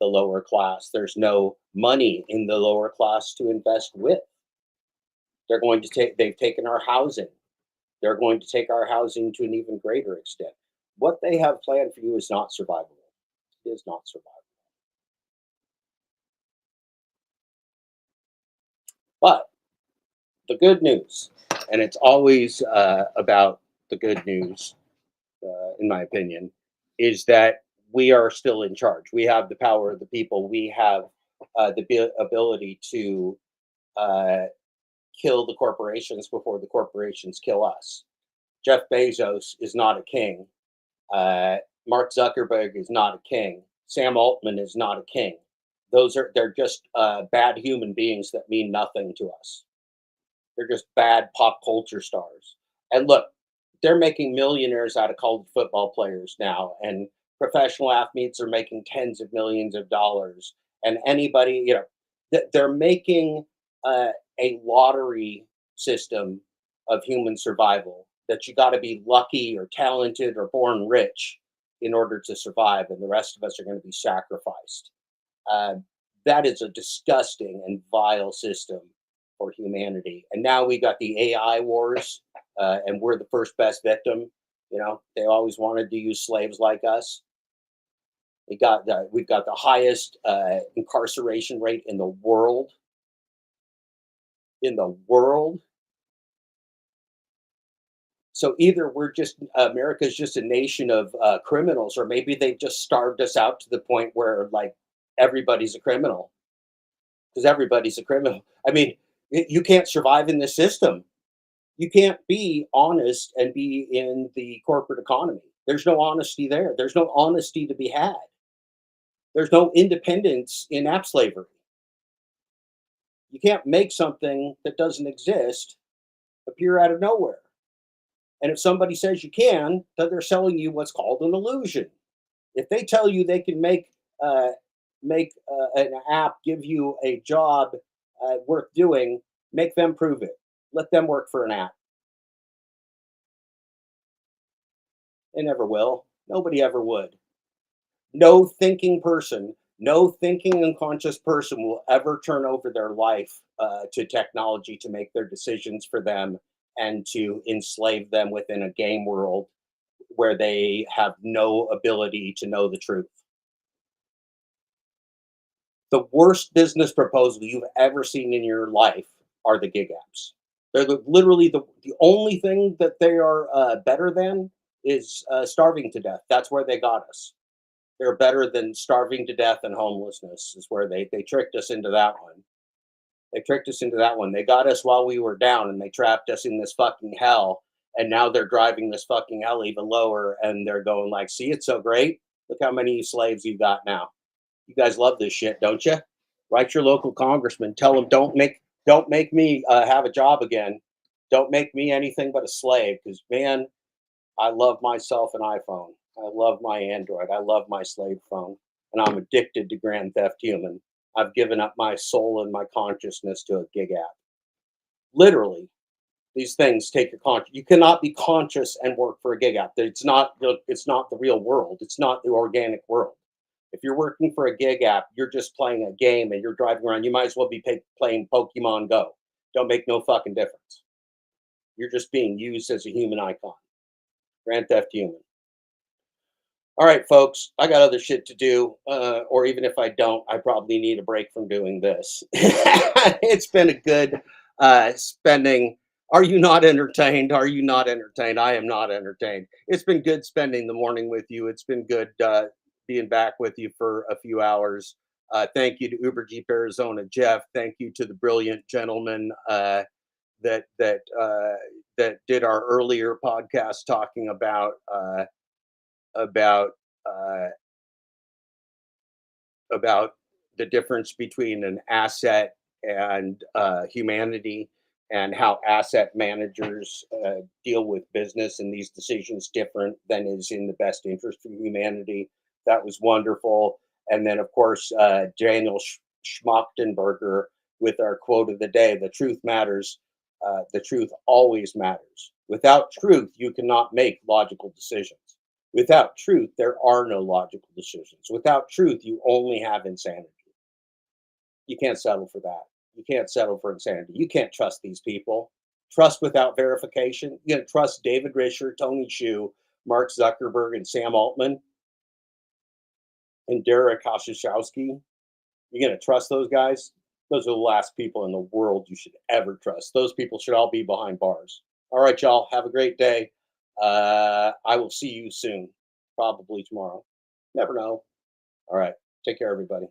the lower class. There's no money in the lower class to invest with. They've taken our housing. They're going to take our housing to an even greater extent. What they have planned for you is not survivable. It is not survivable. But the good news, and it's always about the good news, in my opinion, is that we are still in charge. We have the power of the people. We have the ability to kill the corporations before the corporations kill us. Jeff Bezos is not a king. Mark Zuckerberg is not a king. Sam Altman is not a king. They're just bad human beings that mean nothing to us. They're just bad pop culture stars. And look, they're making millionaires out of college football players now, and professional athletes are making tens of millions of dollars. And anybody, they're making a lottery system of human survival that you got to be lucky or talented or born rich in order to survive, and the rest of us are going to be sacrificed. That is a disgusting and vile system for humanity. And now we got the AI wars, and we're the first best victim. They always wanted to use slaves like us. We've got the highest incarceration rate in the world. So either America's just a nation of criminals, or maybe they've just starved us out to the point where everybody's a criminal, because everybody's a criminal. I mean, you can't survive in this system. You can't be honest and be in the corporate economy. There's no honesty there. There's no honesty to be had. There's no independence in app slavery. You can't make something that doesn't exist appear out of nowhere. And if somebody says you can, then they're selling you what's called an illusion. If they tell you they can make an app give you a job worth doing, make them prove it. Let them work for an app. They never will. Nobody ever would. No thinking person, no thinking and conscious person will ever turn over their life to technology to make their decisions for them and to enslave them within a game world where they have no ability to know the truth. The worst business proposal you've ever seen in your life are the gig apps. They're literally the only thing that they are better than is starving to death. That's where they got us. They're better than starving to death and homelessness is where they tricked us into that one. They tricked us into that one. They got us while we were down and they trapped us in this fucking hell. And now they're driving this fucking hell even lower and they're going like, see, it's so great. Look how many slaves you got now. You guys love this shit, don't you? Write your local congressman. Tell them don't make me have a job again. Don't make me anything but a slave. Because man, I love myself an iPhone. I love my Android. I love my slave phone, and I'm addicted to Grand Theft Human. I've given up my soul and my consciousness to a gig app. Literally, these things take your conscious. You cannot be conscious and work for a gig app. It's not the real world. It's not the organic world. If you're working for a gig app, you're just playing a game and you're driving around. You might as well be playing Pokemon Go. Don't make no fucking difference. You're just being used as a human icon. Grand Theft Human. All right, folks, I got other shit to do. Or even if I don't, I probably need a break from doing this. It's been a good spending. Are you not entertained? Are you not entertained? I am not entertained. It's been good spending the morning with you. It's been good being back with you for a few hours. Thank you to Uber Jeep Arizona Jeff. Thank you to the brilliant gentleman that did our earlier podcast talking about the difference between an asset and humanity, and how asset managers deal with business and these decisions different than is in the best interest for humanity. That was wonderful. And then, of course, Daniel Schmachtenberger with our quote of the day: "The truth matters. The truth always matters. Without truth, you cannot make logical decisions. Without truth, there are no logical decisions. Without truth, you only have insanity. You can't settle for that. You can't settle for insanity. You can't trust these people. Trust without verification. You're going to trust David Risher, Tony Hsieh, Mark Zuckerberg, and Sam Altman, and Derek Koshachowski. You're going to trust those guys? Those are the last people in the world you should ever trust. Those people should all be behind bars. All right, y'all. Have a great day. I will see you soon. Probably tomorrow. Never know. All right. Take care, everybody.